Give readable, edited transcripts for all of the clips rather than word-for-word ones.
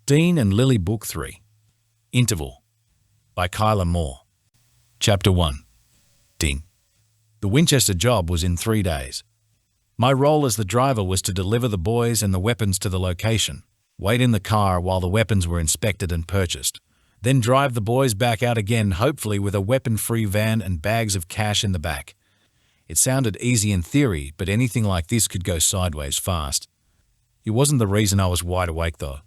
Dean and Lily Book 3. Interval by Kyla Moore. Chapter 1. Dean. The Winchester job was in 3 days. My role as the driver was to deliver the boys and the weapons to the location, wait in the car while the weapons were inspected and purchased, then drive the boys back out again, hopefully with a weapon-free van and bags of cash in the back. It sounded easy in theory, but anything like this could go sideways fast. It wasn't the reason I was wide awake though,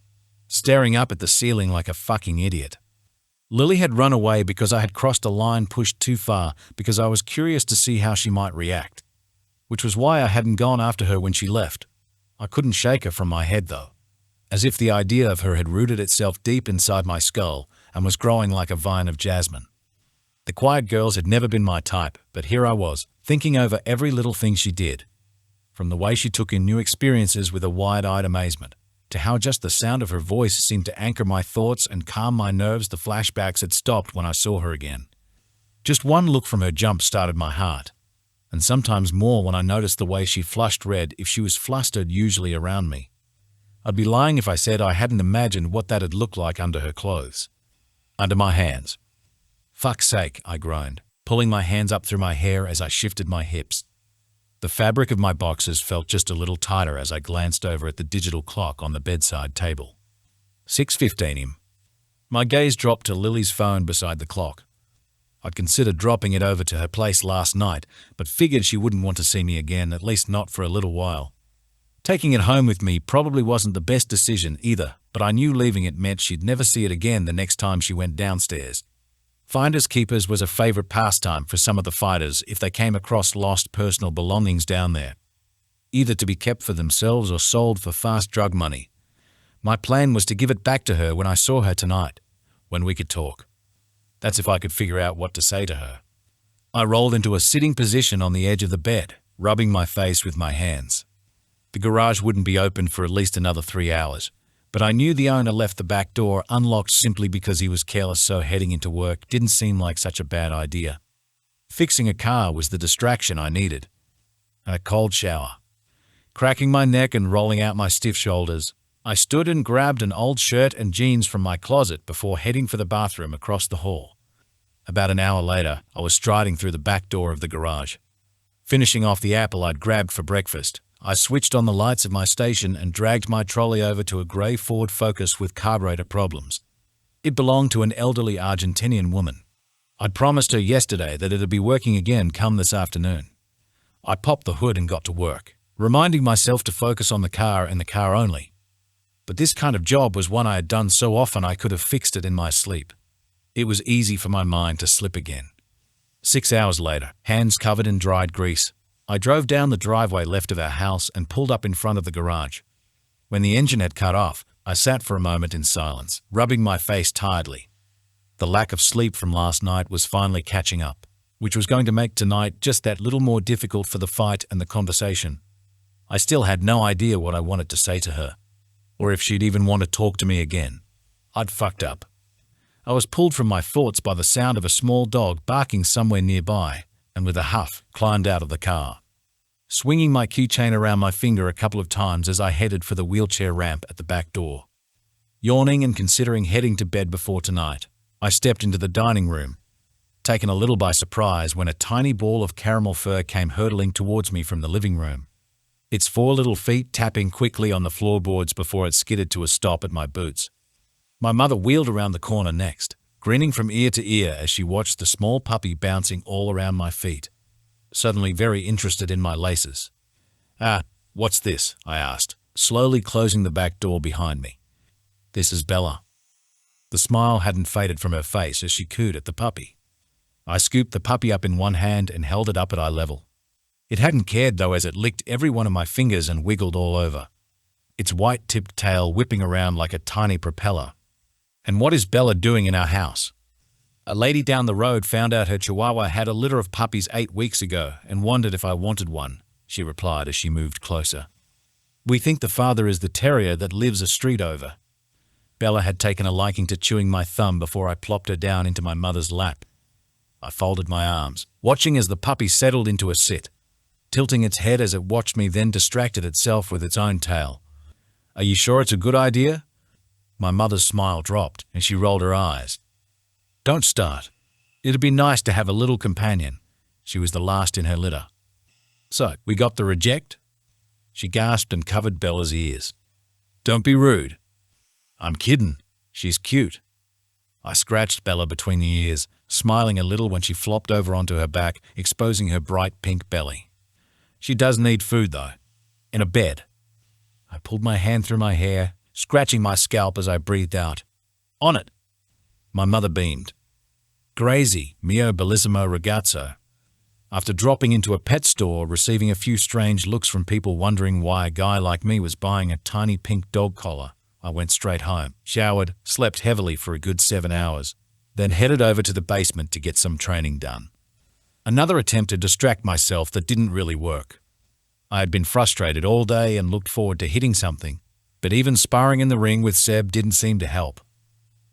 staring up at the ceiling like a fucking idiot. Lily had run away because I had crossed a line pushed too far because I was curious to see how she might react, which was why I hadn't gone after her when she left. I couldn't shake her from my head though, as if the idea of her had rooted itself deep inside my skull and was growing like a vine of jasmine. The quiet girls had never been my type, but here I was, thinking over every little thing she did, from the way she took in new experiences with a wide-eyed amazement, to how just the sound of her voice seemed to anchor my thoughts and calm my nerves. The flashbacks had stopped when I saw her again. Just one look from her jump-started my heart, and sometimes more when I noticed the way she flushed red if she was flustered, usually around me. I'd be lying if I said I hadn't imagined what that had looked like under her clothes. Under my hands. "Fuck's sake," I groaned, pulling my hands up through my hair as I shifted my hips. The fabric of my boxers felt just a little tighter as I glanced over at the digital clock on the bedside table. 6:15 am. My gaze dropped to Lily's phone beside the clock. I'd considered dropping it over to her place last night, but figured she wouldn't want to see me again, at least not for a little while. Taking it home with me probably wasn't the best decision either, but I knew leaving it meant she'd never see it again the next time she went downstairs. Finders keepers was a favorite pastime for some of the fighters if they came across lost personal belongings down there, either to be kept for themselves or sold for fast drug money. My plan was to give it back to her when I saw her tonight, when we could talk. That's if I could figure out what to say to her. I rolled into a sitting position on the edge of the bed, rubbing my face with my hands. The garage wouldn't be open for at least another 3 hours, but I knew the owner left the back door unlocked simply because he was careless, so heading into work didn't seem like such a bad idea. Fixing a car was the distraction I needed. And a cold shower. Cracking my neck and rolling out my stiff shoulders, I stood and grabbed an old shirt and jeans from my closet before heading for the bathroom across the hall. About an hour later, I was striding through the back door of the garage. Finishing off the apple I'd grabbed for breakfast, I switched on the lights of my station and dragged my trolley over to a grey Ford Focus with carburetor problems. It belonged to an elderly Argentinian woman. I'd promised her yesterday that it'd be working again come this afternoon. I popped the hood and got to work, reminding myself to focus on the car and the car only. But this kind of job was one I had done so often I could have fixed it in my sleep. It was easy for my mind to slip again. 6 hours later, hands covered in dried grease, I drove down the driveway left of our house and pulled up in front of the garage. When the engine had cut off, I sat for a moment in silence, rubbing my face tiredly. The lack of sleep from last night was finally catching up, which was going to make tonight just that little more difficult for the fight and the conversation. I still had no idea what I wanted to say to her, or if she'd even want to talk to me again. I'd fucked up. I was pulled from my thoughts by the sound of a small dog barking somewhere nearby, and with a huff, climbed out of the car, swinging my keychain around my finger a couple of times as I headed for the wheelchair ramp at the back door. Yawning and considering heading to bed before tonight, I stepped into the dining room, taken a little by surprise when a tiny ball of caramel fur came hurtling towards me from the living room, its 4 little feet tapping quickly on the floorboards before it skidded to a stop at my boots. My mother wheeled around the corner next, grinning from ear to ear as she watched the small puppy bouncing all around my feet, suddenly very interested in my laces. "Ah, what's this?" I asked, slowly closing the back door behind me. "This is Bella." The smile hadn't faded from her face as she cooed at the puppy. I scooped the puppy up in one hand and held it up at eye level. It hadn't cared though as it licked every one of my fingers and wiggled all over, its white-tipped tail whipping around like a tiny propeller. "And what is Bella doing in our house?" "A lady down the road found out her chihuahua had a litter of puppies 8 weeks ago and wondered if I wanted one," she replied as she moved closer. "We think the father is the terrier that lives a street over." Bella had taken a liking to chewing my thumb before I plopped her down into my mother's lap. I folded my arms, watching as the puppy settled into a sit, tilting its head as it watched me, then distracted itself with its own tail. "Are you sure it's a good idea?" My mother's smile dropped and she rolled her eyes. Don't start. It'd be nice to have a little companion. She was the last in her litter. So, we got the reject? She gasped and covered Bella's ears. Don't be rude. I'm kidding. She's cute. I scratched Bella between the ears, smiling a little when she flopped over onto her back, exposing her bright pink belly. She does need food, though. In a bed. I pulled my hand through my hair, scratching my scalp as I breathed out. On it. My mother beamed. Grazie, mio bellissimo ragazzo. After dropping into a pet store, receiving a few strange looks from people wondering why a guy like me was buying a tiny pink dog collar, I went straight home, showered, slept heavily for a good 7 hours, then headed over to the basement to get some training done. Another attempt to distract myself that didn't really work. I had been frustrated all day and looked forward to hitting something, but even sparring in the ring with Seb didn't seem to help.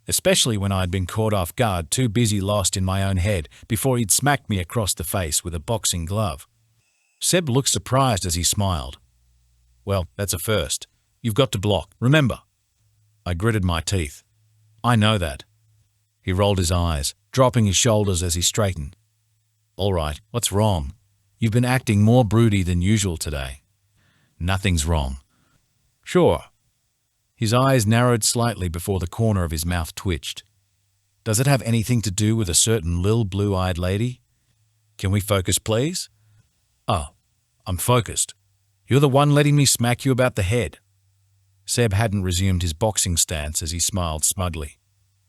Especially when I had been caught off guard, too busy lost in my own head before he'd smacked me across the face with a boxing glove. Seb looked surprised as he smiled. Well, that's a first. You've got to block, remember. I gritted my teeth. I know that. He rolled his eyes, dropping his shoulders as he straightened. All right, what's wrong? You've been acting more broody than usual today. Nothing's wrong. Sure. His eyes narrowed slightly before the corner of his mouth twitched. Does it have anything to do with a certain lil blue-eyed lady? Can we focus, please? Oh, I'm focused. You're the one letting me smack you about the head. Seb hadn't resumed his boxing stance as he smiled smugly.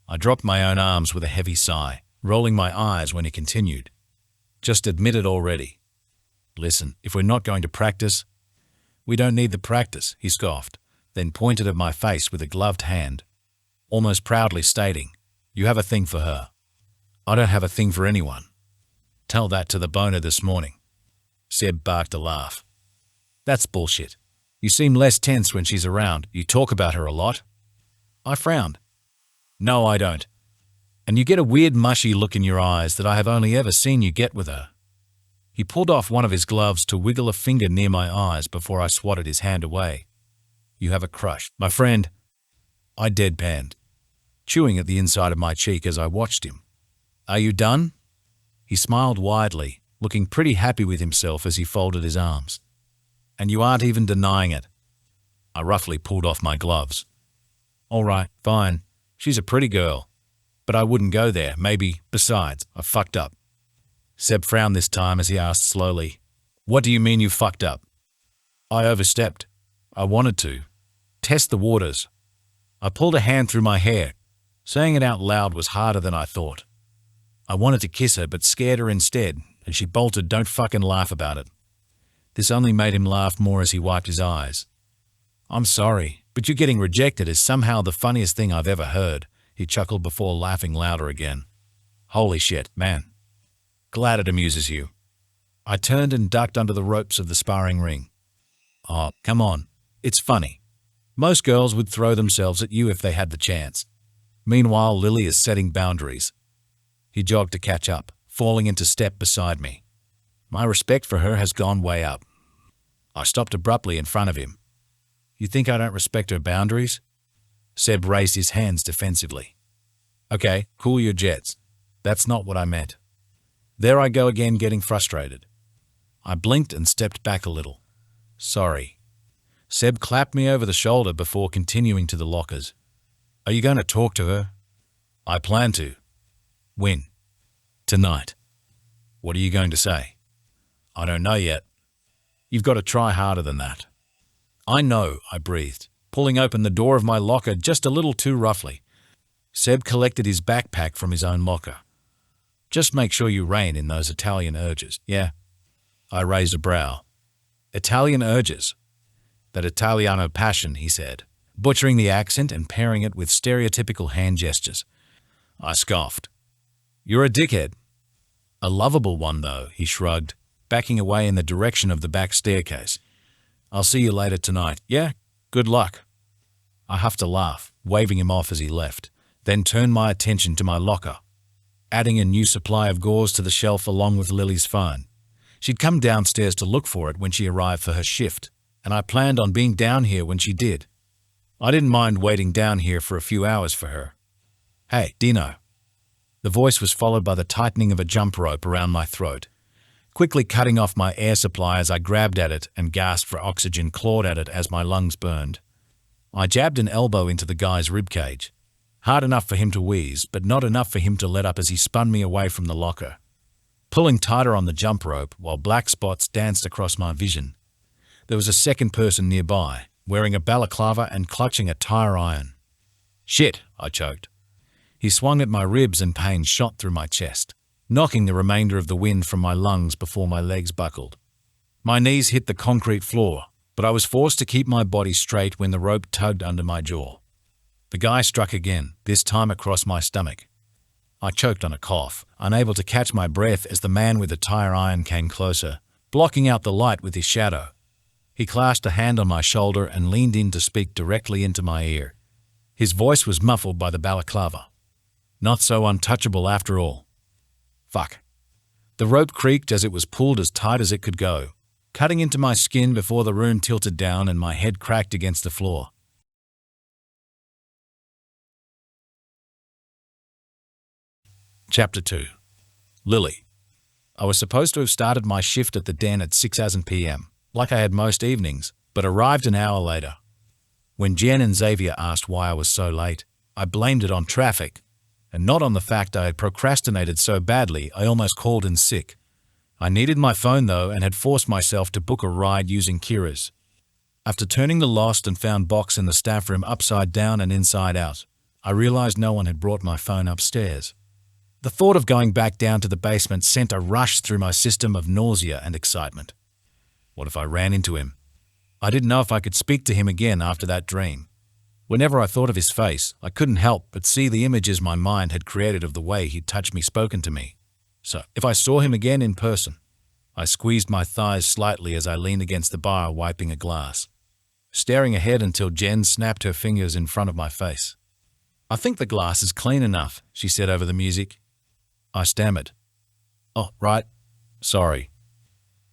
I dropped my own arms with a heavy sigh, rolling my eyes when he continued. Just admit it already. Listen, if we're not going to practice... We don't need the practice, he scoffed, then pointed at my face with a gloved hand, almost proudly stating, You have a thing for her. I don't have a thing for anyone. Tell that to the boner this morning. Seb barked a laugh. That's bullshit. You seem less tense when she's around. You talk about her a lot. I frowned. No, I don't. And you get a weird mushy look in your eyes that I have only ever seen you get with her. He pulled off one of his gloves to wiggle a finger near my eyes before I swatted his hand away. You have a crush, my friend. I deadpanned, chewing at the inside of my cheek as I watched him. Are you done? He smiled widely, looking pretty happy with himself as he folded his arms. And you aren't even denying it. I roughly pulled off my gloves. All right, fine. She's a pretty girl. But I wouldn't go there, maybe. Besides, I fucked up. Seb frowned this time as he asked slowly, What do you mean you fucked up? I overstepped. I wanted to. Test the waters. I pulled a hand through my hair. Saying it out loud was harder than I thought. I wanted to kiss her but scared her instead, and she bolted, Don't fucking laugh about it. This only made him laugh more as he wiped his eyes. I'm sorry, but you getting rejected is somehow the funniest thing I've ever heard, he chuckled before laughing louder again. Holy shit, man. Glad it amuses you. I turned and ducked under the ropes of the sparring ring. Oh, come on. It's funny. Most girls would throw themselves at you if they had the chance. Meanwhile, Lily is setting boundaries. He jogged to catch up, falling into step beside me. My respect for her has gone way up. I stopped abruptly in front of him. You think I don't respect her boundaries? Seb raised his hands defensively. Okay, cool your jets. That's not what I meant. There I go again getting frustrated. I blinked and stepped back a little. Sorry. Seb clapped me over the shoulder before continuing to the lockers. Are you going to talk to her? I plan to. When? Tonight. What are you going to say? I don't know yet. You've got to try harder than that. I know, I breathed, pulling open the door of my locker just a little too roughly. Seb collected his backpack from his own locker. Just make sure you rein in those Italian urges, yeah? I raised a brow. Italian urges? That Italiano passion, he said, butchering the accent and pairing it with stereotypical hand gestures. I scoffed. You're a dickhead. A lovable one, though, he shrugged, backing away in the direction of the back staircase. I'll see you later tonight, yeah? Good luck. I huffed to laugh, waving him off as he left, then turned my attention to my locker, adding a new supply of gauze to the shelf along with Lily's phone. She'd come downstairs to look for it when she arrived for her shift, and I planned on being down here when she did. I didn't mind waiting down here for a few hours for her. Hey, Dino. The voice was followed by the tightening of a jump rope around my throat, quickly cutting off my air supply as I grabbed at it and gasped for oxygen, clawed at it as my lungs burned. I jabbed an elbow into the guy's ribcage, hard enough for him to wheeze, but not enough for him to let up as he spun me away from the locker, pulling tighter on the jump rope while black spots danced across my vision. There was a second person nearby, wearing a balaclava and clutching a tire iron. Shit, I choked. He swung at my ribs and pain shot through my chest, knocking the remainder of the wind from my lungs before my legs buckled. My knees hit the concrete floor, but I was forced to keep my body straight when the rope tugged under my jaw. The guy struck again, this time across my stomach. I choked on a cough, unable to catch my breath as the man with the tire iron came closer, blocking out the light with his shadow. He clasped a hand on my shoulder and leaned in to speak directly into my ear. His voice was muffled by the balaclava. Not so untouchable after all. Fuck. The rope creaked as it was pulled as tight as it could go, cutting into my skin before the room tilted down and my head cracked against the floor. Chapter 2. Lily. I was supposed to have started my shift at the den at 6 p.m., like I had most evenings, but arrived an hour later. When Jen and Xavier asked why I was so late, I blamed it on traffic, and not on the fact I had procrastinated so badly I almost called in sick. I needed my phone though and had forced myself to book a ride using Kira's. After turning the lost and found box in the staff room upside down and inside out, I realized no one had brought my phone upstairs. The thought of going back down to the basement sent a rush through my system of nausea and excitement. What if I ran into him? I didn't know if I could speak to him again after that dream. Whenever I thought of his face, I couldn't help but see the images my mind had created of the way he'd touched me, spoken to me. So, if I saw him again in person, I squeezed my thighs slightly as I leaned against the bar wiping a glass, staring ahead until Jen snapped her fingers in front of my face. I think the glass is clean enough, she said over the music. I stammered. Oh, right. Sorry.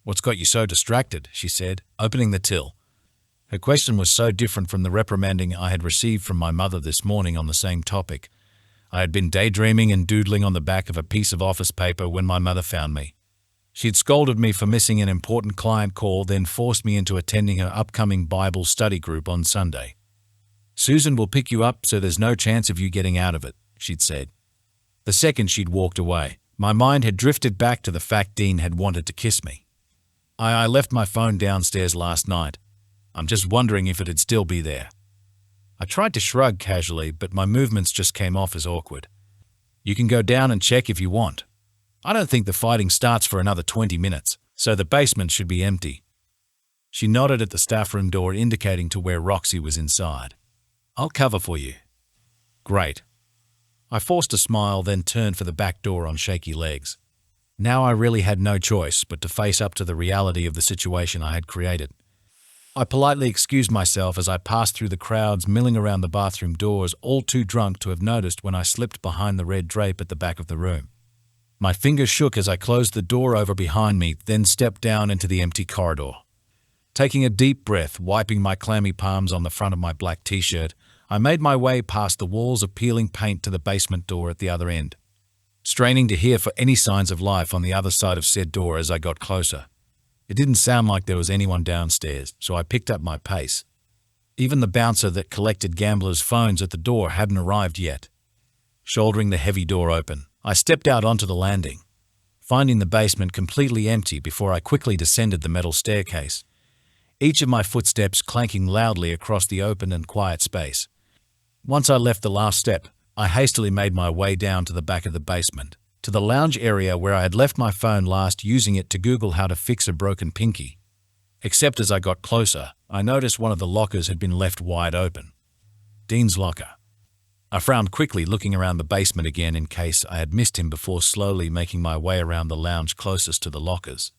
What's got you so distracted? She said, opening the till. Her question was so different from the reprimanding I had received from my mother this morning on the same topic. I had been daydreaming and doodling on the back of a piece of office paper when my mother found me. She had scolded me for missing an important client call, then forced me into attending her upcoming Bible study group on Sunday. Susan will pick you up, so there's no chance of you getting out of it, she'd said. The second she'd walked away, my mind had drifted back to the fact Dean had wanted to kiss me. I left my phone downstairs last night. I'm just wondering if it'd still be there. I tried to shrug casually, but my movements just came off as awkward. You can go down and check if you want. I don't think the fighting starts for another 20 minutes, so the basement should be empty. She nodded at the staff room door, indicating to where Roxy was inside. I'll cover for you. Great. I forced a smile, then turned for the back door on shaky legs. Now I really had no choice but to face up to the reality of the situation I had created. I politely excused myself as I passed through the crowds milling around the bathroom doors, all too drunk to have noticed when I slipped behind the red drape at the back of the room. My fingers shook as I closed the door over behind me, then stepped down into the empty corridor. Taking a deep breath, wiping my clammy palms on the front of my black t-shirt, I made my way past the walls of peeling paint to the basement door at the other end, straining to hear for any signs of life on the other side of said door as I got closer. It didn't sound like there was anyone downstairs, so I picked up my pace. Even the bouncer that collected gamblers' phones at the door hadn't arrived yet. Shouldering the heavy door open, I stepped out onto the landing, finding the basement completely empty before I quickly descended the metal staircase, each of my footsteps clanking loudly across the open and quiet space. Once I left the last step, I hastily made my way down to the back of the basement, to the lounge area where I had left my phone last, using it to Google how to fix a broken pinky. Except as I got closer, I noticed one of the lockers had been left wide open. Dean's locker. I frowned quickly, looking around the basement again in case I had missed him before slowly making my way around the lounge closest to the lockers.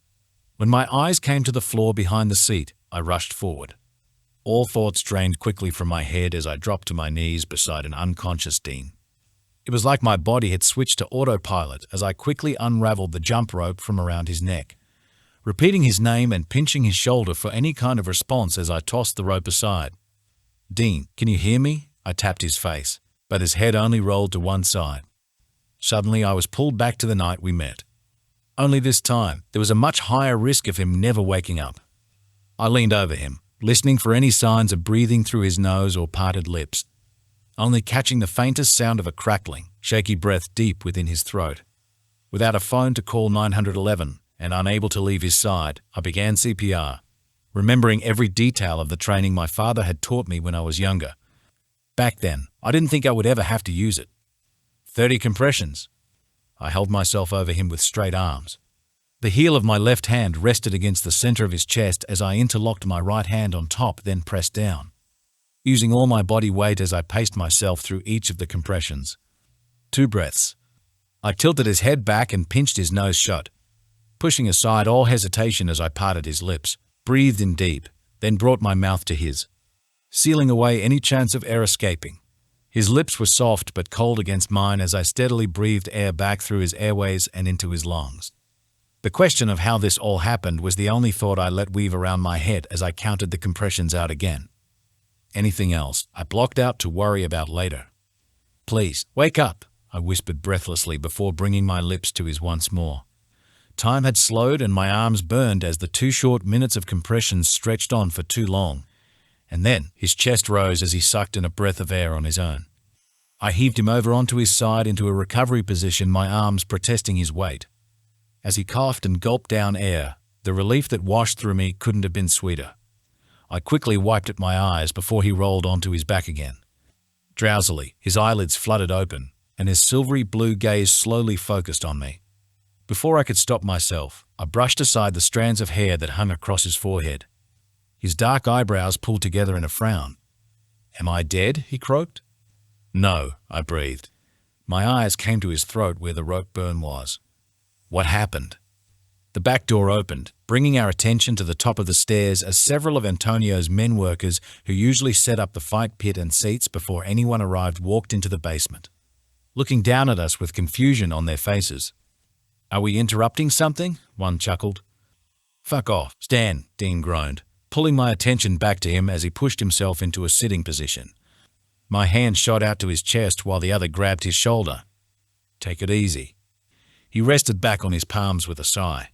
When my eyes came to the floor behind the seat, I rushed forward. All thoughts drained quickly from my head as I dropped to my knees beside an unconscious Dean. It was like my body had switched to autopilot as I quickly unraveled the jump rope from around his neck, repeating his name and pinching his shoulder for any kind of response as I tossed the rope aside. "Dean, can you hear me?" I tapped his face, but his head only rolled to one side. Suddenly, I was pulled back to the night we met. Only this time, there was a much higher risk of him never waking up. I leaned over him, listening for any signs of breathing through his nose or parted lips, only catching the faintest sound of a crackling, shaky breath deep within his throat. Without a phone to call 911 and unable to leave his side, I began CPR, remembering every detail of the training my father had taught me when I was younger. Back then, I didn't think I would ever have to use it. 30 compressions. I held myself over him with straight arms. The heel of my left hand rested against the center of his chest as I interlocked my right hand on top, then pressed down, using all my body weight as I paced myself through each of the compressions. 2 breaths. I tilted his head back and pinched his nose shut, pushing aside all hesitation as I parted his lips, breathed in deep, then brought my mouth to his, sealing away any chance of air escaping. His lips were soft but cold against mine as I steadily breathed air back through his airways and into his lungs. The question of how this all happened was the only thought I let weave around my head as I counted the compressions out again. Anything else I blocked out to worry about later. "Please, wake up," I whispered breathlessly before bringing my lips to his once more. Time had slowed and my arms burned as the 2 short minutes of compressions stretched on for too long. And then his chest rose as he sucked in a breath of air on his own. I heaved him over onto his side into a recovery position, my arms protesting his weight. As he coughed and gulped down air, the relief that washed through me couldn't have been sweeter. I quickly wiped at my eyes before he rolled onto his back again. Drowsily, his eyelids fluttered open, and his silvery blue gaze slowly focused on me. Before I could stop myself, I brushed aside the strands of hair that hung across his forehead. His dark eyebrows pulled together in a frown. "Am I dead?" he croaked. "No," I breathed. My eyes came to his throat where the rope burn was. "What happened?" The back door opened, bringing our attention to the top of the stairs as several of Antonio's men workers who usually set up the fight pit and seats before anyone arrived walked into the basement, looking down at us with confusion on their faces. "Are we interrupting something?" one chuckled. "Fuck off, Stan," Dean groaned, pulling my attention back to him as he pushed himself into a sitting position. My hand shot out to his chest while the other grabbed his shoulder. "Take it easy." He rested back on his palms with a sigh.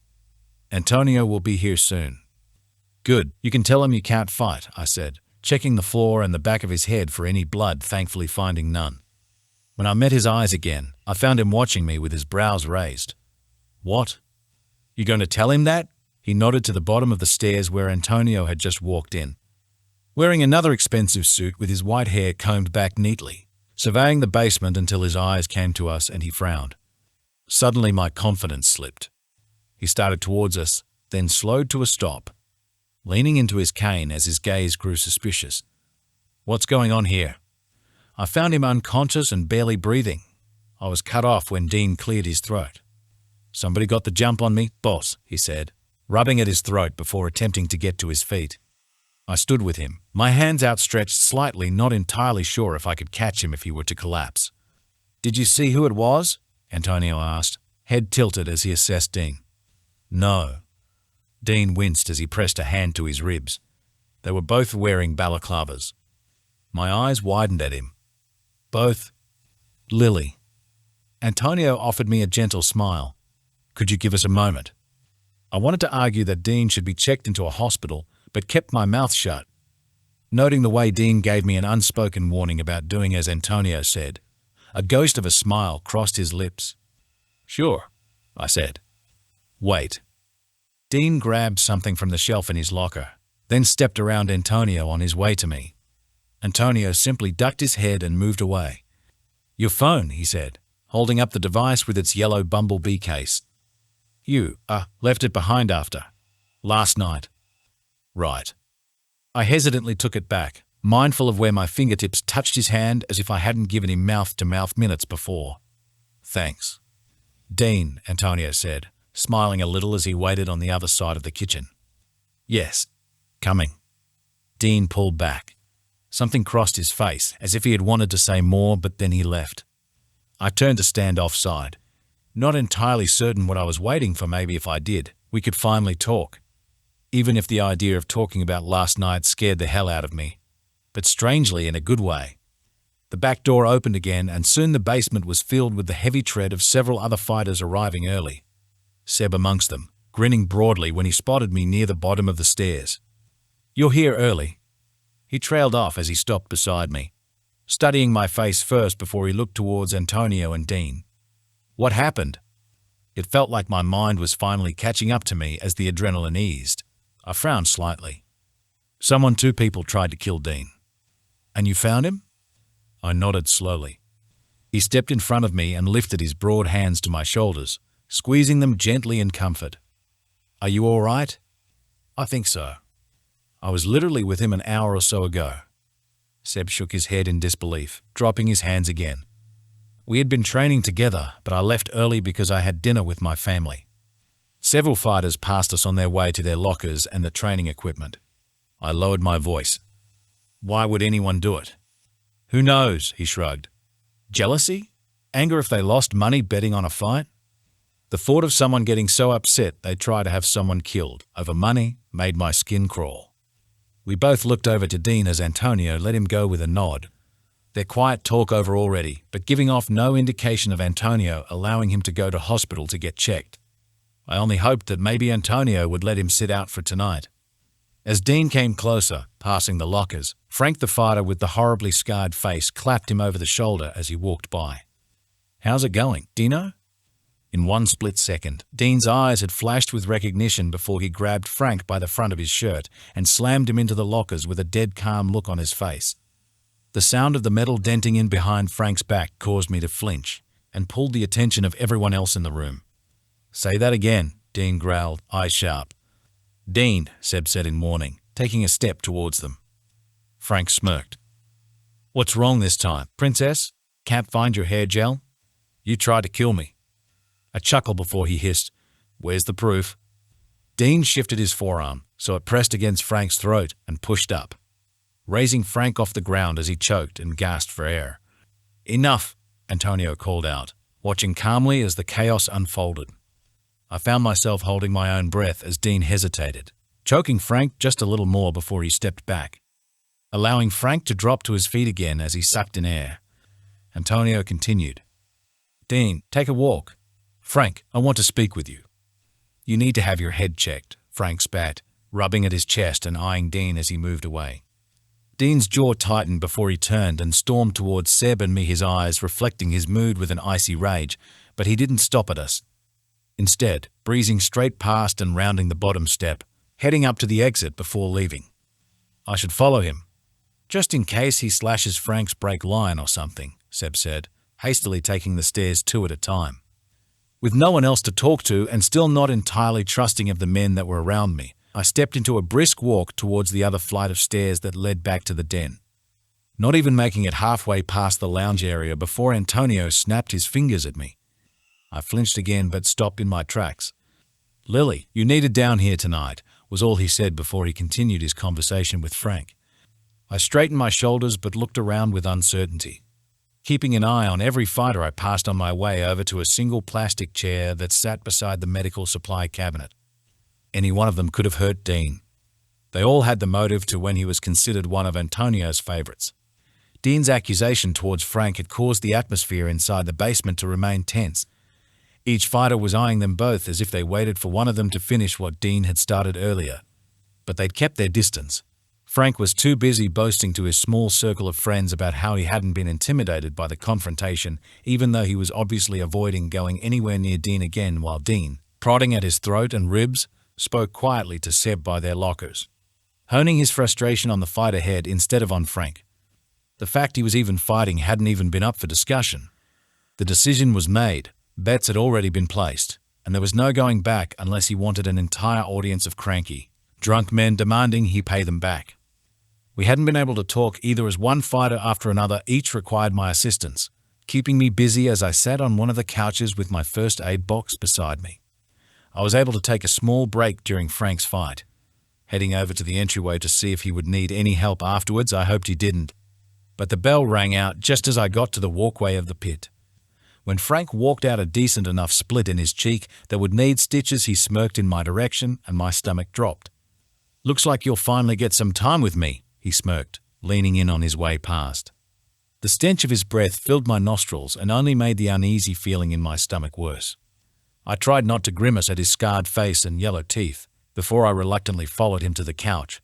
"Antonio will be here soon." "Good, you can tell him you can't fight," I said, checking the floor and the back of his head for any blood, thankfully finding none. When I met his eyes again, I found him watching me with his brows raised. "What? You going to tell him that?" He nodded to the bottom of the stairs where Antonio had just walked in, wearing another expensive suit with his white hair combed back neatly, surveying the basement until his eyes came to us and he frowned. Suddenly my confidence slipped. He started towards us, then slowed to a stop, leaning into his cane as his gaze grew suspicious. "What's going on here?" I found him unconscious and barely breathing. I was cut off when Dean cleared his throat. "Somebody got the jump on me, boss," he said, rubbing at his throat before attempting to get to his feet. I stood with him, my hands outstretched slightly, not entirely sure if I could catch him if he were to collapse. "Did you see who it was?" Antonio asked, head tilted as he assessed Dean. "No." Dean winced as he pressed a hand to his ribs. They were both wearing balaclavas. My eyes widened at him. "Both?" "Lily." Antonio offered me a gentle smile. "Could you give us a moment?" I wanted to argue that Dean should be checked into a hospital, but kept my mouth shut. Noting the way Dean gave me an unspoken warning about doing as Antonio said, a ghost of a smile crossed his lips. "Sure," I said. "Wait." Dean grabbed something from the shelf in his locker, then stepped around Antonio on his way to me. Antonio simply ducked his head and moved away. "Your phone," he said, holding up the device with its yellow bumblebee case. "You, left it behind after last night." "Right." I hesitantly took it back, mindful of where my fingertips touched his hand as if I hadn't given him mouth-to-mouth minutes before. "Thanks." "Dean," Antonio said, smiling a little as he waited on the other side of the kitchen. "Yes, coming." Dean pulled back. Something crossed his face, as if he had wanted to say more, but then he left. I turned to stand offside, not entirely certain what I was waiting for. Maybe if I did, we could finally talk. Even if the idea of talking about last night scared the hell out of me. but strangely in a good way. The back door opened again, and soon the basement was filled with the heavy tread of several other fighters arriving early, Seb amongst them, grinning broadly when he spotted me near the bottom of the stairs. "You're here early." He trailed off as he stopped beside me, studying my face first before he looked towards Antonio and Dean. "What happened?" It felt like my mind was finally catching up to me as the adrenaline eased. I frowned slightly. "Two people tried to kill Dean." "And you found him?" I nodded slowly. He stepped in front of me and lifted his broad hands to my shoulders, squeezing them gently in comfort. "Are you all right?" "I think so. I was literally with him an hour or so ago." Seb shook his head in disbelief, dropping his hands again. "We had been training together, but I left early because I had dinner with my family." Several fighters passed us on their way to their lockers and the training equipment. I lowered my voice. "Why would anyone do it?" "Who knows?" he shrugged. "Jealousy? Anger if they lost money betting on a fight?" The thought of someone getting so upset they'd try to have someone killed over money made my skin crawl. We both looked over to Dean as Antonio let him go with a nod. Their quiet talk over already, but giving off no indication of Antonio allowing him to go to hospital to get checked. I only hoped that maybe Antonio would let him sit out for tonight. As Dean came closer, passing the lockers, Frank the fighter with the horribly scarred face clapped him over the shoulder as he walked by. "How's it going, Dino?" In one split second, Dean's eyes had flashed with recognition before he grabbed Frank by the front of his shirt and slammed him into the lockers with a dead calm look on his face. The sound of the metal denting in behind Frank's back caused me to flinch and pulled the attention of everyone else in the room. "Say that again," Dean growled, eyes sharp. "Dean," Seb said in warning, taking a step towards them. Frank smirked. "What's wrong this time, princess? Can't find your hair gel? You tried to kill me." A chuckle before he hissed, "Where's the proof?" Dean shifted his forearm, so it pressed against Frank's throat and pushed up, raising Frank off the ground as he choked and gasped for air. "Enough," Antonio called out, watching calmly as the chaos unfolded. I found myself holding my own breath as Dean hesitated, choking Frank just a little more before he stepped back, allowing Frank to drop to his feet again as he sucked in air. Antonio continued, "Dean, take a walk. Frank, I want to speak with you." "You need to have your head checked," Frank spat, rubbing at his chest and eyeing Dean as he moved away. Dean's jaw tightened before he turned and stormed towards Seb and me, his eyes reflecting his mood with an icy rage, but he didn't stop at us. Instead, breezing straight past and rounding the bottom step, heading up to the exit before leaving. "I should follow him, just in case he slashes Frank's brake line or something," Seb said, hastily taking the stairs two at a time. With no one else to talk to and still not entirely trusting of the men that were around me, I stepped into a brisk walk towards the other flight of stairs that led back to the den. Not even making it halfway past the lounge area before Antonio snapped his fingers at me. I flinched again but stopped in my tracks. "Lily, you needed down here tonight," was all he said before he continued his conversation with Frank. I straightened my shoulders but looked around with uncertainty, keeping an eye on every fighter I passed on my way over to a single plastic chair that sat beside the medical supply cabinet. Any one of them could have hurt Dean. They all had the motive to when he was considered one of Antonio's favorites. Dean's accusation towards Frank had caused the atmosphere inside the basement to remain tense. Each fighter was eyeing them both as if they waited for one of them to finish what Dean had started earlier. But they'd kept their distance. Frank was too busy boasting to his small circle of friends about how he hadn't been intimidated by the confrontation, even though he was obviously avoiding going anywhere near Dean again, while Dean, prodding at his throat and ribs, spoke quietly to Seb by their lockers, honing his frustration on the fight ahead instead of on Frank. The fact he was even fighting hadn't even been up for discussion. The decision was made, bets had already been placed, and there was no going back unless he wanted an entire audience of cranky, drunk men demanding he pay them back. We hadn't been able to talk either as one fighter after another each required my assistance, keeping me busy as I sat on one of the couches with my first aid box beside me. I was able to take a small break during Frank's fight. Heading over to the entryway to see if he would need any help afterwards, I hoped he didn't. But the bell rang out just as I got to the walkway of the pit. When Frank walked out a decent enough split in his cheek that would need stitches, he smirked in my direction and my stomach dropped. "Looks like you'll finally get some time with me," he smirked, leaning in on his way past. The stench of his breath filled my nostrils and only made the uneasy feeling in my stomach worse. I tried not to grimace at his scarred face and yellow teeth before I reluctantly followed him to the couch.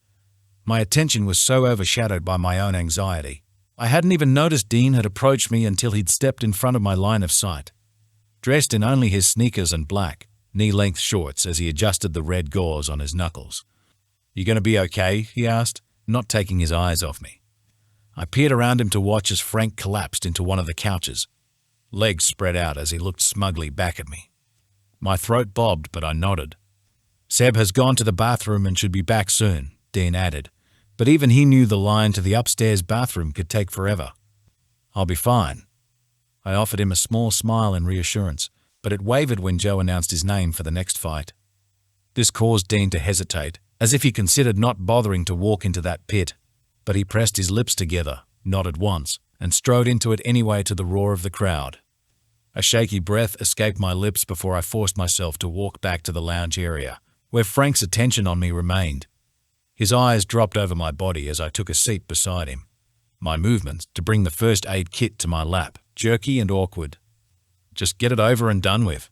My attention was so overshadowed by my own anxiety. I hadn't even noticed Dean had approached me until he'd stepped in front of my line of sight. Dressed in only his sneakers and black, knee-length shorts as he adjusted the red gauze on his knuckles. "You gonna be okay?" he asked, not taking his eyes off me. I peered around him to watch as Frank collapsed into one of the couches, legs spread out as he looked smugly back at me. My throat bobbed, but I nodded. "Seb has gone to the bathroom and should be back soon," Dean added, but even he knew the line to the upstairs bathroom could take forever. "I'll be fine." I offered him a small smile in reassurance, but it wavered when Joe announced his name for the next fight. This caused Dean to hesitate, as if he considered not bothering to walk into that pit, but he pressed his lips together, nodded once, and strode into it anyway to the roar of the crowd. A shaky breath escaped my lips before I forced myself to walk back to the lounge area, where Frank's attention on me remained. His eyes dropped over my body as I took a seat beside him. My movements to bring the first aid kit to my lap, jerky and awkward. Just get it over and done with.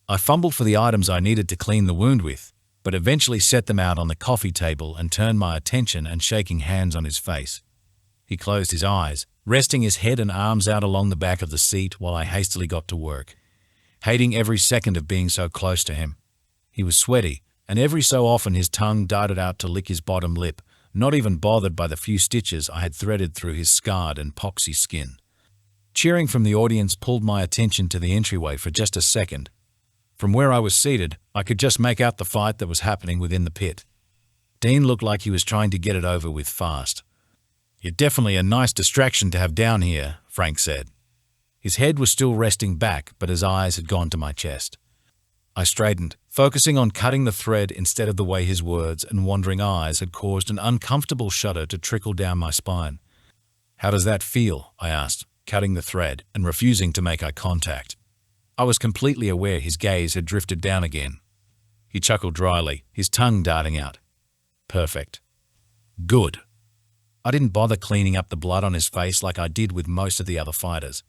I fumbled for the items I needed to clean the wound with, but eventually set them out on the coffee table and turned my attention and shaking hands on his face. He closed his eyes, resting his head and arms out along the back of the seat while I hastily got to work, hating every second of being so close to him. He was sweaty, and every so often his tongue darted out to lick his bottom lip, not even bothered by the few stitches I had threaded through his scarred and poxy skin. Cheering from the audience pulled my attention to the entryway for just a second. From where I was seated, I could just make out the fight that was happening within the pit. Dean looked like he was trying to get it over with fast. "You're definitely a nice distraction to have down here," Frank said. His head was still resting back, but his eyes had gone to my chest. I straightened, focusing on cutting the thread instead of the way his words and wandering eyes had caused an uncomfortable shudder to trickle down my spine. "How does that feel?" I asked, cutting the thread and refusing to make eye contact. I was completely aware his gaze had drifted down again. He chuckled dryly, his tongue darting out. "Perfect." "Good." I didn't bother cleaning up the blood on his face like I did with most of the other fighters.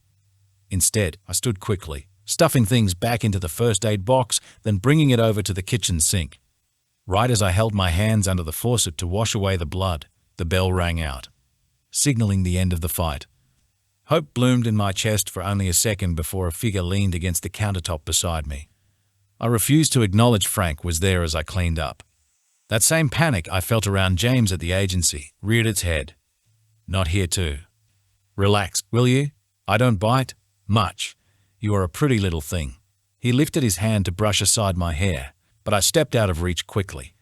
Instead, I stood quickly, stuffing things back into the first aid box, then bringing it over to the kitchen sink. Right as I held my hands under the faucet to wash away the blood, the bell rang out, signaling the end of the fight. Hope bloomed in my chest for only a second before a figure leaned against the countertop beside me. I refused to acknowledge Frank was there as I cleaned up. That same panic I felt around James at the agency reared its head. "Not here too." "Relax, will you? I don't bite much. You are a pretty little thing." He lifted his hand to brush aside my hair, but I stepped out of reach quickly,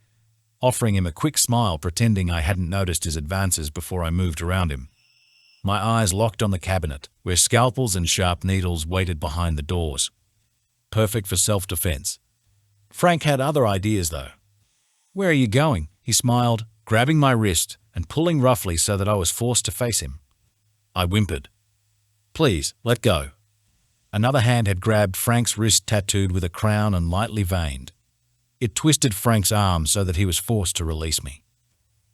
offering him a quick smile pretending I hadn't noticed his advances before I moved around him. My eyes locked on the cabinet, where scalpels and sharp needles waited behind the doors. Perfect for self-defense. Frank had other ideas, though. "Where are you going?" he smiled, grabbing my wrist and pulling roughly so that I was forced to face him. I whimpered. "Please, let go." Another hand had grabbed Frank's wrist tattooed with a crown and lightly veined. It twisted Frank's arm so that he was forced to release me.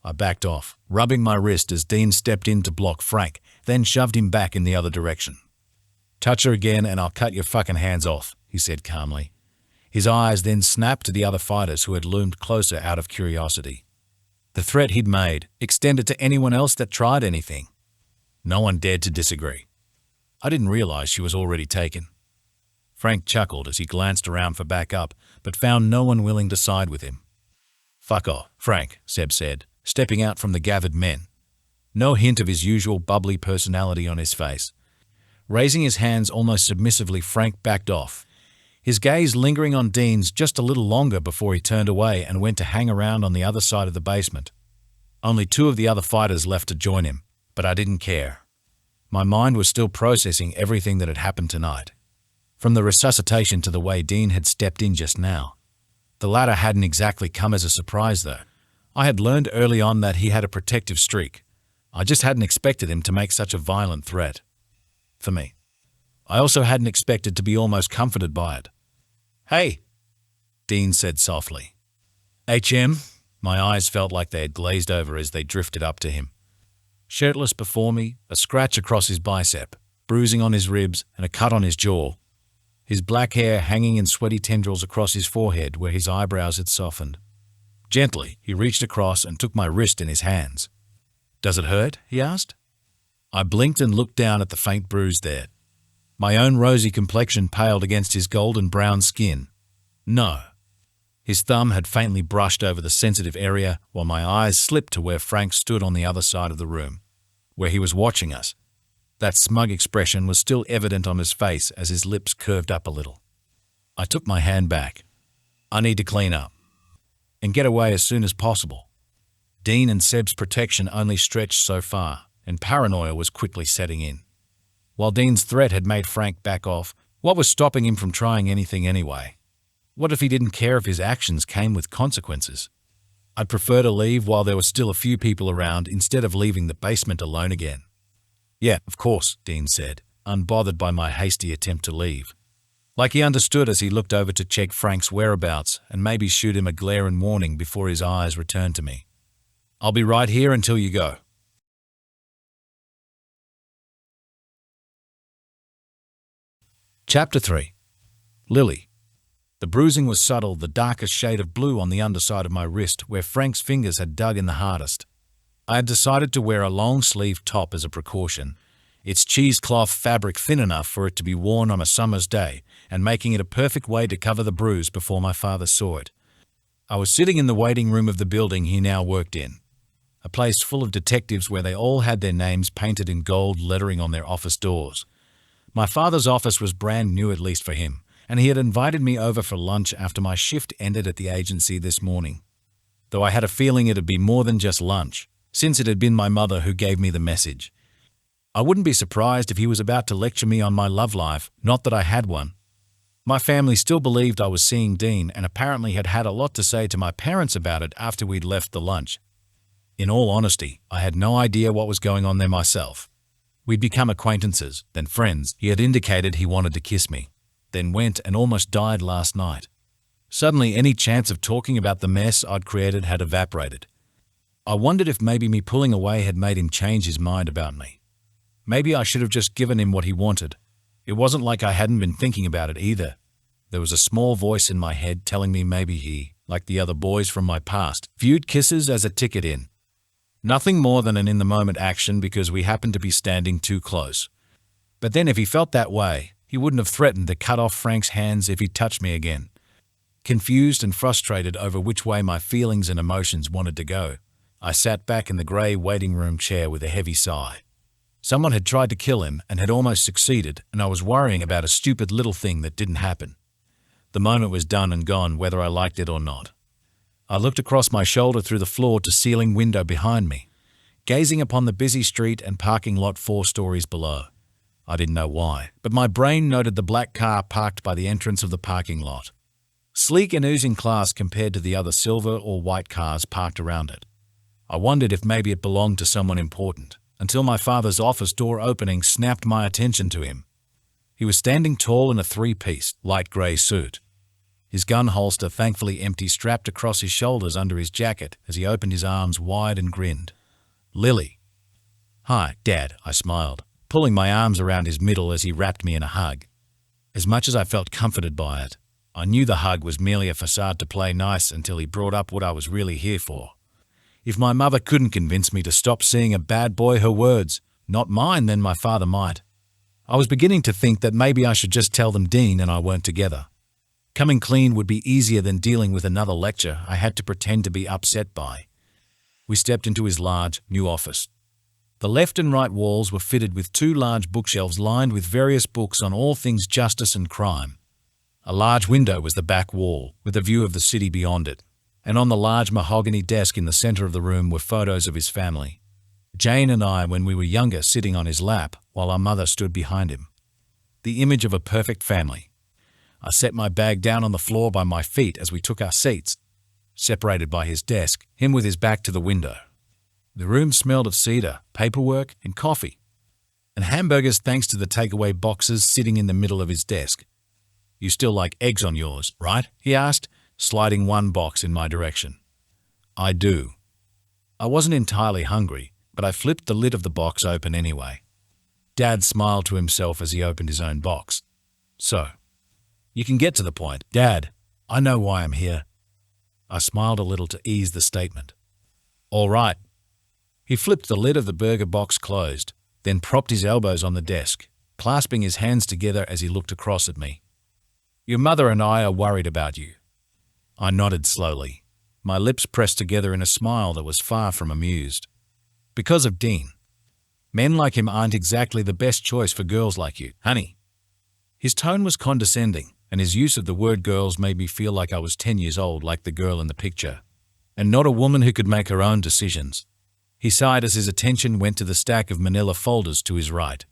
I backed off, rubbing my wrist as Dean stepped in to block Frank, then shoved him back in the other direction. "Touch her again and I'll cut your fucking hands off," he said calmly. His eyes then snapped to the other fighters who had loomed closer out of curiosity. The threat he'd made extended to anyone else that tried anything. No one dared to disagree. I didn't realize she was already taken. Frank chuckled as he glanced around for backup, but found no one willing to side with him. "Fuck off, Frank," Seb said, stepping out from the gathered men. No hint of his usual bubbly personality on his face. Raising his hands almost submissively, Frank backed off, his gaze lingering on Dean's just a little longer before he turned away and went to hang around on the other side of the basement. Only two of the other fighters left to join him, but I didn't care. My mind was still processing everything that had happened tonight. From the resuscitation to the way Dean had stepped in just now. The latter hadn't exactly come as a surprise, though. I had learned early on that he had a protective streak. I just hadn't expected him to make such a violent threat. For me. I also hadn't expected to be almost comforted by it. "Hey," Dean said softly. "HM?" My eyes felt like they had glazed over as they drifted up to him. shirtless before me, a scratch across his bicep, bruising on his ribs, and a cut on his jaw. His black hair hanging in sweaty tendrils across his forehead where his eyebrows had softened. Gently, he reached across and took my wrist in his hands. "Does it hurt?" he asked. I blinked and looked down at the faint bruise there. My own rosy complexion paled against his golden brown skin. No. His thumb had faintly brushed over the sensitive area while my eyes slipped to where Frank stood on the other side of the room, where he was watching us. That smug expression was still evident on his face as his lips curved up a little. I took my hand back. I need to clean up and get away as soon as possible. Dean and Seb's protection only stretched so far, and paranoia was quickly setting in. While Dean's threat had made Frank back off, what was stopping him from trying anything anyway? What if he didn't care if his actions came with consequences? I'd prefer to leave while there were still a few people around instead of leaving the basement alone again. "Yeah, of course," Dean said, unbothered by my hasty attempt to leave. Like he understood as he looked over to check Frank's whereabouts and maybe shoot him a glaring warning before his eyes returned to me. "I'll be right here until you go." Chapter 3. Lily. The bruising was subtle, the darkest shade of blue on the underside of my wrist where Frank's fingers had dug in the hardest. I had decided to wear a long-sleeved top as a precaution, its cheesecloth fabric thin enough for it to be worn on a summer's day and making it a perfect way to cover the bruise before my father saw it. I was sitting in the waiting room of the building he now worked in, a place full of detectives where they all had their names painted in gold lettering on their office doors. My father's office was brand new, at least for him, and he had invited me over for lunch after my shift ended at the agency this morning. Though I had a feeling it'd be more than just lunch, since it had been my mother who gave me the message. I wouldn't be surprised if he was about to lecture me on my love life, not that I had one. My family still believed I was seeing Dean and apparently had had a lot to say to my parents about it after we'd left the lunch. In all honesty, I had no idea what was going on there myself. We'd become acquaintances, then friends. He had indicated he wanted to kiss me, then went and almost died last night. Suddenly, any chance of talking about the mess I'd created had evaporated. I wondered if maybe me pulling away had made him change his mind about me. Maybe I should have just given him what he wanted. It wasn't like I hadn't been thinking about it either. There was a small voice in my head telling me maybe he, like the other boys from my past, viewed kisses as a ticket in. Nothing more than an in-the-moment action because we happened to be standing too close. But then if he felt that way, he wouldn't have threatened to cut off Frank's hands if he touched me again. Confused and frustrated over which way my feelings and emotions wanted to go, I sat back in the grey waiting room chair with a heavy sigh. Someone had tried to kill him and had almost succeeded, and I was worrying about a stupid little thing that didn't happen. The moment was done and gone whether I liked it or not. I looked across my shoulder through the floor-to-ceiling window behind me, gazing upon the busy street and parking lot 4 stories below. I didn't know why, but my brain noted the black car parked by the entrance of the parking lot. Sleek and oozing class compared to the other silver or white cars parked around it. I wondered if maybe it belonged to someone important, until my father's office door opening snapped my attention to him. He was standing tall in a 3-piece, light grey suit. His gun holster, thankfully empty, strapped across his shoulders under his jacket as he opened his arms wide and grinned. "Lily." "Hi, Dad," I smiled, pulling my arms around his middle as he wrapped me in a hug. As much as I felt comforted by it, I knew the hug was merely a facade to play nice until he brought up what I was really here for. If my mother couldn't convince me to stop seeing a bad boy, her words, not mine, then my father might. I was beginning to think that maybe I should just tell them Dean and I weren't together. Coming clean would be easier than dealing with another lecture I had to pretend to be upset by. We stepped into his large, new office. The left and right walls were fitted with 2 large bookshelves lined with various books on all things justice and crime. A large window was the back wall, with a view of the city beyond it, and on the large mahogany desk in the center of the room were photos of his family. Jane and I, when we were younger, sitting on his lap, while our mother stood behind him. The image of a perfect family. I set my bag down on the floor by my feet as we took our seats, separated by his desk, him with his back to the window. The room smelled of cedar, paperwork, and coffee, and hamburgers thanks to the takeaway boxes sitting in the middle of his desk. "You still like eggs on yours, right?" he asked, sliding one box in my direction. "I do." I wasn't entirely hungry, but I flipped the lid of the box open anyway. Dad smiled to himself as he opened his own box. So, you can get to the point. Dad, I know why I'm here. I smiled a little to ease the statement. All right. He flipped the lid of the burger box closed, then propped his elbows on the desk, clasping his hands together as he looked across at me. Your mother and I are worried about you. I nodded slowly, my lips pressed together in a smile that was far from amused. Because of Dean. Men like him aren't exactly the best choice for girls like you, honey. His tone was condescending, and his use of the word girls made me feel like I was 10 years old like the girl in the picture, and not a woman who could make her own decisions. He sighed as his attention went to the stack of manila folders to his right.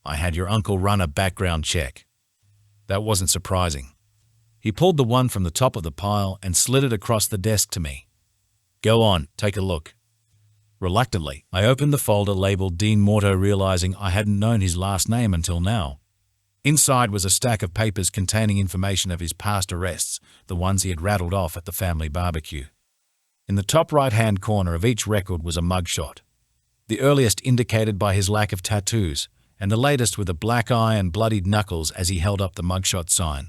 I had your uncle run a background check. That wasn't surprising. He pulled the one from the top of the pile and slid it across the desk to me. Go on, take a look. Reluctantly, I opened the folder labeled Dean Morto, realizing I hadn't known his last name until now. Inside was a stack of papers containing information of his past arrests, the ones he had rattled off at the family barbecue. In the top right-hand corner of each record was a mugshot, the earliest indicated by his lack of tattoos, and the latest with a black eye and bloodied knuckles as he held up the mugshot sign.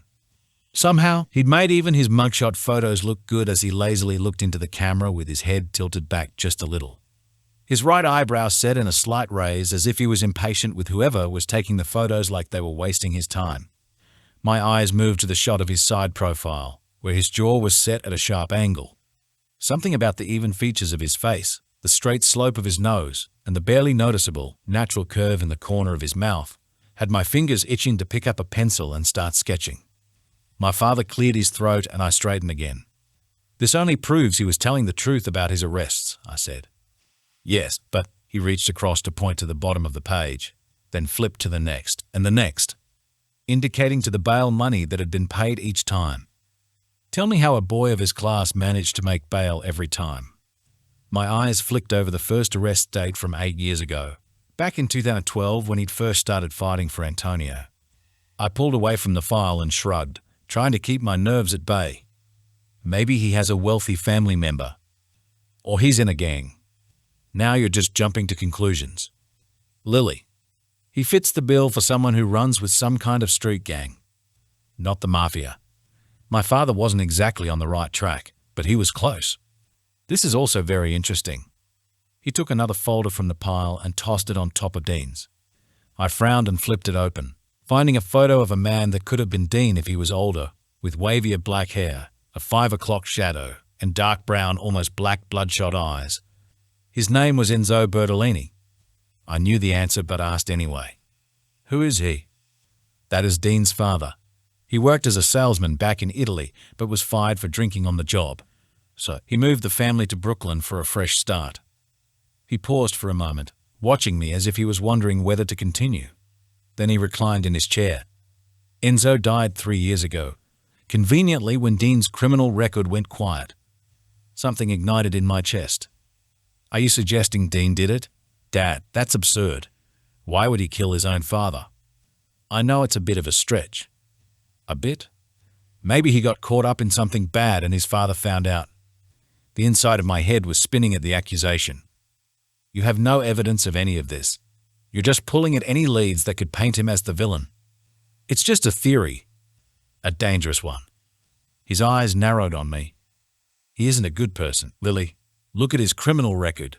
Somehow, he'd made even his mugshot photos look good as he lazily looked into the camera with his head tilted back just a little. His right eyebrow set in a slight raise as if he was impatient with whoever was taking the photos, like they were wasting his time. My eyes moved to the shot of his side profile, where his jaw was set at a sharp angle. Something about the even features of his face, the straight slope of his nose, and the barely noticeable, natural curve in the corner of his mouth had my fingers itching to pick up a pencil and start sketching. My father cleared his throat and I straightened again. This only proves he was telling the truth about his arrests, I said. Yes, but he reached across to point to the bottom of the page, then flipped to the next, and the next, indicating to the bail money that had been paid each time. Tell me how a boy of his class managed to make bail every time. My eyes flicked over the first arrest date from 8 years ago, back in 2012 when he'd first started fighting for Antonio. I pulled away from the file and shrugged, trying to keep my nerves at bay. Maybe he has a wealthy family member. Or he's in a gang. Now you're just jumping to conclusions. Lily. He fits the bill for someone who runs with some kind of street gang. Not the mafia. My father wasn't exactly on the right track, but he was close. This is also very interesting. He took another folder from the pile and tossed it on top of Dean's. I frowned and flipped it open, finding a photo of a man that could have been Dean if he was older, with wavier black hair, a 5 o'clock shadow, and dark brown, almost black bloodshot eyes. His name was Enzo Bertolini. I knew the answer but asked anyway. Who is he? That is Dean's father. He worked as a salesman back in Italy but was fired for drinking on the job. So he moved the family to Brooklyn for a fresh start. He paused for a moment, watching me as if he was wondering whether to continue. Then he reclined in his chair. Enzo died 3 years ago, conveniently when Dean's criminal record went quiet. Something ignited in my chest. Are you suggesting Dean did it? Dad, that's absurd. Why would he kill his own father? I know it's a bit of a stretch. A bit? Maybe he got caught up in something bad and his father found out. The inside of my head was spinning at the accusation. You have no evidence of any of this. You're just pulling at any leads that could paint him as the villain. It's just a theory. A dangerous one. His eyes narrowed on me. He isn't a good person, Lily. Look at his criminal record.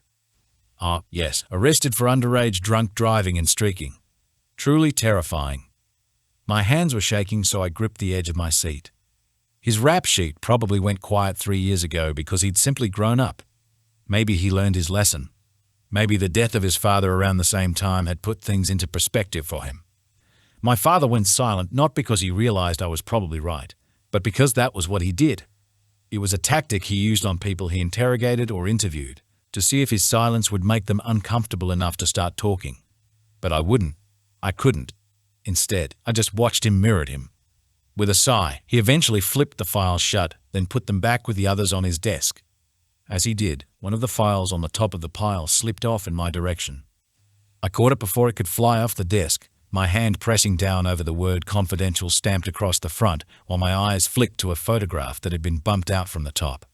Ah, yes, arrested for underage drunk driving and streaking. Truly terrifying. My hands were shaking, so I gripped the edge of my seat. His rap sheet probably went quiet 3 years ago because he'd simply grown up. Maybe he learned his lesson. Maybe the death of his father around the same time had put things into perspective for him. My father went silent not because he realized I was probably right, but because that was what he did. It was a tactic he used on people he interrogated or interviewed, to see if his silence would make them uncomfortable enough to start talking. But I wouldn't. I couldn't. Instead, I just watched him, mirrored him. With a sigh, he eventually flipped the files shut, then put them back with the others on his desk. As he did, one of the files on the top of the pile slipped off in my direction. I caught it before it could fly off the desk, my hand pressing down over the word confidential stamped across the front, while my eyes flicked to a photograph that had been bumped out from the top.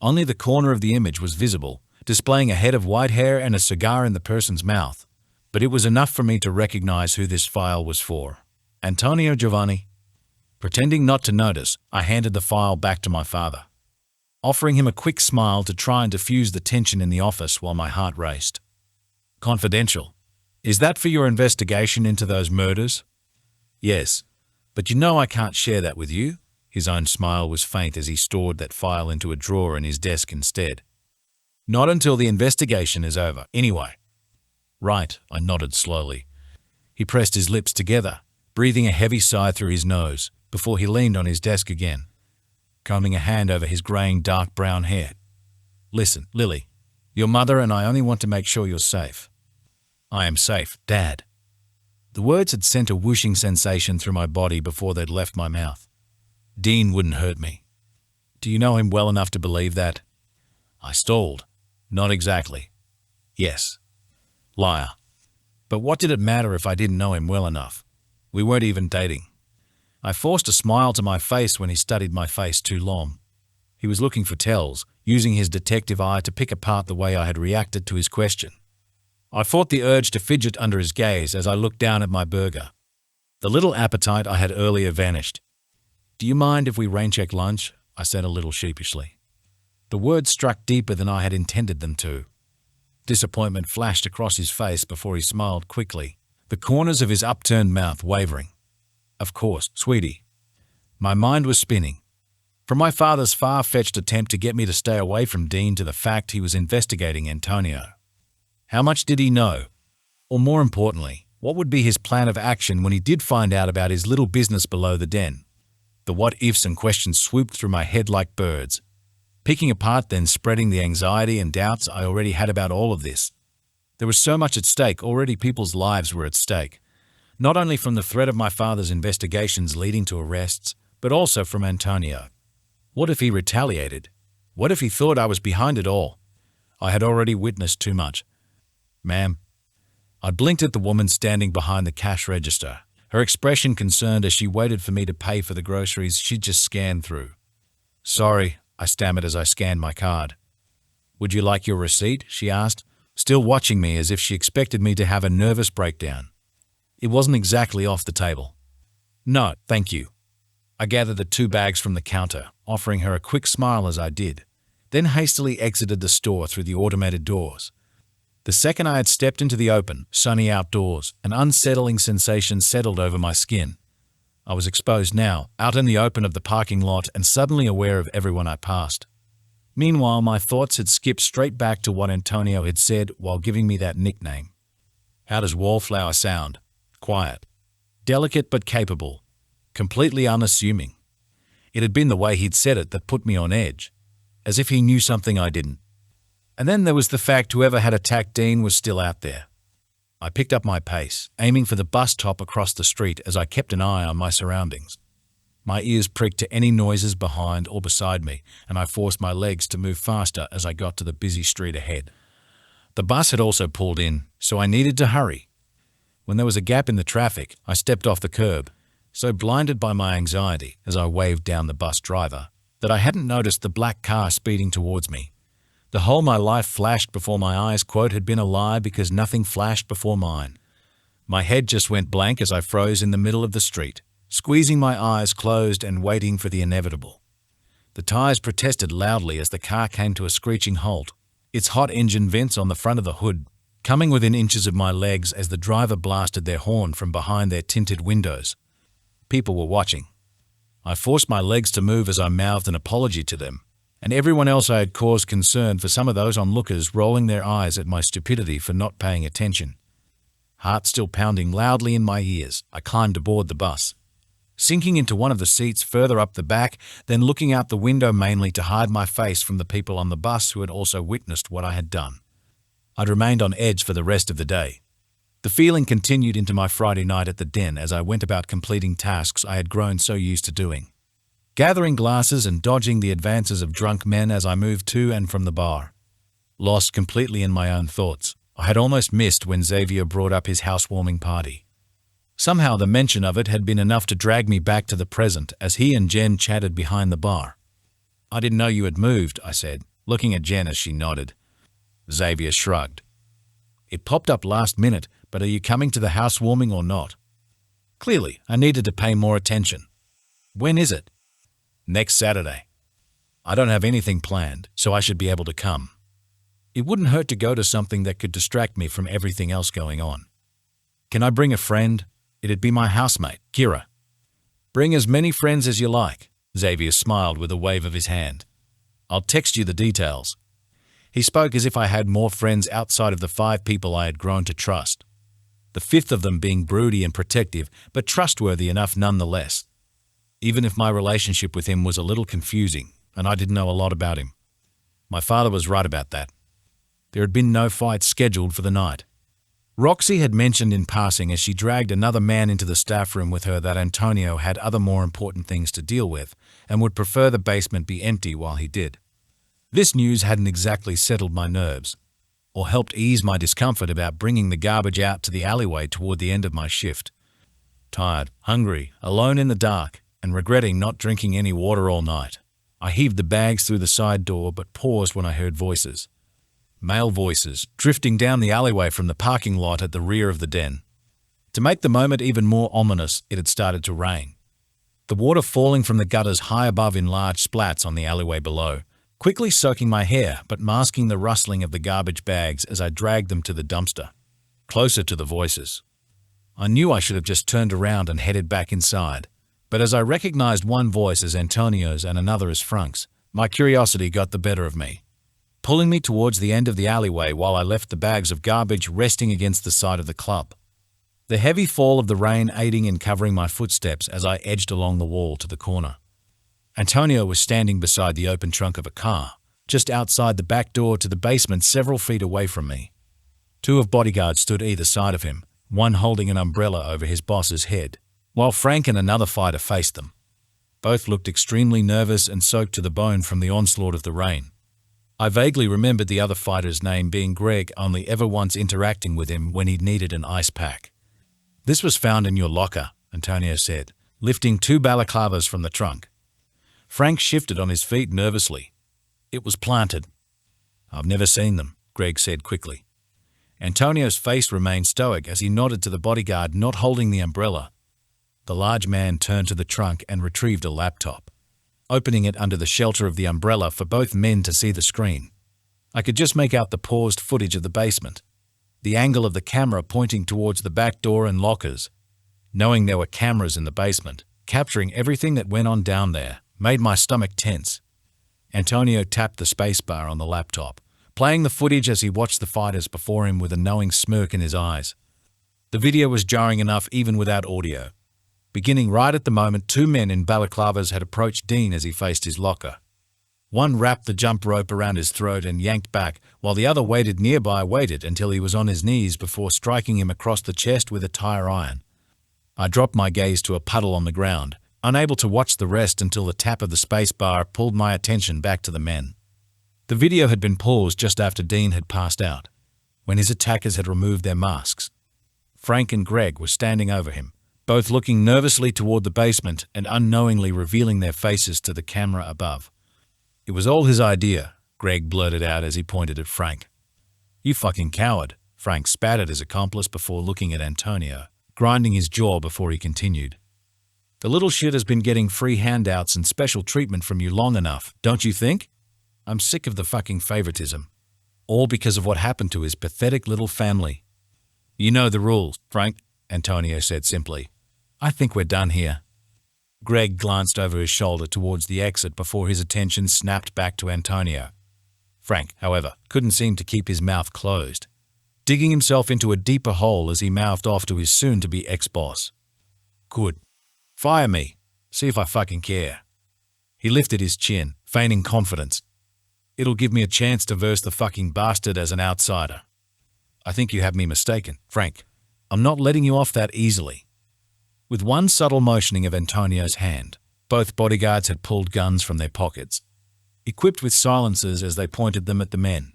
Only the corner of the image was visible, displaying a head of white hair and a cigar in the person's mouth, but it was enough for me to recognize who this file was for. Antonio Giovanni. Pretending not to notice, I handed the file back to my father, offering him a quick smile to try and diffuse the tension in the office while my heart raced. Confidential. Is that for your investigation into those murders? Yes, but you know I can't share that with you. His own smile was faint as he stored that file into a drawer in his desk instead. Not until the investigation is over, anyway. Right, I nodded slowly. He pressed his lips together, breathing a heavy sigh through his nose, before he leaned on his desk again, combing a hand over his graying dark brown hair. Listen, Lily, your mother and I only want to make sure you're safe. I am safe, Dad. The words had sent a whooshing sensation through my body before they'd left my mouth. Dean wouldn't hurt me. Do you know him well enough to believe that? I stalled. Not exactly. Yes. Liar. But what did it matter if I didn't know him well enough? We weren't even dating. I forced a smile to my face when he studied my face too long. He was looking for tells, using his detective eye to pick apart the way I had reacted to his question. I fought the urge to fidget under his gaze as I looked down at my burger. The little appetite I had earlier vanished. Do you mind if we rain-check lunch? I said a little sheepishly. The words struck deeper than I had intended them to. Disappointment flashed across his face before he smiled quickly, the corners of his upturned mouth wavering. Of course, sweetie. My mind was spinning. From my father's far-fetched attempt to get me to stay away from Dean to the fact he was investigating Antonio. How much did he know? Or more importantly, what would be his plan of action when he did find out about his little business below the den? The what-ifs and questions swooped through my head like birds, picking apart then spreading the anxiety and doubts I already had about all of this. There was so much at stake, already people's lives were at stake. Not only from the threat of my father's investigations leading to arrests, but also from Antonio. What if he retaliated? What if he thought I was behind it all? I had already witnessed too much. Ma'am. I blinked at the woman standing behind the cash register, her expression concerned as she waited for me to pay for the groceries she'd just scanned through. Sorry, I stammered as I scanned my card. Would you like your receipt? She asked, still watching me as if she expected me to have a nervous breakdown. It wasn't exactly off the table. No, thank you. I gathered the 2 bags from the counter, offering her a quick smile as I did, then hastily exited the store through the automated doors. The second I had stepped into the open, sunny outdoors, an unsettling sensation settled over my skin. I was exposed now, out in the open of the parking lot and suddenly aware of everyone I passed. Meanwhile, my thoughts had skipped straight back to what Antonio had said while giving me that nickname. How does wallflower sound? Quiet. Delicate but capable. Completely unassuming. It had been the way he'd said it that put me on edge, as if he knew something I didn't. And then there was the fact whoever had attacked Dean was still out there. I picked up my pace, aiming for the bus stop across the street as I kept an eye on my surroundings. My ears pricked to any noises behind or beside me, and I forced my legs to move faster as I got to the busy street ahead. The bus had also pulled in, so I needed to hurry. When there was a gap in the traffic, I stepped off the curb, so blinded by my anxiety as I waved down the bus driver that I hadn't noticed the black car speeding towards me. The whole my life flashed before my eyes, quote, had been a lie because nothing flashed before mine. My head just went blank as I froze in the middle of the street, squeezing my eyes closed and waiting for the inevitable. The tires protested loudly as the car came to a screeching halt, its hot engine vents on the front of the hood coming within inches of my legs as the driver blasted their horn from behind their tinted windows. People were watching. I forced my legs to move as I mouthed an apology to them, and everyone else I had caused concern for some of those onlookers rolling their eyes at my stupidity for not paying attention. Heart still pounding loudly in my ears, I climbed aboard the bus, sinking into one of the seats further up the back, then looking out the window mainly to hide my face from the people on the bus who had also witnessed what I had done. I'd remained on edge for the rest of the day. The feeling continued into my Friday night at the den as I went about completing tasks I had grown so used to doing, gathering glasses and dodging the advances of drunk men as I moved to and from the bar. Lost completely in my own thoughts, I had almost missed when Xavier brought up his housewarming party. Somehow the mention of it had been enough to drag me back to the present as he and Jen chatted behind the bar. I didn't know you had moved, I said, looking at Jen as she nodded. Xavier shrugged. It popped up last minute, but are you coming to the housewarming or not? Clearly, I needed to pay more attention. When is it? Next Saturday. I don't have anything planned, so I should be able to come. It wouldn't hurt to go to something that could distract me from everything else going on. Can I bring a friend? It'd be my housemate, Kira. Bring as many friends as you like, Xavier smiled with a wave of his hand. I'll text you the details. He spoke as if I had more friends outside of the 5 people I had grown to trust. The 5th of them being broody and protective, but trustworthy enough nonetheless. Even if my relationship with him was a little confusing, and I didn't know a lot about him. My father was right about that. There had been no fight scheduled for the night. Roxy had mentioned in passing as she dragged another man into the staff room with her that Antonio had other more important things to deal with and would prefer the basement be empty while he did. This news hadn't exactly settled my nerves, or helped ease my discomfort about bringing the garbage out to the alleyway toward the end of my shift. Tired, hungry, alone in the dark, and regretting not drinking any water all night, I heaved the bags through the side door but paused when I heard voices. Male voices, drifting down the alleyway from the parking lot at the rear of the den. To make the moment even more ominous, it had started to rain. The water falling from the gutters high above in large splats on the alleyway below, quickly soaking my hair but masking the rustling of the garbage bags as I dragged them to the dumpster, closer to the voices. I knew I should have just turned around and headed back inside, but as I recognized one voice as Antonio's and another as Frank's, my curiosity got the better of me, pulling me towards the end of the alleyway while I left the bags of garbage resting against the side of the club. The heavy fall of the rain aiding in covering my footsteps as I edged along the wall to the corner. Antonio was standing beside the open trunk of a car, just outside the back door to the basement several feet away from me. 2 of bodyguards stood either side of him, one holding an umbrella over his boss's head, while Frank and another fighter faced them. Both looked extremely nervous and soaked to the bone from the onslaught of the rain. I vaguely remembered the other fighter's name being Greg, only ever once interacting with him when he'd needed an ice pack. This was found in your locker, Antonio said, lifting 2 balaclavas from the trunk. Frank shifted on his feet nervously. It was planted. I've never seen them, Greg said quickly. Antonio's face remained stoic as he nodded to the bodyguard not holding the umbrella. The large man turned to the trunk and retrieved a laptop, opening it under the shelter of the umbrella for both men to see the screen. I could just make out the paused footage of the basement, the angle of the camera pointing towards the back door and lockers. Knowing there were cameras in the basement, capturing everything that went on down there, made my stomach tense. Antonio tapped the spacebar on the laptop, playing the footage as he watched the fighters before him with a knowing smirk in his eyes. The video was jarring enough even without audio. Beginning right at the moment 2 men in balaclavas had approached Dean as he faced his locker. One wrapped the jump rope around his throat and yanked back, while the other waited until he was on his knees before striking him across the chest with a tire iron. I dropped my gaze to a puddle on the ground, unable to watch the rest until the tap of the spacebar pulled my attention back to the men. The video had been paused just after Dean had passed out, when his attackers had removed their masks. Frank and Greg were standing over him, both looking nervously toward the basement and unknowingly revealing their faces to the camera above. It was all his idea, Greg blurted out as he pointed at Frank. You fucking coward, Frank spat at his accomplice before looking at Antonio, grinding his jaw before he continued. The little shit has been getting free handouts and special treatment from you long enough, don't you think? I'm sick of the fucking favoritism. All because of what happened to his pathetic little family. You know the rules, Frank, Antonio said simply. I think we're done here. Greg glanced over his shoulder towards the exit before his attention snapped back to Antonio. Frank, however, couldn't seem to keep his mouth closed, digging himself into a deeper hole as he mouthed off to his soon-to-be ex-boss. Good. Fire me. See if I fucking care. He lifted his chin, feigning confidence. It'll give me a chance to verse the fucking bastard as an outsider. I think you have me mistaken, Frank. I'm not letting you off that easily. With one subtle motioning of Antonio's hand, both bodyguards had pulled guns from their pockets, equipped with silencers as they pointed them at the men.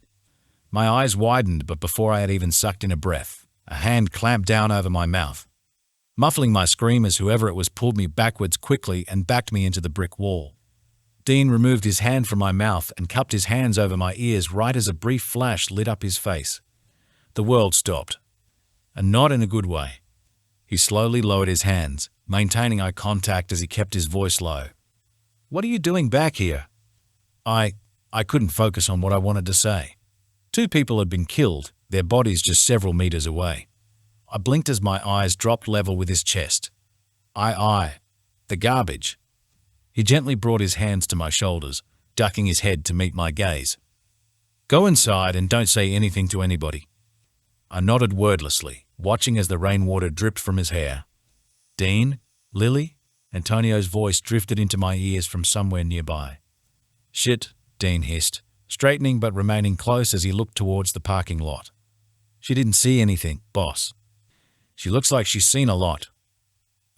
My eyes widened, but before I had even sucked in a breath, a hand clamped down over my mouth, muffling my scream as whoever it was pulled me backwards quickly and backed me into the brick wall. Dean removed his hand from my mouth and cupped his hands over my ears right as a brief flash lit up his face. The world stopped. And not in a good way. He slowly lowered his hands, maintaining eye contact as he kept his voice low. "What are you doing back here?" I couldn't focus on what I wanted to say. 2 people had been killed, their bodies just several meters away. I blinked as my eyes dropped level with his chest. The garbage. He gently brought his hands to my shoulders, ducking his head to meet my gaze. "Go inside and don't say anything to anybody." I nodded wordlessly, watching as the rainwater dripped from his hair. "Dean? Lily?" Antonio's voice drifted into my ears from somewhere nearby. "Shit," Dean hissed, straightening but remaining close as he looked towards the parking lot. "She didn't see anything, boss. She looks like she's seen a lot."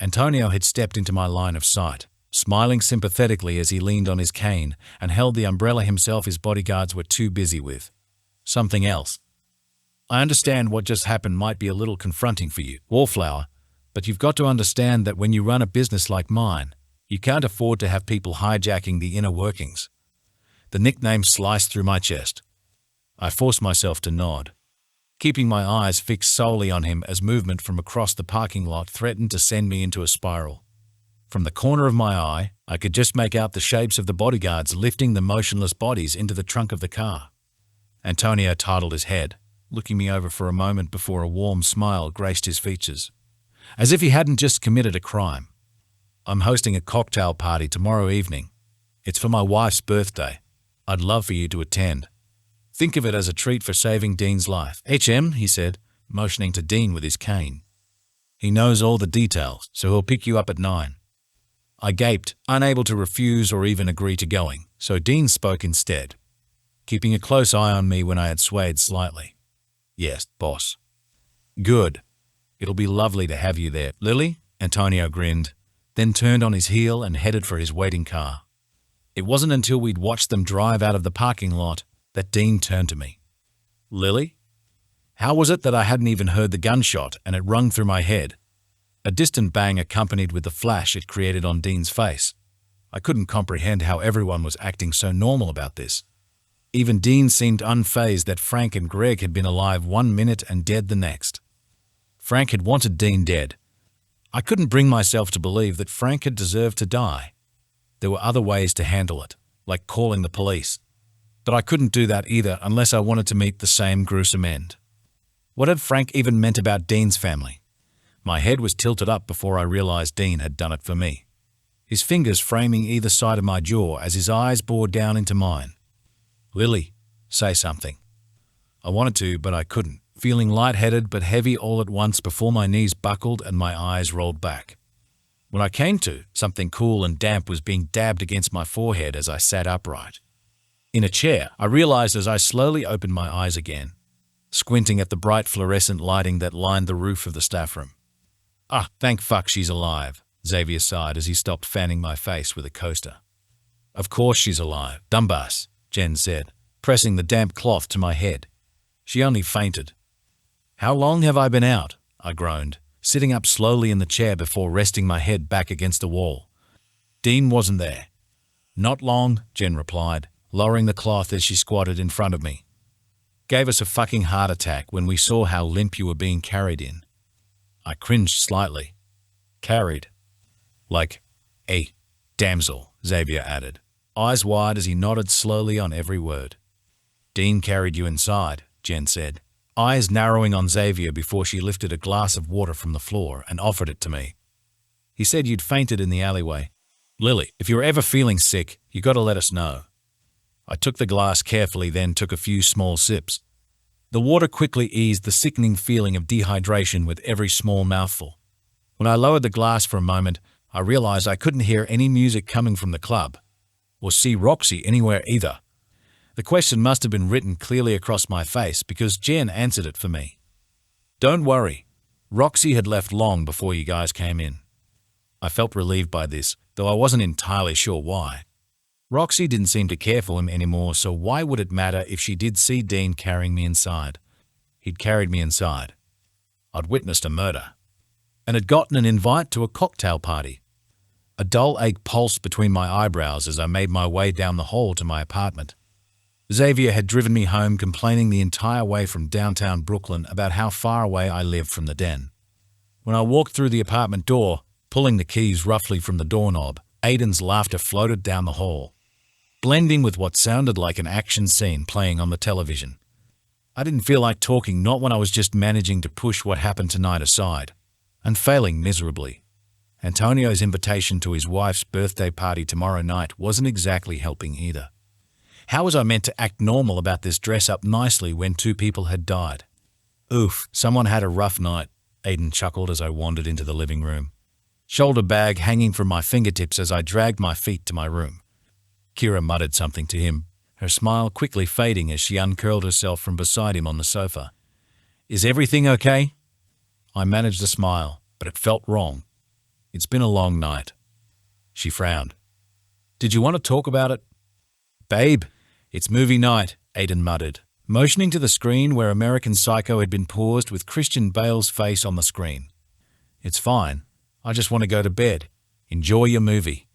Antonio had stepped into my line of sight, smiling sympathetically as he leaned on his cane and held the umbrella himself his bodyguards were too busy with. "Something else. I understand what just happened might be a little confronting for you, Wallflower, but you've got to understand that when you run a business like mine, you can't afford to have people hijacking the inner workings." The nickname sliced through my chest. I forced myself to nod, keeping my eyes fixed solely on him as movement from across the parking lot threatened to send me into a spiral. From the corner of my eye, I could just make out the shapes of the bodyguards lifting the motionless bodies into the trunk of the car. Antonio titled his head, looking me over for a moment before a warm smile graced his features, as if he hadn't just committed a crime. "I'm hosting a cocktail party tomorrow evening. It's for my wife's birthday. I'd love for you to attend. Think of it as a treat for saving Dean's life." "HM," he said, motioning to Dean with his cane. "He knows all the details, so he'll pick you up at 9. I gaped, unable to refuse or even agree to going, so Dean spoke instead, keeping a close eye on me when I had swayed slightly. "Yes, boss." "Good. It'll be lovely to have you there, Lily," Antonio grinned, then turned on his heel and headed for his waiting car. It wasn't until we'd watched them drive out of the parking lot that Dean turned to me. "Lily?" How was it that I hadn't even heard the gunshot and it rung through my head? A distant bang accompanied with the flash it created on Dean's face. I couldn't comprehend how everyone was acting so normal about this. Even Dean seemed unfazed that Frank and Greg had been alive 1 minute and dead the next. Frank had wanted Dean dead. I couldn't bring myself to believe that Frank had deserved to die. There were other ways to handle it, like calling the police. But I couldn't do that either unless I wanted to meet the same gruesome end. What had Frank even meant about Dean's family? My head was tilted up before I realized Dean had done it for me, his fingers framing either side of my jaw as his eyes bored down into mine. "Lily, say something." I wanted to, but I couldn't, feeling lightheaded but heavy all at once before my knees buckled and my eyes rolled back. When I came to, something cool and damp was being dabbed against my forehead as I sat upright. In a chair, I realized as I slowly opened my eyes again, squinting at the bright fluorescent lighting that lined the roof of the staff room. "Ah, thank fuck she's alive," Xavier sighed as he stopped fanning my face with a coaster. "Of course she's alive, dumbass," Jen said, pressing the damp cloth to my head. "She only fainted." "How long have I been out?" I groaned, sitting up slowly in the chair before resting my head back against the wall. "Dean wasn't there." "Not long," Jen replied, lowering the cloth as she squatted in front of me. "Gave us a fucking heart attack when we saw how limp you were being carried in." I cringed slightly. "Carried? Like a damsel," Xavier added, eyes wide as he nodded slowly on every word. "Dean carried you inside," Jen said, eyes narrowing on Xavier before she lifted a glass of water from the floor and offered it to me. "He said you'd fainted in the alleyway. Lily, if you're ever feeling sick, you gotta let us know." I took the glass carefully, then took a few small sips. The water quickly eased the sickening feeling of dehydration with every small mouthful. When I lowered the glass for a moment, I realized I couldn't hear any music coming from the club, or see Roxy anywhere either. The question must have been written clearly across my face because Jen answered it for me. "Don't worry. Roxy had left long before you guys came in." I felt relieved by this, though I wasn't entirely sure why. Roxy didn't seem to care for him anymore, so why would it matter if she did see Dean carrying me inside? He'd carried me inside. I'd witnessed a murder, and had gotten an invite to a cocktail party. A dull ache pulsed between my eyebrows as I made my way down the hall to my apartment. Xavier had driven me home complaining the entire way from downtown Brooklyn about how far away I lived from the den. When I walked through the apartment door, pulling the keys roughly from the doorknob, Aiden's laughter floated down the hall, blending with what sounded like an action scene playing on the television. I didn't feel like talking, not when I was just managing to push what happened tonight aside, and failing miserably. Antonio's invitation to his wife's birthday party tomorrow night wasn't exactly helping either. How was I meant to act normal about this dress up nicely when 2 people had died? Oof, someone had a rough night, Aiden chuckled as I wandered into the living room, shoulder bag hanging from my fingertips as I dragged my feet to my room. Kira muttered something to him, her smile quickly fading as she uncurled herself from beside him on the sofa. Is everything okay? I managed a smile, but it felt wrong. It's been a long night. She frowned. Did you want to talk about it? Babe, it's movie night, Aiden muttered, motioning to the screen where American Psycho had been paused with Christian Bale's face on the screen. It's fine. I just want to go to bed. Enjoy your movie.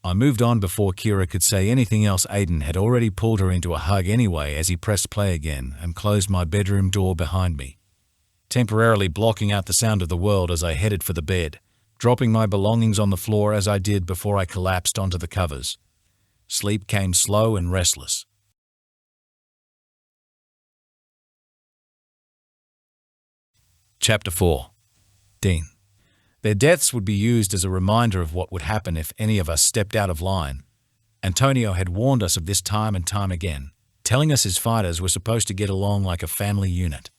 I moved on before Kira could say anything else. Aiden had already pulled her into a hug anyway as he pressed play again and closed my bedroom door behind me, temporarily blocking out the sound of the world as I headed for the bed, dropping my belongings on the floor as I did before I collapsed onto the covers. Sleep came slow and restless. Chapter 4. Dean. Their deaths would be used as a reminder of what would happen if any of us stepped out of line. Antonio had warned us of this time and time again, telling us his fighters were supposed to get along like a family unit.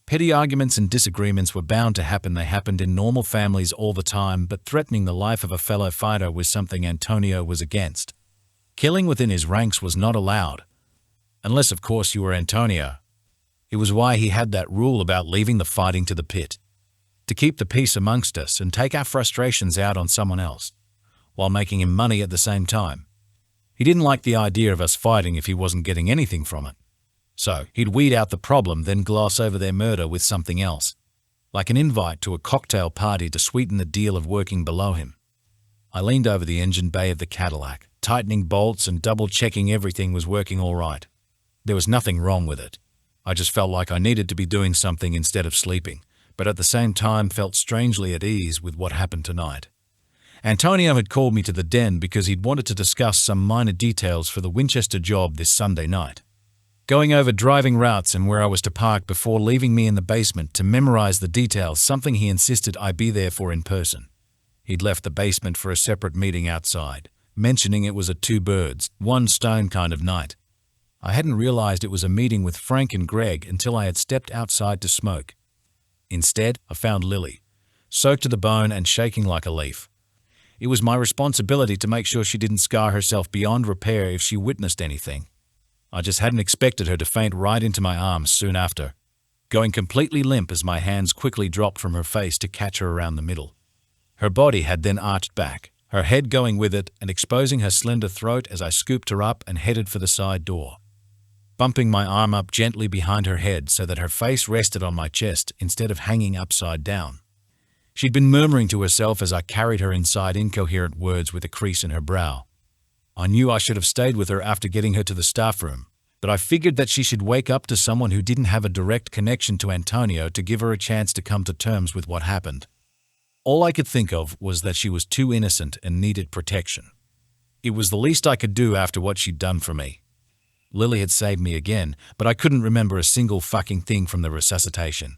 Petty arguments and disagreements were bound to happen. They happened in normal families all the time, but threatening the life of a fellow fighter was something Antonio was against. Killing within his ranks was not allowed. Unless, of course, you were Antonio. It was why he had that rule about leaving the fighting to the pit, to keep the peace amongst us and take our frustrations out on someone else, while making him money at the same time. He didn't like the idea of us fighting if he wasn't getting anything from it. So he'd weed out the problem, then gloss over their murder with something else, like an invite to a cocktail party to sweeten the deal of working below him. I leaned over the engine bay of the Cadillac, tightening bolts and double-checking everything was working all right. There was nothing wrong with it. I just felt like I needed to be doing something instead of sleeping, but at the same time felt strangely at ease with what happened tonight. Antonio had called me to the den because he'd wanted to discuss some minor details for the Winchester job this Sunday night, going over driving routes and where I was to park before leaving me in the basement to memorize the details, something he insisted I be there for in person. He'd left the basement for a separate meeting outside, mentioning it was a 2 birds, 1 stone kind of night. I hadn't realized it was a meeting with Frank and Greg until I had stepped outside to smoke. Instead, I found Lily, soaked to the bone and shaking like a leaf. It was my responsibility to make sure she didn't scar herself beyond repair if she witnessed anything. I just hadn't expected her to faint right into my arms soon after, going completely limp as my hands quickly dropped from her face to catch her around the middle. Her body had then arched back, her head going with it and exposing her slender throat as I scooped her up and headed for the side door, bumping my arm up gently behind her head so that her face rested on my chest instead of hanging upside down. She'd been murmuring to herself as I carried her inside, incoherent words with a crease in her brow. I knew I should have stayed with her after getting her to the staff room, but I figured that she should wake up to someone who didn't have a direct connection to Antonio to give her a chance to come to terms with what happened. All I could think of was that she was too innocent and needed protection. It was the least I could do after what she'd done for me. Lily had saved me again, but I couldn't remember a single fucking thing from the resuscitation,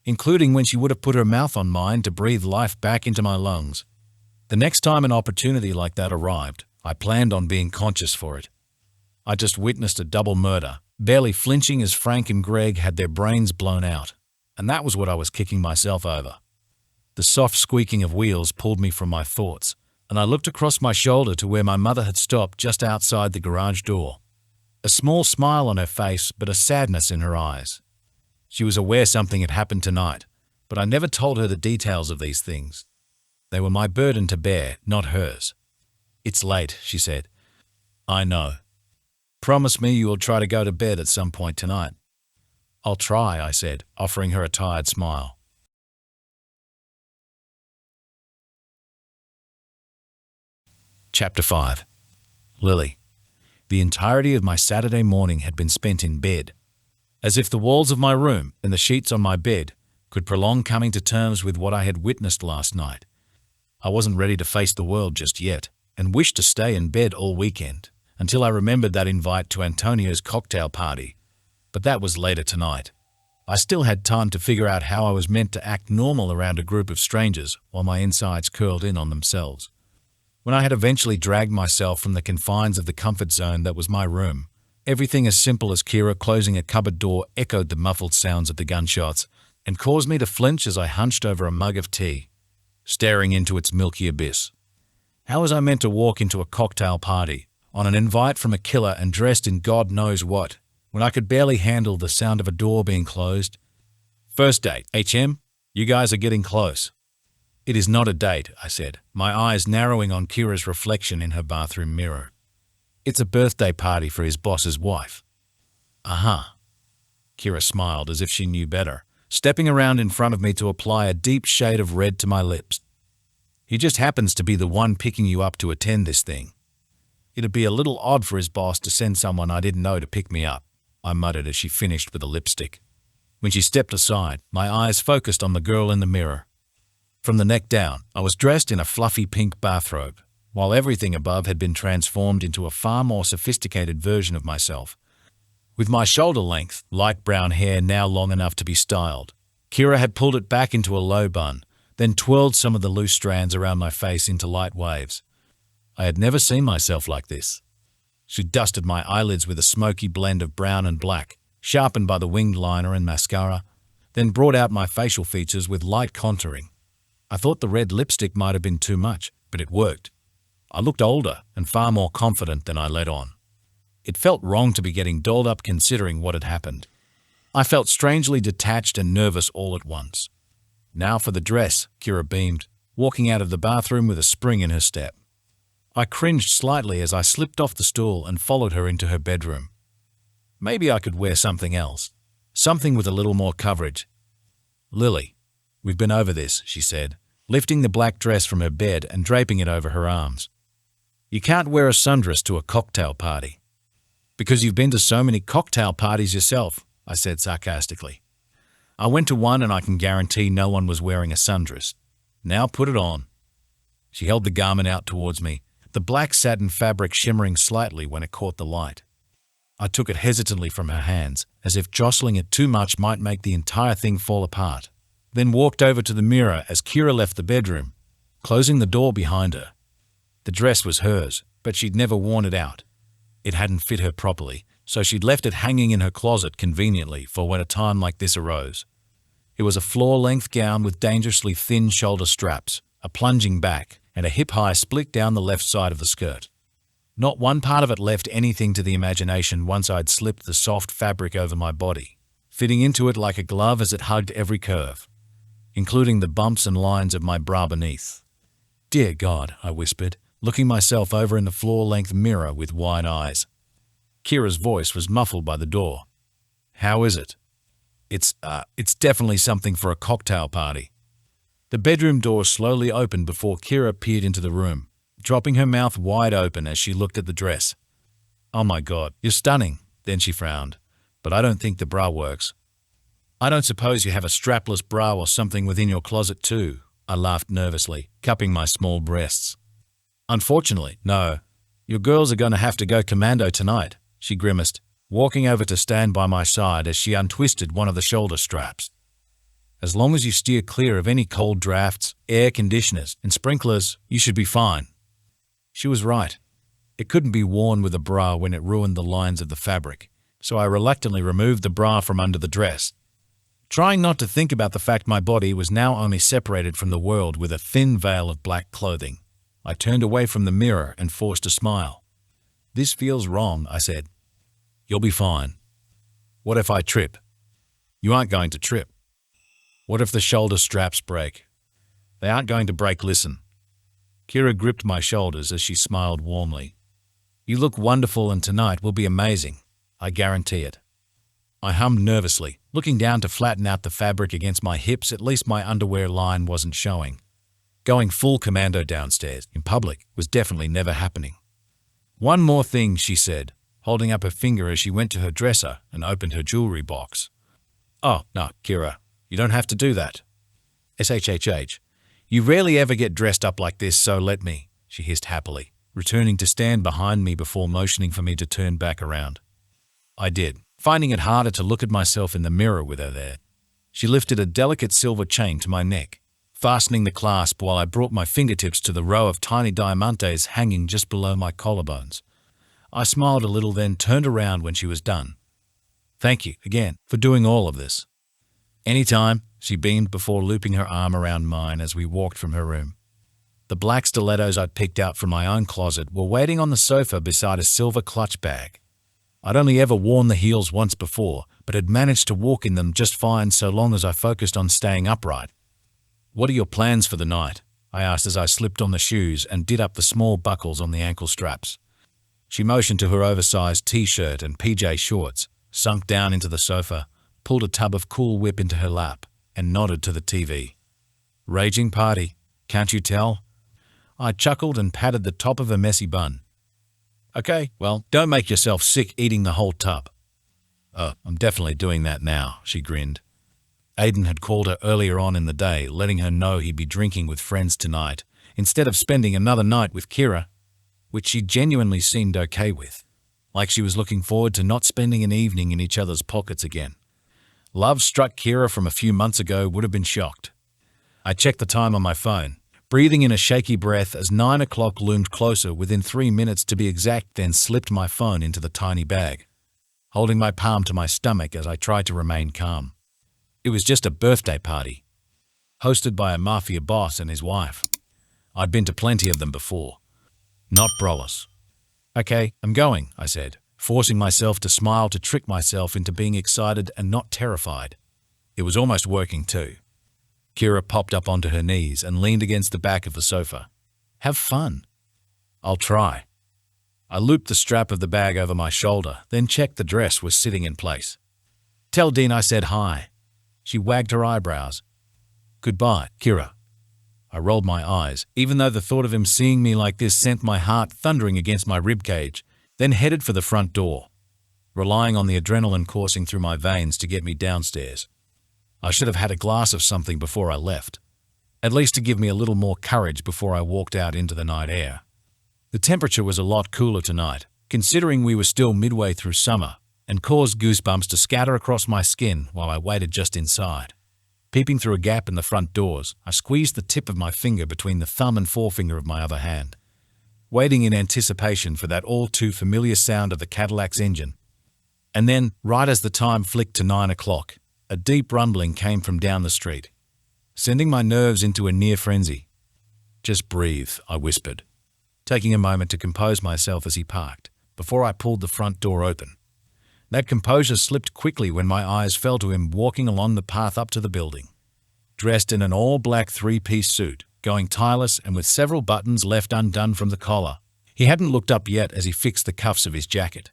including when she would have put her mouth on mine to breathe life back into my lungs. The next time an opportunity like that arrived, I planned on being conscious for it. I just witnessed a double murder, barely flinching as Frank and Greg had their brains blown out, and that was what I was kicking myself over. The soft squeaking of wheels pulled me from my thoughts, and I looked across my shoulder to where my mother had stopped just outside the garage door. A small smile on her face, but a sadness in her eyes. She was aware something had happened tonight, but I never told her the details of these things. They were my burden to bear, not hers. It's late, she said. I know. Promise me you will try to go to bed at some point tonight. I'll try, I said, offering her a tired smile. Chapter 5. Lily. The entirety of my Saturday morning had been spent in bed, as if the walls of my room and the sheets on my bed could prolong coming to terms with what I had witnessed last night. I wasn't ready to face the world just yet, and wished to stay in bed all weekend, until I remembered that invite to Antonio's cocktail party. But that was later tonight. I still had time to figure out how I was meant to act normal around a group of strangers while my insides curled in on themselves. When I had eventually dragged myself from the confines of the comfort zone that was my room, everything as simple as Kyla closing a cupboard door echoed the muffled sounds of the gunshots and caused me to flinch as I hunched over a mug of tea, staring into its milky abyss. How was I meant to walk into a cocktail party on an invite from a killer and dressed in God knows what, when I could barely handle the sound of a door being closed? First date, HM? You guys are getting close. It is not a date, I said, my eyes narrowing on Kira's reflection in her bathroom mirror. It's a birthday party for his boss's wife. Uh-huh. Kira smiled as if she knew better, stepping around in front of me to apply a deep shade of red to my lips. He just happens to be the one picking you up to attend this thing. It'd be a little odd for his boss to send someone I didn't know to pick me up, I muttered as she finished with a lipstick. When she stepped aside, my eyes focused on the girl in the mirror. From the neck down, I was dressed in a fluffy pink bathrobe, while everything above had been transformed into a far more sophisticated version of myself. With my shoulder-length, light brown hair now long enough to be styled, Kyla had pulled it back into a low bun, then twirled some of the loose strands around my face into light waves. I had never seen myself like this. She dusted my eyelids with a smoky blend of brown and black, sharpened by the winged liner and mascara, then brought out my facial features with light contouring. I thought the red lipstick might have been too much, but it worked. I looked older and far more confident than I let on. It felt wrong to be getting dolled up considering what had happened. I felt strangely detached and nervous all at once. Now for the dress, Kyla beamed, walking out of the bathroom with a spring in her step. I cringed slightly as I slipped off the stool and followed her into her bedroom. Maybe I could wear something else, something with a little more coverage. Lily, we've been over this, she said, lifting the black dress from her bed and draping it over her arms. You can't wear a sundress to a cocktail party. Because you've been to so many cocktail parties yourself, I said sarcastically. I went to one and I can guarantee no one was wearing a sundress. Now put it on. She held the garment out towards me, the black satin fabric shimmering slightly when it caught the light. I took it hesitantly from her hands, as if jostling it too much might make the entire thing fall apart, then walked over to the mirror as Kyla left the bedroom, closing the door behind her. The dress was hers, but she'd never worn it out. It hadn't fit her properly, so she'd left it hanging in her closet conveniently for when a time like this arose. It was a floor-length gown with dangerously thin shoulder straps, a plunging back, and a hip-high split down the left side of the skirt. Not one part of it left anything to the imagination once I'd slipped the soft fabric over my body, fitting into it like a glove as it hugged every curve, including the bumps and lines of my bra beneath. Dear God, I whispered, looking myself over in the floor-length mirror with wide eyes. Kyla's voice was muffled by the door. How is it? It's definitely something for a cocktail party. The bedroom door slowly opened before Kyla peered into the room, dropping her mouth wide open as she looked at the dress. Oh my God, you're stunning, then she frowned, but I don't think the bra works. I don't suppose you have a strapless bra or something within your closet too, I laughed nervously, cupping my small breasts. Unfortunately, no. Your girls are going to have to go commando tonight, she grimaced, walking over to stand by my side as she untwisted one of the shoulder straps. As long as you steer clear of any cold drafts, air conditioners, and sprinklers, you should be fine. She was right. It couldn't be worn with a bra when it ruined the lines of the fabric, so I reluctantly removed the bra from under the dress. Trying not to think about the fact my body was now only separated from the world with a thin veil of black clothing, I turned away from the mirror and forced a smile. This feels wrong, I said. You'll be fine. What if I trip? You aren't going to trip. What if the shoulder straps break? They aren't going to break, listen. Kyla gripped my shoulders as she smiled warmly. You look wonderful and tonight will be amazing. I guarantee it. I hummed nervously, looking down to flatten out the fabric against my hips. At least my underwear line wasn't showing. Going full commando downstairs in public was definitely never happening. "One more thing," she said, holding up her finger as she went to her dresser and opened her jewelry box. "Oh, no, Kyra, you don't have to do that." "SHHH, you rarely ever get dressed up like this, so let me," she hissed happily, returning to stand behind me before motioning for me to turn back around. I did, finding it harder to look at myself in the mirror with her there. She lifted a delicate silver chain to my neck, fastening the clasp while I brought my fingertips to the row of tiny diamantes hanging just below my collarbones. I smiled a little, then turned around when she was done. "Thank you, again, for doing all of this." "Anytime," she beamed before looping her arm around mine as we walked from her room. The black stilettos I'd picked out from my own closet were waiting on the sofa beside a silver clutch bag. I'd only ever worn the heels once before, but had managed to walk in them just fine so long as I focused on staying upright. "What are your plans for the night?" I asked as I slipped on the shoes and did up the small buckles on the ankle straps. She motioned to her oversized t-shirt and PJ shorts, sunk down into the sofa, pulled a tub of Cool Whip into her lap, and nodded to the TV. "Raging party, can't you tell?" I chuckled and patted the top of a messy bun. "Okay, well, don't make yourself sick eating the whole tub." "Oh, I'm definitely doing that now," she grinned. Aiden had called her earlier on in the day, letting her know he'd be drinking with friends tonight, instead of spending another night with Kyra, which she genuinely seemed okay with, like she was looking forward to not spending an evening in each other's pockets again. Love-struck Kyra from a few months ago would have been shocked. I checked the time on my phone, breathing in a shaky breath as 9 o'clock loomed closer within 3 minutes to be exact, then slipped my phone into the tiny bag, holding my palm to my stomach as I tried to remain calm. It was just a birthday party, hosted by a mafia boss and his wife. I'd been to plenty of them before. Not broless. "Okay, I'm going," I said, forcing myself to smile to trick myself into being excited and not terrified. It was almost working too. Kyra popped up onto her knees and leaned against the back of the sofa. "Have fun." "I'll try." I looped the strap of the bag over my shoulder, then checked the dress was sitting in place. "Tell Dean I said hi." She wagged her eyebrows. "Goodbye, Kyra." I rolled my eyes, even though the thought of him seeing me like this sent my heart thundering against my ribcage, then headed for the front door, relying on the adrenaline coursing through my veins to get me downstairs. I should have had a glass of something before I left, at least to give me a little more courage before I walked out into the night air. The temperature was a lot cooler tonight, considering we were still midway through summer, and caused goosebumps to scatter across my skin while I waited just inside. Peeping through a gap in the front doors, I squeezed the tip of my finger between the thumb and forefinger of my other hand, waiting in anticipation for that all-too-familiar sound of the Cadillac's engine. And then, right as the time flicked to 9 o'clock, a deep rumbling came from down the street, sending my nerves into a near frenzy. "Just breathe," I whispered, taking a moment to compose myself as he parked, before I pulled the front door open. That composure slipped quickly when my eyes fell to him walking along the path up to the building, dressed in an all-black three-piece suit, going tireless and with several buttons left undone from the collar. He hadn't looked up yet as he fixed the cuffs of his jacket.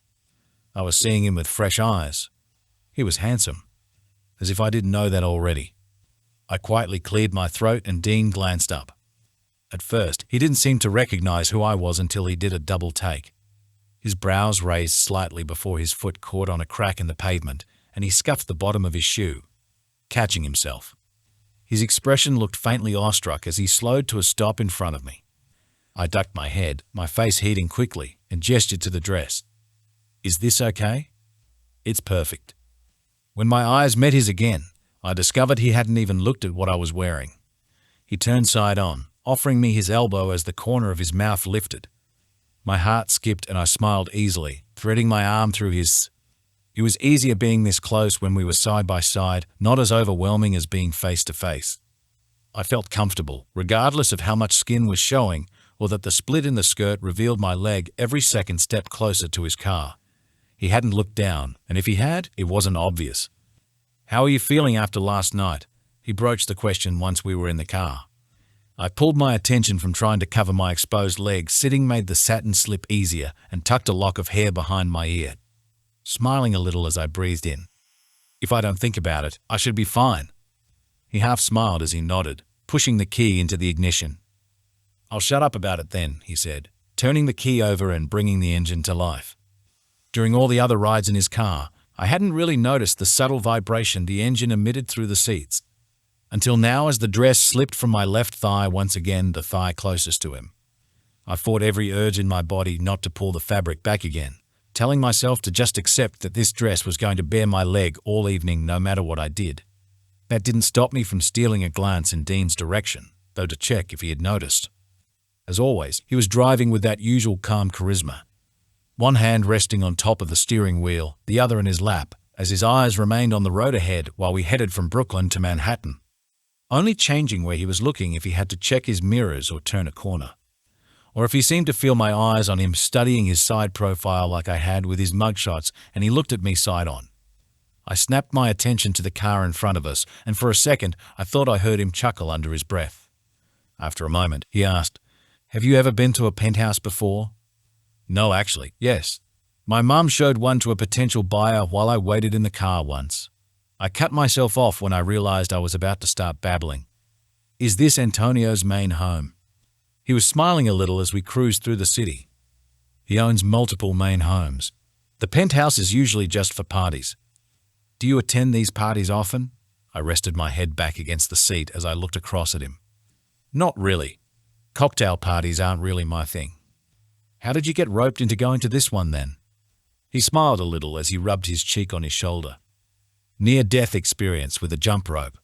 I was seeing him with fresh eyes. He was handsome, as if I didn't know that already. I quietly cleared my throat and Dean glanced up. At first, he didn't seem to recognize who I was until he did a double take. His brows raised slightly before his foot caught on a crack in the pavement, and he scuffed the bottom of his shoe, catching himself. His expression looked faintly awestruck as he slowed to a stop in front of me. I ducked my head, my face heating quickly, and gestured to the dress. "Is this okay?" "It's perfect." When my eyes met his again, I discovered he hadn't even looked at what I was wearing. He turned side on, offering me his elbow as the corner of his mouth lifted. My heart skipped and I smiled easily, threading my arm through his. It was easier being this close when we were side by side, not as overwhelming as being face to face. I felt comfortable, regardless of how much skin was showing or that the split in the skirt revealed my leg every second step closer to his car. He hadn't looked down, and if he had, it wasn't obvious. "How are you feeling after last night?" He broached the question once we were in the car. I pulled my attention from trying to cover my exposed leg. Sitting made the satin slip easier and tucked a lock of hair behind my ear, smiling a little as I breathed in. "If I don't think about it, I should be fine." He half smiled as he nodded, pushing the key into the ignition, "I'll shut up about it then," he said, turning the key over and bringing the engine to life. During all the other rides in his car, I hadn't really noticed the subtle vibration the engine emitted through the seats, until now as the dress slipped from my left thigh, once again the thigh closest to him. I fought every urge in my body not to pull the fabric back again, telling myself to just accept that this dress was going to bear my leg all evening no matter what I did. That didn't stop me from stealing a glance in Dean's direction, though to check if he had noticed. As always, he was driving with that usual calm charisma, one hand resting on top of the steering wheel, the other in his lap, as his eyes remained on the road ahead while we headed from Brooklyn to Manhattan, only changing where he was looking if he had to check his mirrors or turn a corner, or if he seemed to feel my eyes on him studying his side profile like I had with his mugshots and he looked at me side on. I snapped my attention to the car in front of us, and for a second I thought I heard him chuckle under his breath. After a moment, he asked, "Have you ever been to a penthouse before?" "No, actually, yes. My mum showed one to a potential buyer while I waited in the car once." I cut myself off when I realized I was about to start babbling. "Is this Antonio's main home?" He was smiling a little as we cruised through the city. "He owns multiple main homes. The penthouse is usually just for parties." "Do you attend these parties often?" I rested my head back against the seat as I looked across at him. "Not really. Cocktail parties aren't really my thing." "How did you get roped into going to this one then?" He smiled a little as he rubbed his cheek on his shoulder. "Near-death experience with a jump rope."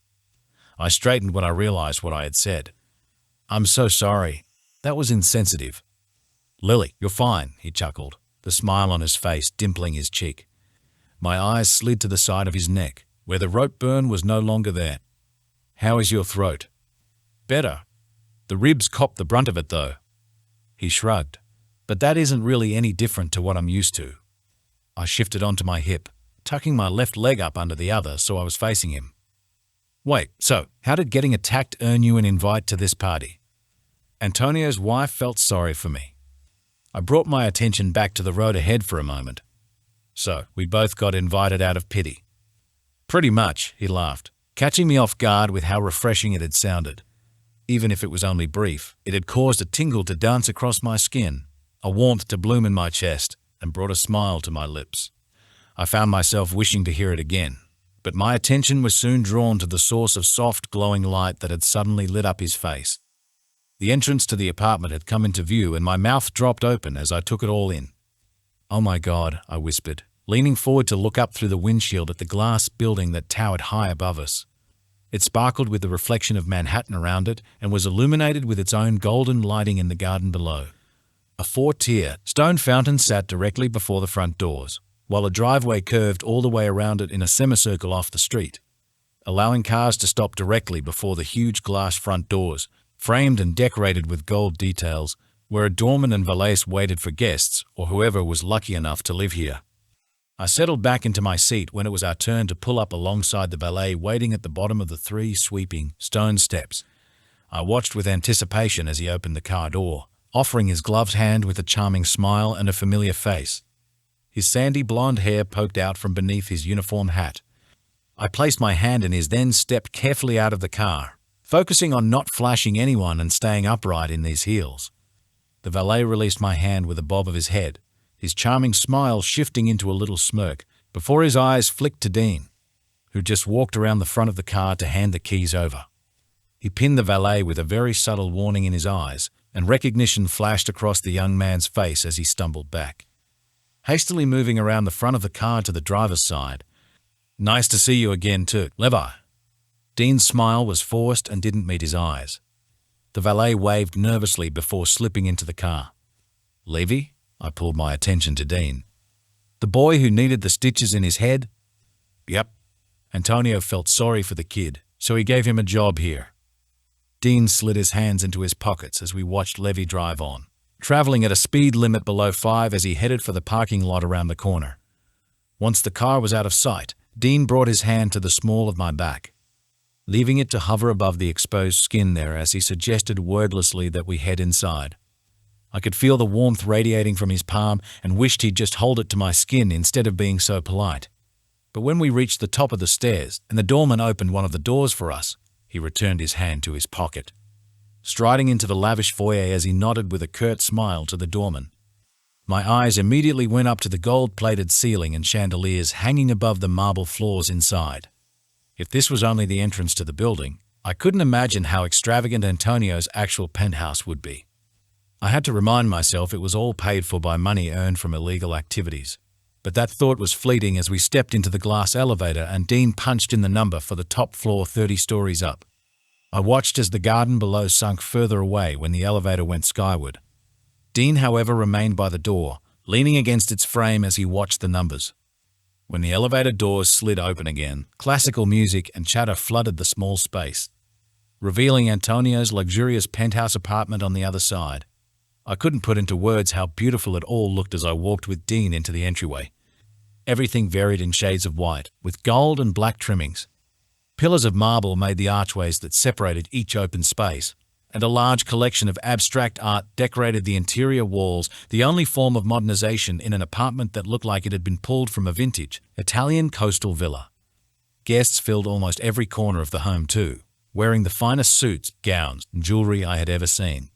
I straightened when I realized what I had said. "I'm so sorry. That was insensitive." "Lily, you're fine," he chuckled, the smile on his face dimpling his cheek. My eyes slid to the side of his neck, where the rope burn was no longer there. "How is your throat?" "Better. The ribs copped the brunt of it, though." He shrugged. "But that isn't really any different to what I'm used to." I shifted onto my hip, tucking my left leg up under the other so I was facing him. "Wait, so how did getting attacked earn you an invite to this party?" Antonio's wife felt sorry for me. I brought my attention back to the road ahead for a moment. "So, we both got invited out of pity." "Pretty much," he laughed, catching me off guard with how refreshing it had sounded. Even if it was only brief, it had caused a tingle to dance across my skin, a warmth to bloom in my chest, and brought a smile to my lips. I found myself wishing to hear it again, but my attention was soon drawn to the source of soft, glowing light that had suddenly lit up his face. The entrance to the apartment had come into view, and my mouth dropped open as I took it all in. "Oh my God," I whispered, leaning forward to look up through the windshield at the glass building that towered high above us. It sparkled with the reflection of Manhattan around it and was illuminated with its own golden lighting in the garden below. A 4-tier stone fountain sat directly before the front doors, while a driveway curved all the way around it in a semicircle off the street, allowing cars to stop directly before the huge glass front doors, framed and decorated with gold details, where a doorman and valets waited for guests or whoever was lucky enough to live here. I settled back into my seat when it was our turn to pull up alongside the valet waiting at the bottom of the 3 sweeping stone steps. I watched with anticipation as he opened the car door, offering his gloved hand with a charming smile and a familiar face. His sandy blonde hair poked out from beneath his uniform hat. I placed my hand in his, then stepped carefully out of the car, focusing on not flashing anyone and staying upright in these heels. The valet released my hand with a bob of his head, his charming smile shifting into a little smirk, before his eyes flicked to Dean, who just walked around the front of the car to hand the keys over. He pinned the valet with a very subtle warning in his eyes, and recognition flashed across the young man's face as he stumbled back. Hastily moving around the front of the car to the driver's side, "Nice to see you again too, Levi." Dean's smile was forced and didn't meet his eyes. The valet waved nervously before slipping into the car. "Levy?" I pulled my attention to Dean. "The boy who needed the stitches in his head?" "Yep." Antonio felt sorry for the kid, so he gave him a job here. Dean slid his hands into his pockets as we watched Levy drive on, traveling at a speed limit below 5 as he headed for the parking lot around the corner. Once the car was out of sight, Dean brought his hand to the small of my back, leaving it to hover above the exposed skin there as he suggested wordlessly that we head inside. I could feel the warmth radiating from his palm and wished he'd just hold it to my skin instead of being so polite. But when we reached the top of the stairs and the doorman opened one of the doors for us, he returned his hand to his pocket. striding into the lavish foyer as he nodded with a curt smile to the doorman. My eyes immediately went up to the gold-plated ceiling and chandeliers hanging above the marble floors inside. If this was only the entrance to the building, I couldn't imagine how extravagant Antonio's actual penthouse would be. I had to remind myself it was all paid for by money earned from illegal activities. But that thought was fleeting as we stepped into the glass elevator and Dean punched in the number for the top floor 30 stories up. I watched as the garden below sunk further away when the elevator went skyward. Dean, however, remained by the door, leaning against its frame as he watched the numbers. When the elevator doors slid open again, classical music and chatter flooded the small space, revealing Antonio's luxurious penthouse apartment on the other side. I couldn't put into words how beautiful it all looked as I walked with Dean into the entryway. Everything varied in shades of white, with gold and black trimmings. Pillars of marble made the archways that separated each open space, and a large collection of abstract art decorated the interior walls, the only form of modernization in an apartment that looked like it had been pulled from a vintage Italian coastal villa. Guests filled almost every corner of the home too, wearing the finest suits, gowns, and jewelry I had ever seen.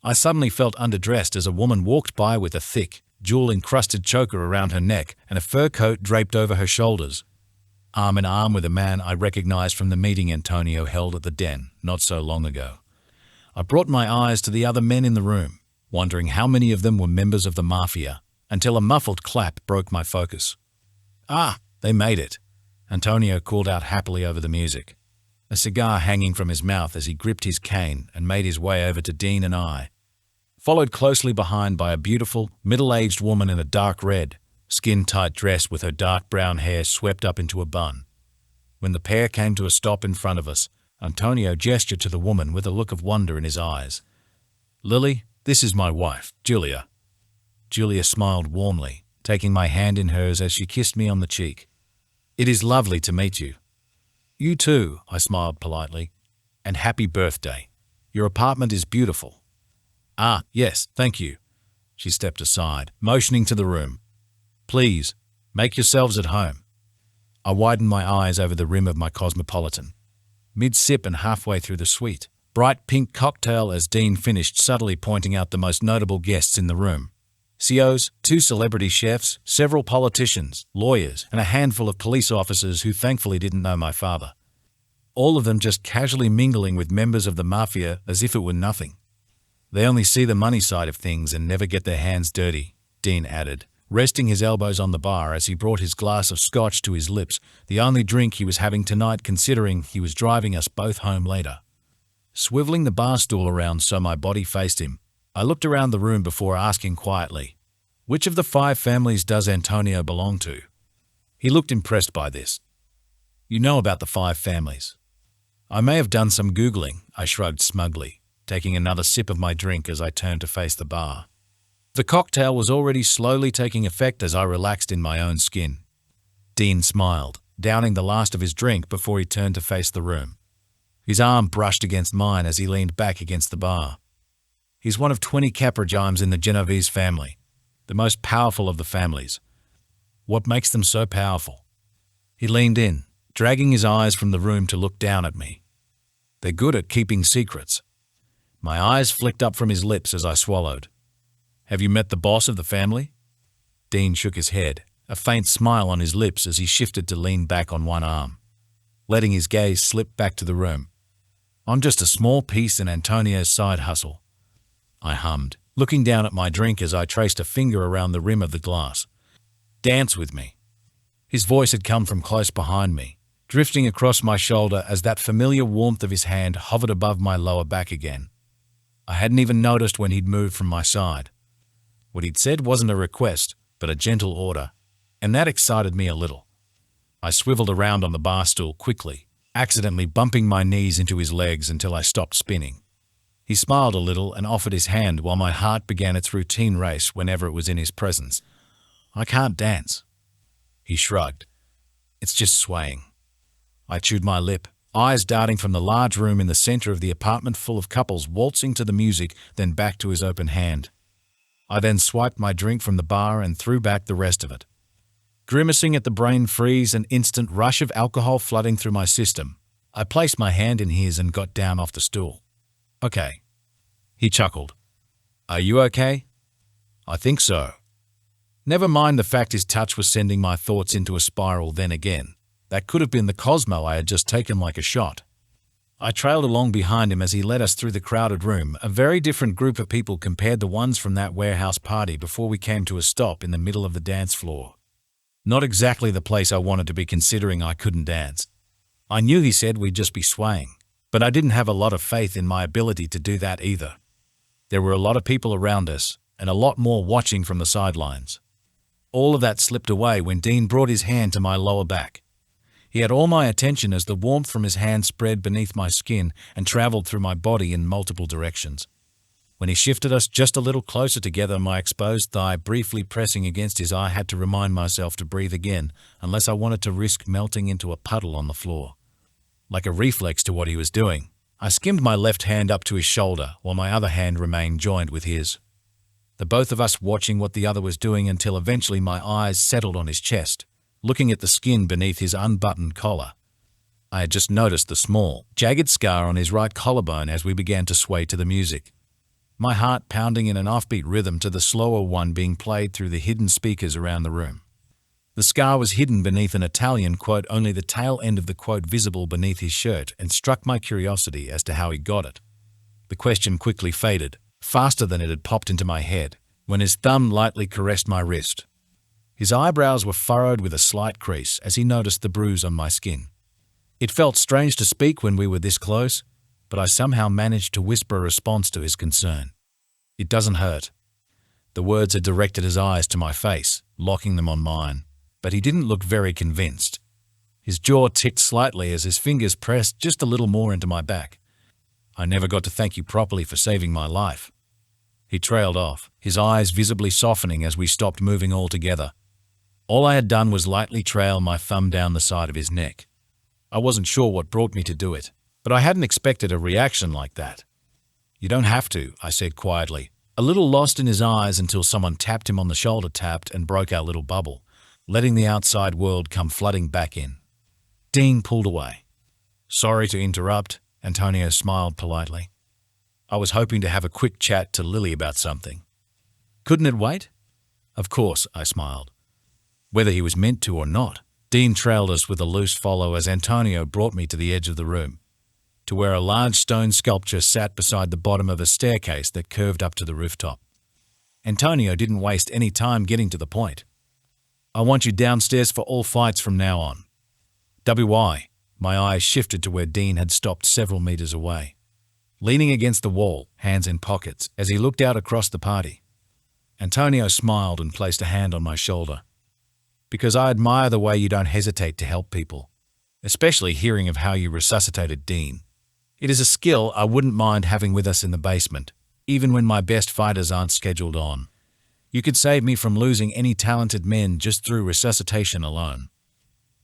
I suddenly felt underdressed as a woman walked by with a thick, jewel-encrusted choker around her neck and a fur coat draped over her shoulders. Arm in arm with a man I recognized from the meeting Antonio held at the Den not so long ago. I brought my eyes to the other men in the room, wondering how many of them were members of the mafia, until a muffled clap broke my focus. "Ah, they made it," Antonio called out happily over the music, a cigar hanging from his mouth as he gripped his cane and made his way over to Dean and I, followed closely behind by a beautiful, middle-aged woman in a dark red, skin-tight dress with her dark brown hair swept up into a bun. When the pair came to a stop in front of us, Antonio gestured to the woman with a look of wonder in his eyes. "Lily, this is my wife, Julia." Julia smiled warmly, taking my hand in hers as she kissed me on the cheek. "It is lovely to meet you." "You too," I smiled politely. "And happy birthday. Your apartment is beautiful." "Ah, yes, thank you." She stepped aside, motioning to the room. "Please, make yourselves at home." I widened my eyes over the rim of my Cosmopolitan. Mid-sip and halfway through the sweet, bright pink cocktail as Dean finished subtly pointing out the most notable guests in the room. CEOs, 2 celebrity chefs, several politicians, lawyers, and a handful of police officers who thankfully didn't know my father. All of them just casually mingling with members of the mafia as if it were nothing. "They only see the money side of things and never get their hands dirty," Dean added, resting his elbows on the bar as he brought his glass of scotch to his lips, the only drink he was having tonight considering he was driving us both home later. Swiveling the bar stool around so my body faced him, I looked around the room before asking quietly, "Which of the 5 families does Antonio belong to?" He looked impressed by this. "You know about the 5 families." "I may have done some Googling," I shrugged smugly, taking another sip of my drink as I turned to face the bar. The cocktail was already slowly taking effect as I relaxed in my own skin. Dean smiled, downing the last of his drink before he turned to face the room. His arm brushed against mine as he leaned back against the bar. "He's one of 20 Caprigimes in the Genovese family, the most powerful of the families. What makes them so powerful?" He leaned in, dragging his eyes from the room to look down at me. "They're good at keeping secrets." My eyes flicked up from his lips as I swallowed. "Have you met the boss of the family?" Dean shook his head, a faint smile on his lips as he shifted to lean back on one arm, letting his gaze slip back to the room. "I'm just a small piece in Antonio's side hustle," I hummed, looking down at my drink as I traced a finger around the rim of the glass. "Dance with me." His voice had come from close behind me, drifting across my shoulder as that familiar warmth of his hand hovered above my lower back again. I hadn't even noticed when he'd moved from my side. What he'd said wasn't a request, but a gentle order, and that excited me a little. I swiveled around on the bar stool quickly, accidentally bumping my knees into his legs until I stopped spinning. He smiled a little and offered his hand while my heart began its routine race whenever it was in his presence. "I can't dance." He shrugged. "It's just swaying." I chewed my lip, eyes darting from the large room in the center of the apartment full of couples waltzing to the music, then back to his open hand. I then swiped my drink from the bar and threw back the rest of it. Grimacing at the brain freeze and instant rush of alcohol flooding through my system, I placed my hand in his and got down off the stool. "Okay, He chuckled. "Are you okay?" "I think so." Never mind the fact his touch was sending my thoughts into a spiral then again. That could have been the Cosmo I had just taken like a shot. I trailed along behind him as he led us through the crowded room, a very different group of people compared to ones from that warehouse party before we came to a stop in the middle of the dance floor. Not exactly the place I wanted to be considering I couldn't dance. I knew he said we'd just be swaying, but I didn't have a lot of faith in my ability to do that either. There were a lot of people around us, and a lot more watching from the sidelines. All of that slipped away when Dean brought his hand to my lower back. He had all my attention as the warmth from his hand spread beneath my skin and traveled through my body in multiple directions. When he shifted us just a little closer together, my exposed thigh briefly pressing against his, I had to remind myself to breathe again, unless I wanted to risk melting into a puddle on the floor. Like a reflex to what he was doing, I skimmed my left hand up to his shoulder while my other hand remained joined with his. The both of us watching what the other was doing until eventually my eyes settled on his chest, looking at the skin beneath his unbuttoned collar. I had just noticed the small, jagged scar on his right collarbone as we began to sway to the music. My heart pounding in an offbeat rhythm to the slower one being played through the hidden speakers around the room. The scar was hidden beneath an Italian quote, only the tail end of the quote visible beneath his shirt, and struck my curiosity as to how he got it. The question quickly faded, faster than it had popped into my head, when his thumb lightly caressed my wrist. His eyebrows were furrowed with a slight crease as he noticed the bruise on my skin. It felt strange to speak when we were this close, but I somehow managed to whisper a response to his concern. "It doesn't hurt." The words had directed his eyes to my face, locking them on mine, but he didn't look very convinced. His jaw ticked slightly as his fingers pressed just a little more into my back. "I never got to thank you properly for saving my life." He trailed off, his eyes visibly softening as we stopped moving altogether. All I had done was lightly trail my thumb down the side of his neck. I wasn't sure what brought me to do it, but I hadn't expected a reaction like that. "You don't have to," I said quietly, a little lost in his eyes until someone tapped him on the shoulder, tapped and broke our little bubble, letting the outside world come flooding back in. Dean pulled away. "Sorry to interrupt," Antonio smiled politely. "I was hoping to have a quick chat to Lily about something." "Couldn't it wait?" "Of course," I smiled. Whether he was meant to or not, Dean trailed us with a loose follow as Antonio brought me to the edge of the room, to where a large stone sculpture sat beside the bottom of a staircase that curved up to the rooftop. Antonio didn't waste any time getting to the point. "I want you downstairs for all fights from now on." "WI?" My eyes shifted to where Dean had stopped several meters away, leaning against the wall, hands in pockets, as he looked out across the party. Antonio smiled and placed a hand on my shoulder. "Because I admire the way you don't hesitate to help people, especially hearing of how you resuscitated Dean. It is a skill I wouldn't mind having with us in the basement, even when my best fighters aren't scheduled on. You could save me from losing any talented men just through resuscitation alone."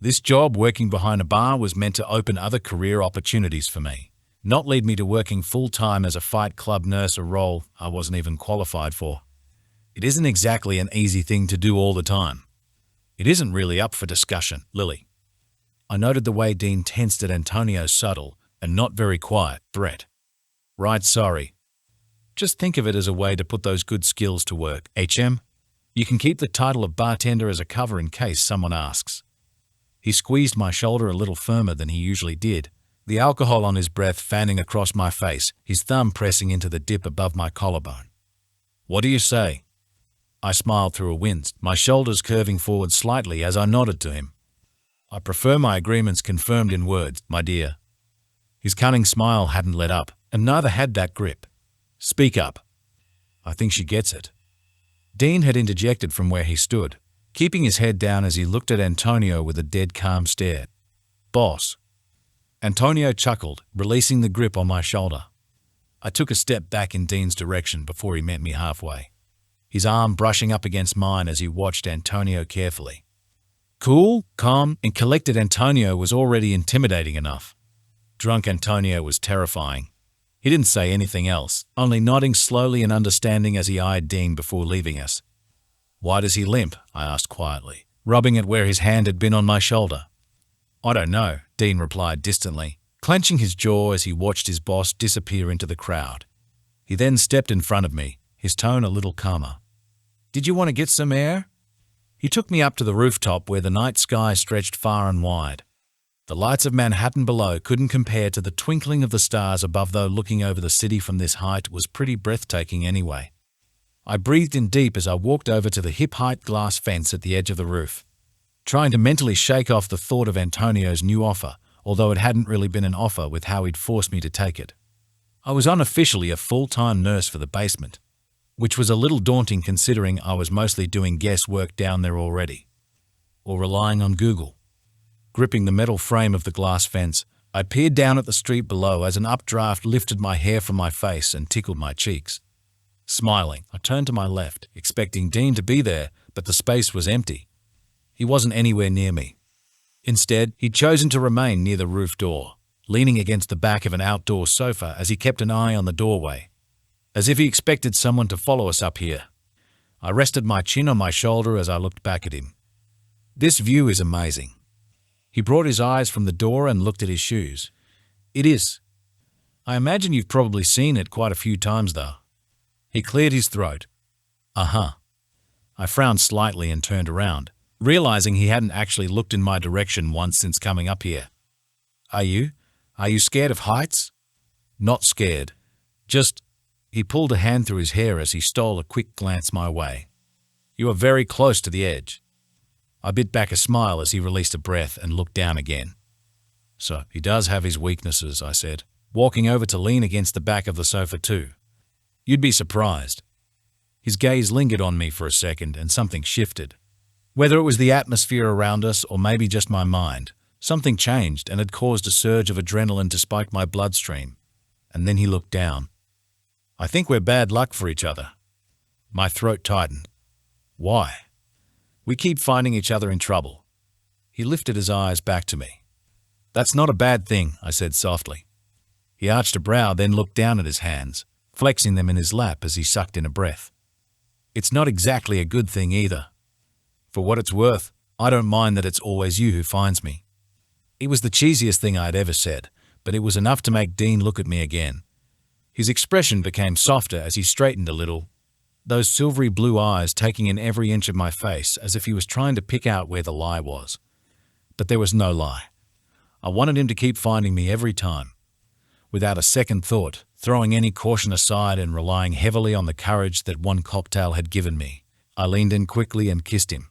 This job working behind a bar was meant to open other career opportunities for me, not lead me to working full-time as a Fight Club nurse, a role I wasn't even qualified for. It isn't exactly an easy thing to do all the time. It isn't really up for discussion, Lily. I noted the way Dean tensed at Antonio's subtle and not very quiet threat. "Right, sorry. Just think of it as a way to put those good skills to work, HM. You can keep the title of bartender as a cover in case someone asks." He squeezed my shoulder a little firmer than he usually did, the alcohol on his breath fanning across my face, his thumb pressing into the dip above my collarbone. "What do you say?" I smiled through a wince, my shoulders curving forward slightly as I nodded to him. "I prefer my agreements confirmed in words, my dear." His cunning smile hadn't let up, and neither had that grip. "Speak up." "I think she gets it." Dean had interjected from where he stood, keeping his head down as he looked at Antonio with a dead calm stare. "Boss." Antonio chuckled, releasing the grip on my shoulder. I took a step back in Dean's direction before he met me halfway, his arm brushing up against mine as he watched Antonio carefully. Cool, calm, and collected Antonio was already intimidating enough. Drunk Antonio was terrifying. He didn't say anything else, only nodding slowly and understanding as he eyed Dean before leaving us. "Why does he limp?" I asked quietly, rubbing at where his hand had been on my shoulder. "I don't know," Dean replied distantly, clenching his jaw as he watched his boss disappear into the crowd. He then stepped in front of me, his tone a little calmer. "Did you want to get some air?" He took me up to the rooftop where the night sky stretched far and wide. The lights of Manhattan below couldn't compare to the twinkling of the stars above, though looking over the city from this height was pretty breathtaking anyway. I breathed in deep as I walked over to the hip-height glass fence at the edge of the roof, trying to mentally shake off the thought of Antonio's new offer, although it hadn't really been an offer with how he'd forced me to take it. I was unofficially a full-time nurse for the basement, which was a little daunting considering I was mostly doing guesswork down there already, or relying on Google. Gripping the metal frame of the glass fence, I peered down at the street below as an updraft lifted my hair from my face and tickled my cheeks. Smiling, I turned to my left, expecting Dean to be there, but the space was empty. He wasn't anywhere near me. Instead, he'd chosen to remain near the roof door, leaning against the back of an outdoor sofa as he kept an eye on the doorway, as if he expected someone to follow us up here. I rested my chin on my shoulder as I looked back at him. "This view is amazing." He brought his eyes from the door and looked at his shoes. "It is. I imagine you've probably seen it quite a few times, though." He cleared his throat. "Uh-huh." I frowned slightly and turned around, realizing he hadn't actually looked in my direction once since coming up here. Are you scared of heights?" "Not scared. Just—" He pulled a hand through his hair as he stole a quick glance my way. "You are very close to the edge." I bit back a smile as he released a breath and looked down again. "So he does have his weaknesses," I said, walking over to lean against the back of the sofa too. "You'd be surprised." His gaze lingered on me for a second and something shifted. Whether it was the atmosphere around us or maybe just my mind, something changed and had caused a surge of adrenaline to spike my bloodstream. And then he looked down. "I think we're bad luck for each other." My throat tightened. "Why?" "We keep finding each other in trouble." He lifted his eyes back to me. "That's not a bad thing," I said softly. He arched a brow, then looked down at his hands, flexing them in his lap as he sucked in a breath. "It's not exactly a good thing either. For what it's worth, I don't mind that it's always you who finds me." It was the cheesiest thing I had ever said, but it was enough to make Dean look at me again. His expression became softer as he straightened a little, those silvery blue eyes taking in every inch of my face as if he was trying to pick out where the lie was. But there was no lie. I wanted him to keep finding me every time. Without a second thought, throwing any caution aside and relying heavily on the courage that one cocktail had given me, I leaned in quickly and kissed him,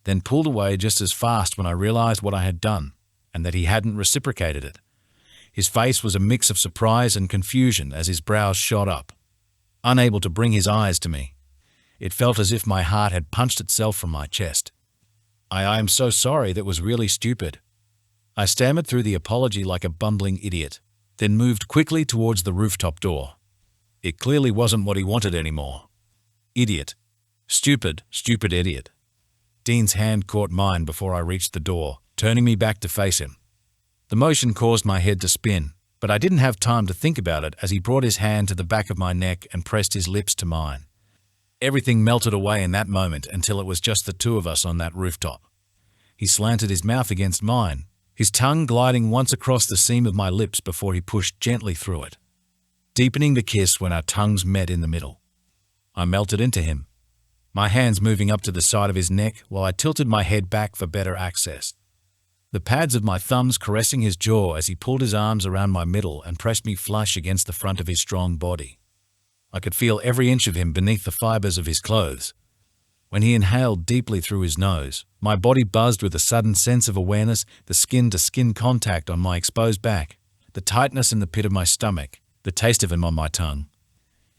then pulled away just as fast when I realized what I had done and that he hadn't reciprocated it. His face was a mix of surprise and confusion as his brows shot up. Unable to bring his eyes to me, it felt as if my heart had punched itself from my chest. I am so sorry, that was really stupid." I stammered through the apology like a bumbling idiot, then moved quickly towards the rooftop door. It clearly wasn't what he wanted anymore. Idiot. Stupid idiot. Dean's hand caught mine before I reached the door, turning me back to face him. The motion caused my head to spin, but I didn't have time to think about it as he brought his hand to the back of my neck and pressed his lips to mine. Everything melted away in that moment until it was just the two of us on that rooftop. He slanted his mouth against mine, his tongue gliding once across the seam of my lips before he pushed gently through it, deepening the kiss when our tongues met in the middle. I melted into him, my hands moving up to the side of his neck while I tilted my head back for better access, the pads of my thumbs caressing his jaw as he pulled his arms around my middle and pressed me flush against the front of his strong body. I could feel every inch of him beneath the fibers of his clothes. When he inhaled deeply through his nose, my body buzzed with a sudden sense of awareness, the skin-to-skin contact on my exposed back, the tightness in the pit of my stomach, the taste of him on my tongue.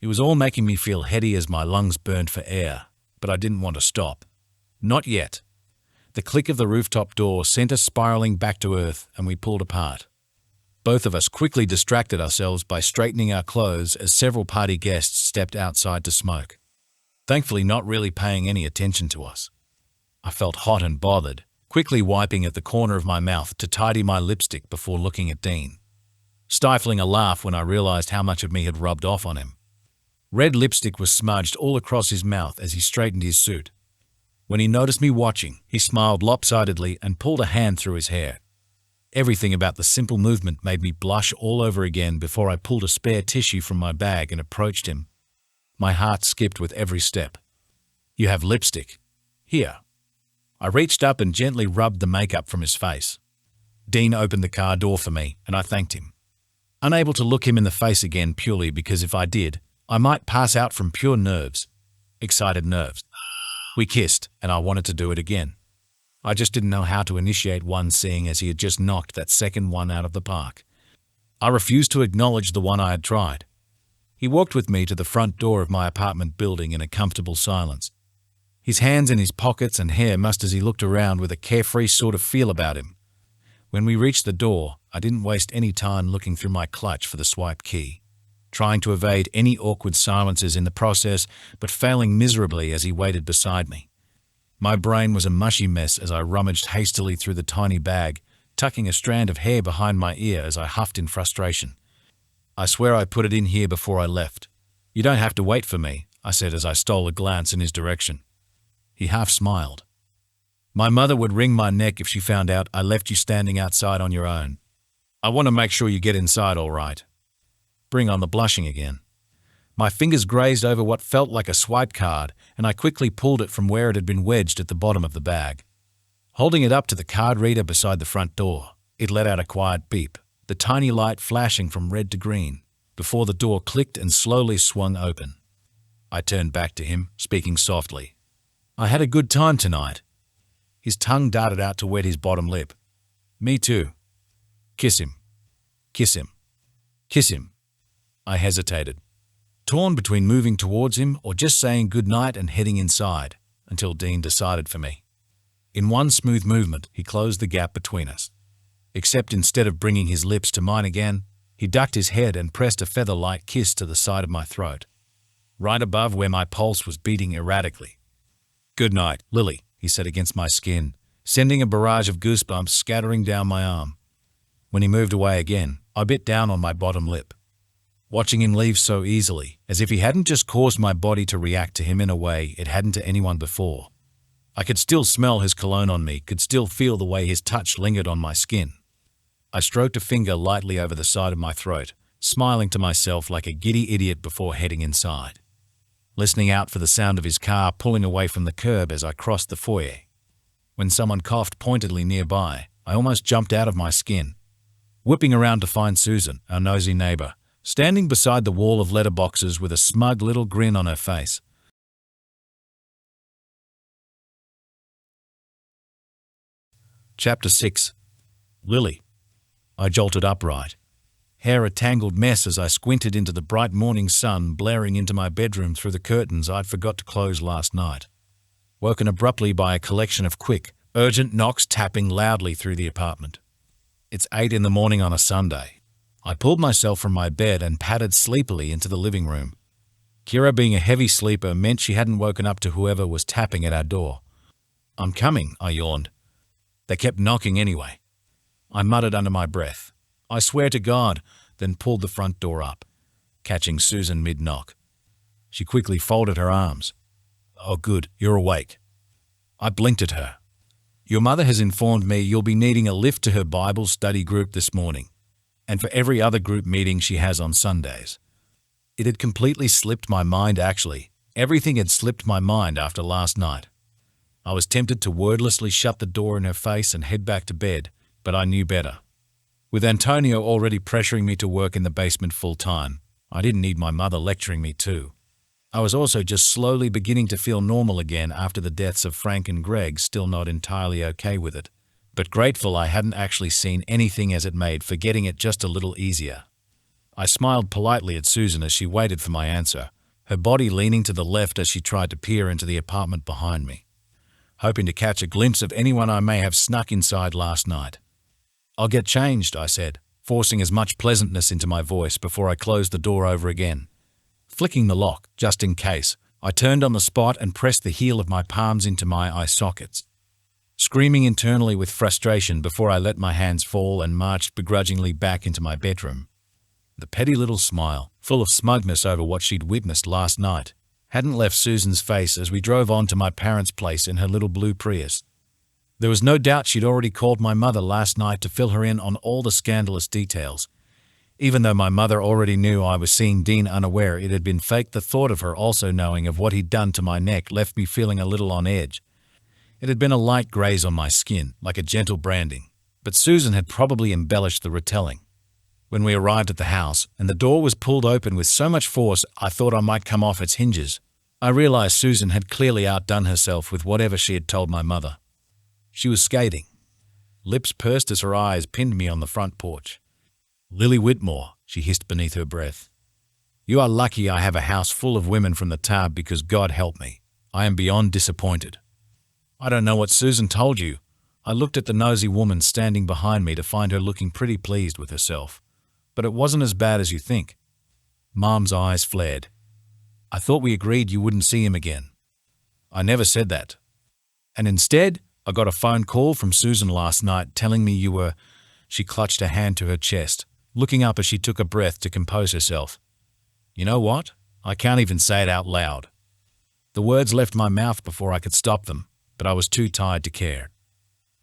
It was all making me feel heady as my lungs burned for air, but I didn't want to stop. Not yet. The click of the rooftop door sent us spiraling back to earth, and we pulled apart. Both of us quickly distracted ourselves by straightening our clothes as several party guests stepped outside to smoke, thankfully not really paying any attention to us. I felt hot and bothered, quickly wiping at the corner of my mouth to tidy my lipstick before looking at Dean, stifling a laugh when I realized how much of me had rubbed off on him. Red lipstick was smudged all across his mouth as he straightened his suit. When he noticed me watching, he smiled lopsidedly and pulled a hand through his hair. Everything about the simple movement made me blush all over again before I pulled a spare tissue from my bag and approached him. My heart skipped with every step. "You have lipstick. Here." I reached up and gently rubbed the makeup from his face. Dean opened the car door for me, and I thanked him. Unable to look him in the face again purely because if I did, I might pass out from pure nerves. Excited nerves. We kissed, and I wanted to do it again. I just didn't know how to initiate one, seeing as he had just knocked that second one out of the park. I refused to acknowledge the one I had tried. He walked with me to the front door of my apartment building in a comfortable silence. His hands in his pockets and hair mussed as he looked around with a carefree sort of feel about him. When we reached the door, I didn't waste any time looking through my clutch for the swipe key, trying to evade any awkward silences in the process, but failing miserably as he waited beside me. My brain was a mushy mess as I rummaged hastily through the tiny bag, tucking a strand of hair behind my ear as I huffed in frustration. "I swear I put it in here before I left. You don't have to wait for me," I said as I stole a glance in his direction. He half smiled. "My mother would wring my neck if she found out I left you standing outside on your own. I want to make sure you get inside all right." Bring on the blushing again. My fingers grazed over what felt like a swipe card, and I quickly pulled it from where it had been wedged at the bottom of the bag. Holding it up to the card reader beside the front door, it let out a quiet beep, the tiny light flashing from red to green, before the door clicked and slowly swung open. I turned back to him, speaking softly. "I had a good time tonight." His tongue darted out to wet his bottom lip. "Me too." "Kiss him. Kiss him. Kiss him." I hesitated, torn between moving towards him or just saying good night and heading inside, until Dean decided for me. In one smooth movement, he closed the gap between us. Except instead of bringing his lips to mine again, he ducked his head and pressed a feather-light kiss to the side of my throat, right above where my pulse was beating erratically. "Good night, Lily," he said against my skin, sending a barrage of goosebumps scattering down my arm. When he moved away again, I bit down on my bottom lip. Watching him leave so easily, as if he hadn't just caused my body to react to him in a way it hadn't to anyone before. I could still smell his cologne on me, could still feel the way his touch lingered on my skin. I stroked a finger lightly over the side of my throat, smiling to myself like a giddy idiot before heading inside, listening out for the sound of his car pulling away from the curb as I crossed the foyer. When someone coughed pointedly nearby, I almost jumped out of my skin, whipping around to find Susan, our nosy neighbor, standing beside the wall of letterboxes with a smug little grin on her face. Chapter 6. Lily. I jolted upright, hair a tangled mess as I squinted into the bright morning sun blaring into my bedroom through the curtains I'd forgot to close last night. Woken abruptly by a collection of quick, urgent knocks tapping loudly through the apartment. It's 8 in the morning on a Sunday. I pulled myself from my bed and padded sleepily into the living room. Kira, being a heavy sleeper, meant she hadn't woken up to whoever was tapping at our door. "I'm coming," I yawned. They kept knocking anyway. I muttered under my breath, "I swear to God," then pulled the front door up, catching Susan mid-knock. She quickly folded her arms. "Oh good, you're awake." I blinked at her. "Your mother has informed me you'll be needing a lift to her Bible study group this morning, and for every other group meeting she has on Sundays." It had completely slipped my mind actually. Everything had slipped my mind after last night. I was tempted to wordlessly shut the door in her face and head back to bed, but I knew better. With Antonio already pressuring me to work in the basement full time, I didn't need my mother lecturing me too. I was also just slowly beginning to feel normal again after the deaths of Frank and Greg, still not entirely okay with it, but grateful I hadn't actually seen anything as it made forgetting it just a little easier. I smiled politely at Susan as she waited for my answer, her body leaning to the left as she tried to peer into the apartment behind me, hoping to catch a glimpse of anyone I may have snuck inside last night. "I'll get changed," I said, forcing as much pleasantness into my voice before I closed the door over again. Flicking the lock, just in case, I turned on the spot and pressed the heel of my palms into my eye sockets, screaming internally with frustration before I let my hands fall and marched begrudgingly back into my bedroom. The petty little smile, full of smugness over what she'd witnessed last night, hadn't left Susan's face as we drove on to my parents' place in her little blue Prius. There was no doubt she'd already called my mother last night to fill her in on all the scandalous details. Even though my mother already knew I was seeing Dean unaware it had been fake, the thought of her also knowing of what he'd done to my neck left me feeling a little on edge. It had been a light graze on my skin, like a gentle branding, but Susan had probably embellished the retelling. When we arrived at the house, and the door was pulled open with so much force I thought I might come off its hinges, I realized Susan had clearly outdone herself with whatever she had told my mother. She was scathing. Lips pursed as her eyes pinned me on the front porch. "Lily Whitmore," she hissed beneath her breath. "You are lucky I have a house full of women from the tab because God help me, I am beyond disappointed." "I don't know what Susan told you." I looked at the nosy woman standing behind me to find her looking pretty pleased with herself. "But it wasn't as bad as you think." Mom's eyes flared. "I thought we agreed you wouldn't see him again." "I never said that." "And instead, I got a phone call from Susan last night telling me you were—" She clutched her hand to her chest, looking up as she took a breath to compose herself. "You know what? I can't even say it out loud." The words left my mouth before I could stop them, but I was too tired to care.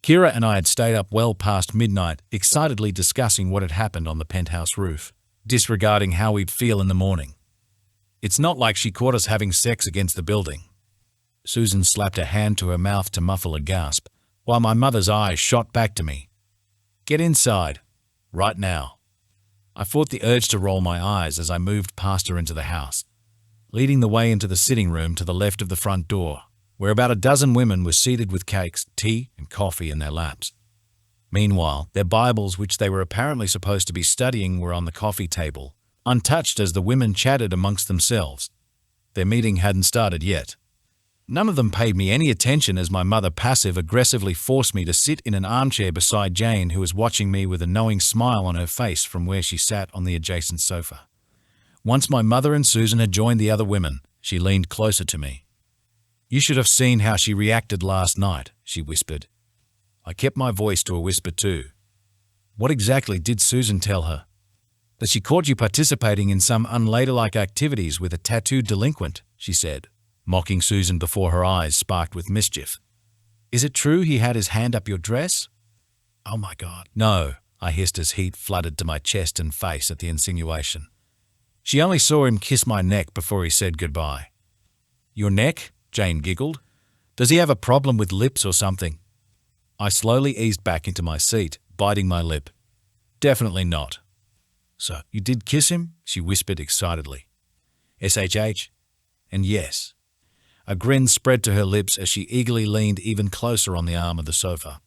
Kira and I had stayed up well past midnight, excitedly discussing what had happened on the penthouse roof, disregarding how we'd feel in the morning. "It's not like she caught us having sex against the building." Susan slapped her hand to her mouth to muffle a gasp, while my mother's eyes shot back to me. "Get inside. Right now." I fought the urge to roll my eyes as I moved past her into the house, leading the way into the sitting room to the left of the front door, where about a dozen women were seated with cakes, tea, and coffee in their laps. Meanwhile, their Bibles, which they were apparently supposed to be studying, were on the coffee table, untouched as the women chatted amongst themselves. Their meeting hadn't started yet. None of them paid me any attention as my mother passive-aggressively forced me to sit in an armchair beside Jane, who was watching me with a knowing smile on her face from where she sat on the adjacent sofa. Once my mother and Susan had joined the other women, she leaned closer to me. "You should have seen how she reacted last night," she whispered. I kept my voice to a whisper too. "What exactly did Susan tell her?" "That she caught you participating in some unladylike activities with a tattooed delinquent," she said, mocking Susan before her eyes sparked with mischief. "Is it true he had his hand up your dress?" "Oh my God." "No," I hissed as heat flooded to my chest and face at the insinuation. "She only saw him kiss my neck before he said goodbye." "Your neck?" Jane giggled. "Does he have a problem with lips or something?" I slowly eased back into my seat, biting my lip. "Definitely not." "So, you did kiss him?" she whispered excitedly. "SHH? And yes." A grin spread to her lips as she eagerly leaned even closer on the arm of the sofa.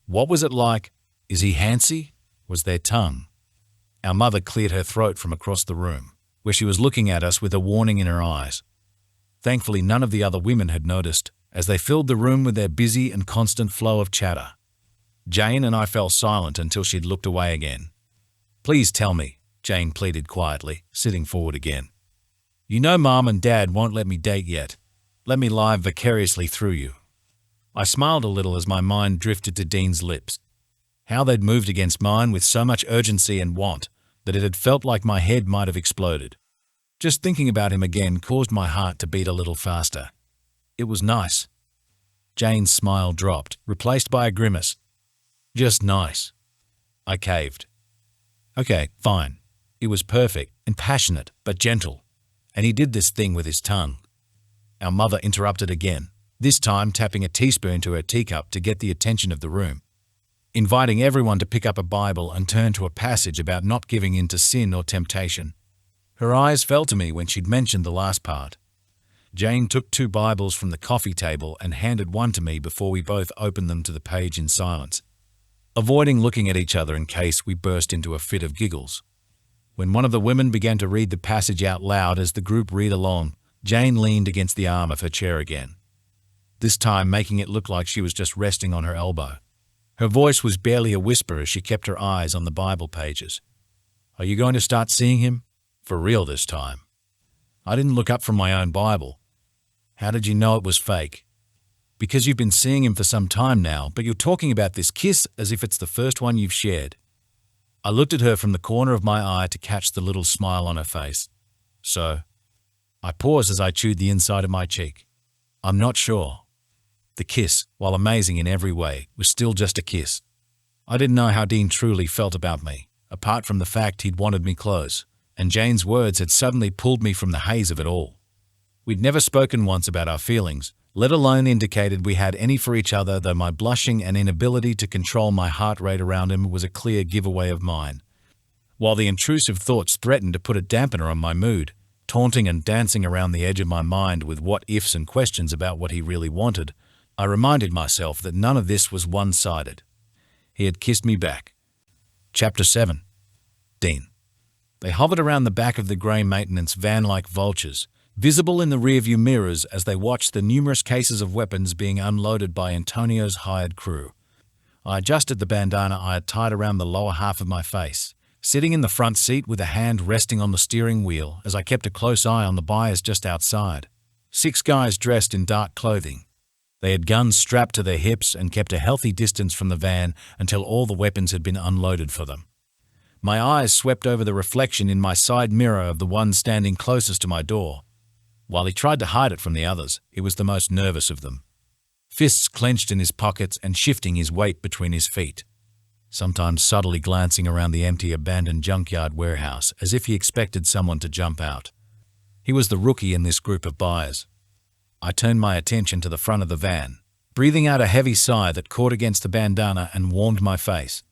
"What was it like? Is he handsy? Was there tongue?" Our mother cleared her throat from across the room, where she was looking at us with a warning in her eyes. Thankfully, none of the other women had noticed, as they filled the room with their busy and constant flow of chatter. Jane and I fell silent until she'd looked away again. "Please tell me," Jane pleaded quietly, sitting forward again. "You know Mom and Dad won't let me date yet. Let me live vicariously through you." I smiled a little as my mind drifted to Dean's lips. How they'd moved against mine with so much urgency and want that it had felt like my head might have exploded. Just thinking about him again caused my heart to beat a little faster. It was nice. Jane's smile dropped, replaced by a grimace. "Just nice." I caved. "Okay, fine. It was perfect and passionate, but gentle. And he did this thing with his tongue." Our mother interrupted again, this time tapping a teaspoon to her teacup to get the attention of the room, inviting everyone to pick up a Bible and turn to a passage about not giving in to sin or temptation. Her eyes fell to me when she'd mentioned the last part. Jane took 2 Bibles from the coffee table and handed one to me before we both opened them to the page in silence, avoiding looking at each other in case we burst into a fit of giggles. When one of the women began to read the passage out loud as the group read along, Jane leaned against the arm of her chair again, this time making it look like she was just resting on her elbow. Her voice was barely a whisper as she kept her eyes on the Bible pages. "Are you going to start seeing him? For real this time?" I didn't look up from my own Bible. "How did you know it was fake?" "Because you've been seeing him for some time now, but you're talking about this kiss as if it's the first one you've shared." I looked at her from the corner of my eye to catch the little smile on her face. "So?" I paused as I chewed the inside of my cheek. "I'm not sure." The kiss, while amazing in every way, was still just a kiss. I didn't know how Dean truly felt about me, apart from the fact he'd wanted me close, and Jane's words had suddenly pulled me from the haze of it all. We'd never spoken once about our feelings, let alone indicated we had any for each other, though my blushing and inability to control my heart rate around him was a clear giveaway of mine. While the intrusive thoughts threatened to put a dampener on my mood, taunting and dancing around the edge of my mind with what-ifs and questions about what he really wanted, I reminded myself that none of this was one-sided. He had kissed me back. Chapter 7. Dean. They hovered around the back of the grey maintenance van like vultures, visible in the rearview mirrors as they watched the numerous cases of weapons being unloaded by Antonio's hired crew. I adjusted the bandana I had tied around the lower half of my face, sitting in the front seat with a hand resting on the steering wheel as I kept a close eye on the buyers just outside. 6 guys dressed in dark clothing. They had guns strapped to their hips and kept a healthy distance from the van until all the weapons had been unloaded for them. My eyes swept over the reflection in my side mirror of the one standing closest to my door. While he tried to hide it from the others, he was the most nervous of them. Fists clenched in his pockets and shifting his weight between his feet, sometimes subtly glancing around the empty abandoned junkyard warehouse as if he expected someone to jump out. He was the rookie in this group of buyers. I turned my attention to the front of the van, breathing out a heavy sigh that caught against the bandana and warmed my face,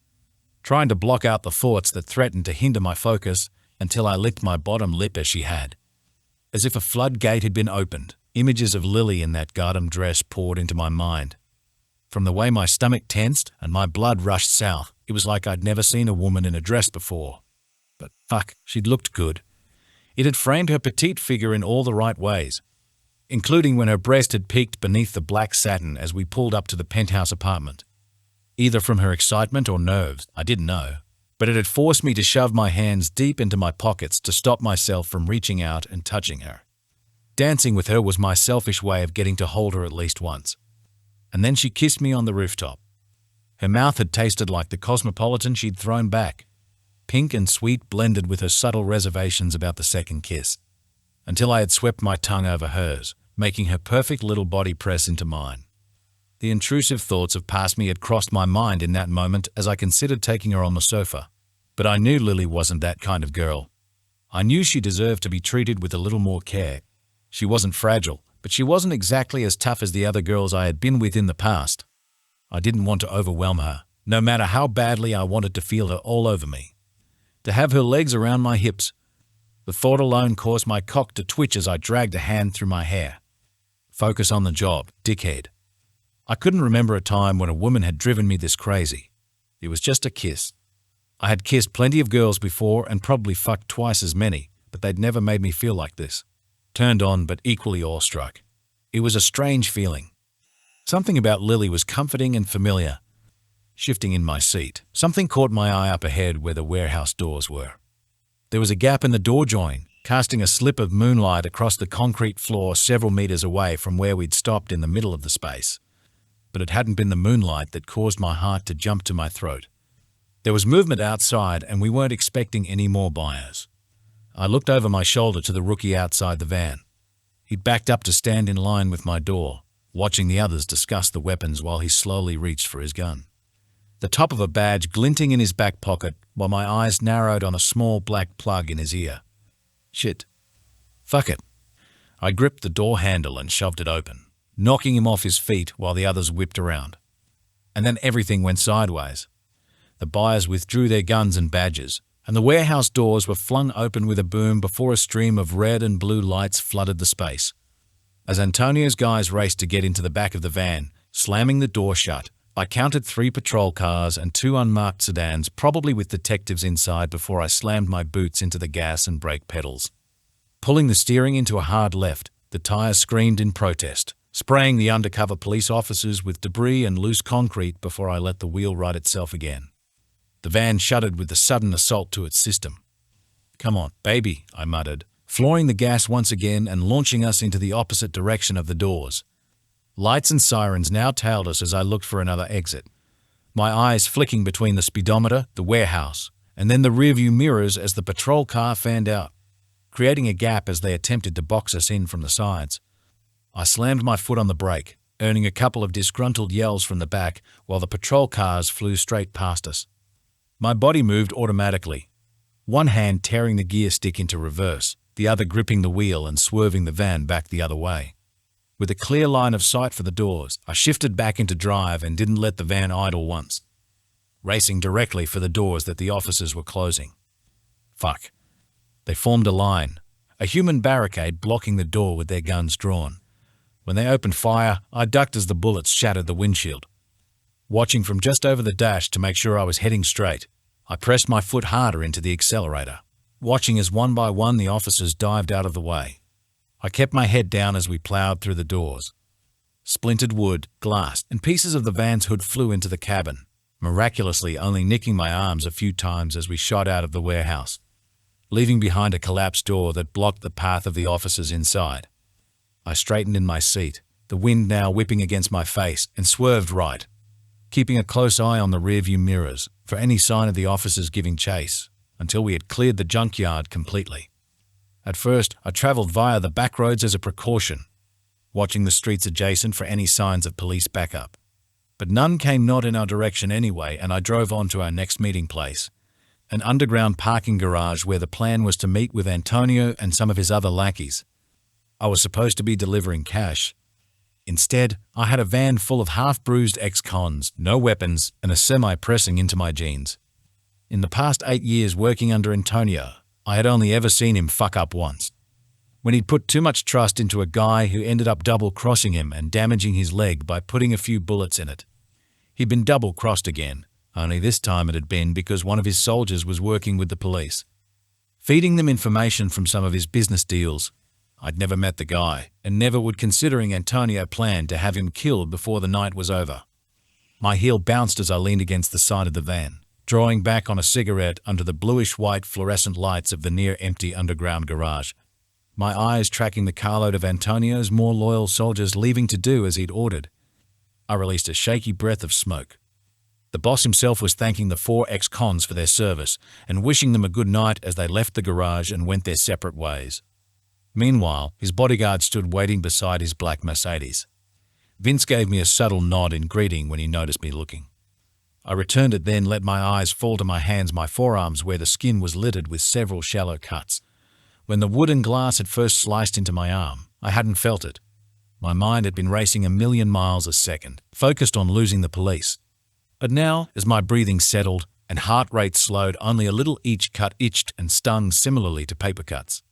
trying to block out the thoughts that threatened to hinder my focus until I licked my bottom lip as she had. As if a floodgate had been opened, images of Lily in that garden dress poured into my mind. From the way my stomach tensed and my blood rushed south, it was like I'd never seen a woman in a dress before. But fuck, she'd looked good. It had framed her petite figure in all the right ways, including when her breast had peeked beneath the black satin as we pulled up to the penthouse apartment. Either from her excitement or nerves, I didn't know, but it had forced me to shove my hands deep into my pockets to stop myself from reaching out and touching her. Dancing with her was my selfish way of getting to hold her at least once. And then she kissed me on the rooftop. Her mouth had tasted like the cosmopolitan she'd thrown back, pink and sweet blended with her subtle reservations about the second kiss, until I had swept my tongue over hers, making her perfect little body press into mine. The intrusive thoughts of past me had crossed my mind in that moment as I considered taking her on the sofa, but I knew Lily wasn't that kind of girl. I knew she deserved to be treated with a little more care. She wasn't fragile, but she wasn't exactly as tough as the other girls I had been with in the past. I didn't want to overwhelm her, no matter how badly I wanted to feel her all over me. To have her legs around my hips, the thought alone caused my cock to twitch as I dragged a hand through my hair. Focus on the job, dickhead. I couldn't remember a time when a woman had driven me this crazy. It was just a kiss. I had kissed plenty of girls before and probably fucked twice as many, but they'd never made me feel like this. Turned on but equally awestruck. It was a strange feeling. Something about Lily was comforting and familiar. Shifting in my seat, something caught my eye up ahead where the warehouse doors were. There was a gap in the door join, casting a slip of moonlight across the concrete floor several meters away from where we'd stopped in the middle of the space. But it hadn't been the moonlight that caused my heart to jump to my throat. There was movement outside and we weren't expecting any more buyers. I looked over my shoulder to the rookie outside the van. He'd backed up to stand in line with my door, watching the others discuss the weapons while he slowly reached for his gun. The top of a badge glinting in his back pocket while my eyes narrowed on a small black plug in his ear. Shit. Fuck it. I gripped the door handle and shoved it open, knocking him off his feet while the others whipped around. And then everything went sideways. The buyers withdrew their guns and badges, and the warehouse doors were flung open with a boom before a stream of red and blue lights flooded the space. As Antonio's guys raced to get into the back of the van, slamming the door shut, I counted 3 patrol cars and 2 unmarked sedans, probably with detectives inside, before I slammed my boots into the gas and brake pedals. Pulling the steering into a hard left, the tires screamed in protest, spraying the undercover police officers with debris and loose concrete before I let the wheel right itself again. The van shuddered with the sudden assault to its system. "Come on, baby," I muttered, flooring the gas once again and launching us into the opposite direction of the doors. Lights and sirens now tailed us as I looked for another exit, my eyes flicking between the speedometer, the warehouse, and then the rearview mirrors as the patrol car fanned out, creating a gap as they attempted to box us in from the sides. I slammed my foot on the brake, earning a couple of disgruntled yells from the back while the patrol cars flew straight past us. My body moved automatically, one hand tearing the gear stick into reverse, the other gripping the wheel and swerving the van back the other way. With a clear line of sight for the doors, I shifted back into drive and didn't let the van idle once, racing directly for the doors that the officers were closing. Fuck. They formed a line, a human barricade blocking the door with their guns drawn. When they opened fire, I ducked as the bullets shattered the windshield. Watching from just over the dash to make sure I was heading straight, I pressed my foot harder into the accelerator, watching as one by one the officers dived out of the way. I kept my head down as we plowed through the doors. Splintered wood, glass, and pieces of the van's hood flew into the cabin, miraculously only nicking my arms a few times as we shot out of the warehouse, leaving behind a collapsed door that blocked the path of the officers inside. I straightened in my seat, the wind now whipping against my face, and swerved right, keeping a close eye on the rearview mirrors for any sign of the officers giving chase, until we had cleared the junkyard completely. At first, I traveled via the back roads as a precaution, watching the streets adjacent for any signs of police backup. But none came not in our direction anyway, and I drove on to our next meeting place, an underground parking garage where the plan was to meet with Antonio and some of his other lackeys. I was supposed to be delivering cash. Instead, I had a van full of half-bruised ex-cons, no weapons, and a semi pressing into my jeans. In the past 8 years working under Antonio, I had only ever seen him fuck up once, when he'd put too much trust into a guy who ended up double-crossing him and damaging his leg by putting a few bullets in it. He'd been double-crossed again, only this time it had been because one of his soldiers was working with the police, feeding them information from some of his business deals. I'd never met the guy, and never would, considering Antonio planned to have him killed before the night was over. My heel bounced as I leaned against the side of the van, drawing back on a cigarette under the bluish-white fluorescent lights of the near-empty underground garage, my eyes tracking the carload of Antonio's more loyal soldiers leaving to do as he'd ordered. I released a shaky breath of smoke. The boss himself was thanking the 4 ex-cons for their service and wishing them a good night as they left the garage and went their separate ways. Meanwhile, his bodyguard stood waiting beside his black Mercedes. Vince gave me a subtle nod in greeting when he noticed me looking. I returned it, then let my eyes fall to my hands, my forearms where the skin was littered with several shallow cuts. When the wood and glass had first sliced into my arm, I hadn't felt it. My mind had been racing 1,000,000 miles a second, focused on losing the police. But now, as my breathing settled and heart rate slowed only a little, each cut itched and stung similarly to paper cuts.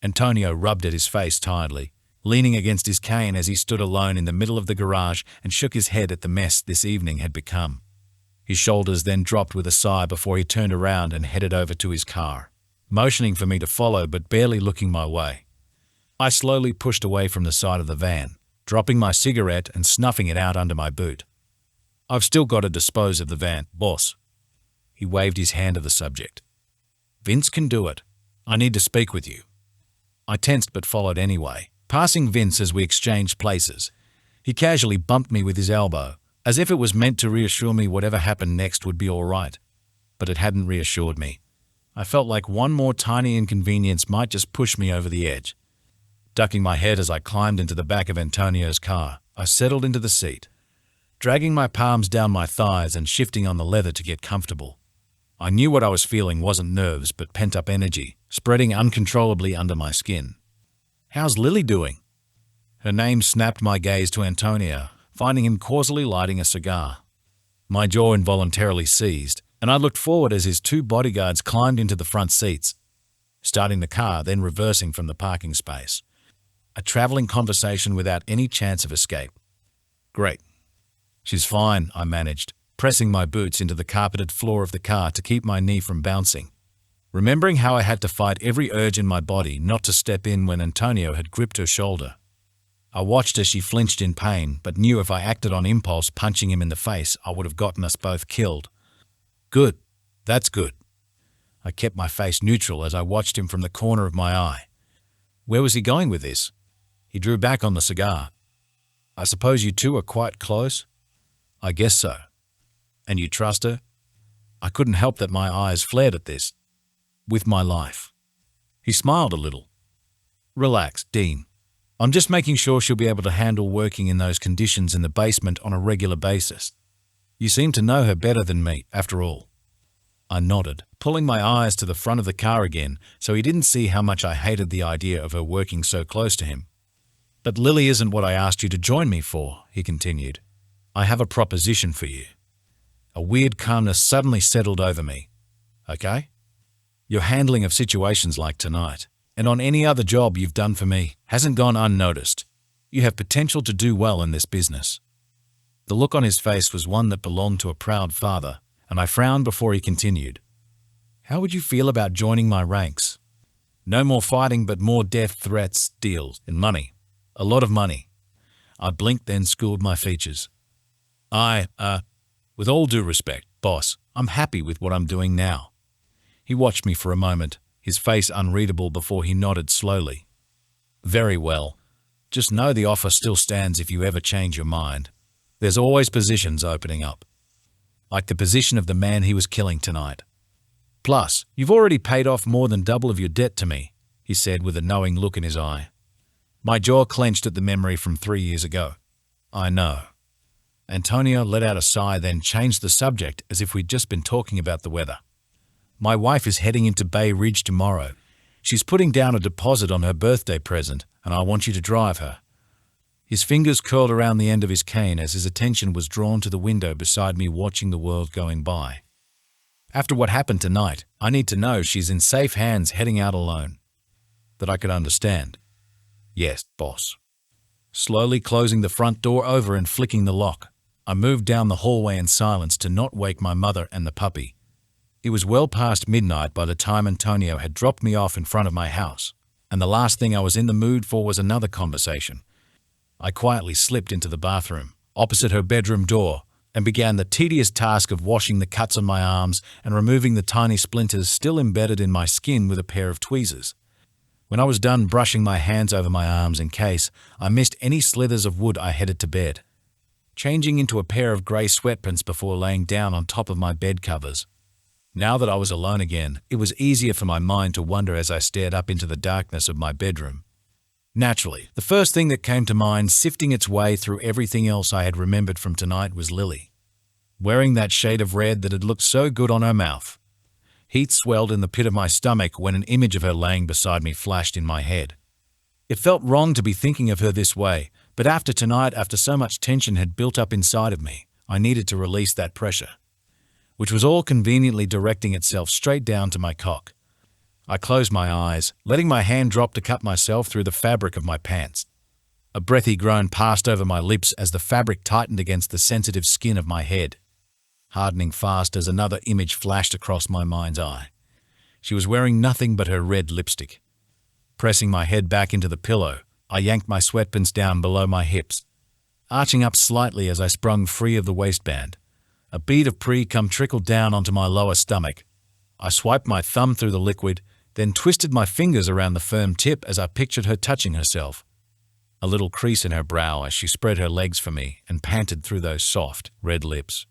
Antonio rubbed at his face tiredly, leaning against his cane as he stood alone in the middle of the garage and shook his head at the mess this evening had become. His shoulders then dropped with a sigh before he turned around and headed over to his car, motioning for me to follow but barely looking my way. I slowly pushed away from the side of the van, dropping my cigarette and snuffing it out under my boot. "I've still got to dispose of the van, boss." He waved his hand to the subject. "Vince can do it. I need to speak with you." I tensed but followed anyway, passing Vince as we exchanged places. He casually bumped me with his elbow, as if it was meant to reassure me whatever happened next would be all right. But it hadn't reassured me. I felt like one more tiny inconvenience might just push me over the edge. Ducking my head as I climbed into the back of Antonio's car, I settled into the seat, dragging my palms down my thighs and shifting on the leather to get comfortable. I knew what I was feeling wasn't nerves but pent-up energy, spreading uncontrollably under my skin. "How's Lily doing?" Her name snapped my gaze to Antonio, finding him causally lighting a cigar. My jaw involuntarily seized, and I looked forward as his 2 bodyguards climbed into the front seats, starting the car, then reversing from the parking space. A traveling conversation without any chance of escape. "Great." "She's fine," I managed, pressing my boots into the carpeted floor of the car to keep my knee from bouncing, remembering how I had to fight every urge in my body not to step in when Antonio had gripped her shoulder. I watched as she flinched in pain, but knew if I acted on impulse punching him in the face, I would have gotten us both killed. "Good. That's good." I kept my face neutral as I watched him from the corner of my eye. Where was he going with this? He drew back on the cigar. "I suppose you two are quite close?" "I guess so." "And you trust her?" I couldn't help that my eyes flared at this. "With my life." He smiled a little. "Relax, Dean. I'm just making sure she'll be able to handle working in those conditions in the basement on a regular basis. You seem to know her better than me, after all." I nodded, pulling my eyes to the front of the car again so he didn't see how much I hated the idea of her working so close to him. "But Lily isn't what I asked you to join me for," he continued. "I have a proposition for you." A weird calmness suddenly settled over me. "Okay?" "Your handling of situations like tonight, and on any other job you've done for me, hasn't gone unnoticed. You have potential to do well in this business." The look on his face was one that belonged to a proud father, and I frowned before he continued. "How would you feel about joining my ranks? No more fighting, but more death threats, deals, and money. A lot of money." I blinked, then schooled my features. With all due respect, boss, I'm happy with what I'm doing now." He watched me for a moment, his face unreadable before he nodded slowly. "Very well. Just know the offer still stands if you ever change your mind. There's always positions opening up. Like the position of the man he was killing tonight. Plus, you've already paid off more than double of your debt to me," he said with a knowing look in his eye. My jaw clenched at the memory from 3 years ago. "I know." Antonio let out a sigh, then changed the subject as if we'd just been talking about the weather. "My wife is heading into Bay Ridge tomorrow. She's putting down a deposit on her birthday present, and I want you to drive her." His fingers curled around the end of his cane as his attention was drawn to the window beside me, watching the world going by. "After what happened tonight, I need to know she's in safe hands heading out alone." That I could understand. "Yes, boss." Slowly closing the front door over and flicking the lock, I moved down the hallway in silence to not wake my mother and the puppy. It was well past midnight by the time Antonio had dropped me off in front of my house, and the last thing I was in the mood for was another conversation. I quietly slipped into the bathroom, opposite her bedroom door, and began the tedious task of washing the cuts on my arms and removing the tiny splinters still embedded in my skin with a pair of tweezers. When I was done brushing my hands over my arms in case I missed any slithers of wood, I headed to bed, changing into a pair of grey sweatpants before laying down on top of my bed covers. Now that I was alone again, it was easier for my mind to wander as I stared up into the darkness of my bedroom. Naturally, the first thing that came to mind, sifting its way through everything else I had remembered from tonight, was Lily, wearing that shade of red that had looked so good on her mouth. Heat swelled in the pit of my stomach when an image of her laying beside me flashed in my head. It felt wrong to be thinking of her this way, but after tonight, after so much tension had built up inside of me, I needed to release that pressure, which was all conveniently directing itself straight down to my cock. I closed my eyes, letting my hand drop to cut myself through the fabric of my pants. A breathy groan passed over my lips as the fabric tightened against the sensitive skin of my head, hardening fast as another image flashed across my mind's eye. She was wearing nothing but her red lipstick. Pressing my head back into the pillow, I yanked my sweatpants down below my hips, arching up slightly as I sprung free of the waistband. A bead of pre-cum trickled down onto my lower stomach. I swiped my thumb through the liquid, then twisted my fingers around the firm tip as I pictured her touching herself. A little crease in her brow as she spread her legs for me and panted through those soft, red lips.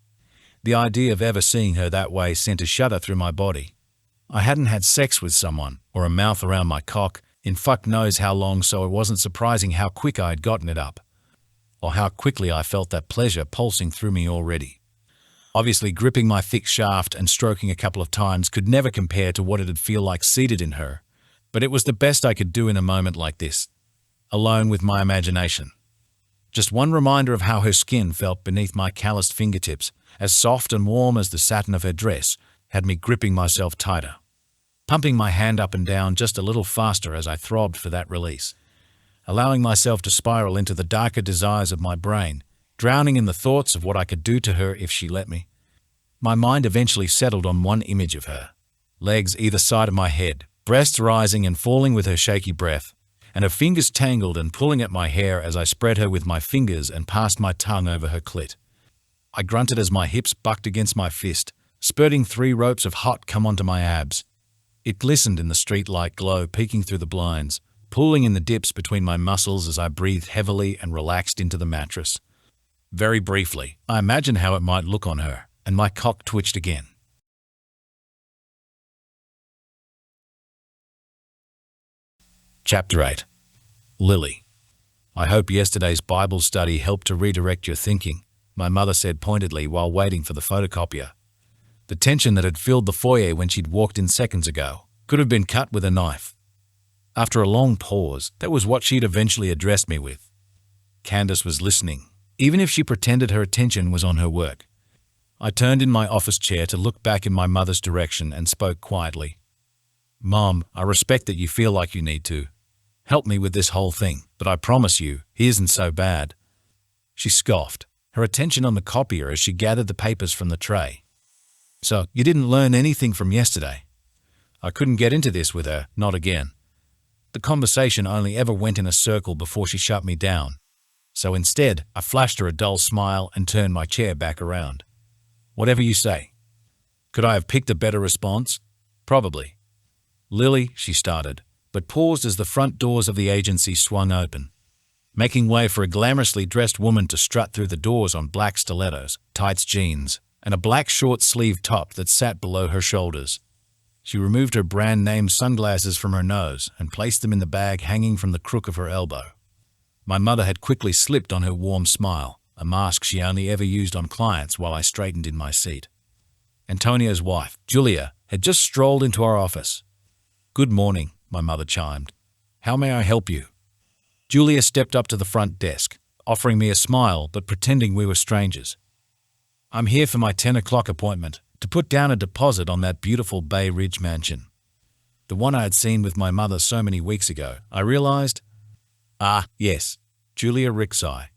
The idea of ever seeing her that way sent a shudder through my body. I hadn't had sex with someone, or a mouth around my cock, in fuck knows how long, so it wasn't surprising how quick I had gotten it up, or how quickly I felt that pleasure pulsing through me already. Obviously, gripping my thick shaft and stroking a couple of times could never compare to what it'd feel like seated in her, but it was the best I could do in a moment like this, alone with my imagination. Just one reminder of how her skin felt beneath my calloused fingertips, as soft and warm as the satin of her dress, had me gripping myself tighter, pumping my hand up and down just a little faster as I throbbed for that release, allowing myself to spiral into the darker desires of my brain, drowning in the thoughts of what I could do to her if she let me. My mind eventually settled on one image of her, legs either side of my head, breasts rising and falling with her shaky breath, and her fingers tangled and pulling at my hair as I spread her with my fingers and passed my tongue over her clit. I grunted as my hips bucked against my fist, spurting 3 ropes of hot cum onto my abs. It glistened in the street-light glow peeking through the blinds, pooling in the dips between my muscles as I breathed heavily and relaxed into the mattress. Very briefly, I imagined how it might look on her, and my cock twitched again. Chapter 8. Lily. "I hope yesterday's Bible study helped to redirect your thinking," my mother said pointedly while waiting for the photocopier. The tension that had filled the foyer when she'd walked in seconds ago could have been cut with a knife. After a long pause, that was what she'd eventually addressed me with. Candace was listening, even if she pretended her attention was on her work. I turned in my office chair to look back in my mother's direction and spoke quietly. "Mom, I respect that you feel like you need to help me with this whole thing, but I promise you, he isn't so bad." She scoffed, her attention on the copier as she gathered the papers from the tray. "So, you didn't learn anything from yesterday?" I couldn't get into this with her, not again. The conversation only ever went in a circle before she shut me down. So instead, I flashed her a dull smile and turned my chair back around. "Whatever you say." Could I have picked a better response? Probably. "Lily," she started, but paused as the front doors of the agency swung open, making way for a glamorously dressed woman to strut through the doors on black stilettos, tights jeans, and a black short-sleeved top that sat below her shoulders. She removed her brand-name sunglasses from her nose and placed them in the bag hanging from the crook of her elbow. My mother had quickly slipped on her warm smile, a mask she only ever used on clients, while I straightened in my seat. Antonio's wife, Julia, had just strolled into our office. "Good morning," my mother chimed. "How may I help you?" Julia stepped up to the front desk, offering me a smile but pretending we were strangers. "I'm here for my 10 o'clock appointment, to put down a deposit on that beautiful Bay Ridge mansion." The one I had seen with my mother so many weeks ago, I realized. "Ah, yes," Julia Rixai.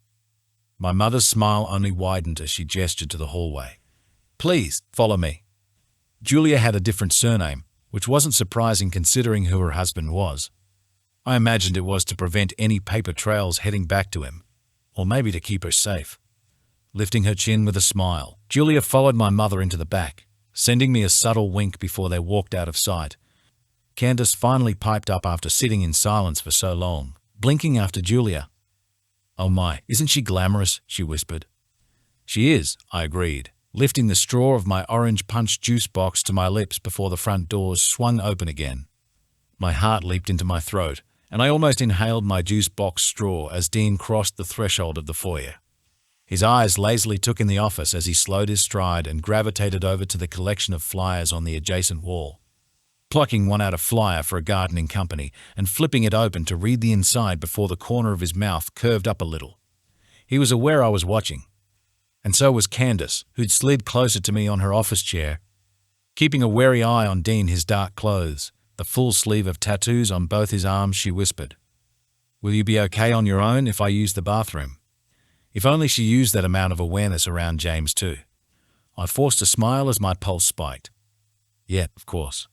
My mother's smile only widened as she gestured to the hallway. "Please, follow me." Julia had a different surname, which wasn't surprising considering who her husband was. I imagined it was to prevent any paper trails heading back to him, or maybe to keep her safe. Lifting her chin with a smile, Julia followed my mother into the back, sending me a subtle wink before they walked out of sight. Candace finally piped up after sitting in silence for so long, blinking after Julia. "Oh my, isn't she glamorous?" she whispered. "She is," I agreed, lifting the straw of my orange punch juice box to my lips before the front doors swung open again. My heart leaped into my throat, and I almost inhaled my juice box straw as Dean crossed the threshold of the foyer. His eyes lazily took in the office as he slowed his stride and gravitated over to the collection of flyers on the adjacent wall. Plucking one out a flyer for a gardening company and flipping it open to read the inside before the corner of his mouth curved up a little. He was aware I was watching. And so was Candace, who'd slid closer to me on her office chair. Keeping a wary eye on Dean, his dark clothes, the full sleeve of tattoos on both his arms, she whispered, "Will you be okay on your own if I use the bathroom?" If only she used that amount of awareness around James too. I forced a smile as my pulse spiked. Yeah, of course.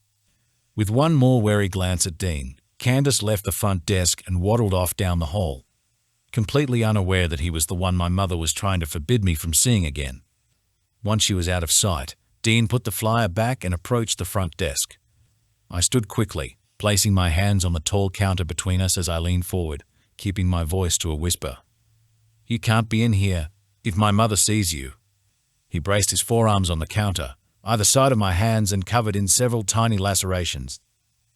With one more wary glance at Dean, Candace left the front desk and waddled off down the hall, completely unaware that he was the one my mother was trying to forbid me from seeing again. Once she was out of sight, Dean put the flyer back and approached the front desk. I stood quickly, placing my hands on the tall counter between us as I leaned forward, keeping my voice to a whisper. "You can't be in here if my mother sees you." He braced his forearms on the counter, either side of my hands and covered in several tiny lacerations.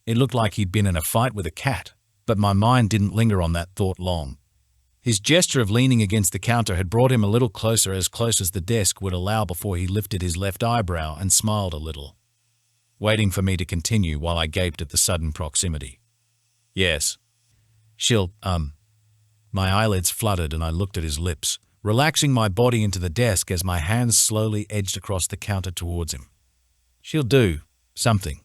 It looked like he'd been in a fight with a cat, but my mind didn't linger on that thought long. His gesture of leaning against the counter had brought him a little closer, as close as the desk would allow, before he lifted his left eyebrow and smiled a little, waiting for me to continue while I gaped at the sudden proximity. "Yes. She'll, My eyelids fluttered and I looked at his lips, relaxing my body into the desk as my hands slowly edged across the counter towards him. "She'll do something."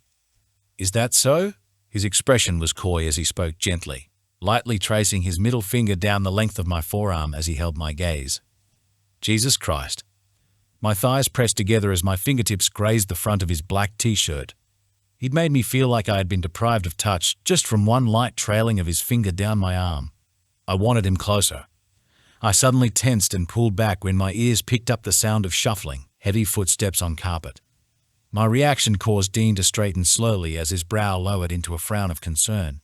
"Is that so?" His expression was coy as he spoke gently, lightly tracing his middle finger down the length of my forearm as he held my gaze. Jesus Christ. My thighs pressed together as my fingertips grazed the front of his black t-shirt. He'd made me feel like I had been deprived of touch just from one light trailing of his finger down my arm. I wanted him closer. I suddenly tensed and pulled back when my ears picked up the sound of shuffling, heavy footsteps on carpet. My reaction caused Dean to straighten slowly as his brow lowered into a frown of concern,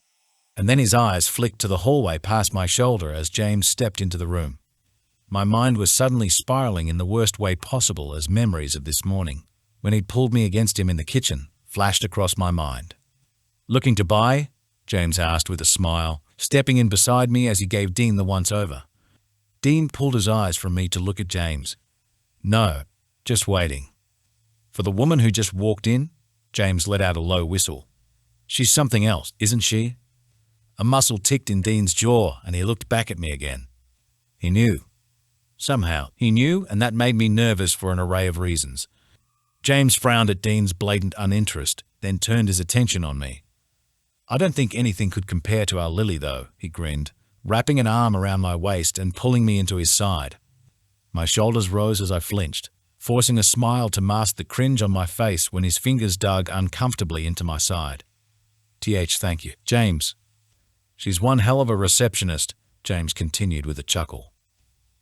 and then his eyes flicked to the hallway past my shoulder as James stepped into the room. My mind was suddenly spiraling in the worst way possible as memories of this morning, when he'd pulled me against him in the kitchen, flashed across my mind. "Looking to buy?" James asked with a smile, stepping in beside me as he gave Dean the once-over. Dean pulled his eyes from me to look at James. No, just waiting. For the woman who just walked in, James let out a low whistle. She's something else, isn't she? A muscle ticked in Dean's jaw and he looked back at me again. He knew. Somehow, he knew, and that made me nervous for an array of reasons. James frowned at Dean's blatant uninterest, then turned his attention on me. I don't think anything could compare to our Lily, though, he grinned, wrapping an arm around my waist and pulling me into his side. My shoulders rose as I flinched, forcing a smile to mask the cringe on my face when his fingers dug uncomfortably into my side. Thank you, James. She's one hell of a receptionist, James continued with a chuckle.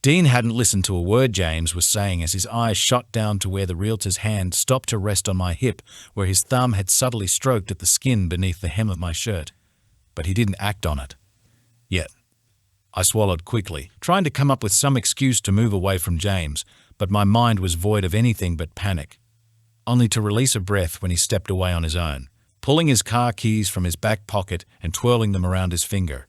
Dean hadn't listened to a word James was saying as his eyes shot down to where the realtor's hand stopped to rest on my hip, where his thumb had subtly stroked at the skin beneath the hem of my shirt. But he didn't act on it. Yet. I swallowed quickly, trying to come up with some excuse to move away from James, but my mind was void of anything but panic. Only to release a breath when he stepped away on his own, pulling his car keys from his back pocket and twirling them around his finger.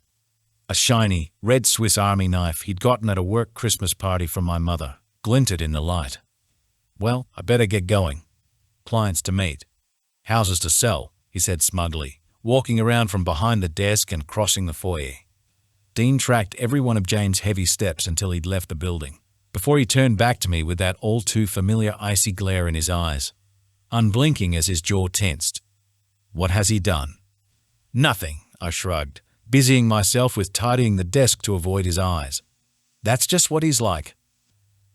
A shiny, red Swiss Army knife he'd gotten at a work Christmas party from my mother glinted in the light. Well, I better get going. Clients to meet. Houses to sell, he said smugly, walking around from behind the desk and crossing the foyer. Dean tracked every one of James' heavy steps until he'd left the building, before he turned back to me with that all-too-familiar icy glare in his eyes, unblinking as his jaw tensed. What has he done? Nothing, I shrugged, busying myself with tidying the desk to avoid his eyes. That's just what he's like.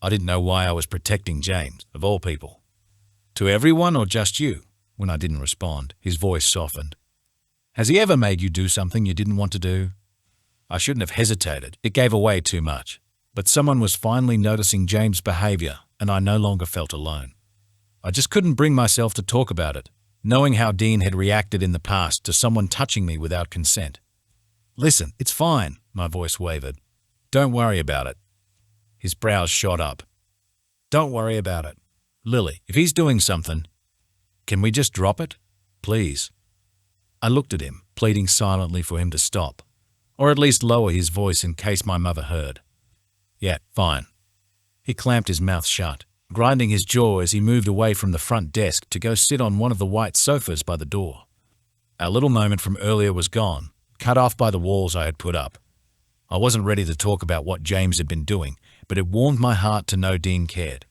I didn't know why I was protecting James, of all people. To everyone or just you? When I didn't respond, his voice softened. Has he ever made you do something you didn't want to do? I shouldn't have hesitated. It gave away too much. But someone was finally noticing James' behavior, and I no longer felt alone. I just couldn't bring myself to talk about it, knowing how Dean had reacted in the past to someone touching me without consent. Listen, it's fine, my voice wavered. Don't worry about it. His brows shot up. Don't worry about it. Lily, if he's doing something, can we just drop it? Please. I looked at him, pleading silently for him to stop, or at least lower his voice in case my mother heard. Yeah, fine. He clamped his mouth shut, grinding his jaw as he moved away from the front desk to go sit on one of the white sofas by the door. Our little moment from earlier was gone, cut off by the walls I had put up. I wasn't ready to talk about what James had been doing, but it warmed my heart to know Dean cared.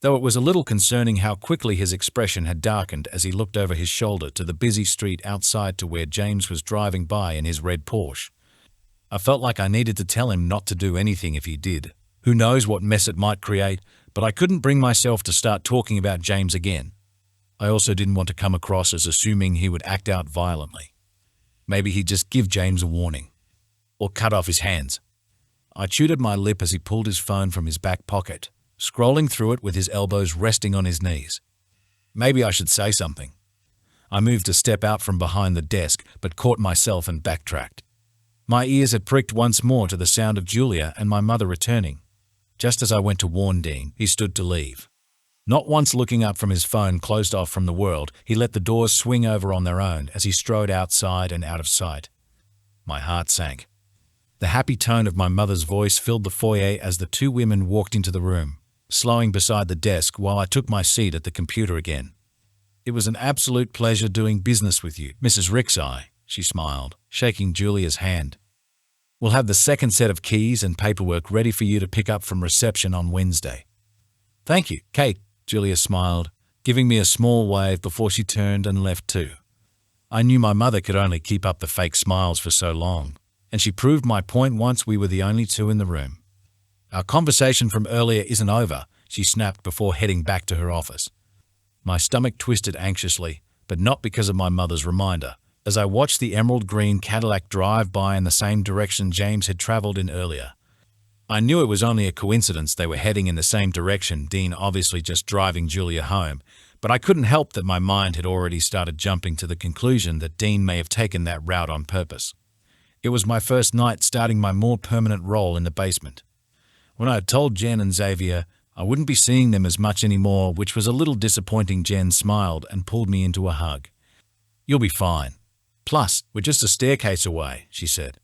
Though it was a little concerning how quickly his expression had darkened as he looked over his shoulder to the busy street outside to where James was driving by in his red Porsche. I felt like I needed to tell him not to do anything if he did. Who knows what mess it might create, but I couldn't bring myself to start talking about James again. I also didn't want to come across as assuming he would act out violently. Maybe he'd just give James a warning. Or cut off his hands. I chewed at my lip as he pulled his phone from his back pocket, scrolling through it with his elbows resting on his knees. Maybe I should say something. I moved a step out from behind the desk, but caught myself and backtracked. My ears had pricked once more to the sound of Julia and my mother returning. Just as I went to warn Dean, he stood to leave. Not once looking up from his phone closed off from the world, he let the doors swing over on their own as he strode outside and out of sight. My heart sank. The happy tone of my mother's voice filled the foyer as the two women walked into the room, slowing beside the desk while I took my seat at the computer again. It was an absolute pleasure doing business with you, Mrs. Rickseye, she smiled, shaking Julia's hand. We'll have the second set of keys and paperwork ready for you to pick up from reception on Wednesday. Thank you, Kate, Julia smiled, giving me a small wave before she turned and left too. I knew my mother could only keep up the fake smiles for so long, and she proved my point once we were the only two in the room. Our conversation from earlier isn't over, she snapped before heading back to her office. My stomach twisted anxiously, but not because of my mother's reminder, as I watched the emerald green Cadillac drive by in the same direction James had traveled in earlier. I knew it was only a coincidence they were heading in the same direction, Dean obviously just driving Julia home, but I couldn't help that my mind had already started jumping to the conclusion that Dean may have taken that route on purpose. It was my first night starting my more permanent role in the basement. When I had told Jen and Xavier I wouldn't be seeing them as much anymore, which was a little disappointing, Jen smiled and pulled me into a hug. You'll be fine. Plus, we're just a staircase away, she said.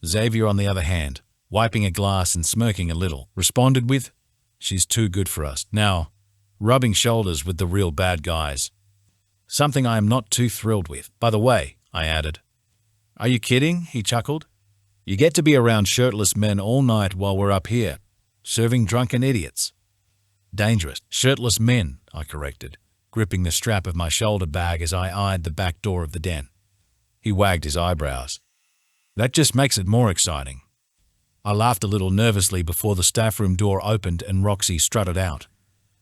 Xavier, on the other hand, wiping a glass and smirking a little, responded with, "She's too good for us." Now, rubbing shoulders with the real bad guys. Something I am not too thrilled with. By the way, I added. "Are you kidding?" he chuckled. "You get to be around shirtless men all night while we're up here, serving drunken idiots." "Dangerous, shirtless men," I corrected, gripping the strap of my shoulder bag as I eyed the back door of the den. He wagged his eyebrows. "That just makes it more exciting." I laughed a little nervously before the staff room door opened and Roxy strutted out,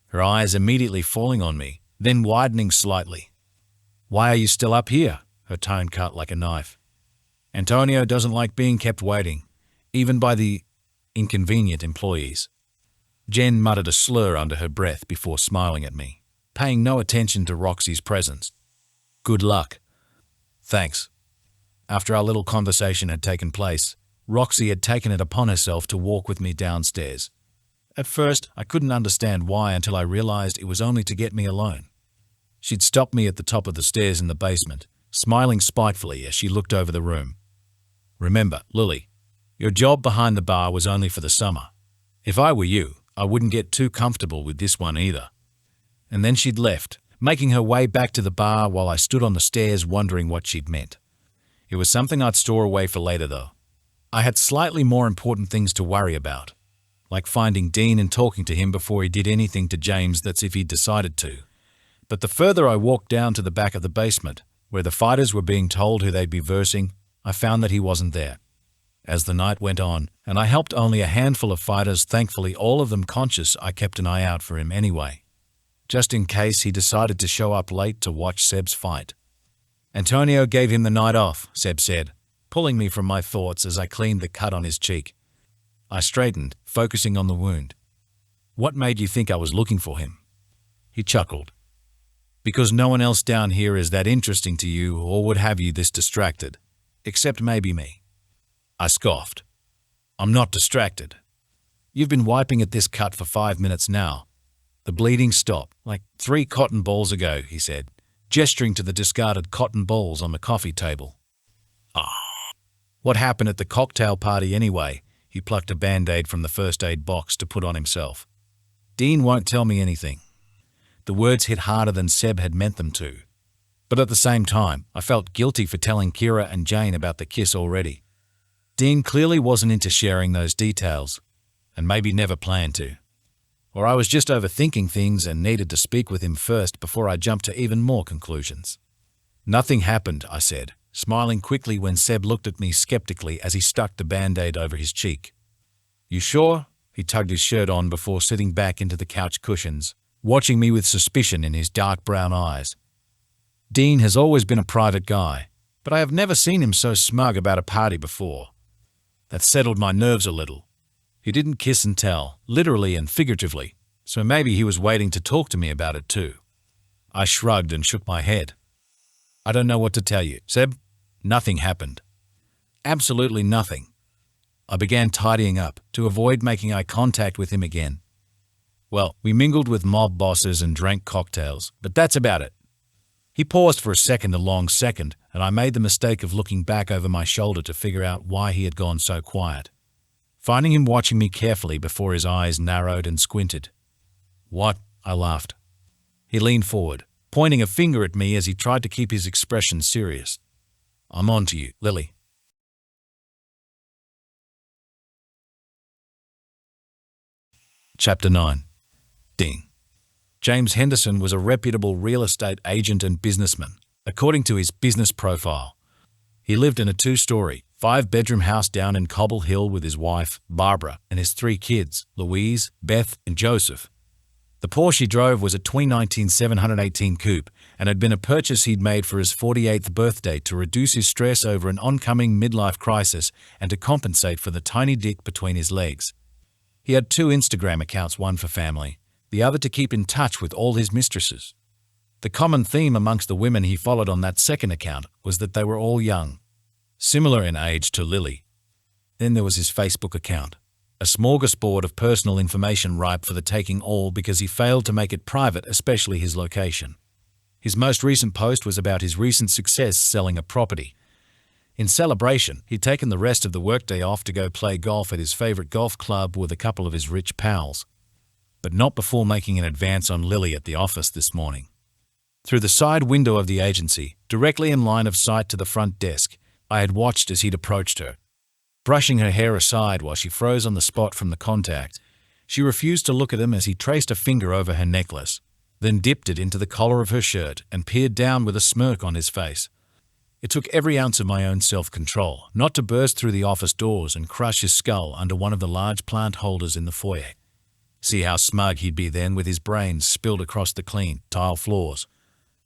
her eyes immediately falling on me, then widening slightly. "Why are you still up here?" Her tone cut like a knife. "Antonio doesn't like being kept waiting, even by the inconvenient employees." Jen muttered a slur under her breath before smiling at me, paying no attention to Roxy's presence. "Good luck." "Thanks." After our little conversation had taken place, Roxy had taken it upon herself to walk with me downstairs. At first, I couldn't understand why until I realized it was only to get me alone. She'd stopped me at the top of the stairs in the basement, smiling spitefully as she looked over the room. "Remember, Lily, your job behind the bar was only for the summer. If I were you, I wouldn't get too comfortable with this one either." And then she'd left, making her way back to the bar while I stood on the stairs wondering what she'd meant. It was something I'd store away for later, though. I had slightly more important things to worry about, like finding Dean and talking to him before he did anything to James. That's if he decided to. But the further I walked down to the back of the basement, where the fighters were being told who they'd be versing, I found that he wasn't there. As the night went on, and I helped only a handful of fighters, thankfully all of them conscious, I kept an eye out for him anyway, just in case he decided to show up late to watch Seb's fight. "Antonio gave him the night off," Seb said, pulling me from my thoughts as I cleaned the cut on his cheek. I straightened, focusing on the wound. "What made you think I was looking for him?" He chuckled. "Because no one else down here is that interesting to you or would have you this distracted, except maybe me." I scoffed. "I'm not distracted. You've been wiping at this cut for 5 minutes now. The bleeding stopped like 3 cotton balls ago," he said, gesturing to the discarded cotton balls on the coffee table. "Ah. What happened at the cocktail party anyway?" He plucked a Band-Aid from the first aid box to put on himself. "Dean won't tell me anything." The words hit harder than Seb had meant them to. But at the same time, I felt guilty for telling Kira and Jane about the kiss already. Dean clearly wasn't into sharing those details, and maybe never planned to. Or I was just overthinking things and needed to speak with him first before I jumped to even more conclusions. "Nothing happened," I said, smiling quickly when Seb looked at me skeptically as he stuck the Band-Aid over his cheek. "You sure?" He tugged his shirt on before sitting back into the couch cushions, watching me with suspicion in his dark brown eyes. Dean has always been a private guy, but I have never seen him so smug about a party before. That settled my nerves a little. He didn't kiss and tell, literally and figuratively, so maybe he was waiting to talk to me about it too. I shrugged and shook my head. "I don't know what to tell you, Seb. Nothing happened. Absolutely nothing." I began tidying up to avoid making eye contact with him again. "Well, we mingled with mob bosses and drank cocktails, but that's about it." He paused for a long second, and I made the mistake of looking back over my shoulder to figure out why he had gone so quiet, finding him watching me carefully before his eyes narrowed and squinted. "What?" I laughed. He leaned forward, pointing a finger at me as he tried to keep his expression serious. "I'm on to you, Lily." Chapter 9. Dean. James Henderson was a reputable real estate agent and businessman, according to his business profile. He lived in a 2-story, 5-bedroom house down in Cobble Hill with his wife, Barbara, and his 3 kids, Louise, Beth, and Joseph. The Porsche he drove was a 2019 718 Coupe and had been a purchase he'd made for his 48th birthday to reduce his stress over an oncoming midlife crisis and to compensate for the tiny dick between his legs. He had 2 Instagram accounts, one for family, the other to keep in touch with all his mistresses. The common theme amongst the women he followed on that second account was that they were all young, similar in age to Lily. Then there was his Facebook account, a smorgasbord of personal information ripe for the taking all because he failed to make it private, especially his location. His most recent post was about his recent success selling a property. In celebration, he'd taken the rest of the workday off to go play golf at his favorite golf club with a couple of his rich pals. But not before making an advance on Lily at the office this morning. Through the side window of the agency, directly in line of sight to the front desk, I had watched as he'd approached her. Brushing her hair aside while she froze on the spot from the contact, she refused to look at him as he traced a finger over her necklace, then dipped it into the collar of her shirt and peered down with a smirk on his face. It took every ounce of my own self-control not to burst through the office doors and crush his skull under one of the large plant holders in the foyer. See how smug he'd be then with his brains spilled across the clean, tile floors.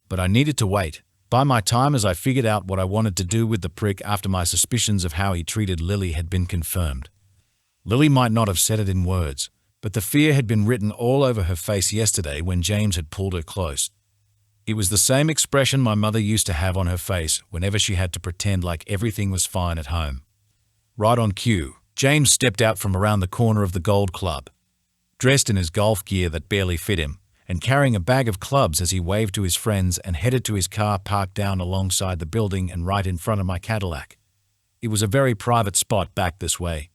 But I needed to wait, buy my time as I figured out what I wanted to do with the prick after my suspicions of how he treated Lily had been confirmed. Lily might not have said it in words, but the fear had been written all over her face yesterday when James had pulled her close. It was the same expression my mother used to have on her face whenever she had to pretend like everything was fine at home. Right on cue, James stepped out from around the corner of the Gold Club, dressed in his golf gear that barely fit him, and carrying a bag of clubs as he waved to his friends and headed to his car parked down alongside the building and right in front of my Cadillac. It was a very private spot back this way,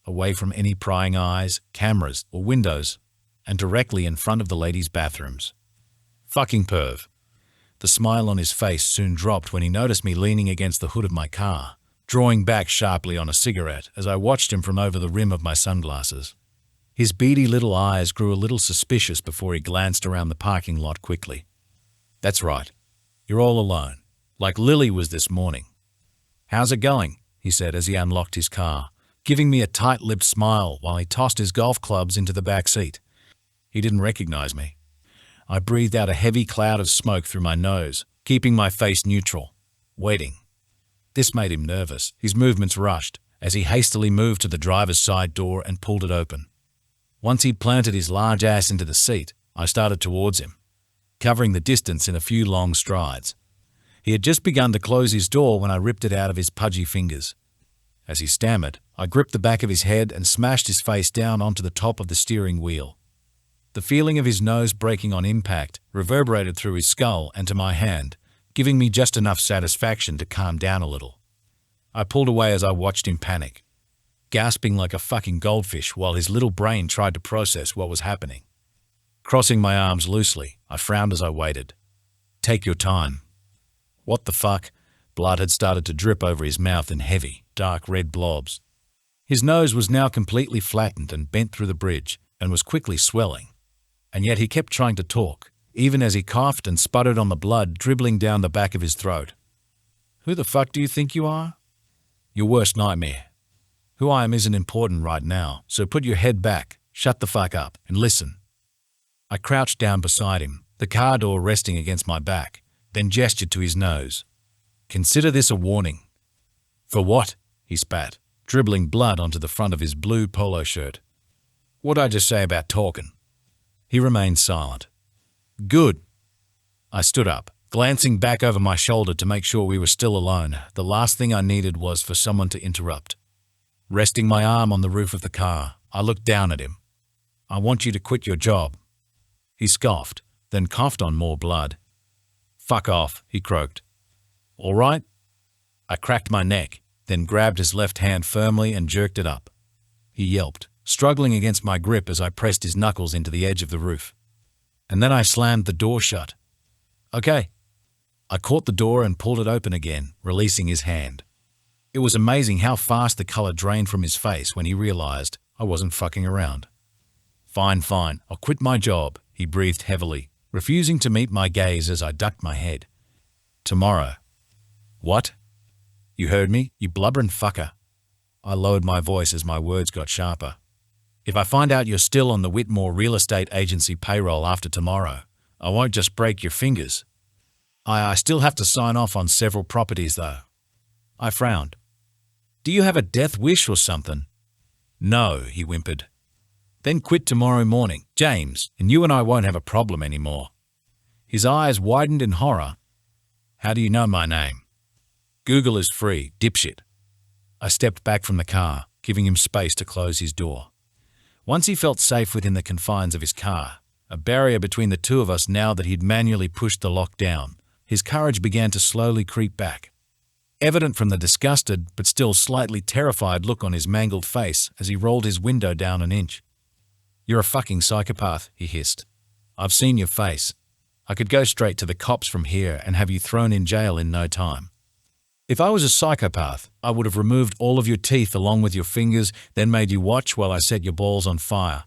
away from any prying eyes, cameras, or windows, and directly in front of the ladies' bathrooms. Fucking perv. The smile on his face soon dropped when he noticed me leaning against the hood of my car, drawing back sharply on a cigarette as I watched him from over the rim of my sunglasses. His beady little eyes grew a little suspicious before he glanced around the parking lot quickly. That's right. You're all alone, like Lily was this morning. How's it going? He said as he unlocked his car, giving me a tight-lipped smile while he tossed his golf clubs into the back seat. He didn't recognize me. I breathed out a heavy cloud of smoke through my nose, keeping my face neutral, waiting. This made him nervous. His movements rushed as he hastily moved to the driver's side door and pulled it open. Once he'd planted his large ass into the seat, I started towards him, covering the distance in a few long strides. He had just begun to close his door when I ripped it out of his pudgy fingers. As he stammered, I gripped the back of his head and smashed his face down onto the top of the steering wheel. The feeling of his nose breaking on impact reverberated through his skull and to my hand, giving me just enough satisfaction to calm down a little. I pulled away as I watched him panic, gasping like a fucking goldfish while his little brain tried to process what was happening. Crossing my arms loosely, I frowned as I waited. Take your time. What the fuck? Blood had started to drip over his mouth in heavy, dark red blobs. His nose was now completely flattened and bent through the bridge and was quickly swelling. And yet he kept trying to talk, even as he coughed and sputtered on the blood dribbling down the back of his throat. Who the fuck do you think you are? Your worst nightmare. Who I am isn't important right now, so put your head back, shut the fuck up, and listen. I crouched down beside him, the car door resting against my back, then gestured to his nose. Consider this a warning. For what? He spat, dribbling blood onto the front of his blue polo shirt. What'd I just say about talking? He remained silent. Good. I stood up, glancing back over my shoulder to make sure we were still alone. The last thing I needed was for someone to interrupt. Resting my arm on the roof of the car, I looked down at him. I want you to quit your job. He scoffed, then coughed on more blood. Fuck off, he croaked. All right? I cracked my neck, then grabbed his left hand firmly and jerked it up. He yelped, struggling against my grip as I pressed his knuckles into the edge of the roof. And then I slammed the door shut. Okay. I caught the door and pulled it open again, releasing his hand. It was amazing how fast the color drained from his face when he realized I wasn't fucking around. Fine, I'll quit my job, he breathed heavily, refusing to meet my gaze as I ducked my head. Tomorrow. What? You heard me, you blubbering fucker. I lowered my voice as my words got sharper. If I find out you're still on the Whitmore Real Estate Agency payroll after tomorrow, I won't just break your fingers. I still have to sign off on several properties though. I frowned. Do you have a death wish or something? No, he whimpered. Then quit tomorrow morning, James, and you and I won't have a problem anymore. His eyes widened in horror. How do you know my name? Google is free, dipshit. I stepped back from the car, giving him space to close his door. Once he felt safe within the confines of his car, a barrier between the two of us now that he'd manually pushed the lock down, his courage began to slowly creep back. evident from the disgusted but still slightly terrified look on his mangled face as he rolled his window down an inch. "You're a fucking psychopath," he hissed. "I've seen your face. I could go straight to the cops from here and have you thrown in jail in no time. If I was a psychopath, I would have removed all of your teeth along with your fingers, then made you watch while I set your balls on fire.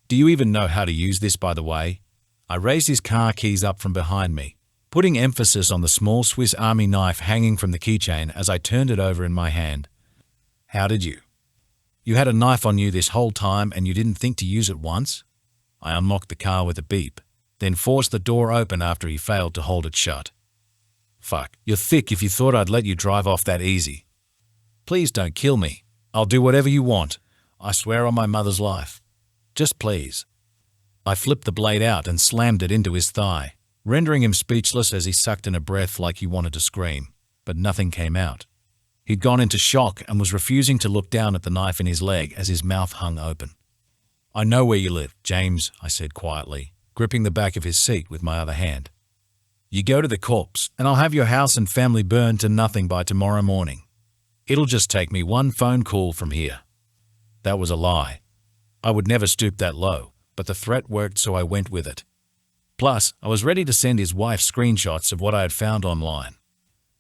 Do you even know how to use this, by the way?" I raised his car keys up from behind me, putting emphasis on the small Swiss Army knife hanging from the keychain as I turned it over in my hand. "How did you? You had a knife on you this whole time and you didn't think to use it once?" I unlocked the car with a beep, then forced the door open after he failed to hold it shut. "Fuck, you're thick if you thought I'd let you drive off that easy. Please don't kill me. I'll do whatever you want. I swear on my mother's life. Just please." I flipped the blade out and slammed it into his thigh, rendering him speechless as he sucked in a breath like he wanted to scream, but nothing came out. He'd gone into shock and was refusing to look down at the knife in his leg as his mouth hung open. "I know where you live, James," I said quietly, gripping the back of his seat with my other hand. "You go to the corpse, and I'll have your house and family burned to nothing by tomorrow morning. It'll just take me one phone call from here." That was a lie. I would never stoop that low, but the threat worked, so I went with it. Plus, I was ready to send his wife screenshots of what I had found online.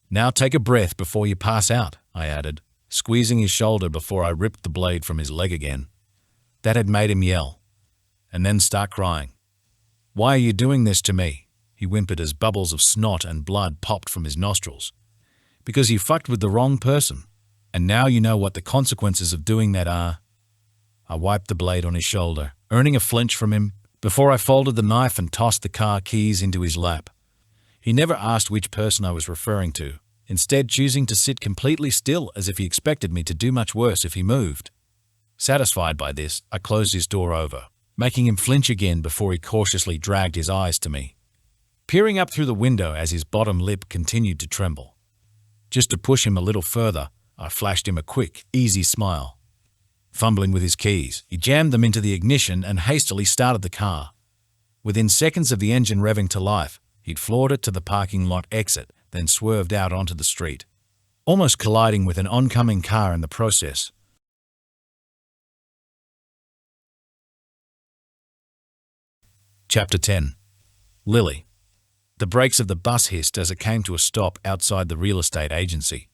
"Now take a breath before you pass out," I added, squeezing his shoulder before I ripped the blade from his leg again. That had made him yell, and then start crying. "Why are you doing this to me?" he whimpered as bubbles of snot and blood popped from his nostrils. "Because you fucked with the wrong person, and now you know what the consequences of doing that are." I wiped the blade on his shoulder, earning a flinch from him, before I folded the knife and tossed the car keys into his lap. He never asked which person I was referring to, instead choosing to sit completely still as if he expected me to do much worse if he moved. Satisfied by this, I closed his door over, making him flinch again before he cautiously dragged his eyes to me, peering up through the window as his bottom lip continued to tremble. Just to push him a little further, I flashed him a quick, easy smile. Fumbling with his keys, he jammed them into the ignition and hastily started the car. Within seconds of the engine revving to life, he'd floored it to the parking lot exit, then swerved out onto the street, almost colliding with an oncoming car in the process. Chapter 10. Lily. The brakes of the bus hissed as it came to a stop outside the real estate agency.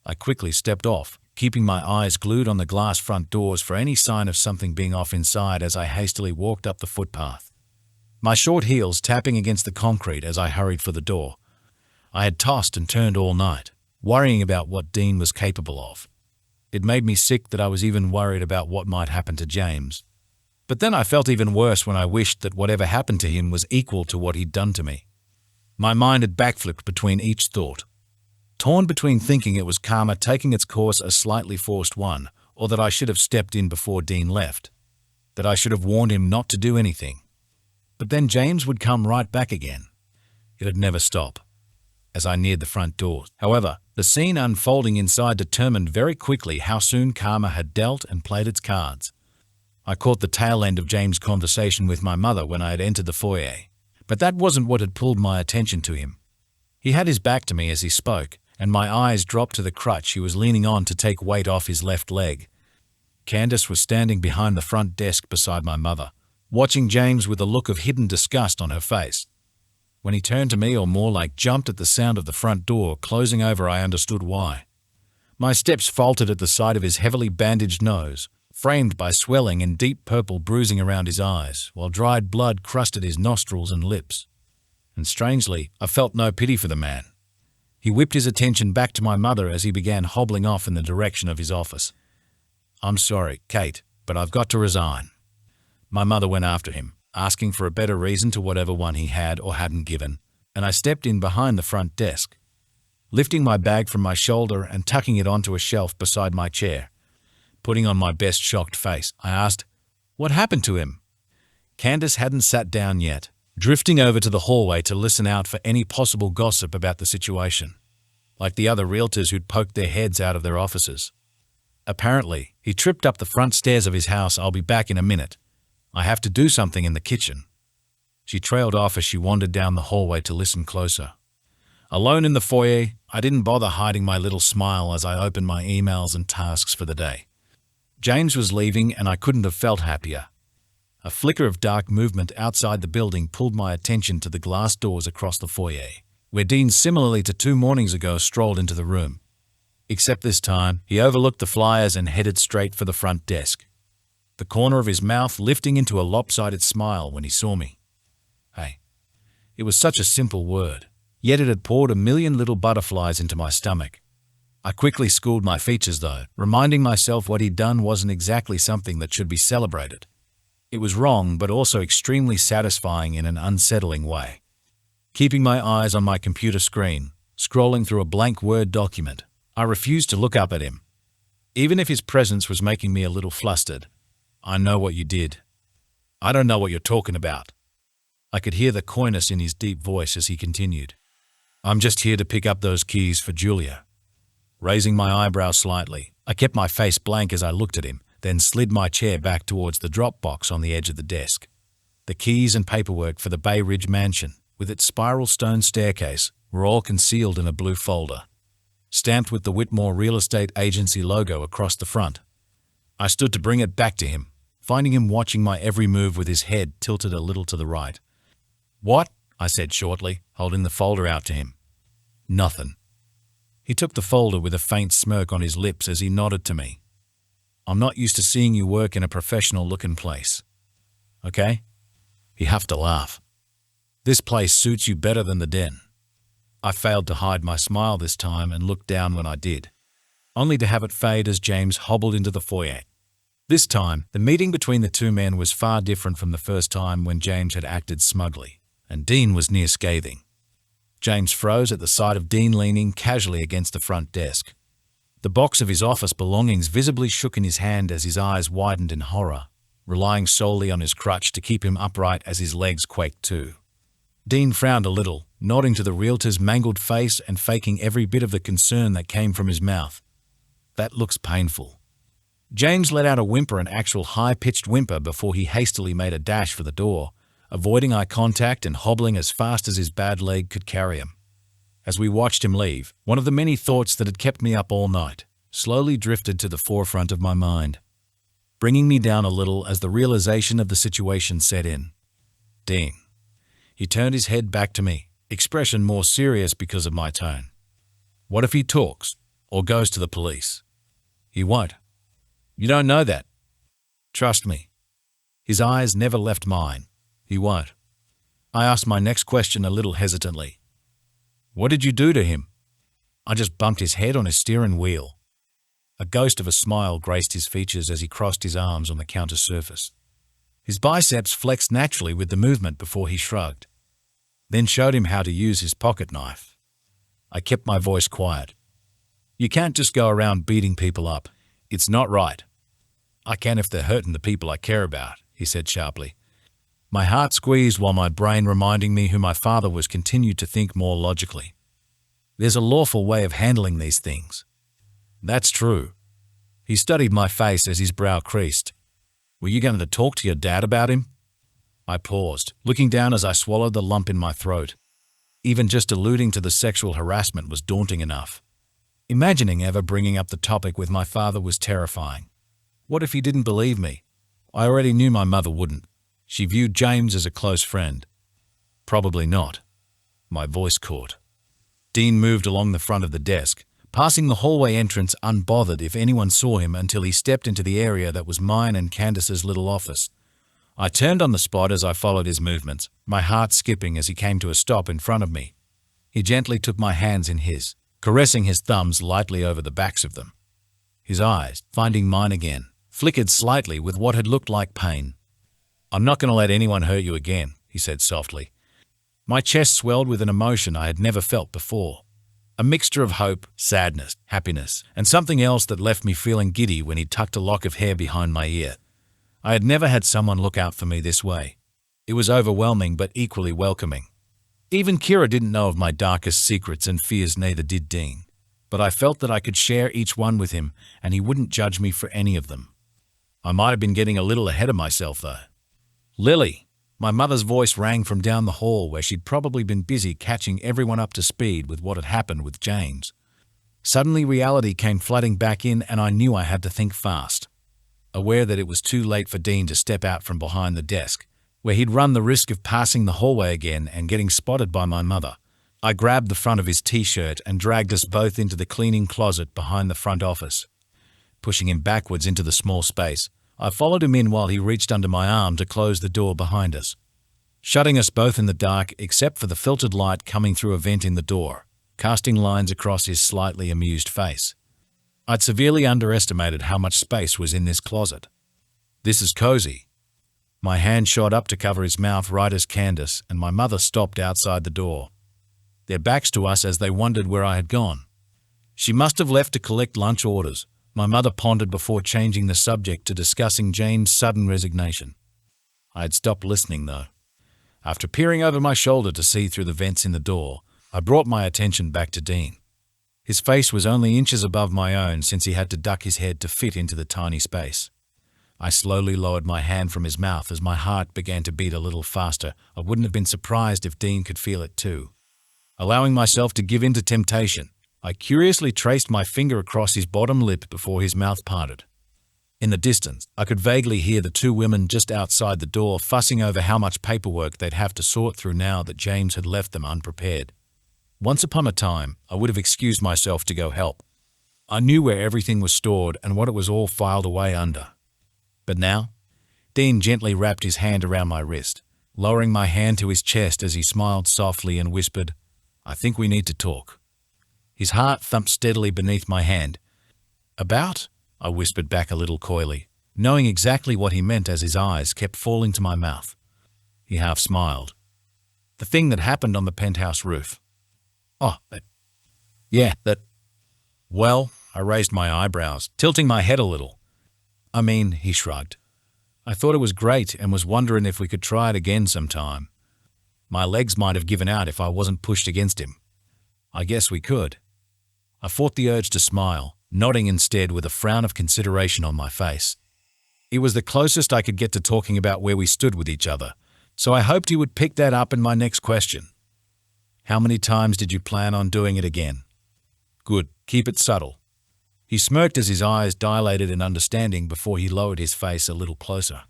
I quickly stepped off, keeping my eyes glued on the glass front doors for any sign of something being off inside as I hastily walked up the footpath, my short heels tapping against the concrete as I hurried for the door. I had tossed and turned all night, worrying about what Dean was capable of. It made me sick that I was even worried about what might happen to James. But then I felt even worse when I wished that whatever happened to him was equal to what he'd done to me. My mind had backflipped between each thought, torn between thinking it was karma taking its course, a slightly forced one, or that I should have stepped in before Dean left, that I should have warned him not to do anything. But then James would come right back again. It'd never stop. As I neared the front door, however, the scene unfolding inside determined very quickly how soon karma had dealt and played its cards. I caught the tail end of James' conversation with my mother when I had entered the foyer, but that wasn't what had pulled my attention to him. He had his back to me as he spoke, and my eyes dropped to the crutch he was leaning on to take weight off his left leg. Candace was standing behind the front desk beside my mother, watching James with a look of hidden disgust on her face. When he turned to me, or more like jumped at the sound of the front door closing over, I understood why. My steps faltered at the sight of his heavily bandaged nose, framed by swelling and deep purple bruising around his eyes, while dried blood crusted his nostrils and lips. And strangely, I felt no pity for the man. He whipped his attention back to my mother as he began hobbling off in the direction of his office. "I'm sorry, Kate, but I've got to resign." My mother went after him, asking for a better reason to whatever one he had or hadn't given, and I stepped in behind the front desk. Lifting my bag from my shoulder and tucking it onto a shelf beside my chair, putting on my best shocked face, I asked, "What happened to him?" Candace hadn't sat down yet, drifting over to the hallway to listen out for any possible gossip about the situation, like the other realtors who'd poked their heads out of their offices. "Apparently, he tripped up the front stairs of his house. I'll be back in a minute. I have to do something in the kitchen." She trailed off as she wandered down the hallway to listen closer. Alone in the foyer, I didn't bother hiding my little smile as I opened my emails and tasks for the day. James was leaving, and I couldn't have felt happier. A flicker of dark movement outside the building pulled my attention to the glass doors across the foyer, where Dean, similarly to 2 mornings ago, strolled into the room. Except this time, he overlooked the flyers and headed straight for the front desk, the corner of his mouth lifting into a lopsided smile when he saw me. Hey. It was such a simple word, yet it had poured a million little butterflies into my stomach. I quickly schooled my features, though, reminding myself what he'd done wasn't exactly something that should be celebrated. It was wrong, but also extremely satisfying in an unsettling way. Keeping my eyes on my computer screen, scrolling through a blank Word document, I refused to look up at him. Even if his presence was making me a little flustered. I know what you did. I don't know what you're talking about. I could hear the coyness in his deep voice as he continued. I'm just here to pick up those keys for Julia. Raising my eyebrows slightly, I kept my face blank as I looked at him, then slid my chair back towards the drop box on the edge of the desk. The keys and paperwork for the Bay Ridge mansion, with its spiral stone staircase, were all concealed in a blue folder, stamped with the Whitmore Real Estate Agency logo across the front. I stood to bring it back to him, finding him watching my every move with his head tilted a little to the right. What? I said shortly, holding the folder out to him. Nothing. He took the folder with a faint smirk on his lips as he nodded to me. I'm not used to seeing you work in a professional-looking place. Okay? He huffed a laugh. This place suits you better than the den. I failed to hide my smile this time and looked down when I did, only to have it fade as James hobbled into the foyer. This time, the meeting between the two men was far different from the first time when James had acted smugly, and Dean was near scathing. James froze at the sight of Dean leaning casually against the front desk. The box of his office belongings visibly shook in his hand as his eyes widened in horror, relying solely on his crutch to keep him upright as his legs quaked too. Dean frowned a little, nodding to the realtor's mangled face and faking every bit of the concern that came from his mouth. That looks painful. James let out a whimper, an actual high-pitched whimper, before he hastily made a dash for the door, avoiding eye contact and hobbling as fast as his bad leg could carry him. As we watched him leave, one of the many thoughts that had kept me up all night slowly drifted to the forefront of my mind, bringing me down a little as the realization of the situation set in. Dean. He turned his head back to me, expression more serious because of my tone. What if he talks, or goes to the police? He won't. You don't know that. Trust me. His eyes never left mine. He won't. I asked my next question a little hesitantly. What did you do to him? I just bumped his head on his steering wheel. A ghost of a smile graced his features as he crossed his arms on the counter surface. His biceps flexed naturally with the movement before he shrugged, then showed him how to use his pocket knife. I kept my voice quiet. You can't just go around beating people up. It's not right. I can if they're hurting the people I care about, he said sharply. My heart squeezed while my brain reminding me who my father was continued to think more logically. There's a lawful way of handling these things. That's true. He studied my face as his brow creased. Were you going to talk to your dad about him? I paused, looking down as I swallowed the lump in my throat. Even just alluding to the sexual harassment was daunting enough. Imagining ever bringing up the topic with my father was terrifying. What if he didn't believe me? I already knew my mother wouldn't. She viewed James as a close friend. Probably not. My voice caught. Dean moved along the front of the desk, passing the hallway entrance unbothered if anyone saw him until he stepped into the area that was mine and Candace's little office. I turned on the spot as I followed his movements, my heart skipping as he came to a stop in front of me. He gently took my hands in his, caressing his thumbs lightly over the backs of them. His eyes, finding mine again, flickered slightly with what had looked like pain. I'm not going to let anyone hurt you again, he said softly. My chest swelled with an emotion I had never felt before. A mixture of hope, sadness, happiness, and something else that left me feeling giddy when he tucked a lock of hair behind my ear. I had never had someone look out for me this way. It was overwhelming but equally welcoming. Even Kira didn't know of my darkest secrets and fears, neither did Dean. But I felt that I could share each one with him and he wouldn't judge me for any of them. I might have been getting a little ahead of myself though. Lily, My mother's voice rang from down the hall where she'd probably been busy catching everyone up to speed with what had happened with James. Suddenly reality came flooding back in and I knew I had to think fast. Aware that it was too late for Dean to step out from behind the desk, where he'd run the risk of passing the hallway again and getting spotted by my mother, I grabbed the front of his t-shirt and dragged us both into the cleaning closet behind the front office. Pushing him backwards into the small space, I followed him in while he reached under my arm to close the door behind us, shutting us both in the dark except for the filtered light coming through a vent in the door, casting lines across his slightly amused face. I'd severely underestimated how much space was in this closet. "This is cozy." My hand shot up to cover his mouth right as Candace and my mother stopped outside the door, their backs to us as they wondered where I had gone. She must have left to collect lunch orders, my mother pondered before changing the subject to discussing Jane's sudden resignation. I had stopped listening, though. After peering over my shoulder to see through the vents in the door, I brought my attention back to Dean. His face was only inches above my own since he had to duck his head to fit into the tiny space. I slowly lowered my hand from his mouth as my heart began to beat a little faster. I wouldn't have been surprised if Dean could feel it too. Allowing myself to give in to temptation, I curiously traced my finger across his bottom lip before his mouth parted. In the distance, I could vaguely hear the two women just outside the door fussing over how much paperwork they'd have to sort through now that James had left them unprepared. Once upon a time, I would have excused myself to go help. I knew where everything was stored and what it was all filed away under. But now, Dean gently wrapped his hand around my wrist, lowering my hand to his chest as he smiled softly and whispered, "I think we need to talk." His heart thumped steadily beneath my hand. "About?" I whispered back a little coyly, knowing exactly what he meant as his eyes kept falling to my mouth. He half smiled. "The thing that happened on the penthouse roof." "Oh, that. Well," I raised my eyebrows, tilting my head a little. "I mean," he shrugged. "I thought it was great and was wondering if we could try it again sometime. My legs might have given out if I wasn't pushed against him. I guess we could." I fought the urge to smile, nodding instead with a frown of consideration on my face. It was the closest I could get to talking about where we stood with each other, so I hoped he would pick that up in my next question. "How many times did you plan on doing it again?" "Good, keep it subtle." He smirked as his eyes dilated in understanding before he lowered his face a little closer,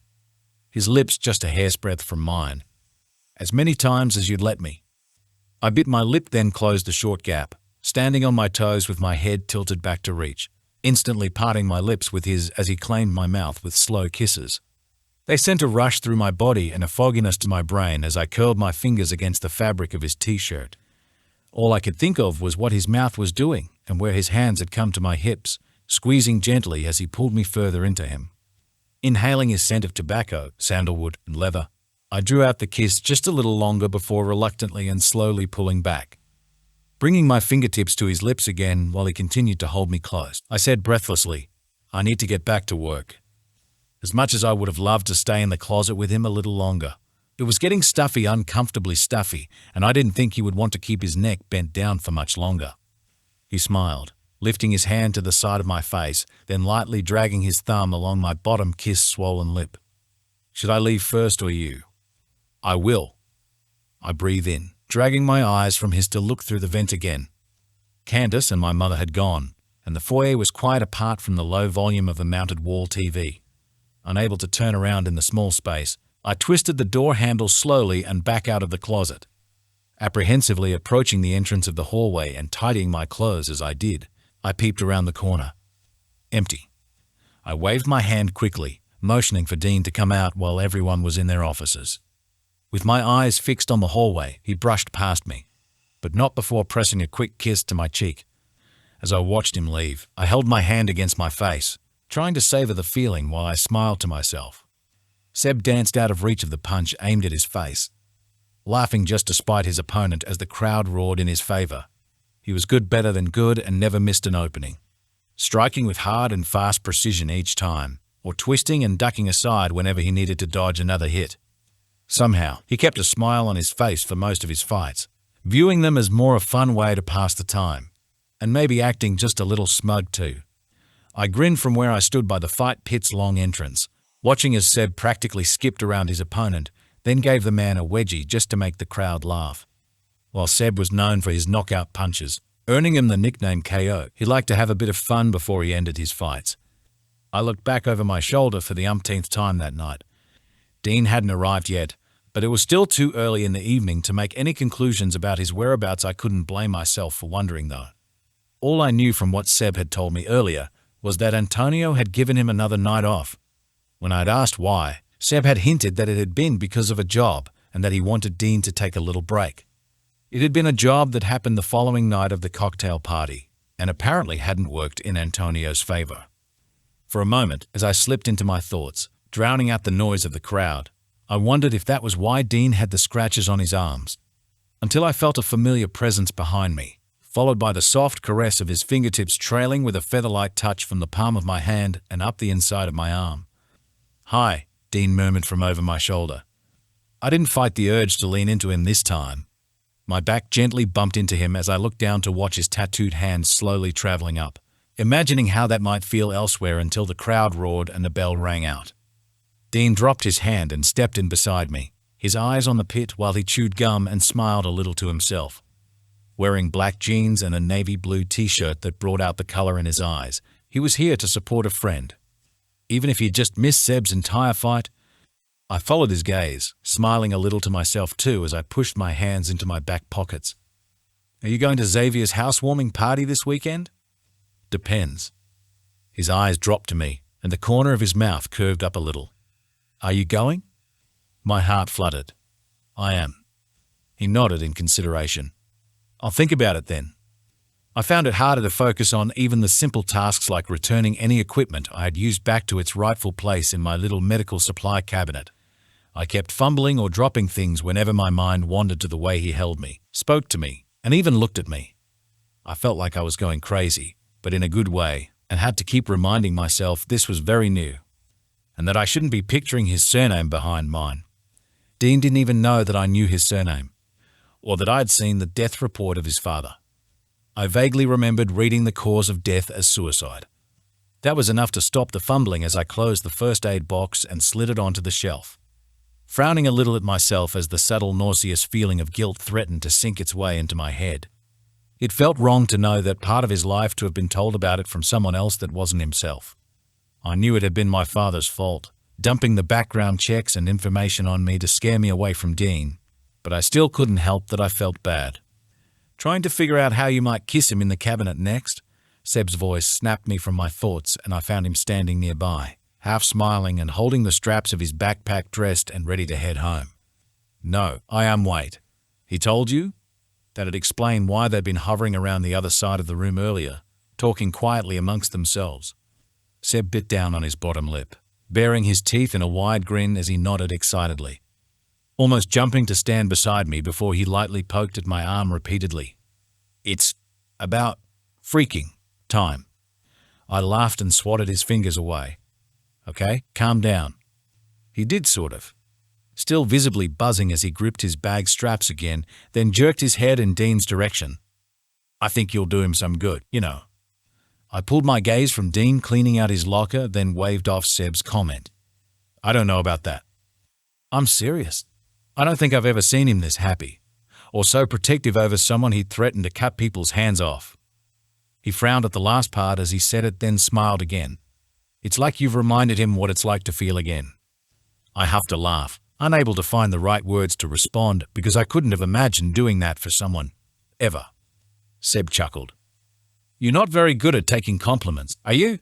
his lips just a hair's breadth from mine. "As many times as you'd let me." I bit my lip, then closed the short gap, standing on my toes with my head tilted back to reach, instantly parting my lips with his as he claimed my mouth with slow kisses. They sent a rush through my body and a fogginess to my brain as I curled my fingers against the fabric of his t-shirt. All I could think of was what his mouth was doing and where his hands had come to my hips, squeezing gently as he pulled me further into him. Inhaling his scent of tobacco, sandalwood, and leather, I drew out the kiss just a little longer before reluctantly and slowly pulling back. Bringing my fingertips to his lips again while he continued to hold me close, I said breathlessly, "I need to get back to work." As much as I would have loved to stay in the closet with him a little longer, it was getting stuffy, uncomfortably stuffy, and I didn't think he would want to keep his neck bent down for much longer. He smiled, lifting his hand to the side of my face, then lightly dragging his thumb along my bottom kiss-swollen lip. "Should I leave first or you?" "I will." I breathed in, dragging my eyes from his to look through the vent again. Candace and my mother had gone, and the foyer was quiet apart from the low volume of a mounted wall TV. Unable to turn around in the small space, I twisted the door handle slowly and back out of the closet, apprehensively approaching the entrance of the hallway and tidying my clothes as I did. I peeped around the corner. Empty. I waved my hand quickly, motioning for Dean to come out while everyone was in their offices. With my eyes fixed on the hallway, he brushed past me, but not before pressing a quick kiss to my cheek. As I watched him leave, I held my hand against my face, trying to savor the feeling while I smiled to myself. Seb danced out of reach of the punch aimed at his face, laughing just despite his opponent as the crowd roared in his favor. He was good, better than good, and never missed an opening, striking with hard and fast precision each time, or twisting and ducking aside whenever he needed to dodge another hit. Somehow, he kept a smile on his face for most of his fights, viewing them as more a fun way to pass the time, and maybe acting just a little smug too. I grinned from where I stood by the fight pit's long entrance, watching as Seb practically skipped around his opponent, then gave the man a wedgie just to make the crowd laugh. While Seb was known for his knockout punches, earning him the nickname KO, he liked to have a bit of fun before he ended his fights. I looked back over my shoulder for the umpteenth time that night. Dean hadn't arrived yet, but it was still too early in the evening to make any conclusions about his whereabouts. I couldn't blame myself for wondering, though. All I knew from what Seb had told me earlier was that Antonio had given him another night off. When I'd asked why, Seb had hinted that it had been because of a job and that he wanted Dean to take a little break. It had been a job that happened the following night of the cocktail party, and apparently hadn't worked in Antonio's favor. For a moment, as I slipped into my thoughts, drowning out the noise of the crowd, I wondered if that was why Dean had the scratches on his arms, until I felt a familiar presence behind me, followed by the soft caress of his fingertips trailing with a feather-light touch from the palm of my hand and up the inside of my arm. "Hi," Dean murmured from over my shoulder. I didn't fight the urge to lean into him this time. My back gently bumped into him as I looked down to watch his tattooed hands slowly traveling up, imagining how that might feel elsewhere until the crowd roared and the bell rang out. Dean dropped his hand and stepped in beside me, his eyes on the pit while he chewed gum and smiled a little to himself. Wearing black jeans and a navy blue t-shirt that brought out the color in his eyes, he was here to support a friend. Even if he'd just missed Seb's entire fight, I followed his gaze, smiling a little to myself too as I pushed my hands into my back pockets. "Are you going to Xavier's housewarming party this weekend?" "Depends." His eyes dropped to me, and the corner of his mouth curved up a little. "Are you going?" My heart fluttered. "I am." He nodded in consideration. "I'll think about it then." I found it harder to focus on even the simple tasks like returning any equipment I had used back to its rightful place in my little medical supply cabinet. I kept fumbling or dropping things whenever my mind wandered to the way he held me, spoke to me, and even looked at me. I felt like I was going crazy, but in a good way, and had to keep reminding myself this was very new, and that I shouldn't be picturing his surname behind mine. Dean didn't even know that I knew his surname, or that I'd seen the death report of his father. I vaguely remembered reading the cause of death as suicide. That was enough to stop the fumbling as I closed the first aid box and slid it onto the shelf, frowning a little at myself as the subtle nauseous feeling of guilt threatened to sink its way into my head. It felt wrong to know that part of his life to have been told about it from someone else that wasn't himself. I knew it had been my father's fault, dumping the background checks and information on me to scare me away from Dean, but I still couldn't help that I felt bad. "Trying to figure out how you might kiss him in the cabinet next?" Seb's voice snapped me from my thoughts, and I found him standing nearby, half smiling and holding the straps of his backpack dressed and ready to head home. "No, I am wait. He told you?" That'd explain why they'd been hovering around the other side of the room earlier, talking quietly amongst themselves. Seb bit down on his bottom lip, baring his teeth in a wide grin as he nodded excitedly, almost jumping to stand beside me before he lightly poked at my arm repeatedly. "It's about freaking time." I laughed and swatted his fingers away. "Okay, calm down." He did sort of, still visibly buzzing as he gripped his bag straps again, then jerked his head in Dean's direction. "I think you'll do him some good, you know." I pulled my gaze from Dean cleaning out his locker, then waved off Seb's comment. "I don't know about that." "I'm serious. I don't think I've ever seen him this happy, or so protective over someone he'd threatened to cut people's hands off." He frowned at the last part as he said it, then smiled again. "It's like you've reminded him what it's like to feel again." I huffed a laugh, unable to find the right words to respond because I couldn't have imagined doing that for someone, ever. Seb chuckled. "You're not very good at taking compliments, are you?"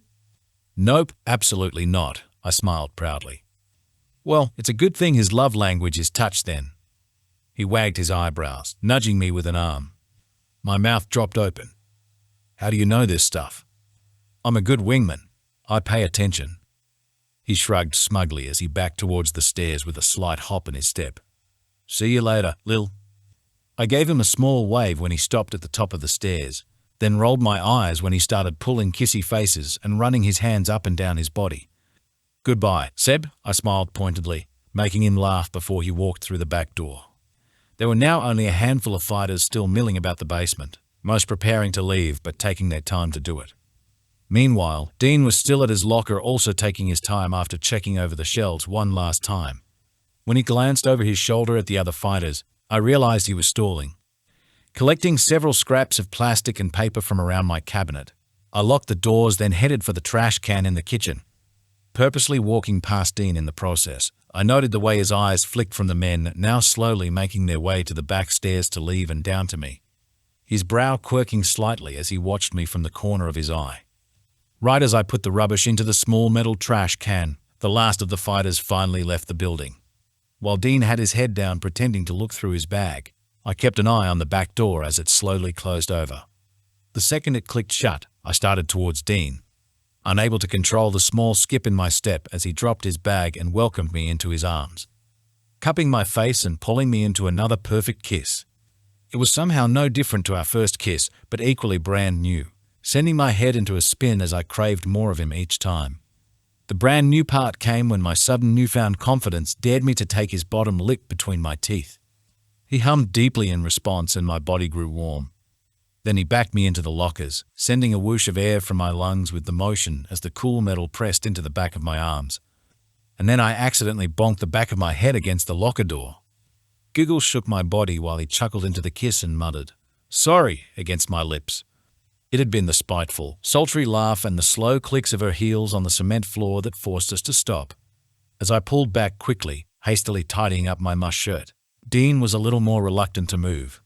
"Nope, absolutely not," I smiled proudly. "Well, it's a good thing his love language is touch then." He wagged his eyebrows, nudging me with an arm. My mouth dropped open. "How do you know this stuff?" "I'm a good wingman. I pay attention." He shrugged smugly as he backed towards the stairs with a slight hop in his step. "See you later, Lil." I gave him a small wave when he stopped at the top of the stairs, then rolled my eyes when he started pulling kissy faces and running his hands up and down his body. "Goodbye, Seb," I smiled pointedly, making him laugh before he walked through the back door. There were now only a handful of fighters still milling about the basement, most preparing to leave but taking their time to do it. Meanwhile, Dean was still at his locker, also taking his time after checking over the shelves one last time. When he glanced over his shoulder at the other fighters, I realized he was stalling. Collecting several scraps of plastic and paper from around my cabinet, I locked the doors, then headed for the trash can in the kitchen. Purposely walking past Dean in the process, I noted the way his eyes flicked from the men now slowly making their way to the back stairs to leave and down to me, his brow quirking slightly as he watched me from the corner of his eye. Right as I put the rubbish into the small metal trash can, the last of the fighters finally left the building. While Dean had his head down pretending to look through his bag, I kept an eye on the back door as it slowly closed over. The second it clicked shut, I started towards Dean, unable to control the small skip in my step as he dropped his bag and welcomed me into his arms, cupping my face and pulling me into another perfect kiss. It was somehow no different to our first kiss, but equally brand new, sending my head into a spin as I craved more of him each time. The brand new part came when my sudden newfound confidence dared me to take his bottom lip between my teeth. He hummed deeply in response and my body grew warm. Then he backed me into the lockers, sending a whoosh of air from my lungs with the motion as the cool metal pressed into the back of my arms. And then I accidentally bonked the back of my head against the locker door. Giggles shook my body while he chuckled into the kiss and muttered, "Sorry," against my lips. It had been the spiteful, sultry laugh and the slow clicks of her heels on the cement floor that forced us to stop. As I pulled back quickly, hastily tidying up my mush shirt, Dean was a little more reluctant to move,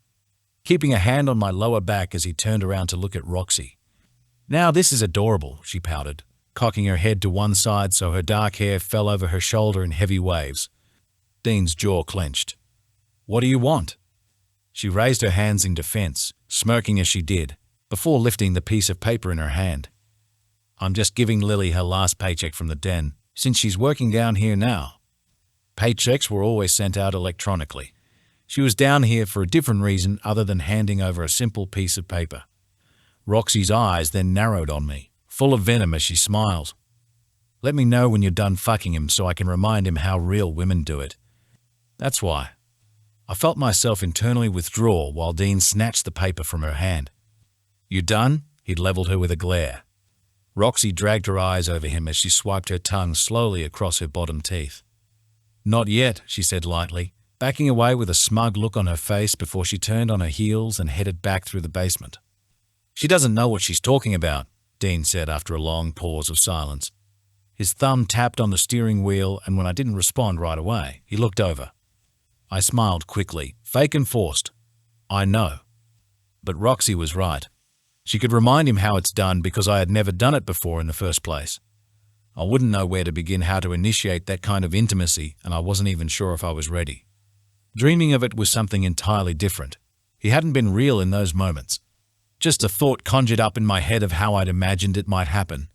keeping a hand on my lower back as he turned around to look at Roxy. "Now this is adorable," she pouted, cocking her head to one side so her dark hair fell over her shoulder in heavy waves. Dean's jaw clenched. "What do you want?" She raised her hands in defense, smirking as she did, before lifting the piece of paper in her hand. "I'm just giving Lily her last paycheck from the den, since she's working down here now." Paychecks were always sent out electronically. She was down here for a different reason other than handing over a simple piece of paper. Roxy's eyes then narrowed on me, full of venom as she smiled. "Let me know when you're done fucking him so I can remind him how real women do it. That's why." I felt myself internally withdraw while Dean snatched the paper from her hand. "You done?" He'd leveled her with a glare. Roxy dragged her eyes over him as she swiped her tongue slowly across her bottom teeth. "Not yet," she said lightly, backing away with a smug look on her face before she turned on her heels and headed back through the basement. "She doesn't know what she's talking about," Dean said after a long pause of silence. His thumb tapped on the steering wheel, and when I didn't respond right away, he looked over. I smiled quickly, fake and forced. "I know." But Roxy was right. She could remind him how it's done because I had never done it before in the first place. I wouldn't know where to begin how to initiate that kind of intimacy, and I wasn't even sure if I was ready. Dreaming of it was something entirely different. He hadn't been real in those moments. Just a thought conjured up in my head of how I'd imagined it might happen.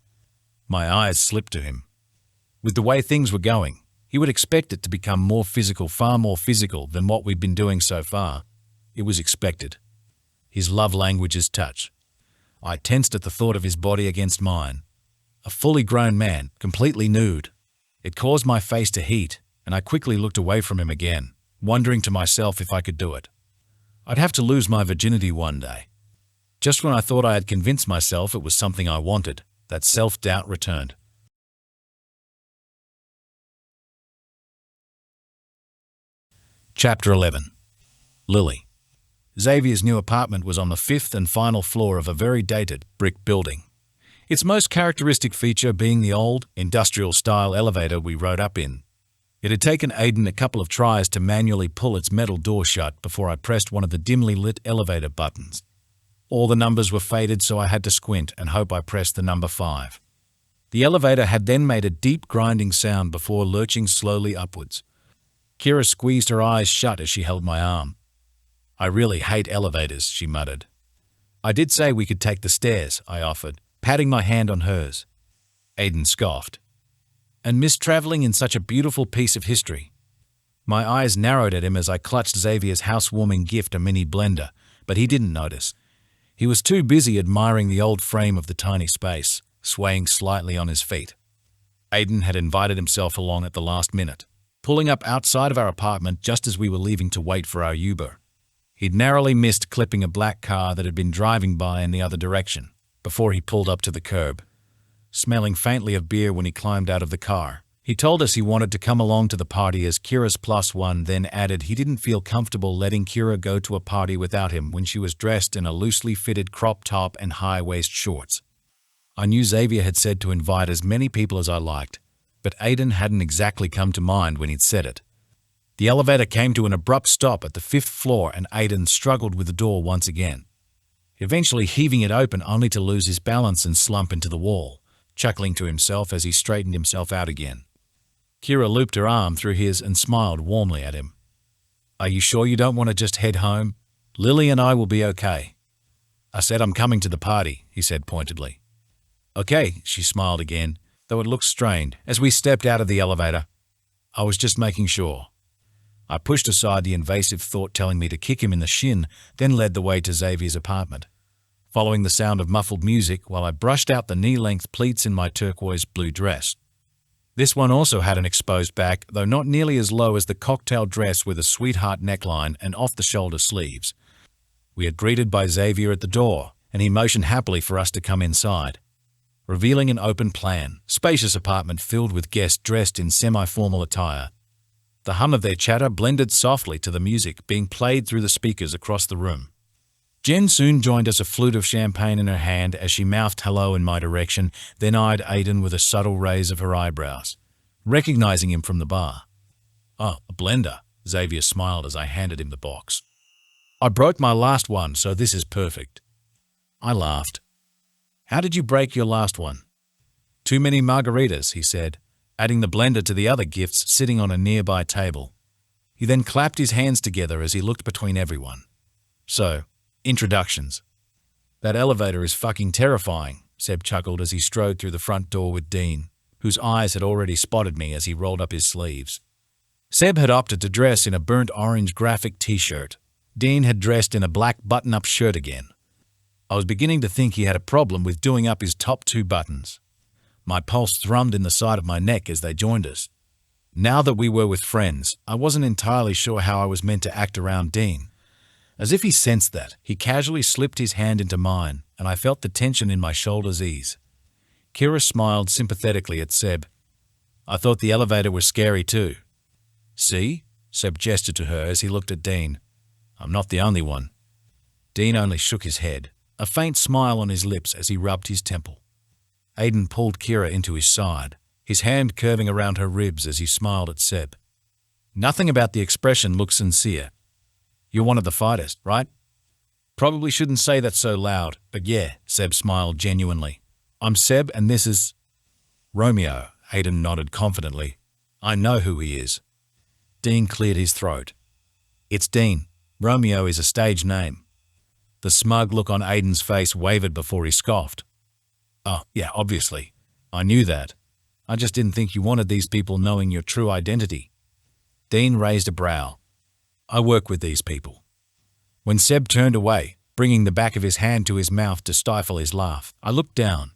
My eyes slipped to him. With the way things were going, he would expect it to become more physical, far more physical than what we'd been doing so far. It was expected. His love language is touch. I tensed at the thought of his body against mine. A fully grown man, completely nude. It caused my face to heat, and I quickly looked away from him again, wondering to myself if I could do it. I'd have to lose my virginity one day. Just when I thought I had convinced myself it was something I wanted, that self-doubt returned. Chapter 11. Lily. Xavier's new apartment was on the fifth and final floor of a very dated brick building. Its most characteristic feature being the old, industrial-style elevator we rode up in. It had taken Aiden a couple of tries to manually pull its metal door shut before I pressed one of the dimly lit elevator buttons. All the numbers were faded, so I had to squint and hope I pressed the number 5. The elevator had then made a deep grinding sound before lurching slowly upwards. Kira squeezed her eyes shut as she held my arm. "I really hate elevators," she muttered. "I did say we could take the stairs," I offered, patting my hand on hers. Aiden scoffed. "And miss traveling in such a beautiful piece of history." My eyes narrowed at him as I clutched Xavier's housewarming gift, a mini blender, but he didn't notice. He was too busy admiring the old frame of the tiny space, swaying slightly on his feet. Aiden had invited himself along at the last minute, pulling up outside of our apartment just as we were leaving to wait for our Uber. He'd narrowly missed clipping a black car that had been driving by in the other direction before he pulled up to the curb. Smelling faintly of beer when he climbed out of the car, He told us he wanted to come along to the party as Kira's +1, then added he didn't feel comfortable letting Kira go to a party without him when she was dressed in a loosely fitted crop top and high-waist shorts. I knew Xavier had said to invite as many people as I liked, but Aiden hadn't exactly come to mind when he'd said it. The elevator came to an abrupt stop at the 5th floor and Aiden struggled with the door once again, eventually heaving it open only to lose his balance and slump into the wall, chuckling to himself as he straightened himself out again. Kira looped her arm through his and smiled warmly at him. "Are you sure you don't want to just head home? Lily and I will be okay." "I said I'm coming to the party," he said pointedly. "Okay," she smiled again, though it looked strained, as we stepped out of the elevator. "I was just making sure." I pushed aside the invasive thought telling me to kick him in the shin, then led the way to Xavier's apartment, following the sound of muffled music while I brushed out the knee-length pleats in my turquoise blue dress. This one also had an exposed back, though not nearly as low as the cocktail dress with a sweetheart neckline and off-the-shoulder sleeves. We had greeted by Xavier at the door, and he motioned happily for us to come inside, revealing an open plan, spacious apartment filled with guests dressed in semi-formal attire. The hum of their chatter blended softly to the music being played through the speakers across the room. Jen soon joined us, a flute of champagne in her hand as she mouthed hello in my direction, then eyed Aiden with a subtle raise of her eyebrows, recognizing him from the bar. "Oh, a blender," Xavier smiled as I handed him the box. "I broke my last one, so this is perfect." I laughed. "How did you break your last one?" "Too many margaritas," he said, adding the blender to the other gifts sitting on a nearby table. He then clapped his hands together as he looked between everyone. "So, introductions." "That elevator is fucking terrifying," Seb chuckled as he strode through the front door with Dean, whose eyes had already spotted me as he rolled up his sleeves. Seb had opted to dress in a burnt orange graphic t-shirt. Dean had dressed in a black button-up shirt again. I was beginning to think he had a problem with doing up his top 2 buttons. My pulse thrummed in the side of my neck as they joined us. Now that we were with friends, I wasn't entirely sure how I was meant to act around Dean. As if he sensed that, he casually slipped his hand into mine, and I felt the tension in my shoulders ease. Kira smiled sympathetically at Seb. "I thought the elevator was scary too." "See?" Seb gestured to her as he looked at Dean. "I'm not the only one." Dean only shook his head, a faint smile on his lips as he rubbed his temple. Aiden pulled Kira into his side, his hand curving around her ribs as he smiled at Seb. Nothing about the expression looked sincere. "You're one of the fighters, right?" "Probably shouldn't say that so loud, but yeah," Seb smiled genuinely. "I'm Seb and this is..." "Romeo," Aiden nodded confidently. "I know who he is." Dean cleared his throat. "It's Dean. Romeo is a stage name." The smug look on Aiden's face wavered before he scoffed. "Oh, yeah, obviously. I knew that. I just didn't think you wanted these people knowing your true identity." Dean raised a brow. "I work with these people." When Seb turned away, bringing the back of his hand to his mouth to stifle his laugh, I looked down,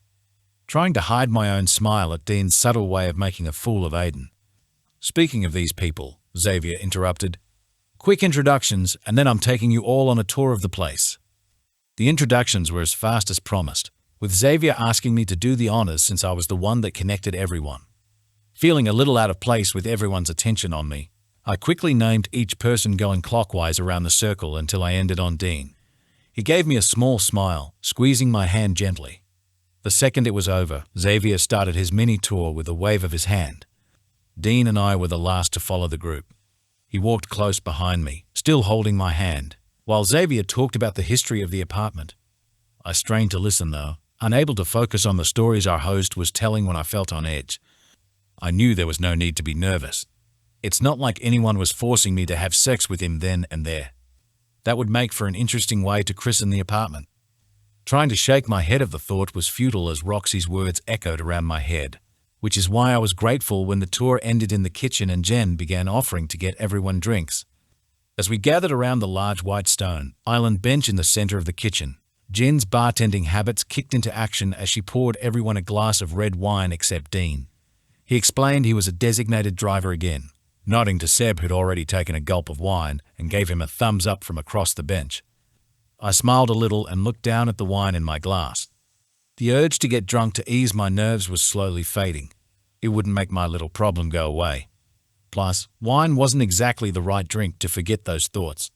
trying to hide my own smile at Dean's subtle way of making a fool of Aiden. "Speaking of these people," Xavier interrupted, "quick introductions and then I'm taking you all on a tour of the place." The introductions were as fast as promised, with Xavier asking me to do the honors since I was the one that connected everyone. Feeling a little out of place with everyone's attention on me, I quickly named each person going clockwise around the circle until I ended on Dean. He gave me a small smile, squeezing my hand gently. The second it was over, Xavier started his mini-tour with a wave of his hand. Dean and I were the last to follow the group. He walked close behind me, still holding my hand, while Xavier talked about the history of the apartment. I strained to listen though, unable to focus on the stories our host was telling when I felt on edge. I knew there was no need to be nervous. It's not like anyone was forcing me to have sex with him then and there. That would make for an interesting way to christen the apartment. Trying to shake my head of the thought was futile as Roxy's words echoed around my head, which is why I was grateful when the tour ended in the kitchen and Jen began offering to get everyone drinks. As we gathered around the large white stone island bench in the center of the kitchen, Jen's bartending habits kicked into action as she poured everyone a glass of red wine except Dean. He explained he was a designated driver again, nodding to Seb who'd already taken a gulp of wine and gave him a thumbs up from across the bench. I smiled a little and looked down at the wine in my glass. The urge to get drunk to ease my nerves was slowly fading. It wouldn't make my little problem go away. Plus, wine wasn't exactly the right drink to forget those thoughts.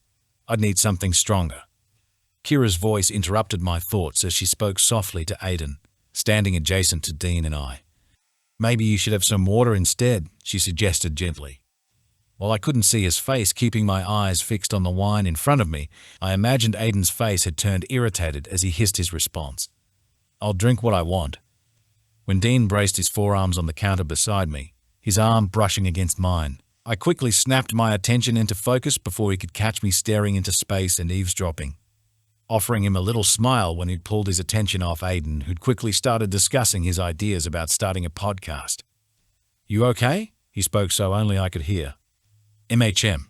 I'd need something stronger. Kira's voice interrupted my thoughts as she spoke softly to Aiden, standing adjacent to Dean and I. Maybe you should have some water instead, she suggested gently. While I couldn't see his face, keeping my eyes fixed on the wine in front of me, I imagined Aiden's face had turned irritated as he hissed his response. I'll drink what I want. When Dean braced his forearms on the counter beside me, his arm brushing against mine, I quickly snapped my attention into focus before he could catch me staring into space and eavesdropping, offering him a little smile when he'd pulled his attention off Aiden, who'd quickly started discussing his ideas about starting a podcast. You okay? He spoke so only I could hear. MHM.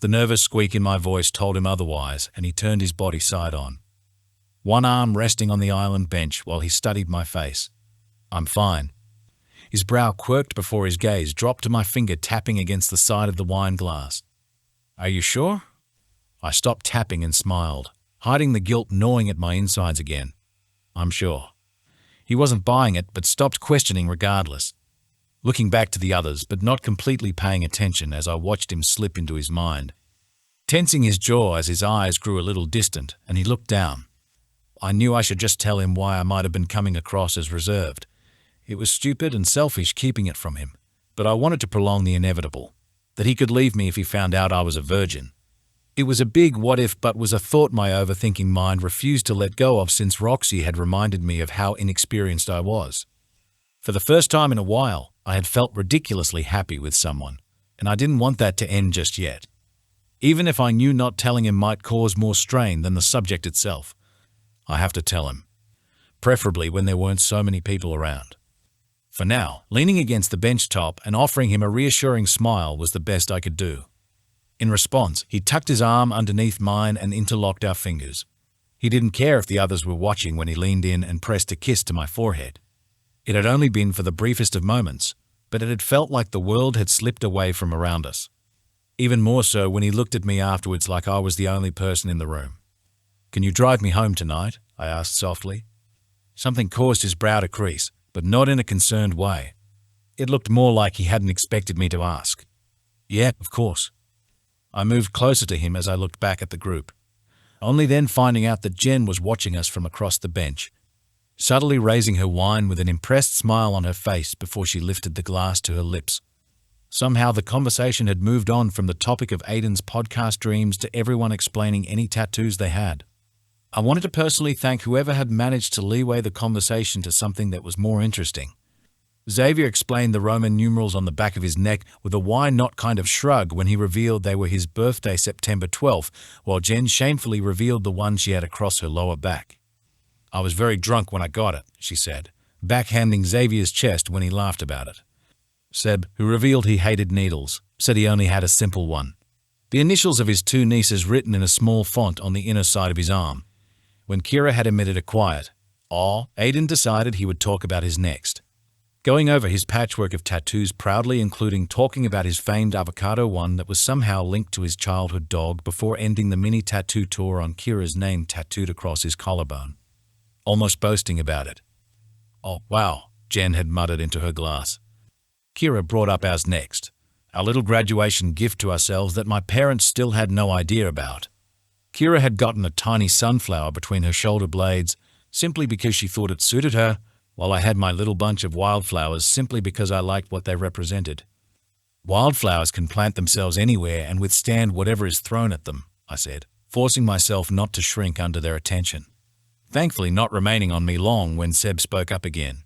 The nervous squeak in my voice told him otherwise, and he turned his body side on, one arm resting on the island bench while he studied my face. I'm fine. His brow quirked before his gaze dropped to my finger tapping against the side of the wine glass. Are you sure? I stopped tapping and smiled, hiding the guilt gnawing at my insides again. I'm sure. He wasn't buying it, but stopped questioning regardless, looking back to the others but not completely paying attention as I watched him slip into his mind, tensing his jaw as his eyes grew a little distant and he looked down. I knew I should just tell him why I might have been coming across as reserved. It was stupid and selfish keeping it from him, but I wanted to prolong the inevitable, that he could leave me if he found out I was a virgin. It was a big what if, but was a thought my overthinking mind refused to let go of since Roxy had reminded me of how inexperienced I was. For the first time in a while, I had felt ridiculously happy with someone, and I didn't want that to end just yet. Even if I knew not telling him might cause more strain than the subject itself, I have to tell him, preferably when there weren't so many people around. For now, leaning against the bench top and offering him a reassuring smile was the best I could do. In response, he tucked his arm underneath mine and interlocked our fingers. He didn't care if the others were watching when he leaned in and pressed a kiss to my forehead. It had only been for the briefest of moments, but it had felt like the world had slipped away from around us. Even more so when he looked at me afterwards like I was the only person in the room. Can you drive me home tonight? I asked softly. Something caused his brow to crease, but not in a concerned way. It looked more like he hadn't expected me to ask. Yeah, of course. I moved closer to him as I looked back at the group, only then finding out that Jen was watching us from across the bench, subtly raising her wine with an impressed smile on her face before she lifted the glass to her lips. Somehow the conversation had moved on from the topic of Aiden's podcast dreams to everyone explaining any tattoos they had. I wanted to personally thank whoever had managed to leeway the conversation to something that was more interesting. Xavier explained the Roman numerals on the back of his neck with a why not kind of shrug when he revealed they were his birthday September 12th, while Jen shamefully revealed the one she had across her lower back. I was very drunk when I got it, she said, backhanding Xavier's chest when he laughed about it. Seb, who revealed he hated needles, said he only had a simple one, the initials of his two nieces written in a small font on the inner side of his arm. When Kira had emitted a quiet "aw," Aiden decided he would talk about his next, going over his patchwork of tattoos proudly, including talking about his famed avocado one that was somehow linked to his childhood dog, before ending the mini tattoo tour on Kira's name tattooed across his collarbone, almost boasting about it. Oh, wow, Jen had muttered into her glass. Kira brought up ours next, our little graduation gift to ourselves that my parents still had no idea about. Kira had gotten a tiny sunflower between her shoulder blades simply because she thought it suited her, while I had my little bunch of wildflowers simply because I liked what they represented. Wildflowers can plant themselves anywhere and withstand whatever is thrown at them, I said, forcing myself not to shrink under their attention. Thankfully not remaining on me long when Seb spoke up again.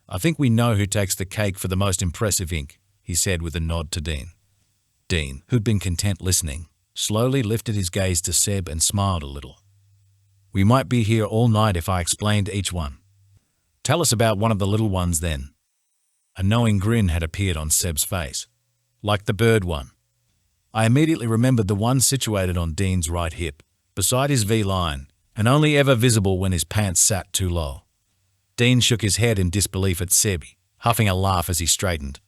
I think we know who takes the cake for the most impressive ink, he said with a nod to Dean. Dean, who'd been content listening, slowly lifted his gaze to Seb and smiled a little. We might be here all night if I explained each one. Tell us about one of the little ones then. A knowing grin had appeared on Seb's face, like the bird one. I immediately remembered the one situated on Dean's right hip, beside his V-line, and only ever visible when his pants sat too low. Dean shook his head in disbelief at Seb, huffing a laugh as he straightened.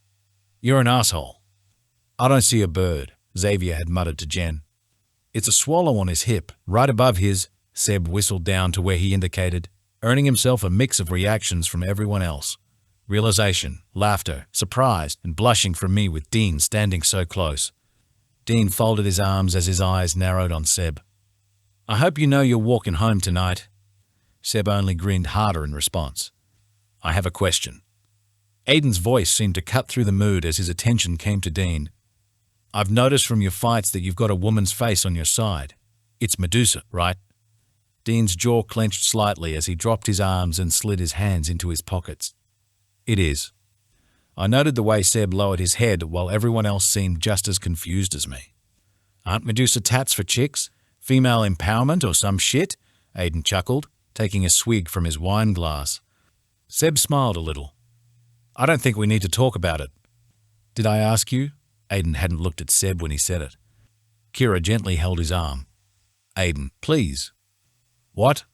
You're an asshole. I don't see a bird, Xavier had muttered to Jen. It's a swallow on his hip, right above his, Seb whistled down to where he indicated, earning himself a mix of reactions from everyone else. Realization, laughter, surprise, and blushing from me with Dean standing so close. Dean folded his arms as his eyes narrowed on Seb. "I hope you know you're walking home tonight." Seb only grinned harder in response. "I have a question." Aiden's voice seemed to cut through the mood as his attention came to Dean. "I've noticed from your fights that you've got a woman's face on your side. It's Medusa, right?" Dean's jaw clenched slightly as he dropped his arms and slid his hands into his pockets. "It is." I noted the way Seb lowered his head while everyone else seemed just as confused as me. "Aren't Medusa tats for chicks? Female empowerment or some shit?" Aiden chuckled, taking a swig from his wine glass. Seb smiled a little. "I don't think we need to talk about it." "Did I ask you?" Aiden hadn't looked at Seb when he said it. Kira gently held his arm. "Aiden, please." "What?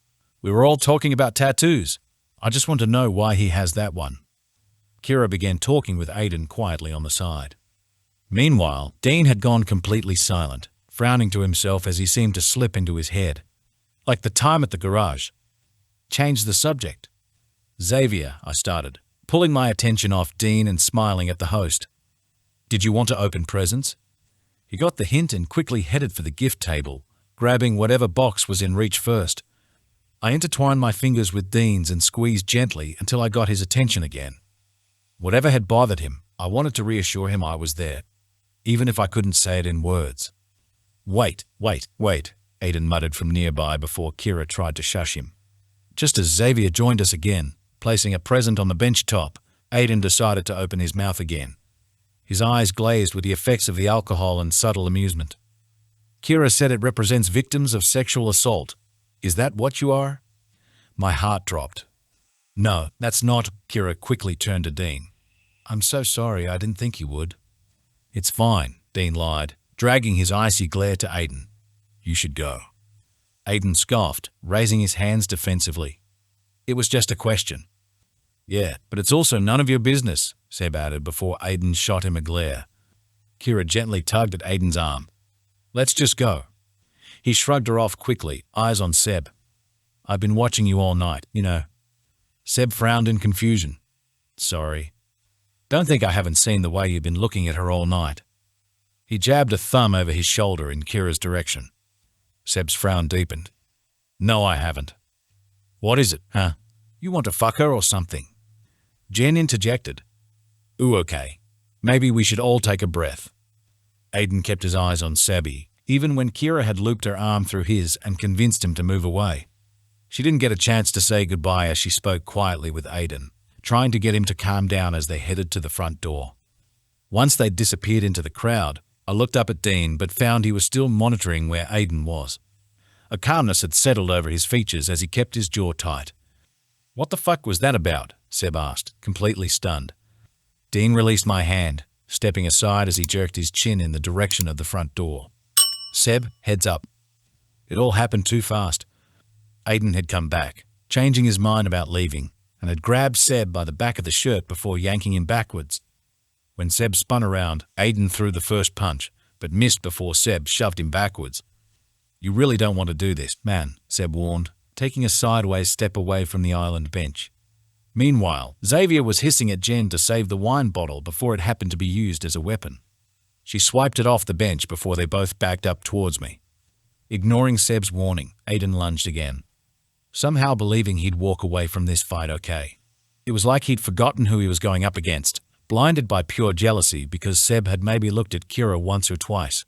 We were all talking about tattoos. I just want to know why he has that one." Kira began talking with Aiden quietly on the side. Meanwhile, Dean had gone completely silent, frowning to himself as he seemed to slip into his head. "Like the time at the garage." "Change the subject." "Xavier," I started, pulling my attention off Dean and smiling at the host. "Did you want to open presents?" He got the hint and quickly headed for the gift table, grabbing whatever box was in reach first. I intertwined my fingers with Dean's and squeezed gently until I got his attention again. Whatever had bothered him, I wanted to reassure him I was there, even if I couldn't say it in words. Wait, Aiden muttered from nearby before Kira tried to shush him. Just as Xavier joined us again, placing a present on the bench top, Aiden decided to open his mouth again. His eyes glazed with the effects of the alcohol and subtle amusement. "Kira said it represents victims of sexual assault. Is that what you are?" My heart dropped. "No, that's not." Kira quickly turned to Dean. "I'm so sorry, I didn't think you would." "It's fine," Dean lied, dragging his icy glare to Aiden. "You should go." Aiden scoffed, raising his hands defensively. "It was just a question." "Yeah, but it's also none of your business," Seb added before Aiden shot him a glare. Kira gently tugged at Aiden's arm. "Let's just go." He shrugged her off quickly, eyes on Seb. "I've been watching you all night, you know." Seb frowned in confusion. "Sorry. Don't think I haven't seen the way you've been looking at her all night." He jabbed a thumb over his shoulder in Kira's direction. Seb's frown deepened. "No, I haven't." "What is it, huh? You want to fuck her or something?" Jen interjected. "Ooh, okay. Maybe we should all take a breath." Aiden kept his eyes on Sebby, even when Kira had looped her arm through his and convinced him to move away. She didn't get a chance to say goodbye as she spoke quietly with Aiden, trying to get him to calm down as they headed to the front door. Once they'd disappeared into the crowd, I looked up at Dean but found he was still monitoring where Aiden was. A calmness had settled over his features as he kept his jaw tight. "What the fuck was that about?" Seb asked, completely stunned. Dean released my hand, stepping aside as he jerked his chin in the direction of the front door. "Seb, heads up." It all happened too fast. Aiden had come back, changing his mind about leaving, and had grabbed Seb by the back of the shirt before yanking him backwards. When Seb spun around, Aiden threw the first punch, but missed before Seb shoved him backwards. "You really don't want to do this, man," Seb warned, taking a sideways step away from the island bench. Meanwhile, Xavier was hissing at Jen to save the wine bottle before it happened to be used as a weapon. She swiped it off the bench before they both backed up towards me. Ignoring Seb's warning, Aiden lunged again, somehow believing he'd walk away from this fight okay. It was like he'd forgotten who he was going up against, blinded by pure jealousy because Seb had maybe looked at Kira once or twice.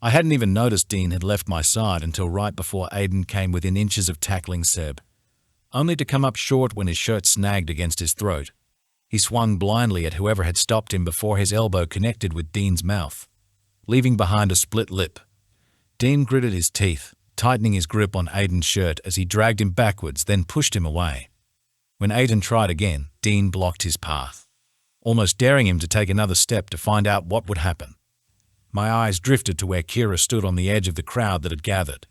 I hadn't even noticed Dean had left my side until right before Aiden came within inches of tackling Seb, only to come up short when his shirt snagged against his throat. He swung blindly at whoever had stopped him before his elbow connected with Dean's mouth, leaving behind a split lip. Dean gritted his teeth, tightening his grip on Aiden's shirt as he dragged him backwards, then pushed him away. When Aiden tried again, Dean blocked his path, almost daring him to take another step to find out what would happen. My eyes drifted to where Kira stood on the edge of the crowd that had gathered,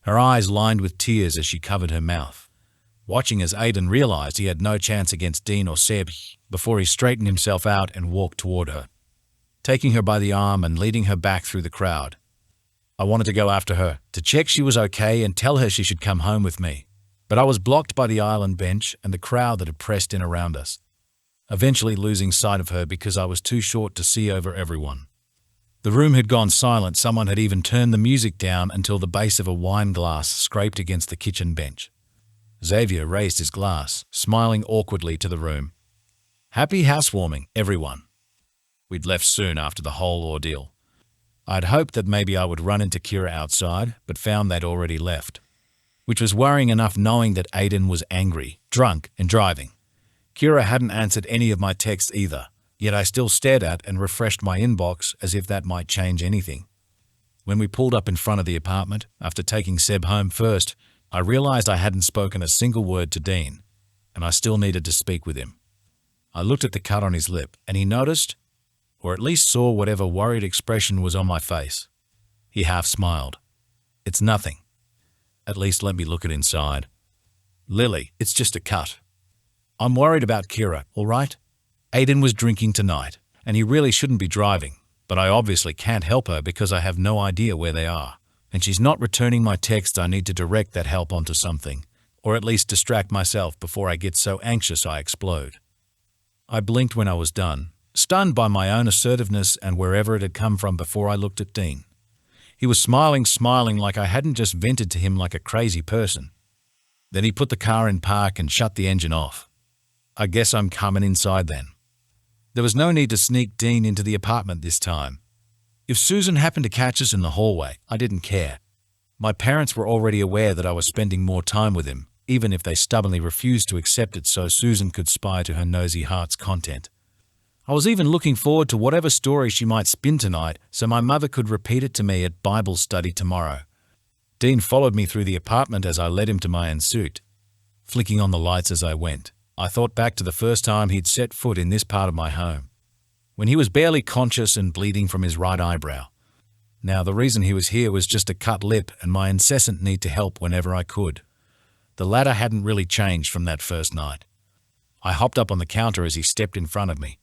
her eyes lined with tears as she covered her mouth, watching as Aiden realized he had no chance against Dean or Seb before he straightened himself out and walked toward her, taking her by the arm and leading her back through the crowd. I wanted to go after her, to check she was okay and tell her she should come home with me, but I was blocked by the island bench and the crowd that had pressed in around us. eventually losing sight of her because I was too short to see over everyone. The room had gone silent. Someone had even turned the music down until the base of a wine glass scraped against the kitchen bench. Xavier raised his glass, smiling awkwardly to the room. "Happy housewarming, everyone." We'd left soon after the whole ordeal. I'd hoped that maybe I would run into Kyra outside, but found they'd already left, which was worrying enough knowing that Aiden was angry, drunk, and driving. Kyra hadn't answered any of my texts either, yet I still stared at and refreshed my inbox as if that might change anything. When we pulled up in front of the apartment, after taking Seb home first, I realized I hadn't spoken a single word to Dean, and I still needed to speak with him. I looked at the cut on his lip, and he noticed, or at least saw whatever worried expression was on my face. He half smiled. "It's nothing. At least let me look it inside." "Lily, it's just a cut. I'm worried about Kyra, all right? Aiden was drinking tonight, and he really shouldn't be driving, but I obviously can't help her because I have no idea where they are. And she's not returning my text. I need to direct that help onto something, or at least distract myself before I get so anxious I explode." I blinked when I was done, stunned by my own assertiveness and wherever it had come from before I looked at Dean. He was smiling like I hadn't just vented to him like a crazy person. Then he put the car in park and shut the engine off. "I guess I'm coming inside then." There was no need to sneak Dean into the apartment this time. If Susan happened to catch us in the hallway, I didn't care. My parents were already aware that I was spending more time with him, even if they stubbornly refused to accept it so Susan could spy to her nosy heart's content. I was even looking forward to whatever story she might spin tonight so my mother could repeat it to me at Bible study tomorrow. Dean followed me through the apartment as I led him to my ensuite, flicking on the lights as I went. I thought back to the first time he'd set foot in this part of my home, when he was barely conscious and bleeding from his right eyebrow. Now, the reason he was here was just a cut lip and my incessant need to help whenever I could. The latter hadn't really changed from that first night. I hopped up on the counter as he stepped in front of me.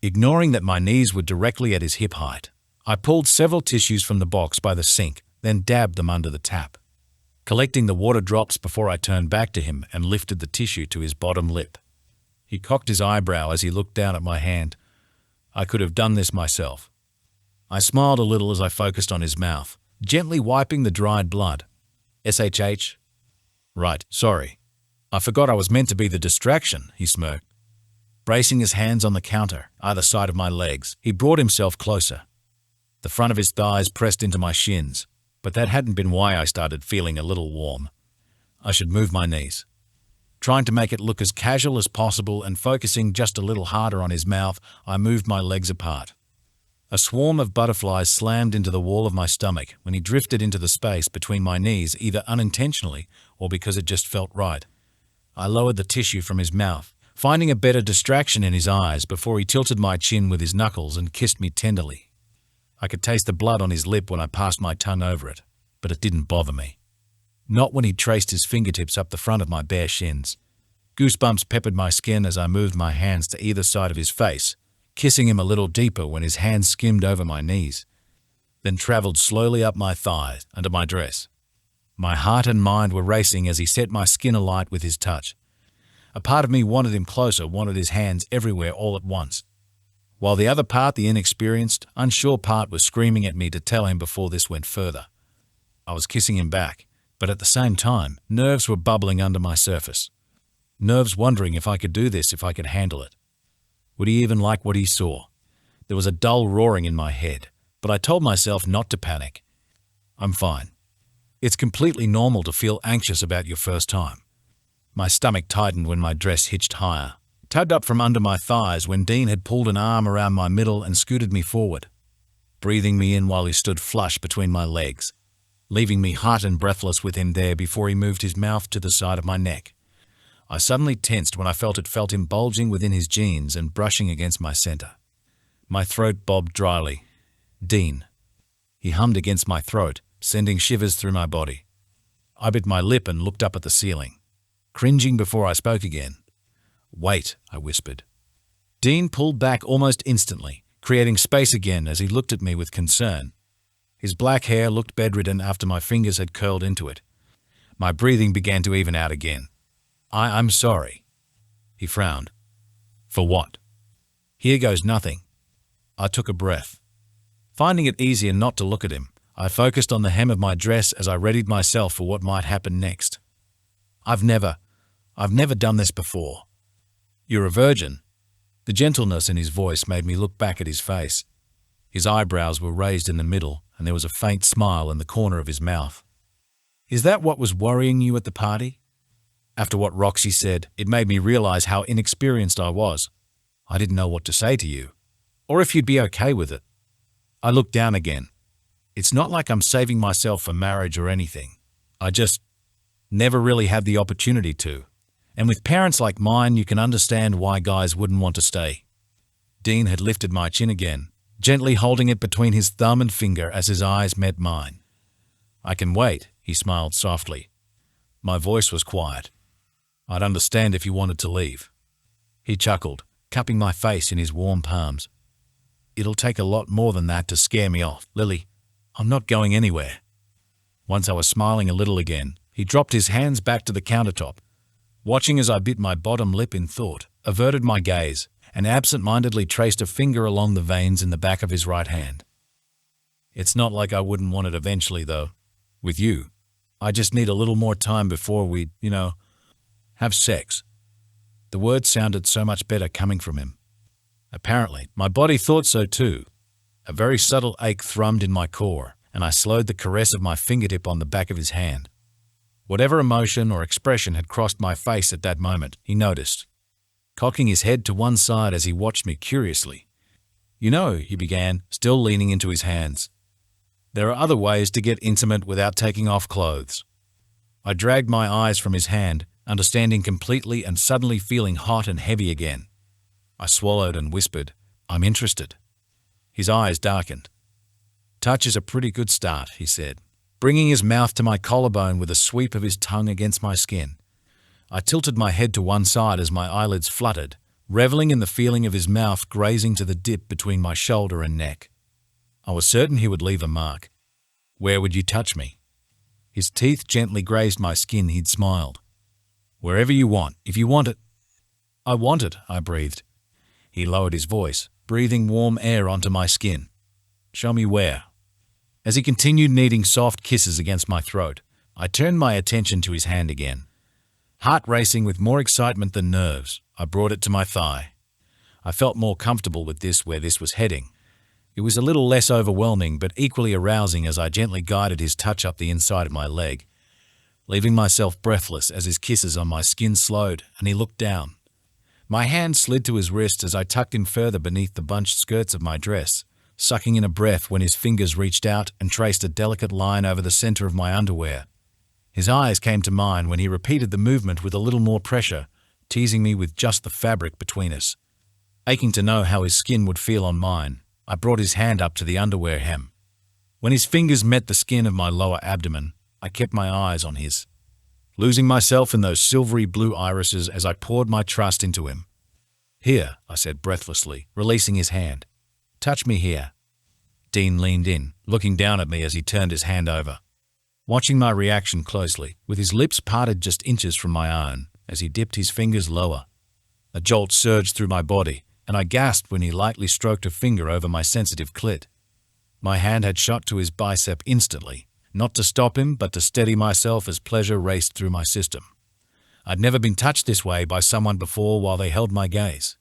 Ignoring that my knees were directly at his hip height, I pulled several tissues from the box by the sink, then dabbed them under the tap, collecting the water drops before I turned back to him and lifted the tissue to his bottom lip. He cocked his eyebrow as he looked down at my hand. I could have done this myself. I smiled a little as I focused on his mouth, gently wiping the dried blood. "SHH? Right, sorry. I forgot I was meant to be the distraction," he smirked. Bracing his hands on the counter, either side of my legs, he brought himself closer. The front of his thighs pressed into my shins, but that hadn't been why I started feeling a little warm. I should move my knees. Trying to make it look as casual as possible and focusing just a little harder on his mouth, I moved my legs apart. A swarm of butterflies slammed into the wall of my stomach when he drifted into the space between my knees, either unintentionally or because it just felt right. I lowered the tissue from his mouth, finding a better distraction in his eyes before he tilted my chin with his knuckles and kissed me tenderly. I could taste the blood on his lip when I passed my tongue over it, but it didn't bother me. Not when he traced his fingertips up the front of my bare shins. Goosebumps peppered my skin as I moved my hands to either side of his face, kissing him a little deeper when his hands skimmed over my knees, then traveled slowly up my thighs under my dress. My heart and mind were racing as he set my skin alight with his touch. A part of me wanted him closer, wanted his hands everywhere all at once, while the other part, the inexperienced, unsure part, was screaming at me to tell him before this went further. I was kissing him back, but at the same time, nerves were bubbling under my surface. Nerves wondering if I could do this, if I could handle it. Would he even like what he saw? There was a dull roaring in my head, but I told myself not to panic. I'm fine. It's completely normal to feel anxious about your first time. My stomach tightened when my dress hitched higher, tugged up from under my thighs when Dean had pulled an arm around my middle and scooted me forward, breathing me in while he stood flush between my legs, leaving me hot and breathless with him there before he moved his mouth to the side of my neck. I suddenly tensed when I felt him bulging within his jeans and brushing against my center. My throat bobbed dryly. "Dean." He hummed against my throat, sending shivers through my body. I bit my lip and looked up at the ceiling, cringing before I spoke again. "Wait," I whispered. Dean pulled back almost instantly, creating space again as he looked at me with concern. His black hair looked bedridden after my fingers had curled into it. My breathing began to even out again. I'm sorry." He frowned. "For what?" Here goes nothing. I took a breath. Finding it easier not to look at him, I focused on the hem of my dress as I readied myself for what might happen next. I've never done this before. You're a virgin. The gentleness in his voice made me look back at his face. His eyebrows were raised in the middle, and there was a faint smile in the corner of his mouth. Is that what was worrying you at the party? After what Roxy said, it made me realize how inexperienced I was. I didn't know what to say to you, or if you'd be okay with it. I looked down again. It's not like I'm saving myself for marriage or anything. I just never really had the opportunity to. And with parents like mine, you can understand why guys wouldn't want to stay. Dean had lifted my chin again, gently holding it between his thumb and finger as his eyes met mine. I can wait, he smiled softly. My voice was quiet. I'd understand if you wanted to leave. He chuckled, cupping my face in his warm palms. It'll take a lot more than that to scare me off, Lily. I'm not going anywhere. Once I was smiling a little again, he dropped his hands back to the countertop. Watching as I bit my bottom lip in thought, averted my gaze, and absent-mindedly traced a finger along the veins in the back of his right hand. It's not like I wouldn't want it eventually, though. With you. I just need a little more time before we, have sex. The words sounded so much better coming from him. Apparently, my body thought so too. A very subtle ache thrummed in my core, and I slowed the caress of my fingertip on the back of his hand. Whatever emotion or expression had crossed my face at that moment, he noticed, cocking his head to one side as he watched me curiously. He began, still leaning into his hands. There are other ways to get intimate without taking off clothes. I dragged my eyes from his hand, understanding completely and suddenly feeling hot and heavy again. I swallowed and whispered, I'm interested. His eyes darkened. Touch is a pretty good start, he said, bringing his mouth to my collarbone with a sweep of his tongue against my skin. I tilted my head to one side as my eyelids fluttered, reveling in the feeling of his mouth grazing to the dip between my shoulder and neck. I was certain he would leave a mark. Where would you touch me? His teeth gently grazed my skin. He'd smiled. Wherever you want, if you want it. I want it, I breathed. He lowered his voice, breathing warm air onto my skin. Show me where. As he continued kneading soft kisses against my throat, I turned my attention to his hand again. Heart racing with more excitement than nerves, I brought it to my thigh. I felt more comfortable with where this was heading. It was a little less overwhelming but equally arousing as I gently guided his touch up the inside of my leg, leaving myself breathless as his kisses on my skin slowed and he looked down. My hand slid to his wrist as I tucked him further beneath the bunched skirts of my dress, sucking in a breath when his fingers reached out and traced a delicate line over the center of my underwear. His eyes came to mine when he repeated the movement with a little more pressure, teasing me with just the fabric between us. Aching to know how his skin would feel on mine, I brought his hand up to the underwear hem. When his fingers met the skin of my lower abdomen, I kept my eyes on his, losing myself in those silvery blue irises as I poured my trust into him. Here, I said breathlessly, releasing his hand. Touch me here. Dean leaned in, looking down at me as he turned his hand over. Watching my reaction closely, with his lips parted just inches from my own, as he dipped his fingers lower. A jolt surged through my body, and I gasped when he lightly stroked a finger over my sensitive clit. My hand had shot to his bicep instantly, not to stop him, but to steady myself as pleasure raced through my system. I'd never been touched this way by someone before while they held my gaze.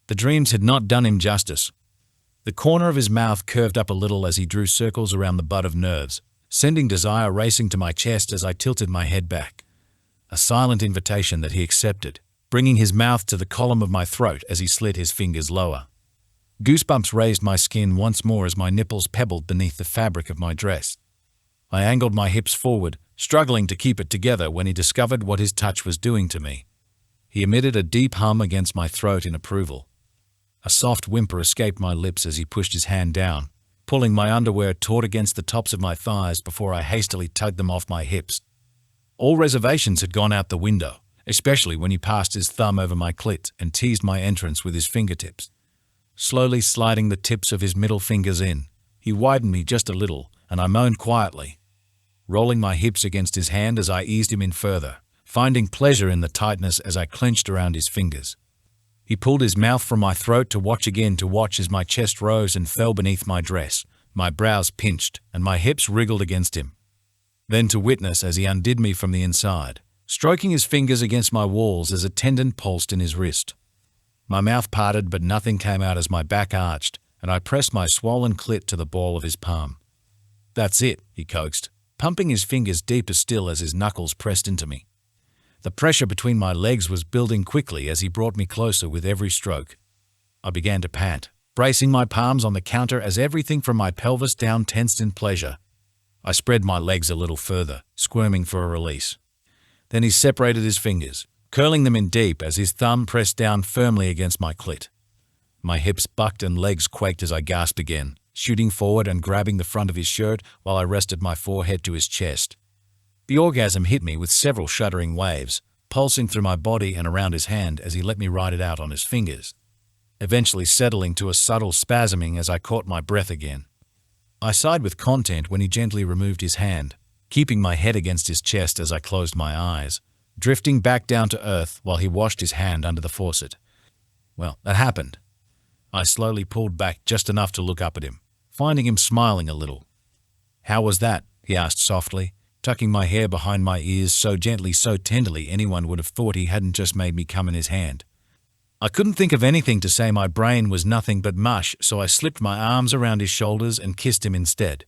The dreams had not done him justice. The corner of his mouth curved up a little as he drew circles around the butt of nerves, sending desire racing to my chest as I tilted my head back. A silent invitation that he accepted, bringing his mouth to the column of my throat as he slid his fingers lower. Goosebumps raised my skin once more as my nipples pebbled beneath the fabric of my dress. I angled my hips forward, struggling to keep it together when he discovered what his touch was doing to me. He emitted a deep hum against my throat in approval. A soft whimper escaped my lips as he pushed his hand down, pulling my underwear taut against the tops of my thighs before I hastily tugged them off my hips. All reservations had gone out the window, especially when he passed his thumb over my clit and teased my entrance with his fingertips. Slowly sliding the tips of his middle fingers in, he widened me just a little, and I moaned quietly, rolling my hips against his hand as I eased him in further, finding pleasure in the tightness as I clenched around his fingers. He pulled his mouth from my throat to watch as my chest rose and fell beneath my dress, my brows pinched, and my hips wriggled against him. Then to witness as he undid me from the inside, stroking his fingers against my walls as a tendon pulsed in his wrist. My mouth parted, but nothing came out as my back arched, and I pressed my swollen clit to the ball of his palm. "That's it," he coaxed, pumping his fingers deeper still as his knuckles pressed into me. The pressure between my legs was building quickly as he brought me closer with every stroke. I began to pant, bracing my palms on the counter as everything from my pelvis down tensed in pleasure. I spread my legs a little further, squirming for a release. Then he separated his fingers, curling them in deep as his thumb pressed down firmly against my clit. My hips bucked and legs quaked as I gasped again, shooting forward and grabbing the front of his shirt while I rested my forehead to his chest. The orgasm hit me with several shuddering waves, pulsing through my body and around his hand as he let me ride it out on his fingers, eventually settling to a subtle spasming as I caught my breath again. I sighed with content when he gently removed his hand, keeping my head against his chest as I closed my eyes, drifting back down to earth while he washed his hand under the faucet. Well, that happened. I slowly pulled back just enough to look up at him, finding him smiling a little. "How was that?" he asked softly, tucking my hair behind my ears so gently, so tenderly anyone would have thought he hadn't just made me come in his hand. I couldn't think of anything to say. My brain was nothing but mush, so I slipped my arms around his shoulders and kissed him instead.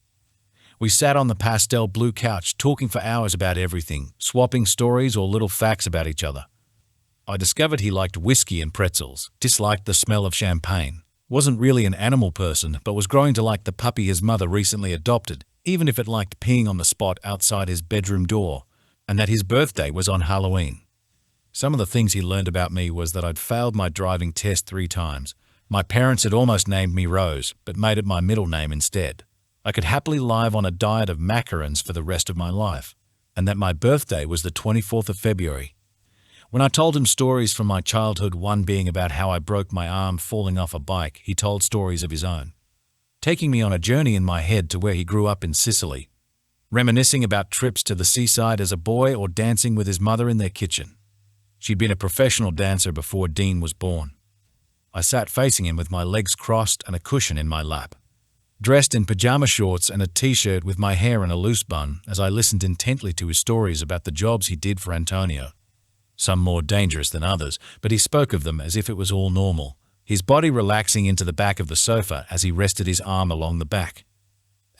We sat on the pastel blue couch talking for hours about everything, swapping stories or little facts about each other. I discovered he liked whiskey and pretzels, disliked the smell of champagne, wasn't really an animal person but was growing to like the puppy his mother recently adopted, even if it liked peeing on the spot outside his bedroom door, and that his birthday was on Halloween. Some of the things he learned about me was that I'd failed my driving test 3 times. My parents had almost named me Rose, but made it my middle name instead. I could happily live on a diet of macarons for the rest of my life, and that my birthday was the 24th of February. When I told him stories from my childhood, one being about how I broke my arm falling off a bike, he told stories of his own, taking me on a journey in my head to where he grew up in Sicily, reminiscing about trips to the seaside as a boy or dancing with his mother in their kitchen. She'd been a professional dancer before Dean was born. I sat facing him with my legs crossed and a cushion in my lap, dressed in pajama shorts and a t-shirt with my hair in a loose bun as I listened intently to his stories about the jobs he did for Antonio. Some more dangerous than others, but he spoke of them as if it was all normal, his body relaxing into the back of the sofa as he rested his arm along the back,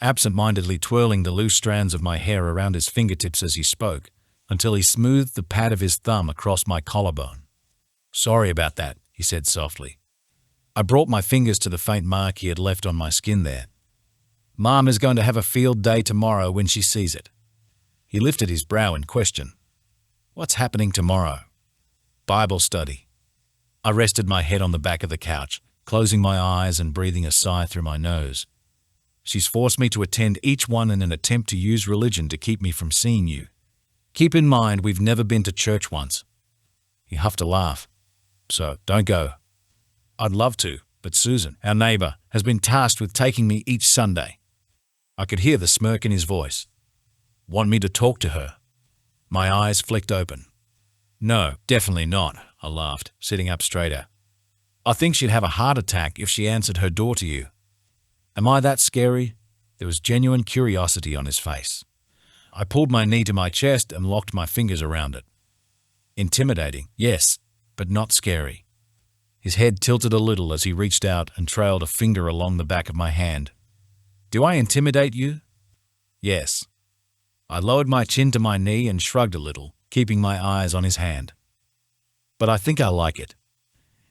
absent-mindedly twirling the loose strands of my hair around his fingertips as he spoke, until he smoothed the pad of his thumb across my collarbone. "Sorry about that," he said softly. I brought my fingers to the faint mark he had left on my skin there. "Mom is going to have a field day tomorrow when she sees it." He lifted his brow in question. "What's happening tomorrow?" "Bible study." I rested my head on the back of the couch, closing my eyes and breathing a sigh through my nose. "She's forced me to attend each one in an attempt to use religion to keep me from seeing you. Keep in mind, we've never been to church once." He huffed a laugh. "So, don't go." "I'd love to, but Susan, our neighbor, has been tasked with taking me each Sunday." I could hear the smirk in his voice. "Want me to talk to her?" My eyes flicked open. "No, definitely not," I laughed, sitting up straighter. "I think she'd have a heart attack if she answered her door to you." "Am I that scary?" There was genuine curiosity on his face. I pulled my knee to my chest and locked my fingers around it. "Intimidating, yes, but not scary." His head tilted a little as he reached out and trailed a finger along the back of my hand. "Do I intimidate you?" "Yes." I lowered my chin to my knee and shrugged a little, keeping my eyes on his hand. "But I think I like it."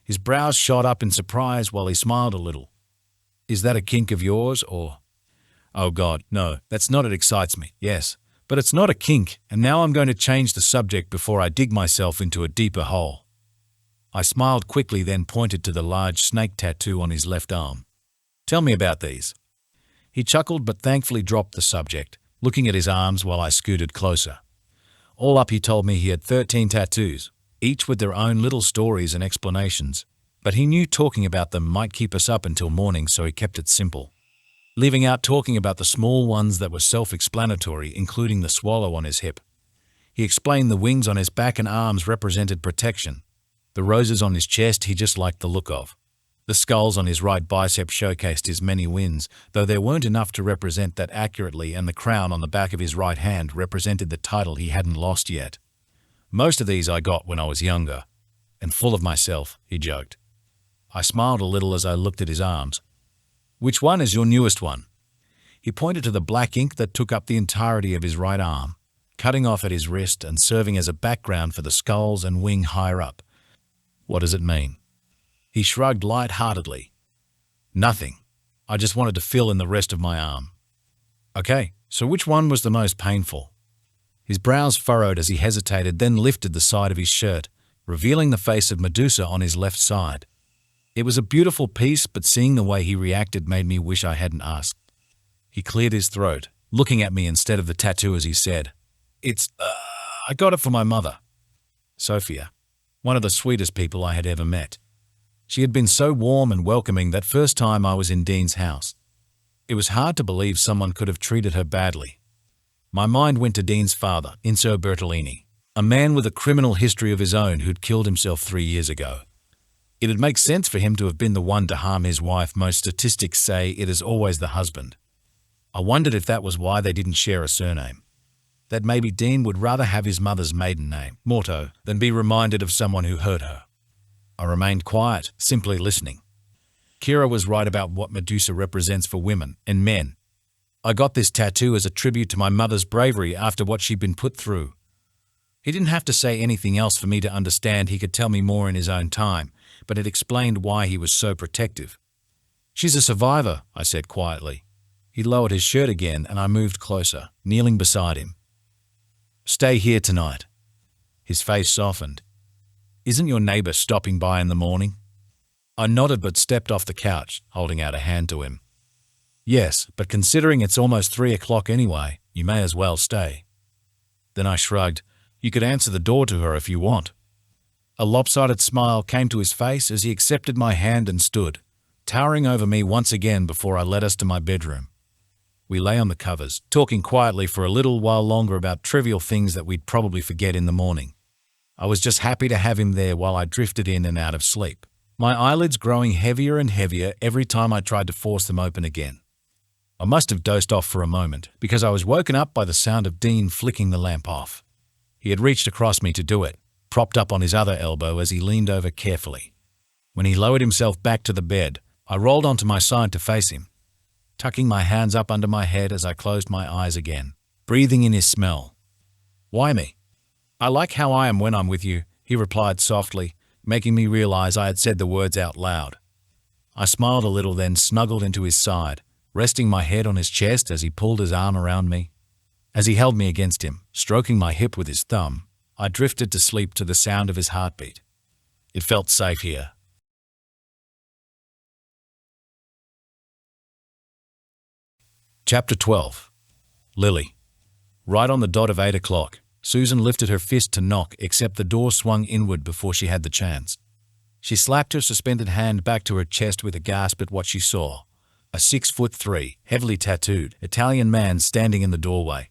His brows shot up in surprise while he smiled a little. "Is that a kink of yours, or—" "Oh God, no, that's not. It excites me, yes. But it's not a kink, and now I'm going to change the subject before I dig myself into a deeper hole." I smiled quickly, then pointed to the large snake tattoo on his left arm. "Tell me about these." He chuckled but thankfully dropped the subject, looking at his arms while I scooted closer. All up, he told me he had 13 tattoos, each with their own little stories and explanations, but he knew talking about them might keep us up until morning, so he kept it simple, leaving out talking about the small ones that were self-explanatory, including the swallow on his hip. He explained the wings on his back and arms represented protection. The roses on his chest he just liked the look of. The skulls on his right bicep showcased his many wins, though there weren't enough to represent that accurately, and the crown on the back of his right hand represented the title he hadn't lost yet. Most of these I got when I was younger, and full of myself, he joked. I smiled a little as I looked at his arms. Which one is your newest one? He pointed to the black ink that took up the entirety of his right arm, cutting off at his wrist and serving as a background for the skulls and wing higher up. What does it mean? He shrugged light-heartedly. Nothing. I just wanted to fill in the rest of my arm. Okay, so which one was the most painful? His brows furrowed as he hesitated, then lifted the side of his shirt, revealing the face of Medusa on his left side. It was a beautiful piece, but seeing the way he reacted made me wish I hadn't asked. He cleared his throat, looking at me instead of the tattoo as he said, I got it for my mother. Sophia, one of the sweetest people I had ever met. She had been so warm and welcoming that first time I was in Dean's house. It was hard to believe someone could have treated her badly. My mind went to Dean's father, Enzo Bertolini, a man with a criminal history of his own who'd killed himself 3 years ago. It'd make sense for him to have been the one to harm his wife. Most statistics say it is always the husband. I wondered if that was why they didn't share a surname. That maybe Dean would rather have his mother's maiden name, Morto, than be reminded of someone who hurt her. I remained quiet, simply listening. Kira was right about what Medusa represents for women and men. I got this tattoo as a tribute to my mother's bravery after what she'd been put through. He didn't have to say anything else for me to understand. He could tell me more in his own time, but it explained why he was so protective. She's a survivor, I said quietly. He lowered his shirt again and I moved closer, kneeling beside him. Stay here tonight. His face softened. Isn't your neighbor stopping by in the morning? I nodded but stepped off the couch, holding out a hand to him. Yes, but considering it's almost 3 o'clock anyway, you may as well stay. Then I shrugged. You could answer the door to her if you want. A lopsided smile came to his face as he accepted my hand and stood, towering over me once again before I led us to my bedroom. We lay on the covers, talking quietly for a little while longer about trivial things that we'd probably forget in the morning. I was just happy to have him there while I drifted in and out of sleep, my eyelids growing heavier and heavier every time I tried to force them open again. I must have dozed off for a moment, because I was woken up by the sound of Dean flicking the lamp off. He had reached across me to do it, propped up on his other elbow as he leaned over carefully. When he lowered himself back to the bed, I rolled onto my side to face him, tucking my hands up under my head as I closed my eyes again, breathing in his smell. Why me? I like how I am when I'm with you, he replied softly, making me realize I had said the words out loud. I smiled a little, then snuggled into his side, resting my head on his chest as he pulled his arm around me. As he held me against him, stroking my hip with his thumb, I drifted to sleep to the sound of his heartbeat. It felt safe here. Chapter 12. Lily. Right on the dot of 8 o'clock, Susan lifted her fist to knock, except the door swung inward before she had the chance. She slapped her suspended hand back to her chest with a gasp at what she saw. A 6'3", heavily tattooed, Italian man standing in the doorway.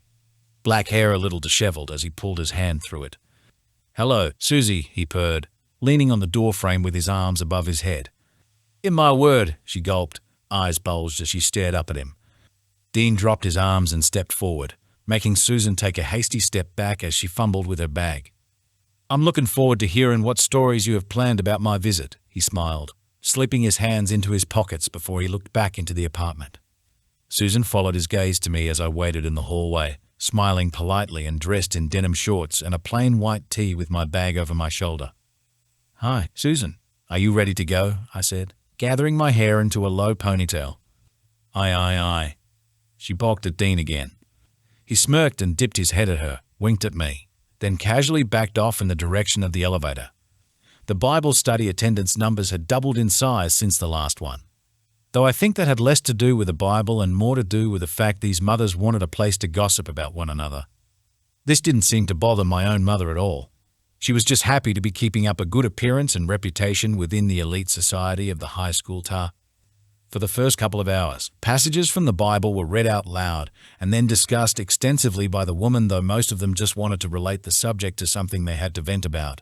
Black hair a little disheveled as he pulled his hand through it. "Hello, Susie," he purred, leaning on the doorframe with his arms above his head. "In my word," she gulped, eyes bulged as she stared up at him. Dean dropped his arms and stepped forward, making Susan take a hasty step back as she fumbled with her bag. "I'm looking forward to hearing what stories you have planned about my visit," he smiled, slipping his hands into his pockets before he looked back into the apartment. Susan followed his gaze to me as I waited in the hallway, smiling politely and dressed in denim shorts and a plain white tee with my bag over my shoulder. "Hi, Susan. Are you ready to go?" I said, gathering my hair into a low ponytail. Aye. She balked at Dean again. He smirked and dipped his head at her, winked at me, then casually backed off in the direction of the elevator. The Bible study attendance numbers had doubled in size since the last one, though I think that had less to do with the Bible and more to do with the fact these mothers wanted a place to gossip about one another. This didn't seem to bother my own mother at all. She was just happy to be keeping up a good appearance and reputation within the elite society of the high school tar. For the first couple of hours, passages from the Bible were read out loud and then discussed extensively by the woman, though most of them just wanted to relate the subject to something they had to vent about,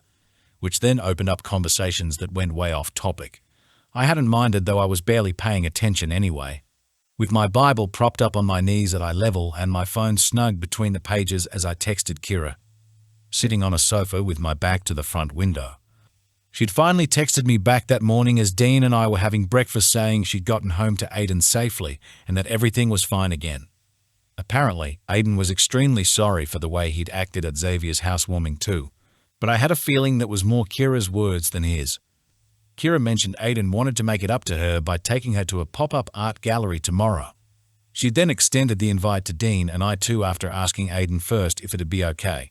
which then opened up conversations that went way off topic. I hadn't minded, though I was barely paying attention anyway. With my Bible propped up on my knees at eye level and my phone snug between the pages as I texted Kyla, sitting on a sofa with my back to the front window. She'd finally texted me back that morning as Dean and I were having breakfast, saying she'd gotten home to Aiden safely and that everything was fine again. Apparently, Aiden was extremely sorry for the way he'd acted at Xavier's housewarming too, but I had a feeling that was more Kira's words than his. Kyla mentioned Aiden wanted to make it up to her by taking her to a pop-up art gallery tomorrow. She then extended the invite to Dean and I too, after asking Aiden first if it'd be okay.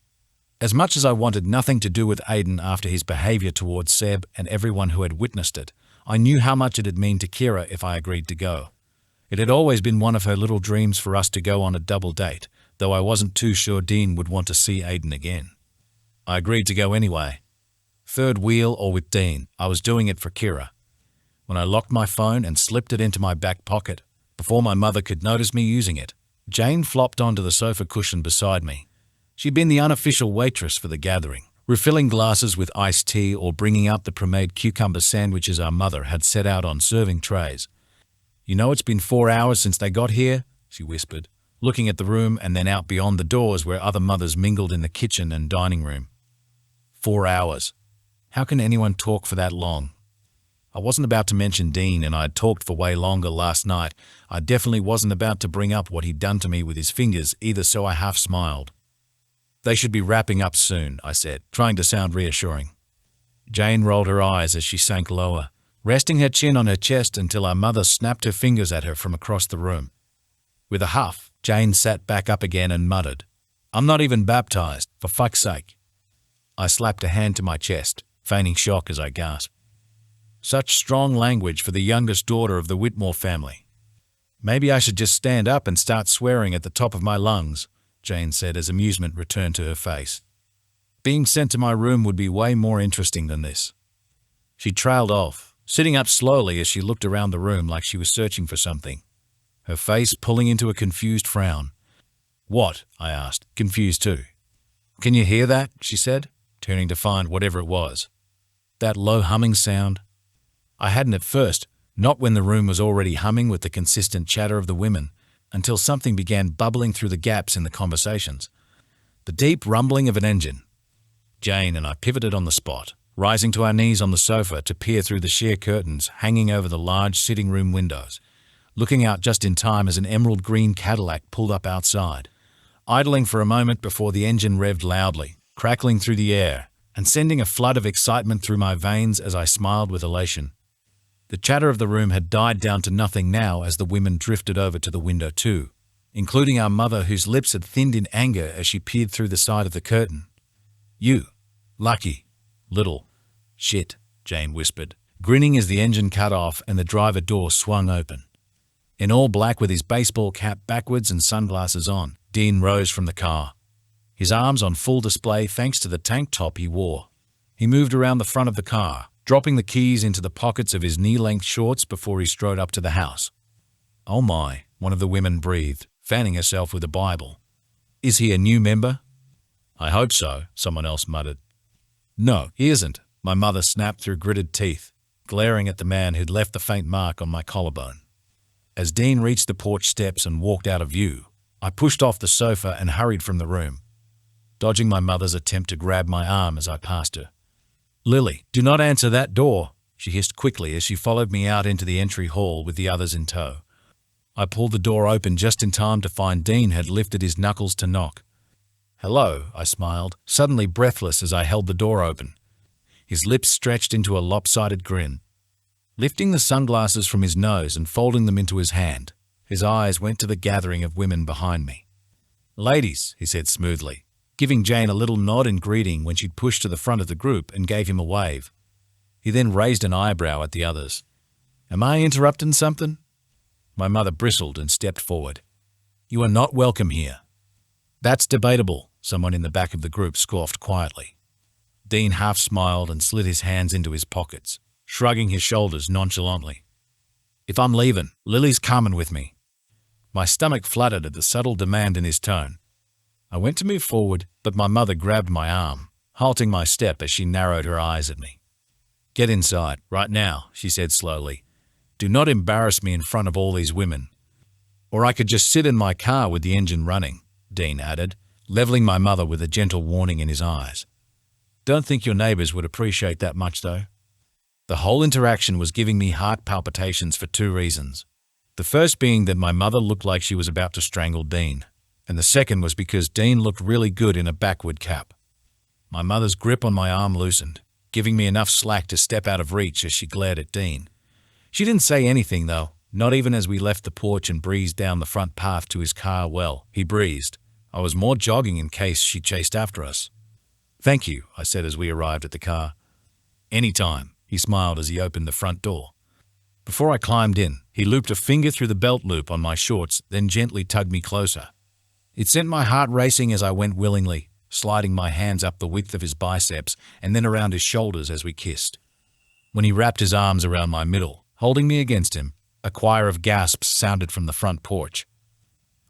As much as I wanted nothing to do with Aiden after his behavior towards Seb and everyone who had witnessed it, I knew how much it'd mean to Kyla if I agreed to go. It had always been one of her little dreams for us to go on a double date, though I wasn't too sure Dean would want to see Aiden again. I agreed to go anyway. Third wheel or with Dean, I was doing it for Kyla. When I locked my phone and slipped it into my back pocket, before my mother could notice me using it, Jane flopped onto the sofa cushion beside me. She'd been the unofficial waitress for the gathering, refilling glasses with iced tea or bringing out the pre-made cucumber sandwiches our mother had set out on serving trays. "You know, it's been 4 hours since they got here," she whispered, looking at the room and then out beyond the doors where other mothers mingled in the kitchen and dining room. 4 hours. How can anyone talk for that long? I wasn't about to mention Dean, and I'd talked for way longer last night. I definitely wasn't about to bring up what he'd done to me with his fingers either, so I half smiled. "They should be wrapping up soon," I said, trying to sound reassuring. Jane rolled her eyes as she sank lower, resting her chin on her chest until our mother snapped her fingers at her from across the room. With a huff, Jane sat back up again and muttered, "I'm not even baptized, for fuck's sake." I slapped a hand to my chest, feigning shock as I gasped. Such strong language for the youngest daughter of the Whitmore family. "Maybe I should just stand up and start swearing at the top of my lungs," Jane said as amusement returned to her face. "Being sent to my room would be way more interesting than this." She trailed off, sitting up slowly as she looked around the room like she was searching for something, her face pulling into a confused frown. "What?" I asked, confused too. "Can you hear that?" she said, turning to find whatever it was. That low humming sound? I hadn't at first, not when the room was already humming with the consistent chatter of the women, until something began bubbling through the gaps in the conversations. The deep rumbling of an engine. Jane and I pivoted on the spot, rising to our knees on the sofa to peer through the sheer curtains hanging over the large sitting room windows, looking out just in time as an emerald green Cadillac pulled up outside, idling for a moment before the engine revved loudly, crackling through the air and sending a flood of excitement through my veins as I smiled with elation. The chatter of the room had died down to nothing now as the women drifted over to the window too, including our mother, whose lips had thinned in anger as she peered through the side of the curtain. "You, lucky, little shit," Jane whispered, grinning as the engine cut off and the driver door swung open. In all black with his baseball cap backwards and sunglasses on, Dean rose from the car, his arms on full display thanks to the tank top he wore. He moved around the front of the car, dropping the keys into the pockets of his knee-length shorts before he strode up to the house. "Oh my," one of the women breathed, fanning herself with a Bible. "Is he a new member?" "I hope so," someone else muttered. "No, he isn't," my mother snapped through gritted teeth, glaring at the man who'd left the faint mark on my collarbone. As Dean reached the porch steps and walked out of view, I pushed off the sofa and hurried from the room, dodging my mother's attempt to grab my arm as I passed her. "Lily, do not answer that door," she hissed quickly as she followed me out into the entry hall with the others in tow. I pulled the door open just in time to find Dean had lifted his knuckles to knock. "Hello," I smiled, suddenly breathless as I held the door open. His lips stretched into a lopsided grin. Lifting the sunglasses from his nose and folding them into his hand, his eyes went to the gathering of women behind me. "Ladies," he said smoothly, giving Jane a little nod in greeting when she'd pushed to the front of the group and gave him a wave. He then raised an eyebrow at the others. "Am I interrupting something?" My mother bristled and stepped forward. "You are not welcome here." "That's debatable," someone in the back of the group scoffed quietly. Dean half smiled and slid his hands into his pockets, shrugging his shoulders nonchalantly. "If I'm leaving, Lily's coming with me." My stomach fluttered at the subtle demand in his tone. I went to move forward, but my mother grabbed my arm, halting my step as she narrowed her eyes at me. "Get inside, right now," she said slowly. "Do not embarrass me in front of all these women." "Or I could just sit in my car with the engine running," Dean added, leveling my mother with a gentle warning in his eyes. "Don't think your neighbors would appreciate that much, though." The whole interaction was giving me heart palpitations for two reasons. The first being that my mother looked like she was about to strangle Dean, and the second was because Dean looked really good in a backward cap. My mother's grip on my arm loosened, giving me enough slack to step out of reach as she glared at Dean. She didn't say anything, though, not even as we left the porch and breezed down the front path to his car. Well, he breezed. I was more jogging in case she chased after us. "Thank you," I said as we arrived at the car. "Anytime," he smiled as he opened the front door. Before I climbed in, he looped a finger through the belt loop on my shorts, then gently tugged me closer. It sent my heart racing as I went willingly, sliding my hands up the width of his biceps and then around his shoulders as we kissed. When he wrapped his arms around my middle, holding me against him, a choir of gasps sounded from the front porch.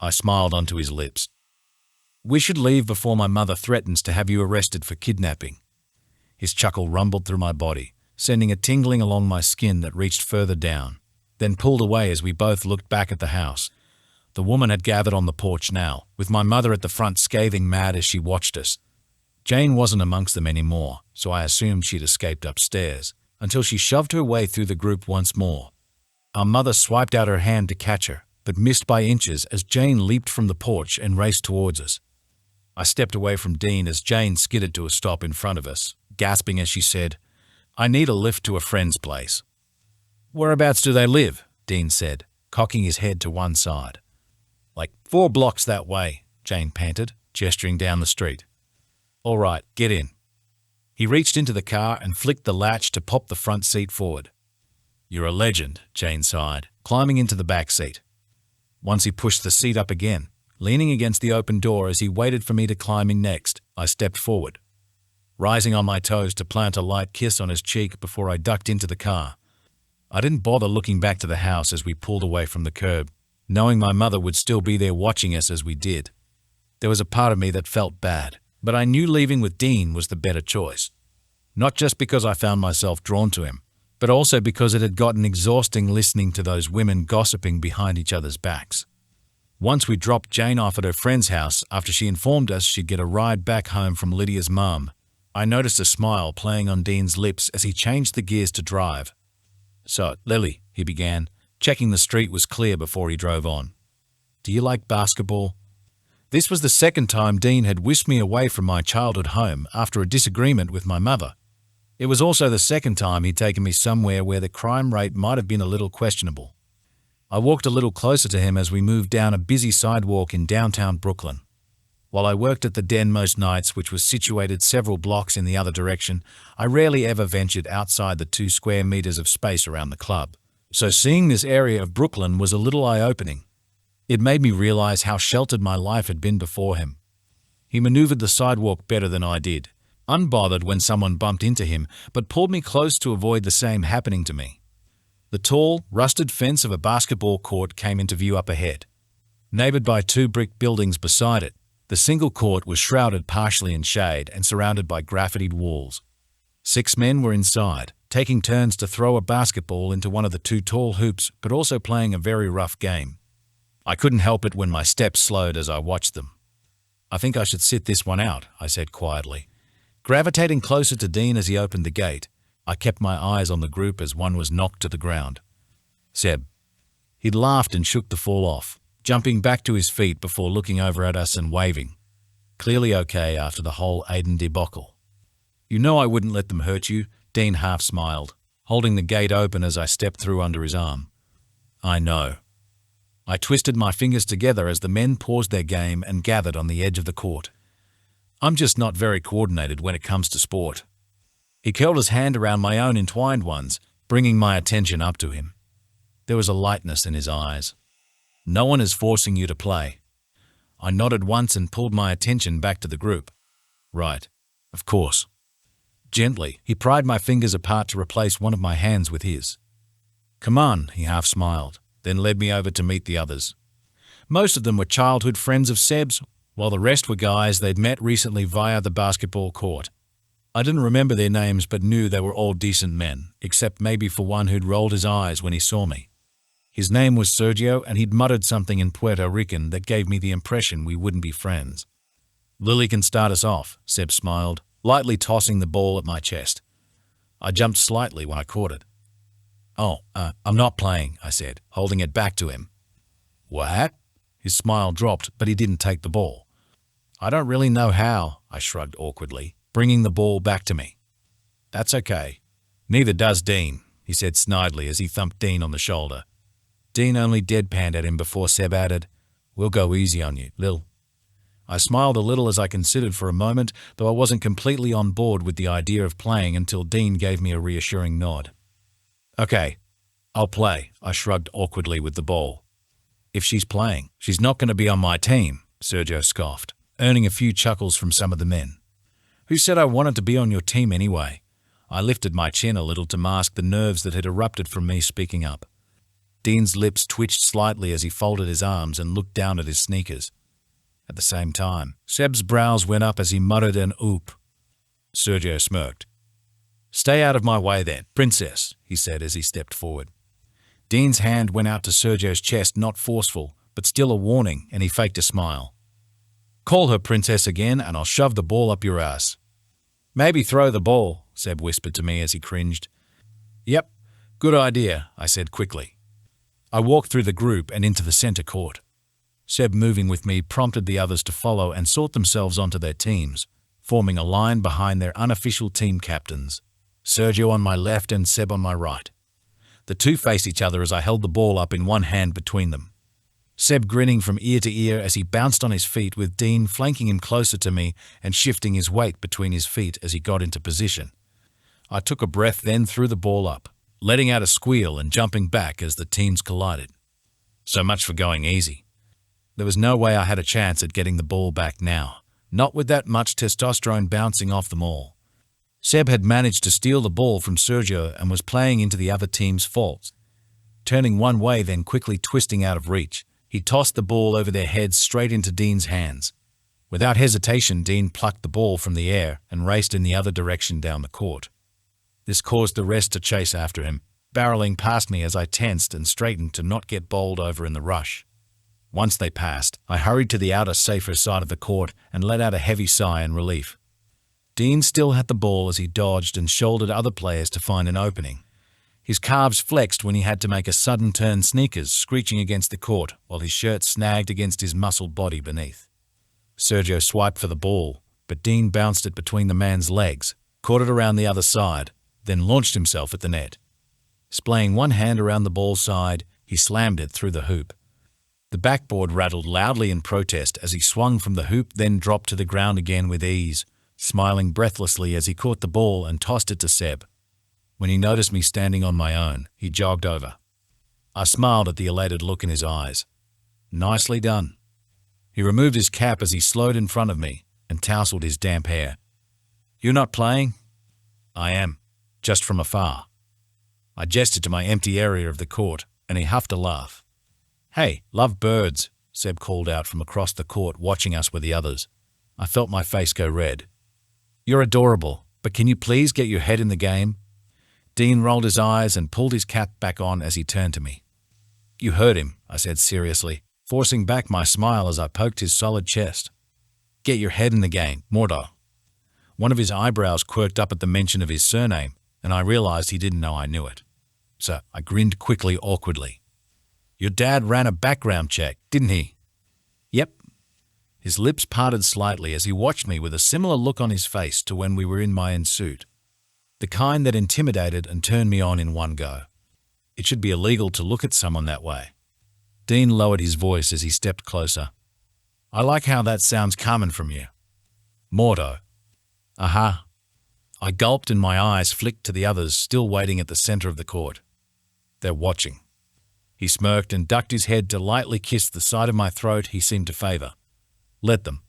I smiled onto his lips. "We should leave before my mother threatens to have you arrested for kidnapping." His chuckle rumbled through my body, sending a tingling along my skin that reached further down, then pulled away as we both looked back at the house. The woman had gathered on the porch now, with my mother at the front scathing mad as she watched us. Jane wasn't amongst them anymore, so I assumed she'd escaped upstairs, until she shoved her way through the group once more. Our mother swiped out her hand to catch her, but missed by inches as Jane leaped from the porch and raced towards us. I stepped away from Dean as Jane skidded to a stop in front of us, gasping as she said, "I need a lift to a friend's place." "Whereabouts do they live?" Dean said, cocking his head to one side. "Like 4 blocks that way," Jane panted, gesturing down the street. "All right, get in." He reached into the car and flicked the latch to pop the front seat forward. "You're a legend," Jane sighed, climbing into the back seat. Once he pushed the seat up again, leaning against the open door as he waited for me to climb in next, I stepped forward, rising on my toes to plant a light kiss on his cheek before I ducked into the car. I didn't bother looking back to the house as we pulled away from the curb, knowing my mother would still be there watching us as we did. There was a part of me that felt bad, but I knew leaving with Dean was the better choice. Not just because I found myself drawn to him, but also because it had gotten exhausting listening to those women gossiping behind each other's backs. Once we dropped Jane off at her friend's house after she informed us she'd get a ride back home from Lydia's mum, I noticed a smile playing on Dean's lips as he changed the gears to drive. "So, Lily," he began, checking the street was clear before he drove on. "Do you like basketball?" This was the second time Dean had whisked me away from my childhood home after a disagreement with my mother. It was also the second time he'd taken me somewhere where the crime rate might have been a little questionable. I walked a little closer to him as we moved down a busy sidewalk in downtown Brooklyn. While I worked at the Den most nights, which was situated several blocks in the other direction, I rarely ever ventured outside the 2 square meters of space around the club. So seeing this area of Brooklyn was a little eye-opening. It made me realize how sheltered my life had been before him. He maneuvered the sidewalk better than I did, unbothered when someone bumped into him, but pulled me close to avoid the same happening to me. The tall, rusted fence of a basketball court came into view up ahead. Neighbored by 2 brick buildings beside it, the single court was shrouded partially in shade and surrounded by graffitied walls. 6 men were inside, taking turns to throw a basketball into one of the 2 tall hoops, but also playing a very rough game. I couldn't help it when my steps slowed as I watched them. "I think I should sit this one out," I said quietly. Gravitating closer to Dean as he opened the gate, I kept my eyes on the group as one was knocked to the ground. "Seb." He'd laughed and shook the fall off, jumping back to his feet before looking over at us and waving. Clearly okay after the whole Aiden debacle. "You know I wouldn't let them hurt you," Dean half smiled, holding the gate open as I stepped through under his arm. "I know." I twisted my fingers together as the men paused their game and gathered on the edge of the court. "I'm just not very coordinated when it comes to sport." He curled his hand around my own entwined ones, bringing my attention up to him. There was a lightness in his eyes. "No one is forcing you to play." I nodded once and pulled my attention back to the group. "Right. Of course." Gently, he pried my fingers apart to replace one of my hands with his. "Come on," he half smiled, then led me over to meet the others. Most of them were childhood friends of Seb's, while the rest were guys they'd met recently via the basketball court. I didn't remember their names but knew they were all decent men, except maybe for one who'd rolled his eyes when he saw me. His name was Sergio, and he'd muttered something in Puerto Rican that gave me the impression we wouldn't be friends. "Lily can start us off," Seb smiled, lightly tossing the ball at my chest. I jumped slightly when I caught it. I'm not playing," I said, holding it back to him. "What?" His smile dropped, but he didn't take the ball. "I don't really know how," I shrugged awkwardly, bringing the ball back to me. "That's okay. Neither does Dean," he said snidely as he thumped Dean on the shoulder. Dean only deadpanned at him before Seb added, "We'll go easy on you, Lil." I smiled a little as I considered for a moment, though I wasn't completely on board with the idea of playing until Dean gave me a reassuring nod. "Okay, I'll play," I shrugged awkwardly with the ball. "If she's playing, she's not going to be on my team," Sergio scoffed, earning a few chuckles from some of the men. "Who said I wanted to be on your team anyway?" I lifted my chin a little to mask the nerves that had erupted from me speaking up. Dean's lips twitched slightly as he folded his arms and looked down at his sneakers. At the same time, Seb's brows went up as he muttered an oop. Sergio smirked. "Stay out of my way then, princess," he said as he stepped forward. Dean's hand went out to Sergio's chest, not forceful, but still a warning, and he faked a smile. "Call her princess again and I'll shove the ball up your ass." "Maybe throw the ball," Seb whispered to me as he cringed. "Yep, good idea," I said quickly. I walked through the group and into the center court. Seb, moving with me, prompted the others to follow and sort themselves onto their teams, forming a line behind their unofficial team captains, Sergio on my left and Seb on my right. The two faced each other as I held the ball up in one hand between them. Seb grinning from ear to ear as he bounced on his feet, with Dean flanking him closer to me and shifting his weight between his feet as he got into position. I took a breath, then threw the ball up, letting out a squeal and jumping back as the teams collided. So much for going easy. There was no way I had a chance at getting the ball back now, not with that much testosterone bouncing off them all. Seb had managed to steal the ball from Sergio and was playing into the other team's faults. Turning one way, then quickly twisting out of reach, he tossed the ball over their heads straight into Dean's hands. Without hesitation, Dean plucked the ball from the air and raced in the other direction down the court. This caused the rest to chase after him, barreling past me as I tensed and straightened to not get bowled over in the rush. Once they passed, I hurried to the outer, safer side of the court and let out a heavy sigh in relief. Dean still had the ball as he dodged and shouldered other players to find an opening. His calves flexed when he had to make a sudden turn, sneakers screeching against the court while his shirt snagged against his muscled body beneath. Sergio swiped for the ball, but Dean bounced it between the man's legs, caught it around the other side, then launched himself at the net. Splaying one hand around the ball side, he slammed it through the hoop. The backboard rattled loudly in protest as he swung from the hoop, then dropped to the ground again with ease, smiling breathlessly as he caught the ball and tossed it to Seb. When he noticed me standing on my own, he jogged over. I smiled at the elated look in his eyes. "Nicely done." He removed his cap as he slowed in front of me and tousled his damp hair. "You're not playing?" "I am, just from afar." I gestured to my empty area of the court, and he huffed a laugh. "Hey, love birds," Seb called out from across the court, watching us with the others. I felt my face go red. "You're adorable, but can you please get your head in the game?" Dean rolled his eyes and pulled his cap back on as he turned to me. "You heard him," I said seriously, forcing back my smile as I poked his solid chest. "Get your head in the game, Mordo." One of his eyebrows quirked up at the mention of his surname, and I realized he didn't know I knew it. So I grinned quickly, awkwardly. "Your dad ran a background check, didn't he?" "Yep." His lips parted slightly as he watched me with a similar look on his face to when we were in my suit. The kind that intimidated and turned me on in one go. It should be illegal to look at someone that way. Dean lowered his voice as he stepped closer. "I like how that sounds coming from you." "Mordo." "Aha." I gulped and my eyes flicked to the others still waiting at the center of the court. "They're watching." He smirked and ducked his head to lightly kiss the side of my throat he seemed to favor. "Let them."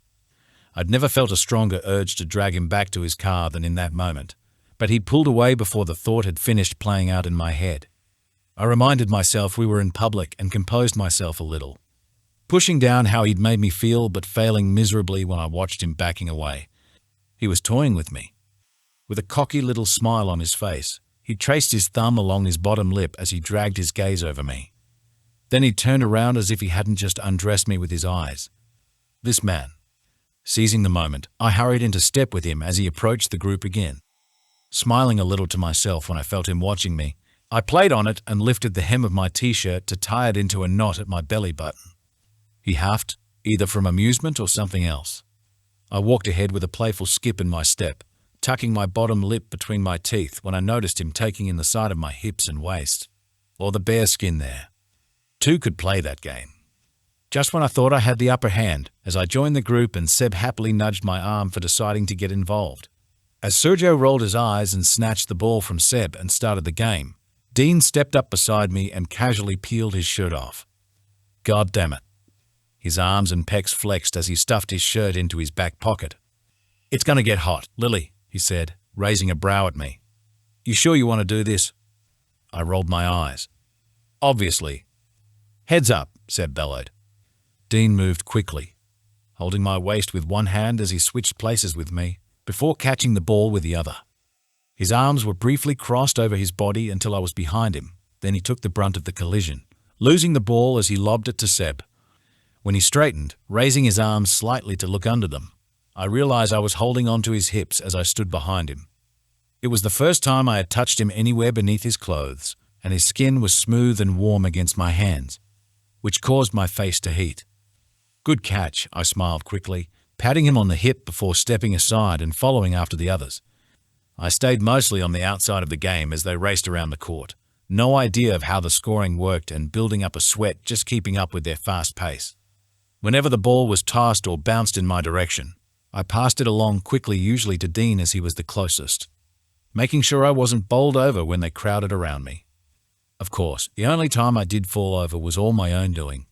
I'd never felt a stronger urge to drag him back to his car than in that moment, but he pulled away before the thought had finished playing out in my head. I reminded myself we were in public and composed myself a little, pushing down how he'd made me feel but failing miserably when I watched him backing away. He was toying with me. With a cocky little smile on his face, he traced his thumb along his bottom lip as he dragged his gaze over me. Then he turned around as if he hadn't just undressed me with his eyes. This man. Seizing the moment, I hurried into step with him as he approached the group again. Smiling a little to myself when I felt him watching me, I played on it and lifted the hem of my t-shirt to tie it into a knot at my belly button. He huffed, either from amusement or something else. I walked ahead with a playful skip in my step, tucking my bottom lip between my teeth when I noticed him taking in the side of my hips and waist, or the bare skin there. Two could play that game. Just when I thought I had the upper hand, as I joined the group and Seb happily nudged my arm for deciding to get involved. As Sergio rolled his eyes and snatched the ball from Seb and started the game, Dean stepped up beside me and casually peeled his shirt off. God damn it. His arms and pecs flexed as he stuffed his shirt into his back pocket. It's gonna get hot, Lily, he said, raising a brow at me. You sure you want to do this? I rolled my eyes. Obviously. Heads up, Seb bellowed. Dean moved quickly, holding my waist with one hand as he switched places with me, before catching the ball with the other. His arms were briefly crossed over his body until I was behind him. Then he took the brunt of the collision, losing the ball as he lobbed it to Seb. When he straightened, raising his arms slightly to look under them, I realized I was holding onto his hips as I stood behind him. It was the first time I had touched him anywhere beneath his clothes, and his skin was smooth and warm against my hands, which caused my face to heat. Good catch, I smiled quickly, patting him on the hip before stepping aside and following after the others. I stayed mostly on the outside of the game as they raced around the court. No idea of how the scoring worked and building up a sweat just keeping up with their fast pace. Whenever the ball was tossed or bounced in my direction, I passed it along quickly, usually to Dean as he was the closest, making sure I wasn't bowled over when they crowded around me. Of course, the only time I did fall over was all my own doing.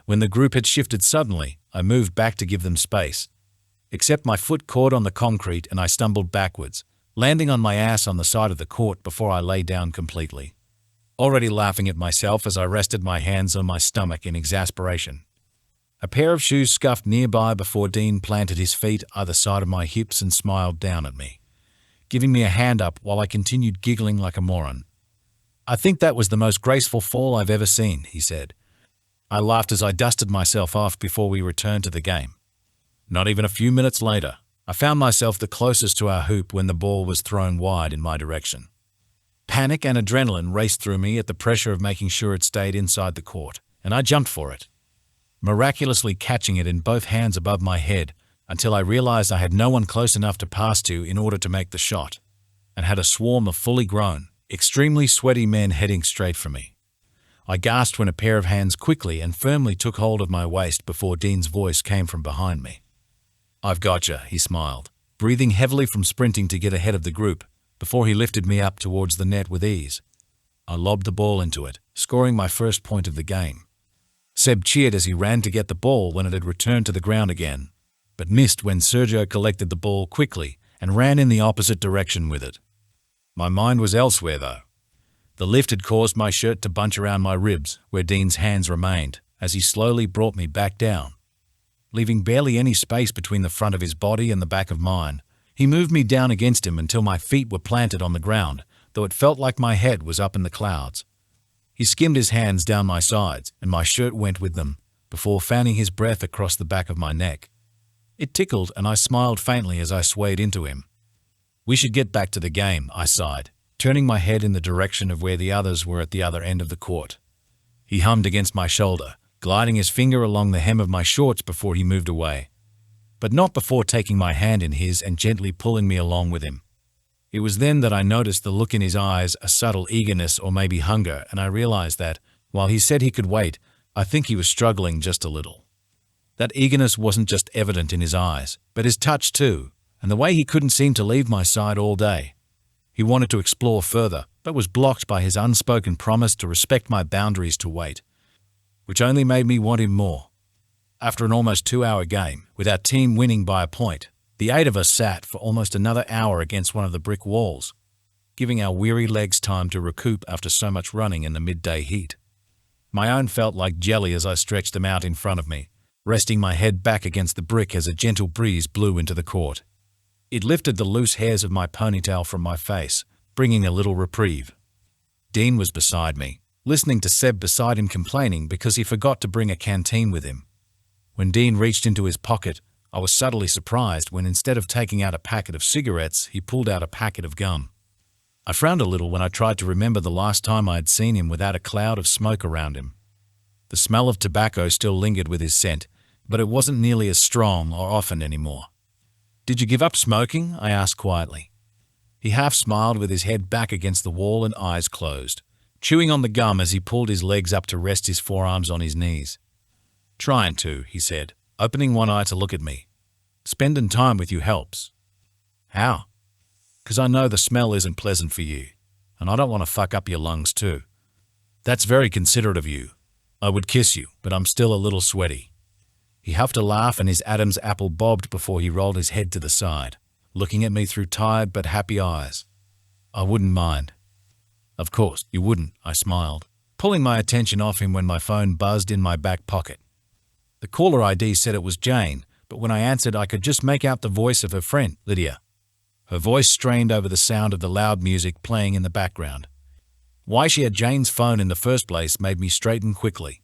When the group had shifted suddenly, I moved back to give them space. Except my foot caught on the concrete and I stumbled backwards, landing on my ass on the side of the court before I lay down completely. Already laughing at myself as I rested my hands on my stomach in exasperation. A pair of shoes scuffed nearby before Dean planted his feet either side of my hips and smiled down at me, giving me a hand up while I continued giggling like a moron. I think that was the most graceful fall I've ever seen, he said. I laughed as I dusted myself off before we returned to the game. Not even a few minutes later, I found myself the closest to our hoop when the ball was thrown wide in my direction. Panic and adrenaline raced through me at the pressure of making sure it stayed inside the court, and I jumped for it, miraculously catching it in both hands above my head until I realized I had no one close enough to pass to in order to make the shot, and had a swarm of fully grown, extremely sweaty men heading straight for me. I gasped when a pair of hands quickly and firmly took hold of my waist before Dean's voice came from behind me. I've gotcha, he smiled, breathing heavily from sprinting to get ahead of the group, before he lifted me up towards the net with ease. I lobbed the ball into it, scoring my first point of the game. Seb cheered as he ran to get the ball when it had returned to the ground again, but missed when Sergio collected the ball quickly and ran in the opposite direction with it. My mind was elsewhere, though. The lift had caused my shirt to bunch around my ribs, where Dean's hands remained, as he slowly brought me back down. Leaving barely any space between the front of his body and the back of mine, he moved me down against him until my feet were planted on the ground, though it felt like my head was up in the clouds. He skimmed his hands down my sides, and my shirt went with them, before fanning his breath across the back of my neck. It tickled, and I smiled faintly as I swayed into him. We should get back to the game, I sighed, turning my head in the direction of where the others were at the other end of the court. He hummed against my shoulder, gliding his finger along the hem of my shorts before he moved away, but not before taking my hand in his and gently pulling me along with him. It was then that I noticed the look in his eyes, a subtle eagerness or maybe hunger, and I realized that, while he said he could wait, I think he was struggling just a little. That eagerness wasn't just evident in his eyes, but his touch too, and the way he couldn't seem to leave my side all day. He wanted to explore further, but was blocked by his unspoken promise to respect my boundaries to wait, which only made me want him more. After an almost 2-hour game, with our team winning by a point, the 8 of us sat for almost another hour against one of the brick walls, giving our weary legs time to recoup after so much running in the midday heat. My own felt like jelly as I stretched them out in front of me, resting my head back against the brick as a gentle breeze blew into the court. It lifted the loose hairs of my ponytail from my face, bringing a little reprieve. Dean was beside me, listening to Seb beside him complaining because he forgot to bring a canteen with him. When Dean reached into his pocket, I was subtly surprised when instead of taking out a packet of cigarettes, he pulled out a packet of gum. I frowned a little when I tried to remember the last time I had seen him without a cloud of smoke around him. The smell of tobacco still lingered with his scent, but it wasn't nearly as strong or often anymore. "Did you give up smoking?" I asked quietly. He half smiled with his head back against the wall and eyes closed, chewing on the gum as he pulled his legs up to rest his forearms on his knees. "Trying to," he said, opening one eye to look at me. "Spending time with you helps." "How?" "'Cause I know the smell isn't pleasant for you, and I don't want to fuck up your lungs too." "That's very considerate of you. I would kiss you, but I'm still a little sweaty." He huffed a laugh and his Adam's apple bobbed before he rolled his head to the side, looking at me through tired but happy eyes. "I wouldn't mind." "Of course you wouldn't," I smiled, pulling my attention off him when my phone buzzed in my back pocket. The caller ID said it was Jane, but when I answered I could just make out the voice of her friend, Lydia. Her voice strained over the sound of the loud music playing in the background. Why she had Jane's phone in the first place made me straighten quickly.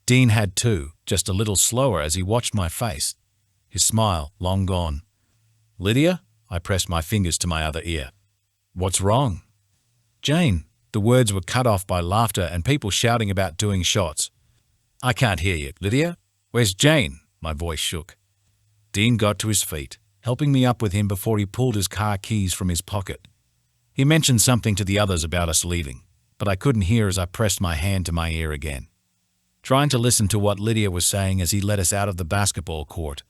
Dean had too, just a little slower as he watched my face, his smile long gone. "Lydia?" I pressed my fingers to my other ear. "What's wrong?" "Jane." The words were cut off by laughter and people shouting about doing shots. "I can't hear you. Lydia? Where's Jane?" My voice shook. Dean got to his feet, helping me up with him before he pulled his car keys from his pocket. He mentioned something to the others about us leaving, but I couldn't hear as I pressed my hand to my ear again, trying to listen to what Lydia was saying as he led us out of the basketball court.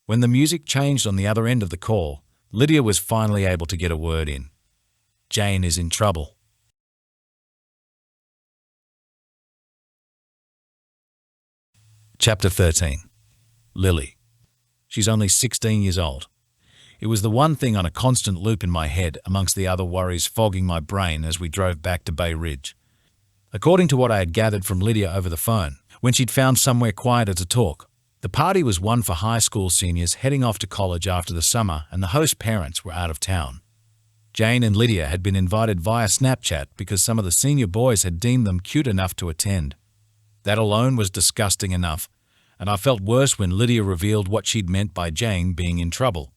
When the music changed on the other end of the call, Lydia was finally able to get a word in. "Jane is in trouble." Chapter 13. Lily. She's only 16 years old. It was the one thing on a constant loop in my head amongst the other worries fogging my brain as we drove back to Bay Ridge. According to what I had gathered from Lydia over the phone, when she'd found somewhere quieter to talk, the party was one for high school seniors heading off to college after the summer and the host parents were out of town. Jane and Lydia had been invited via Snapchat because some of the senior boys had deemed them cute enough to attend. That alone was disgusting enough, and I felt worse when Lydia revealed what she'd meant by Jane being in trouble.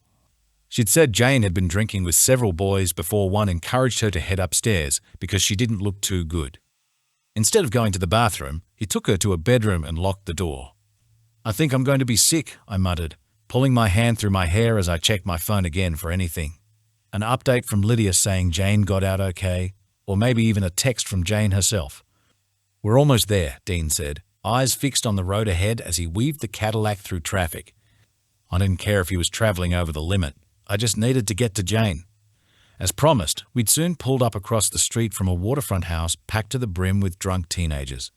She'd said Jane had been drinking with several boys before one encouraged her to head upstairs because she didn't look too good. Instead of going to the bathroom, he took her to a bedroom and locked the door. "I think I'm going to be sick," I muttered, pulling my hand through my hair as I checked my phone again for anything. An update from Lydia saying Jane got out okay, or maybe even a text from Jane herself. "We're almost there," Dean said, eyes fixed on the road ahead as he weaved the Cadillac through traffic. I didn't care if he was traveling over the limit. I just needed to get to Jane. As promised, we'd soon pulled up across the street from a waterfront house packed to the brim with drunk teenagers.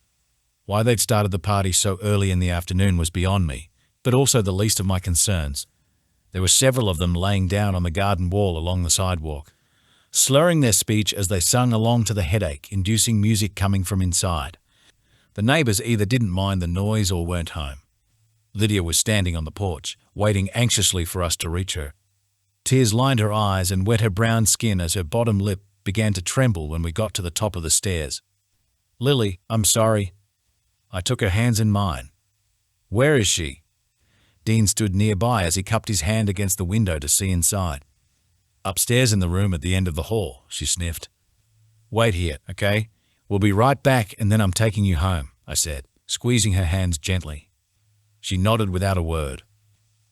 Why they'd started the party so early in the afternoon was beyond me, but also the least of my concerns. There were several of them laying down on the garden wall along the sidewalk, slurring their speech as they sung along to the headache-inducing music coming from inside. The neighbors either didn't mind the noise or weren't home. Lydia was standing on the porch, waiting anxiously for us to reach her. Tears lined her eyes and wet her brown skin as her bottom lip began to tremble when we got to the top of the stairs. "Lily, I'm sorry." I took her hands in mine. "Where is she?" Dean stood nearby as he cupped his hand against the window to see inside. "Upstairs in the room at the end of the hall," she sniffed. "Wait here, okay? We'll be right back and then I'm taking you home," I said, squeezing her hands gently. She nodded without a word.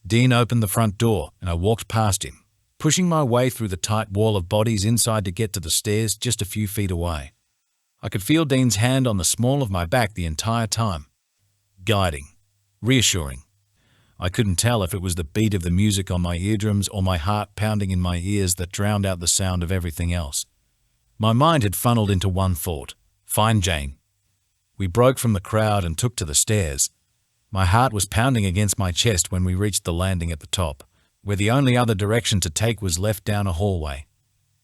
Dean opened the front door and I walked past him, pushing my way through the tight wall of bodies inside to get to the stairs just a few feet away. I could feel Dean's hand on the small of my back the entire time, guiding, reassuring. I couldn't tell if it was the beat of the music on my eardrums or my heart pounding in my ears that drowned out the sound of everything else. My mind had funneled into one thought: find Jane. We broke from the crowd and took to the stairs. My heart was pounding against my chest when we reached the landing at the top, where the only other direction to take was left down a hallway.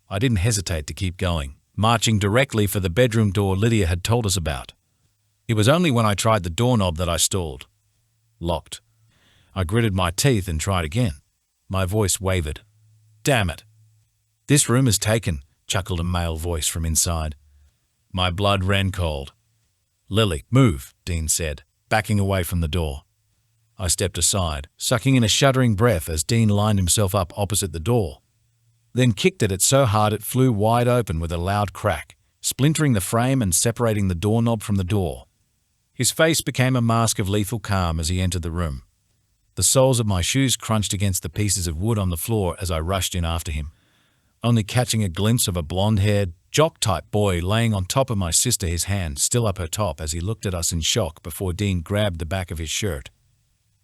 I didn't hesitate to keep going, marching directly for the bedroom door Lydia had told us about. It was only when I tried the doorknob that I stalled. Locked. I gritted my teeth and tried again. My voice wavered. Damn it. This room is taken, chuckled a male voice from inside. My blood ran cold. Lily, move, Dean said, backing away from the door. I stepped aside, sucking in a shuddering breath as Dean lined himself up opposite the door, then kicked at it so hard it flew wide open with a loud crack, splintering the frame and separating the doorknob from the door. His face became a mask of lethal calm as he entered the room. The soles of my shoes crunched against the pieces of wood on the floor as I rushed in after him, only catching a glimpse of a blonde-haired, jock-type boy laying on top of my sister, his hand still up her top as he looked at us in shock before Dean grabbed the back of his shirt.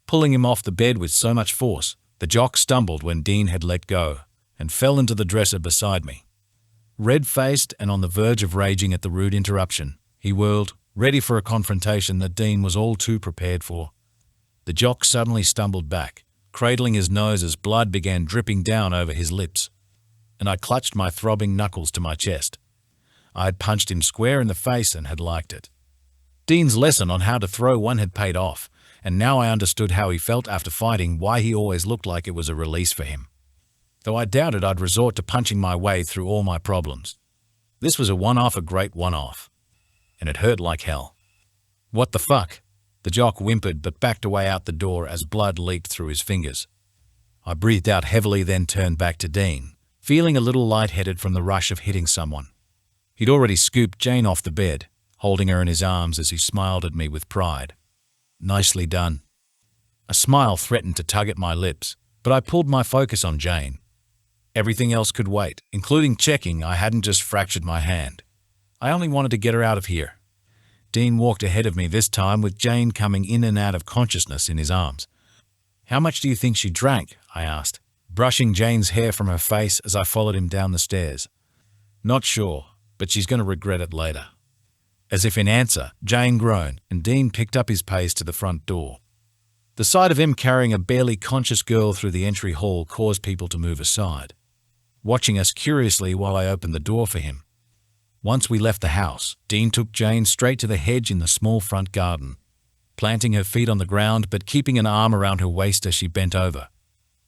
Pulling him off the bed with so much force, the jock stumbled when Dean had let go and fell into the dresser beside me. Red-faced and on the verge of raging at the rude interruption, he whirled, ready for a confrontation that Dean was all too prepared for. The jock suddenly stumbled back, cradling his nose as blood began dripping down over his lips, and I clutched my throbbing knuckles to my chest. I had punched him square in the face and had liked it. Dean's lesson on how to throw one had paid off, and now I understood how he felt after fighting, why he always looked like it was a release for him. Though I doubted I'd resort to punching my way through all my problems. This was a one-off, a great one-off. And it hurt like hell. What the fuck? The jock whimpered but backed away out the door as blood leaked through his fingers. I breathed out heavily, then turned back to Dean, feeling a little lightheaded from the rush of hitting someone. He'd already scooped Jane off the bed, holding her in his arms as he smiled at me with pride. Nicely done. A smile threatened to tug at my lips, but I pulled my focus on Jane. Everything else could wait, including checking I hadn't just fractured my hand. I only wanted to get her out of here. Dean walked ahead of me this time with Jane coming in and out of consciousness in his arms. How much do you think she drank? I asked, brushing Jane's hair from her face as I followed him down the stairs. Not sure, but she's going to regret it later. As if in answer, Jane groaned, and Dean picked up his pace to the front door. The sight of him carrying a barely conscious girl through the entry hall caused people to move aside, watching us curiously while I opened the door for him. Once we left the house, Dean took Jane straight to the hedge in the small front garden, planting her feet on the ground but keeping an arm around her waist as she bent over.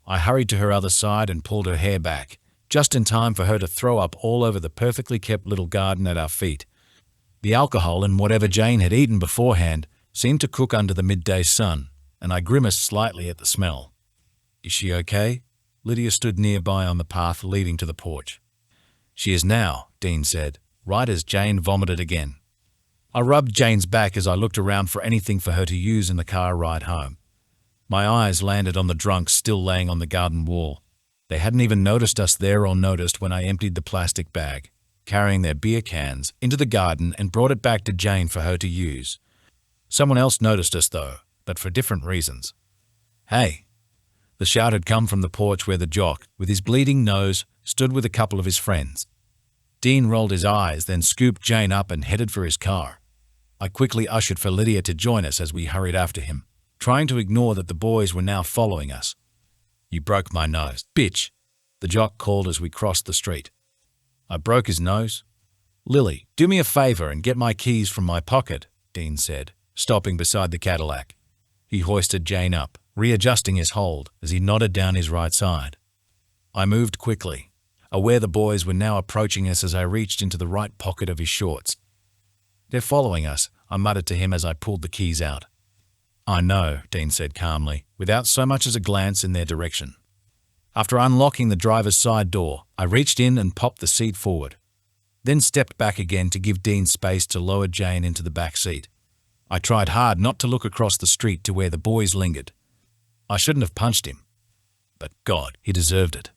I hurried to her other side and pulled her hair back, just in time for her to throw up all over the perfectly kept little garden at our feet. The alcohol and whatever Jane had eaten beforehand seemed to cook under the midday sun, and I grimaced slightly at the smell. Is she okay? Lydia stood nearby on the path leading to the porch. She is now, Dean said, right as Jane vomited again. I rubbed Jane's back as I looked around for anything for her to use in the car ride home. My eyes landed on the drunks still laying on the garden wall. They hadn't even noticed us there or noticed when I emptied the plastic bag, carrying their beer cans, into the garden and brought it back to Jane for her to use. Someone else noticed us though, but for different reasons. Hey! The shout had come from the porch where the jock, with his bleeding nose, stood with a couple of his friends. Dean rolled his eyes, then scooped Jane up and headed for his car. I quickly ushered for Lydia to join us as we hurried after him, trying to ignore that the boys were now following us. You broke my nose, bitch, the jock called as we crossed the street. I broke his nose? Lily, do me a favor and get my keys from my pocket, Dean said, stopping beside the Cadillac. He hoisted Jane up, readjusting his hold as he nodded down his right side. I moved quickly, aware the boys were now approaching us as I reached into the right pocket of his shorts. They're following us, I muttered to him as I pulled the keys out. I know, Dean said calmly, without so much as a glance in their direction. After unlocking the driver's side door, I reached in and popped the seat forward, then stepped back again to give Dean space to lower Jane into the back seat. I tried hard not to look across the street to where the boys lingered. I shouldn't have punched him, but God, he deserved it.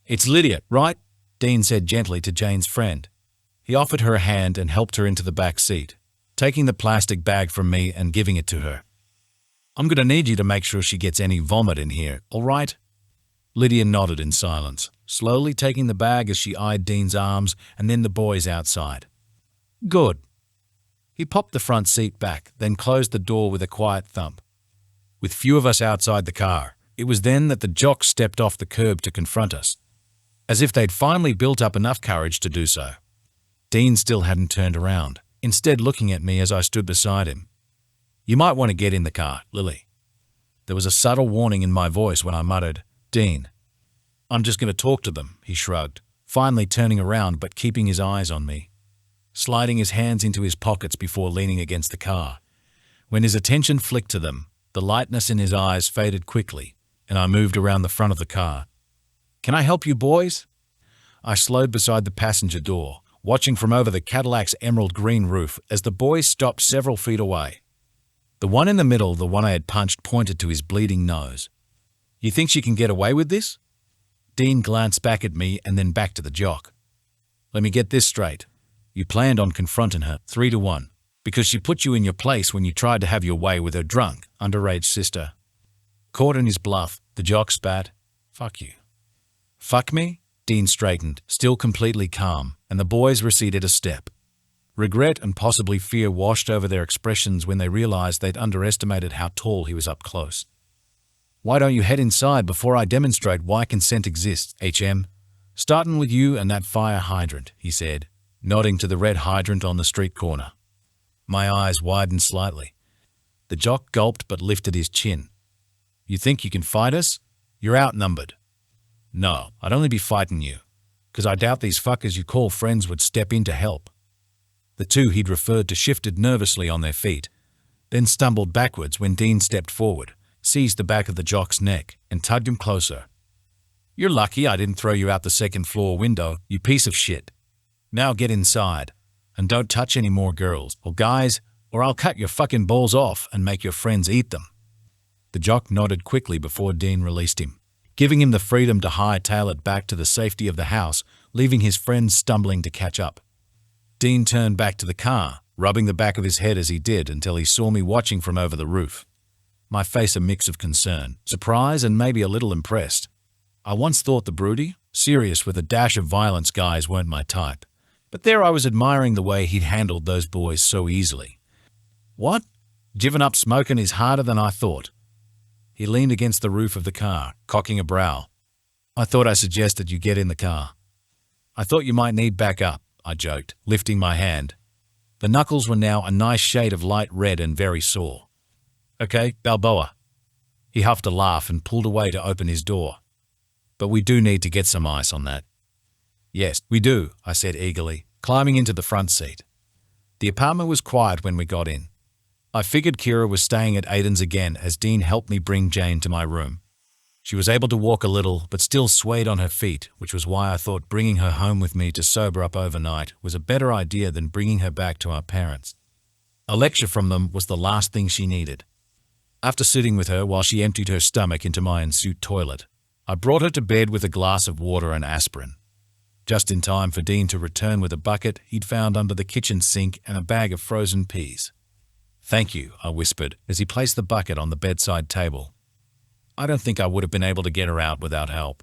It's Lydia, right? Dean said gently to Jane's friend. He offered her a hand and helped her into the back seat, taking the plastic bag from me and giving it to her. I'm going to need you to make sure she gets any vomit in here, all right? Lydia nodded in silence, slowly taking the bag as she eyed Dean's arms and then the boys outside. Good. He popped the front seat back, then closed the door with a quiet thump. With few of us outside the car, it was then that the jocks stepped off the curb to confront us, as if they'd finally built up enough courage to do so. Dean still hadn't turned around, instead looking at me as I stood beside him. You might want to get in the car, Lily. There was a subtle warning in my voice when I muttered, Dean. I'm just going to talk to them, he shrugged, finally turning around but keeping his eyes on me, sliding his hands into his pockets before leaning against the car. When his attention flicked to them, the lightness in his eyes faded quickly, and I moved around the front of the car. Can I help you boys? I slowed beside the passenger door, watching from over the Cadillac's emerald green roof as the boys stopped several feet away. The one in the middle, the one I had punched, pointed to his bleeding nose. You think she can get away with this? Dean glanced back at me and then back to the jock. Let me get this straight. You planned on confronting her 3-1 because she put you in your place when you tried to have your way with her drunk, underage sister. Caught in his bluff, the jock spat. Fuck you. Fuck me? Dean straightened, still completely calm, and the boys receded a step. Regret and possibly fear washed over their expressions when they realized they'd underestimated how tall he was up close. Why don't you head inside before I demonstrate why consent exists, HM? Starting with you and that fire hydrant, he said, nodding to the red hydrant on the street corner. My eyes widened slightly. The jock gulped but lifted his chin. You think you can fight us? You're outnumbered. No, I'd only be fighting you, 'cause I doubt these fuckers you call friends would step in to help. The two he'd referred to shifted nervously on their feet, then stumbled backwards when Dean stepped forward, seized the back of the jock's neck, and tugged him closer. You're lucky I didn't throw you out the second-floor window, you piece of shit. Now get inside, and don't touch any more girls or guys, or I'll cut your fucking balls off and make your friends eat them. The jock nodded quickly before Dean released him, giving him the freedom to hightail it back to the safety of the house, leaving his friends stumbling to catch up. Dean turned back to the car, rubbing the back of his head as he did until he saw me watching from over the roof. My face a mix of concern, surprise, and maybe a little impressed. I once thought the broody, serious with a dash of violence guys weren't my type, but there I was admiring the way he'd handled those boys so easily. What? Giving up smoking is harder than I thought. He leaned against the roof of the car, cocking a brow. I thought I suggested you get in the car. I thought you might need backup, I joked, lifting my hand. The knuckles were now a nice shade of light red and very sore. Okay, Balboa. He huffed a laugh and pulled away to open his door. But we do need to get some ice on that. Yes, we do, I said eagerly, climbing into the front seat. The apartment was quiet when we got in. I figured Kira was staying at Aiden's again as Dean helped me bring Jane to my room. She was able to walk a little, but still swayed on her feet, which was why I thought bringing her home with me to sober up overnight was a better idea than bringing her back to our parents. A lecture from them was the last thing she needed. After sitting with her while she emptied her stomach into my ensuite toilet, I brought her to bed with a glass of water and aspirin. Just in time for Dean to return with a bucket he'd found under the kitchen sink and a bag of frozen peas. Thank you, I whispered as he placed the bucket on the bedside table. I don't think I would have been able to get her out without help.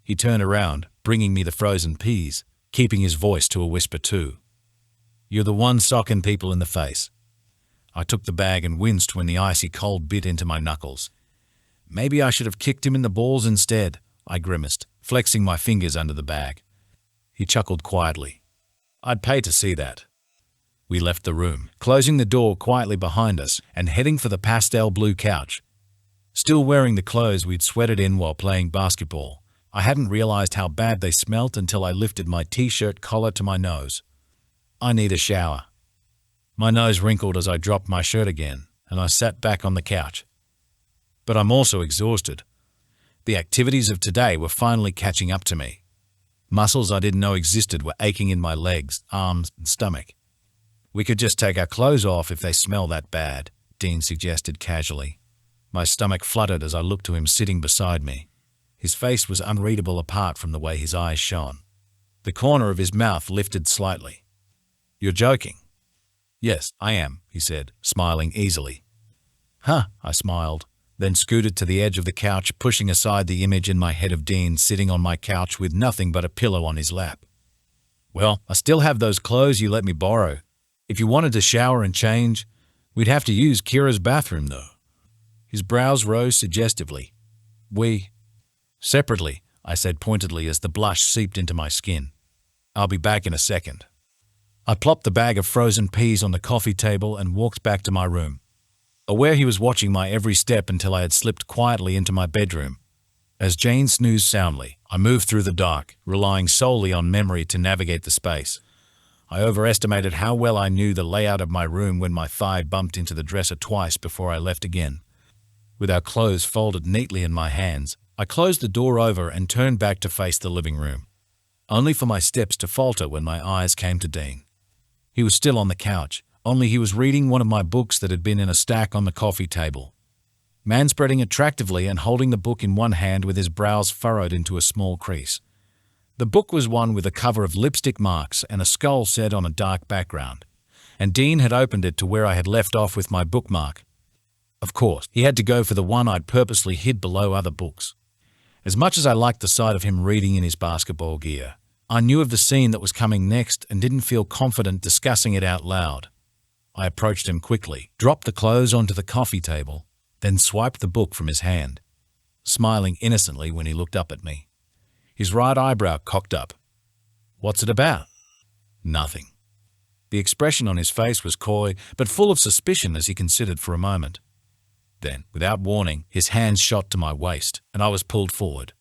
He turned around, bringing me the frozen peas, keeping his voice to a whisper too. You're the one socking people in the face. I took the bag and winced when the icy cold bit into my knuckles. Maybe I should have kicked him in the balls instead, I grimaced, flexing my fingers under the bag. He chuckled quietly. I'd pay to see that. We left the room, closing the door quietly behind us and heading for the pastel blue couch. Still wearing the clothes we'd sweated in while playing basketball, I hadn't realized how bad they smelt until I lifted my t-shirt collar to my nose. I need a shower. My nose wrinkled as I dropped my shirt again, and I sat back on the couch. But I'm also exhausted. The activities of today were finally catching up to me. Muscles I didn't know existed were aching in my legs, arms, and stomach. We could just take our clothes off if they smell that bad, Dean suggested casually. My stomach fluttered as I looked to him sitting beside me. His face was unreadable apart from the way his eyes shone. The corner of his mouth lifted slightly. You're joking. Yes, I am, he said, smiling easily. Huh, I smiled, then scooted to the edge of the couch, pushing aside the image in my head of Dean sitting on my couch with nothing but a pillow on his lap. Well, I still have those clothes you let me borrow. If you wanted to shower and change, we'd have to use Kira's bathroom, though. His brows rose suggestively. Separately, I said pointedly as the blush seeped into my skin. I'll be back in a second. I plopped the bag of frozen peas on the coffee table and walked back to my room, aware he was watching my every step until I had slipped quietly into my bedroom. As Jane snoozed soundly, I moved through the dark, relying solely on memory to navigate the space. I overestimated how well I knew the layout of my room when my thigh bumped into the dresser twice before I left again. With our clothes folded neatly in my hands, I closed the door over and turned back to face the living room, only for my steps to falter when my eyes came to Dean. He was still on the couch, only he was reading one of my books that had been in a stack on the coffee table. Man-spreading attractively and holding the book in one hand with his brows furrowed into a small crease. The book was one with a cover of lipstick marks and a skull set on a dark background, and Dean had opened it to where I had left off with my bookmark. Of course, he had to go for the one I'd purposely hid below other books. As much as I liked the sight of him reading in his basketball gear, I knew of the scene that was coming next and didn't feel confident discussing it out loud. I approached him quickly, dropped the clothes onto the coffee table, then swiped the book from his hand, smiling innocently when he looked up at me. His right eyebrow cocked up. "What's it about?" "Nothing." The expression on his face was coy, but full of suspicion as he considered for a moment. Then, without warning, his hands shot to my waist, and I was pulled forward.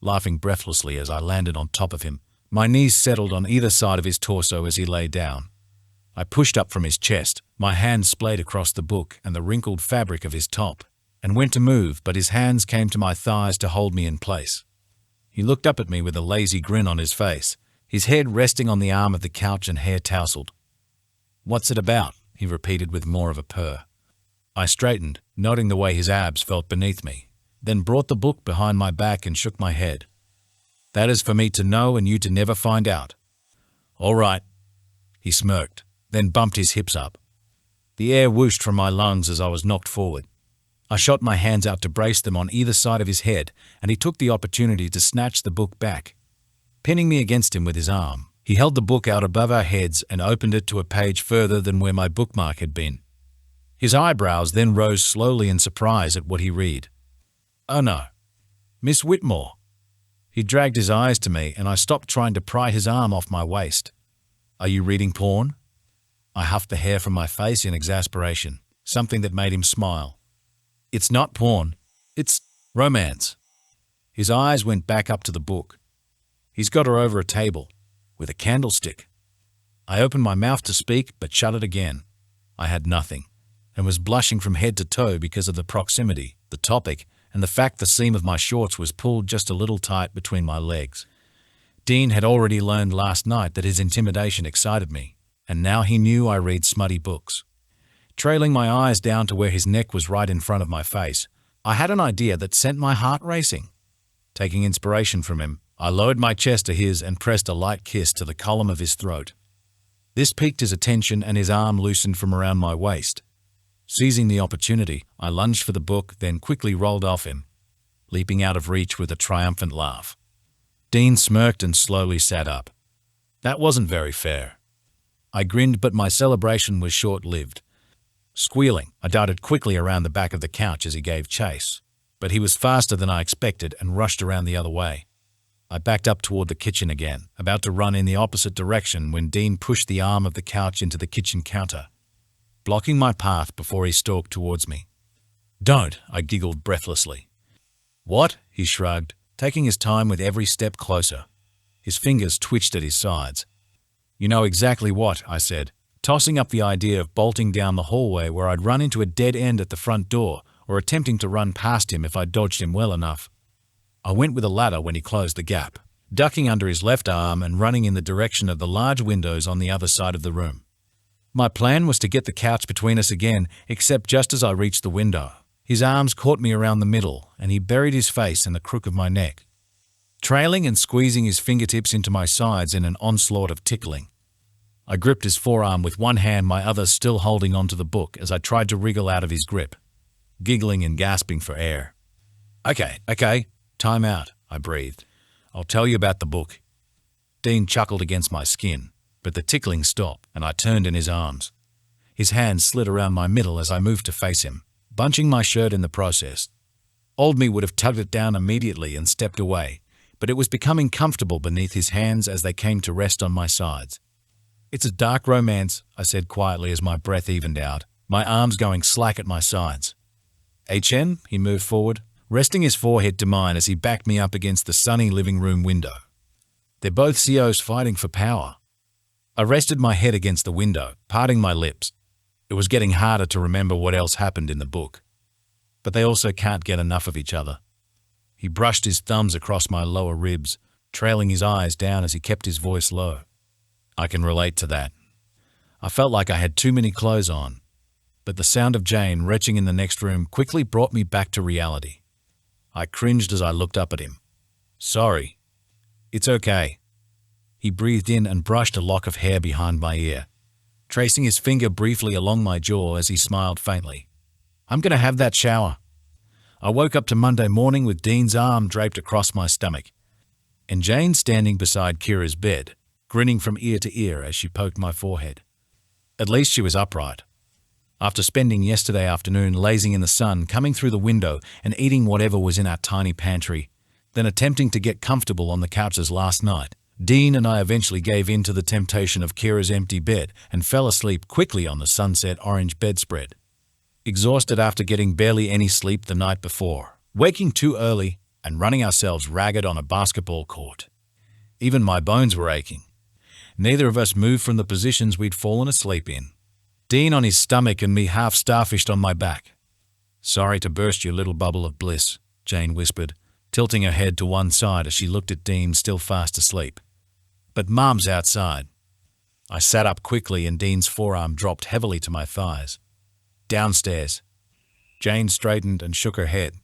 Laughing breathlessly as I landed on top of him, my knees settled on either side of his torso as he lay down. I pushed up from his chest, my hands splayed across the book and the wrinkled fabric of his top, and went to move, but his hands came to my thighs to hold me in place. He looked up at me with a lazy grin on his face, his head resting on the arm of the couch and hair tousled. "What's it about?" he repeated with more of a purr. I straightened, noting the way his abs felt beneath me, then brought the book behind my back and shook my head. "That is for me to know and you to never find out." "All right." He smirked, then bumped his hips up. The air whooshed from my lungs as I was knocked forward. I shot my hands out to brace them on either side of his head, and he took the opportunity to snatch the book back. Pinning me against him with his arm, he held the book out above our heads and opened it to a page further than where my bookmark had been. His eyebrows then rose slowly in surprise at what he read. "Oh no, Miss Whitmore." He dragged his eyes to me and I stopped trying to pry his arm off my waist. "Are you reading porn?" I huffed the hair from my face in exasperation, something that made him smile. "It's not porn. It's romance." His eyes went back up to the book. "He's got her over a table, with a candlestick." I opened my mouth to speak, but shut it again. I had nothing, and was blushing from head to toe because of the proximity, the topic, and the fact the seam of my shorts was pulled just a little tight between my legs. Dean had already learned last night that his intimidation excited me, and now he knew I read smutty books. Trailing my eyes down to where his neck was right in front of my face, I had an idea that sent my heart racing. Taking inspiration from him, I lowered my chest to his and pressed a light kiss to the column of his throat. This piqued his attention and his arm loosened from around my waist. Seizing the opportunity, I lunged for the book, then quickly rolled off him, leaping out of reach with a triumphant laugh. Dean smirked and slowly sat up. That wasn't very fair. I grinned, but my celebration was short-lived. Squealing, I darted quickly around the back of the couch as he gave chase, but he was faster than I expected and rushed around the other way. I backed up toward the kitchen again, about to run in the opposite direction when Dean pushed the arm of the couch into the kitchen counter, blocking my path before he stalked towards me. "Don't," I giggled breathlessly. "What?" he shrugged, taking his time with every step closer. His fingers twitched at his sides. "You know exactly what," I said, tossing up the idea of bolting down the hallway where I'd run into a dead end at the front door or attempting to run past him if I dodged him well enough. I went with a ladder when he closed the gap, ducking under his left arm and running in the direction of the large windows on the other side of the room. My plan was to get the couch between us again, except just as I reached the window, his arms caught me around the middle and he buried his face in the crook of my neck, trailing and squeezing his fingertips into my sides in an onslaught of tickling. I gripped his forearm with one hand, my other still holding onto the book as I tried to wriggle out of his grip, giggling and gasping for air. Okay, time out, I breathed. "I'll tell you about the book." Dean chuckled against my skin, but the tickling stopped and I turned in his arms. His hands slid around my middle as I moved to face him, bunching my shirt in the process. Old me would have tugged it down immediately and stepped away, but it was becoming comfortable beneath his hands as they came to rest on my sides. "It's a dark romance," I said quietly as my breath evened out, my arms going slack at my sides. "HN?" he moved forward, resting his forehead to mine as he backed me up against the sunny living room window. They're both COs fighting for power. I rested my head against the window, parting my lips. It was getting harder to remember what else happened in the book. But they also can't get enough of each other. He brushed his thumbs across my lower ribs, trailing his eyes down as he kept his voice low. I can relate to that. I felt like I had too many clothes on, but the sound of Jane retching in the next room quickly brought me back to reality. I cringed as I looked up at him. Sorry. It's okay. He breathed in and brushed a lock of hair behind my ear, tracing his finger briefly along my jaw as he smiled faintly. I'm going to have that shower. I woke up to Monday morning with Dean's arm draped across my stomach, and Jane standing beside Kira's bed, grinning from ear to ear as she poked my forehead. At least she was upright. After spending yesterday afternoon lazing in the sun, coming through the window and eating whatever was in our tiny pantry, then attempting to get comfortable on the couches last night, Dean and I eventually gave in to the temptation of Kira's empty bed and fell asleep quickly on the sunset orange bedspread. Exhausted after getting barely any sleep the night before, waking too early and running ourselves ragged on a basketball court. Even my bones were aching. Neither of us moved from the positions we'd fallen asleep in. Dean on his stomach and me half starfished on my back. Sorry to burst your little bubble of bliss, Jane whispered, tilting her head to one side as she looked at Dean still fast asleep. But Mom's outside. I sat up quickly and Dean's forearm dropped heavily to my thighs. Downstairs. Jane straightened and shook her head.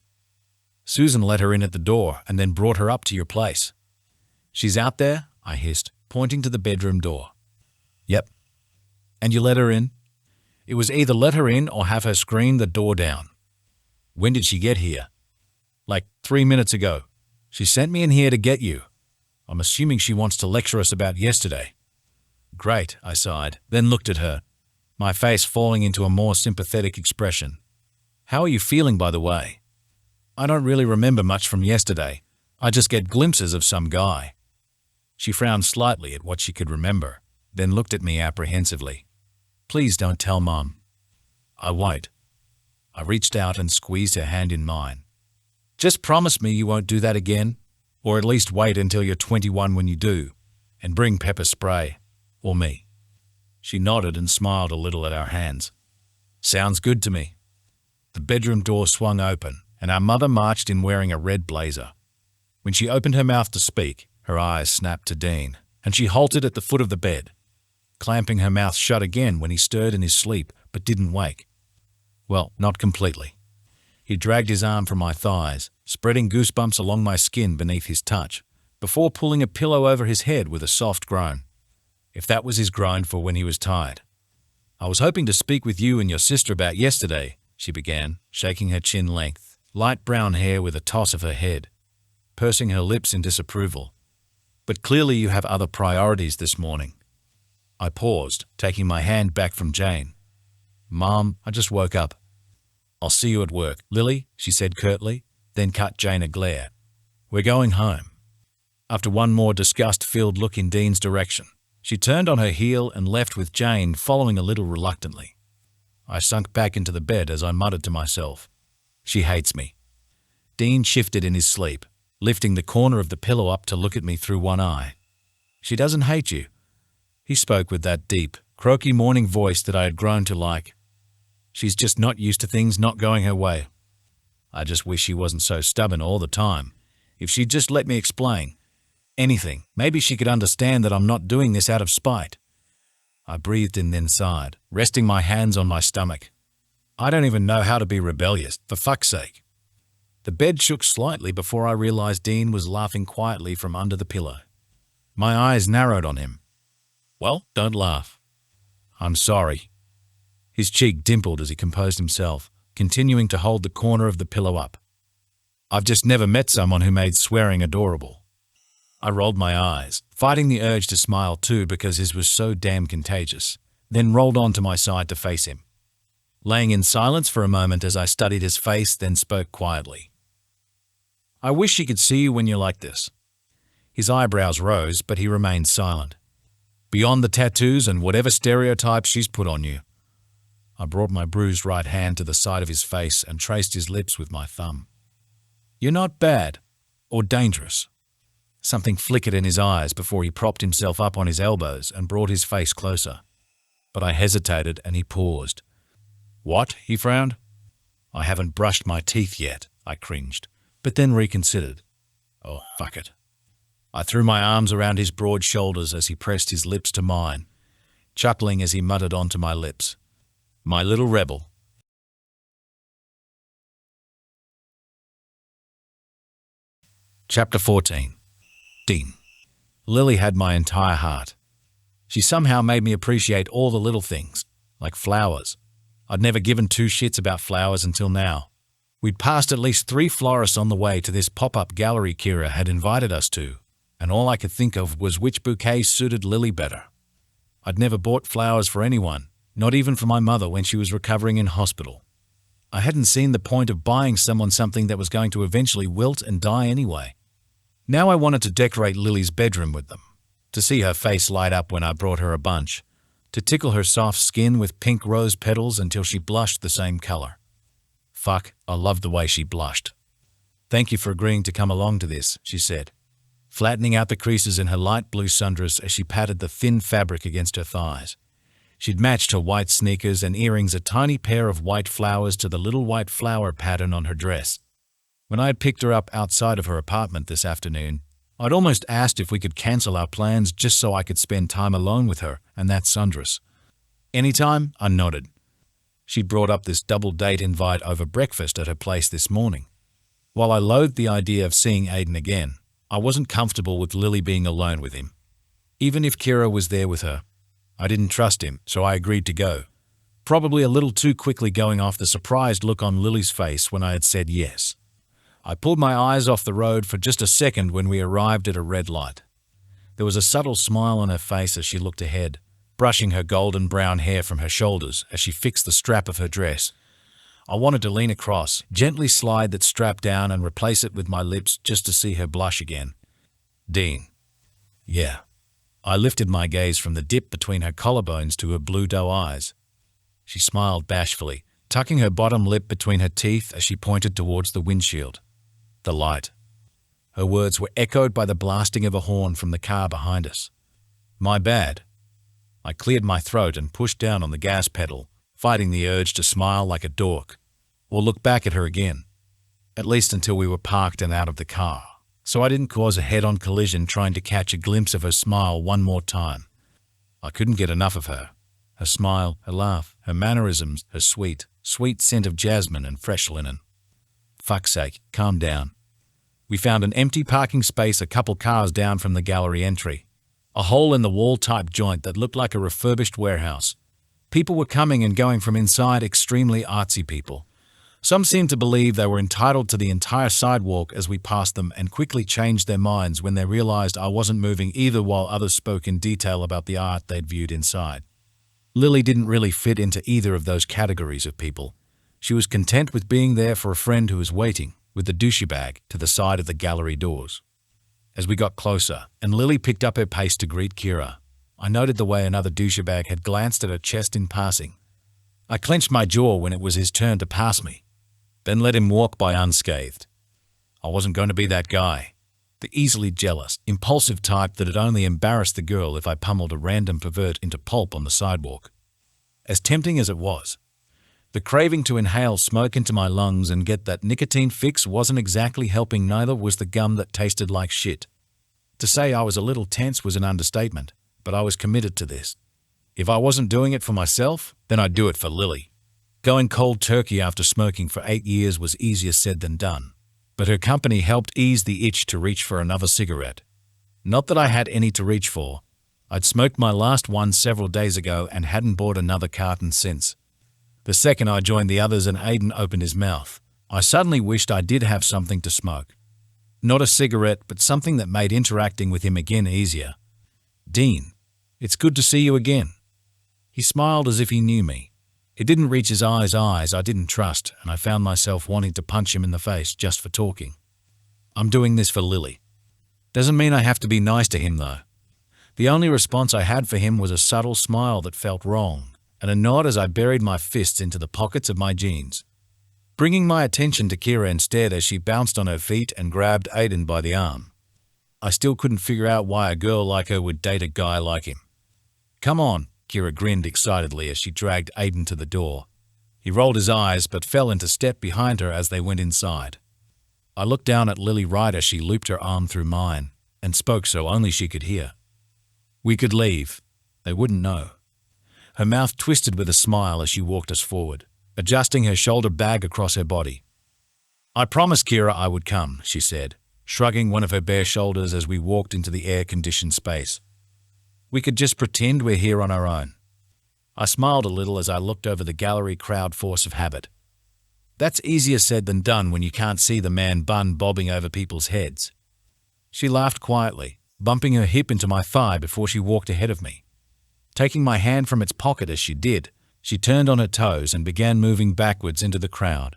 Susan let her in at the door and then brought her up to your place. She's out there? I hissed, pointing to the bedroom door. Yep. And you let her in? It was either let her in or have her screen the door down. When did she get here? Like 3 minutes ago. She sent me in here to get you. I'm assuming she wants to lecture us about yesterday. Great, I sighed, then looked at her, my face falling into a more sympathetic expression. How are you feeling, by the way? I don't really remember much from yesterday. I just get glimpses of some guy. She frowned slightly at what she could remember, then looked at me apprehensively. Please don't tell Mom. I won't. I reached out and squeezed her hand in mine. Just promise me you won't do that again, or at least wait until you're 21 when you do, and bring pepper spray, or me. She nodded and smiled a little at our hands. Sounds good to me. The bedroom door swung open, and our mother marched in wearing a red blazer. When she opened her mouth to speak, her eyes snapped to Dean, and she halted at the foot of the bed, clamping her mouth shut again when he stirred in his sleep but didn't wake. Well, not completely. He dragged his arm from my thighs, spreading goosebumps along my skin beneath his touch, before pulling a pillow over his head with a soft groan. If that was his groan for when he was tired. I was hoping to speak with you and your sister about yesterday, she began, shaking her chin length, light brown hair with a toss of her head, pursing her lips in disapproval. But clearly you have other priorities this morning. I paused, taking my hand back from Jane. Mom, I just woke up. I'll see you at work, Lily, she said curtly, then cut Jane a glare. We're going home. After one more disgust-filled look in Dean's direction, she turned on her heel and left with Jane following a little reluctantly. I sunk back into the bed as I muttered to myself. She hates me. Dean shifted in his sleep, lifting the corner of the pillow up to look at me through one eye. She doesn't hate you. He spoke with that deep, croaky morning voice that I had grown to like. She's just not used to things not going her way. I just wish she wasn't so stubborn all the time. If she'd just let me explain anything, maybe she could understand that I'm not doing this out of spite. I breathed and then sighed, resting my hands on my stomach. I don't even know how to be rebellious, for fuck's sake. The bed shook slightly before I realized Dean was laughing quietly from under the pillow. My eyes narrowed on him. Well, don't laugh. I'm sorry. His cheek dimpled as he composed himself, continuing to hold the corner of the pillow up. I've just never met someone who made swearing adorable. I rolled my eyes, fighting the urge to smile too because his was so damn contagious, then rolled onto my side to face him. Laying in silence for a moment as I studied his face, then spoke quietly. I wish she could see you when you're like this. His eyebrows rose, but he remained silent. Beyond the tattoos and whatever stereotypes she's put on you. I brought my bruised right hand to the side of his face and traced his lips with my thumb. You're not bad or dangerous. Something flickered in his eyes before he propped himself up on his elbows and brought his face closer. But I hesitated and he paused. What? He frowned. I haven't brushed my teeth yet, I cringed, but then reconsidered. Oh, fuck it. I threw my arms around his broad shoulders as he pressed his lips to mine, chuckling as he muttered onto my lips. My little rebel. Chapter 14. Dean. Lily had my entire heart. She somehow made me appreciate all the little things, like flowers. I'd never given two shits about flowers until now. We'd passed at least 3 florists on the way to this pop-up gallery Kyla had invited us to, and all I could think of was which bouquet suited Lily better. I'd never bought flowers for anyone, not even for my mother when she was recovering in hospital. I hadn't seen the point of buying someone something that was going to eventually wilt and die anyway. Now I wanted to decorate Lily's bedroom with them, to see her face light up when I brought her a bunch, to tickle her soft skin with pink rose petals until she blushed the same color. Fuck, I loved the way she blushed. Thank you for agreeing to come along to this, she said, flattening out the creases in her light blue sundress as she patted the thin fabric against her thighs. She'd matched her white sneakers and earrings a tiny pair of white flowers to the little white flower pattern on her dress. When I had picked her up outside of her apartment this afternoon, I'd almost asked if we could cancel our plans just so I could spend time alone with her and that sundress. Anytime, I nodded. She'd brought up this double date invite over breakfast at her place this morning. While I loathed the idea of seeing Aiden again, I wasn't comfortable with Lily being alone with him. Even if Kyla was there with her, I didn't trust him, so I agreed to go, probably a little too quickly going off the surprised look on Lily's face when I had said yes. I pulled my eyes off the road for just a second when we arrived at a red light. There was a subtle smile on her face as she looked ahead, brushing her golden brown hair from her shoulders as she fixed the strap of her dress. I wanted to lean across, gently slide that strap down and replace it with my lips just to see her blush again. Dean. Yeah. I lifted my gaze from the dip between her collarbones to her blue doe eyes. She smiled bashfully, tucking her bottom lip between her teeth as she pointed towards the windshield. The light. Her words were echoed by the blasting of a horn from the car behind us. My bad. I cleared my throat and pushed down on the gas pedal, fighting the urge to smile like a dork, or look back at her again, at least until we were parked and out of the car, so I didn't cause a head-on collision trying to catch a glimpse of her smile one more time. I couldn't get enough of her. Her smile, her laugh, her mannerisms, her sweet, sweet scent of jasmine and fresh linen. Fuck's sake, calm down. We found an empty parking space a couple cars down from the gallery entry. A hole-in-the-wall type joint that looked like a refurbished warehouse. People were coming and going from inside, extremely artsy people. Some seemed to believe they were entitled to the entire sidewalk as we passed them and quickly changed their minds when they realized I wasn't moving either while others spoke in detail about the art they'd viewed inside. Lily didn't really fit into either of those categories of people. She was content with being there for a friend who was waiting, with the douchey bag to the side of the gallery doors. As we got closer, and Lily picked up her pace to greet Kyla, I noted the way another douchey bag had glanced at her chest in passing. I clenched my jaw when it was his turn to pass me, then let him walk by unscathed. I wasn't going to be that guy, the easily jealous, impulsive type that'd only embarrass the girl if I pummeled a random pervert into pulp on the sidewalk. As tempting as it was, the craving to inhale smoke into my lungs and get that nicotine fix wasn't exactly helping. Neither was the gum that tasted like shit. To say I was a little tense was an understatement, but I was committed to this. If I wasn't doing it for myself, then I'd do it for Lily. Going cold turkey after smoking for 8 years was easier said than done, but her company helped ease the itch to reach for another cigarette. Not that I had any to reach for. I'd smoked my last one several days ago and hadn't bought another carton since. The second I joined the others and Aiden opened his mouth, I suddenly wished I did have something to smoke. Not a cigarette, but something that made interacting with him again easier. Dean, it's good to see you again. He smiled as if he knew me. It didn't reach his eyes I didn't trust, and I found myself wanting to punch him in the face just for talking. I'm doing this for Lily. Doesn't mean I have to be nice to him, though. The only response I had for him was a subtle smile that felt wrong, and a nod as I buried my fists into the pockets of my jeans. bringing my attention to Kyla instead as she bounced on her feet and grabbed Aiden by the arm. I still couldn't figure out why a girl like her would date a guy like him. "Come on," Kyla grinned excitedly as she dragged Aiden to the door. He rolled his eyes but fell into step behind her as they went inside. I looked down at Lily right as she looped her arm through mine and spoke so only she could hear. "We could leave. They wouldn't know." Her mouth twisted with a smile as she walked us forward, adjusting her shoulder bag across her body. "I promised Kyla I would come," she said, shrugging one of her bare shoulders as we walked into the air-conditioned space. "We could just pretend we're here on our own." I smiled a little as I looked over the gallery crowd force of habit. That's easier said than done when you can't see the man bun bobbing over people's heads. She laughed quietly, bumping her hip into my thigh before she walked ahead of me. Taking my hand from its pocket as she did, she turned on her toes and began moving backwards into the crowd.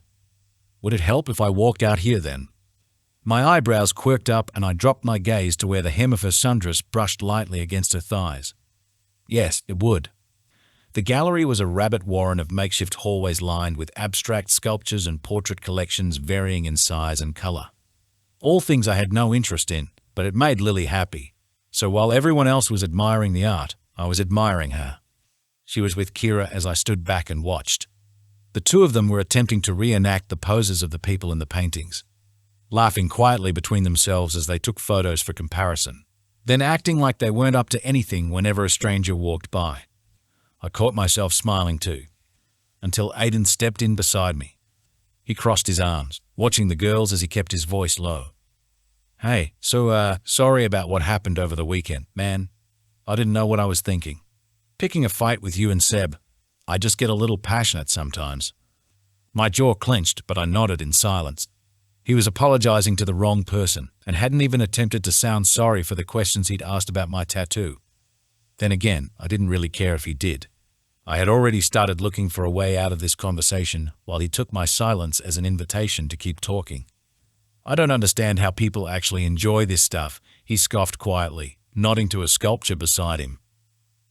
Would it help if I walked out here then? My eyebrows quirked up and I dropped my gaze to where the hem of her sundress brushed lightly against her thighs. Yes, it would. The gallery was a rabbit warren of makeshift hallways lined with abstract sculptures and portrait collections varying in size and color. All things I had no interest in, but it made Lily happy. So while everyone else was admiring the art, I was admiring her. She was with Kyla as I stood back and watched. The two of them were attempting to reenact the poses of the people in the paintings, laughing quietly between themselves as they took photos for comparison, then acting like they weren't up to anything whenever a stranger walked by. I caught myself smiling too, until Aiden stepped in beside me. He crossed his arms, watching the girls as he kept his voice low. "Hey, sorry about what happened over the weekend, man. I didn't know what I was thinking. Picking a fight with you and Seb. I just get a little passionate sometimes." My jaw clenched, but I nodded in silence. He was apologizing to the wrong person and hadn't even attempted to sound sorry for the questions he'd asked about my tattoo. Then again, I didn't really care if he did. I had already started looking for a way out of this conversation while he took my silence as an invitation to keep talking. "I don't understand how people actually enjoy this stuff," he scoffed quietly, nodding to a sculpture beside him.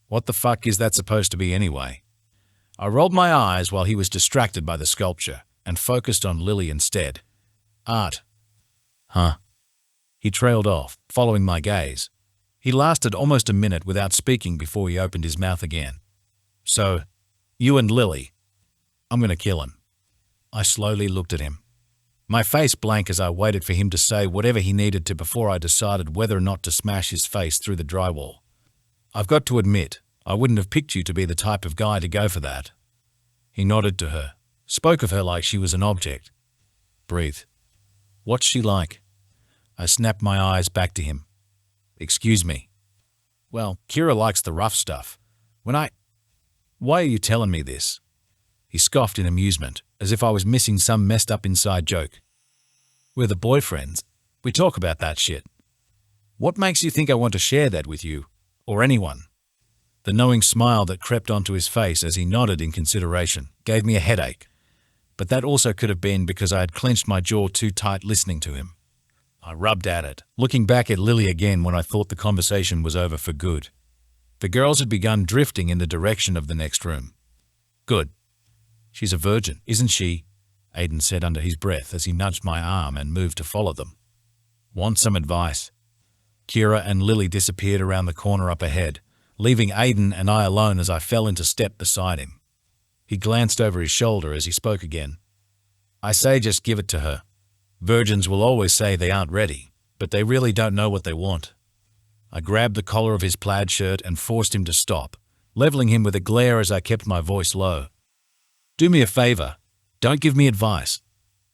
"What the fuck is that supposed to be anyway?" I rolled my eyes while he was distracted by the sculpture and focused on Lily instead. "Art." "Huh?" He trailed off, following my gaze. He lasted almost a minute without speaking before he opened his mouth again. "So, you and Lily. I'm gonna kill him." I slowly looked at him, my face blank as I waited for him to say whatever he needed to before I decided whether or not to smash his face through the drywall. "I've got to admit, I wouldn't have picked you to be the type of guy to go for that." He nodded to her, spoke of her like she was an object. "Breathe. What's she like?" I snapped my eyes back to him. "Excuse me." "Well, Kyla likes the rough stuff. Why are you telling me this?" He scoffed in amusement, as if I was missing some messed up inside joke. "We're the boyfriends. We talk about that shit. What makes you think I want to share that with you, or anyone?" The knowing smile that crept onto his face as he nodded in consideration gave me a headache, but that also could have been because I had clenched my jaw too tight listening to him. I rubbed at it, looking back at Lily again when I thought the conversation was over for good. The girls had begun drifting in the direction of the next room. "Good. She's a virgin, isn't she?" Aiden said under his breath as he nudged my arm and moved to follow them. "Want some advice?" Kyla and Lily disappeared around the corner up ahead, leaving Aiden and I alone as I fell into step beside him. He glanced over his shoulder as he spoke again. "I say just give it to her. Virgins will always say they aren't ready, but they really don't know what they want." I grabbed the collar of his plaid shirt and forced him to stop, leveling him with a glare as I kept my voice low. "Do me a favor. Don't give me advice.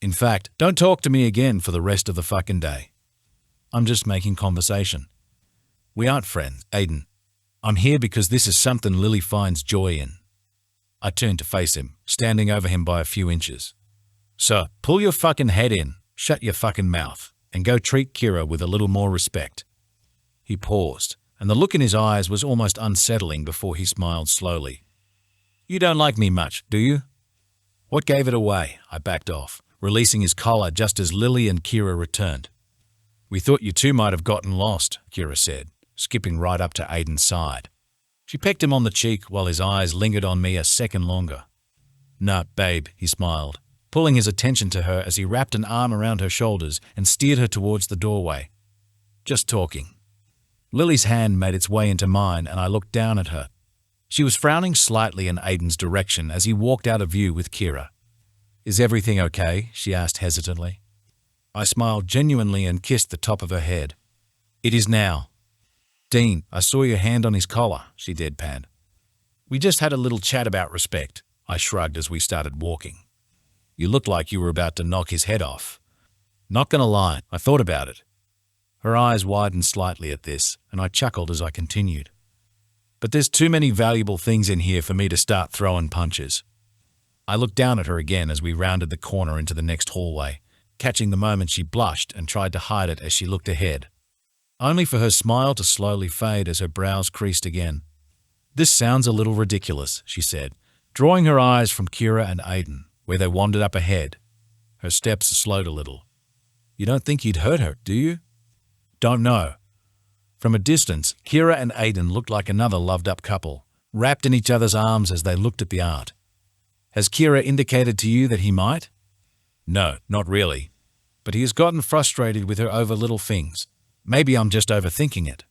In fact, don't talk to me again for the rest of the fucking day. I'm just making conversation. We aren't friends, Aiden. I'm here because this is something Lily finds joy in." I turned to face him, standing over him by a few inches. "So, pull your fucking head in, shut your fucking mouth, and go treat Kyla with a little more respect." He paused, and the look in his eyes was almost unsettling before he smiled slowly. "You don't like me much, do you?" "What gave it away?" I backed off, releasing his collar just as Lily and Kyla returned. "We thought you two might have gotten lost," Kyla said, skipping right up to Aiden's side. She pecked him on the cheek while his eyes lingered on me a second longer. "Nah, babe," he smiled, pulling his attention to her as he wrapped an arm around her shoulders and steered her towards the doorway. "Just talking." Lily's hand made its way into mine, and I looked down at her. She was frowning slightly in Aiden's direction as he walked out of view with Kira. "Is everything okay?" she asked hesitantly. I smiled genuinely and kissed the top of her head. "It is now." "Dean, I saw your hand on his collar," she deadpanned. "We just had a little chat about respect," I shrugged as we started walking. "You looked like you were about to knock his head off." "Not gonna lie, I thought about it." Her eyes widened slightly at this, and I chuckled as I continued. "But there's too many valuable things in here for me to start throwing punches." I looked down at her again as we rounded the corner into the next hallway, catching the moment she blushed and tried to hide it as she looked ahead, only for her smile to slowly fade as her brows creased again. "This sounds a little ridiculous," she said, drawing her eyes from Kira and Aiden, where they wandered up ahead. Her steps slowed a little. "You don't think he'd hurt her, do you?" "Don't know." From a distance, Kira and Aiden looked like another loved-up couple, wrapped in each other's arms as they looked at the art. "Has Kira indicated to you that he might?" "No, not really. But he has gotten frustrated with her over little things. Maybe I'm just overthinking it."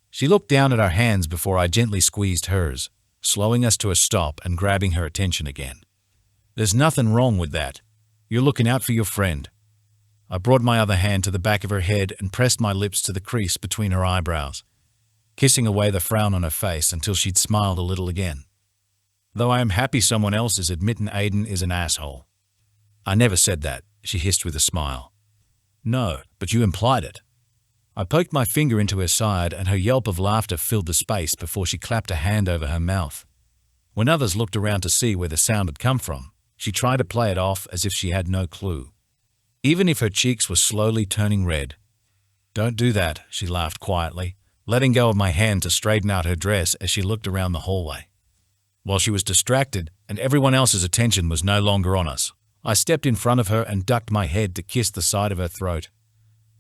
She looked down at our hands before I gently squeezed hers, slowing us to a stop and grabbing her attention again. "There's nothing wrong with that. You're looking out for your friend." I brought my other hand to the back of her head and pressed my lips to the crease between her eyebrows, kissing away the frown on her face until she'd smiled a little again. "Though I am happy someone else is admitting Aiden is an asshole." "I never said that," she hissed with a smile. "No, but you implied it." I poked my finger into her side, and her yelp of laughter filled the space before she clapped a hand over her mouth. When others looked around to see where the sound had come from, she tried to play it off as if she had no clue, even if her cheeks were slowly turning red. "Don't do that," she laughed quietly, letting go of my hand to straighten out her dress as she looked around the hallway. While she was distracted and everyone else's attention was no longer on us, I stepped in front of her and ducked my head to kiss the side of her throat.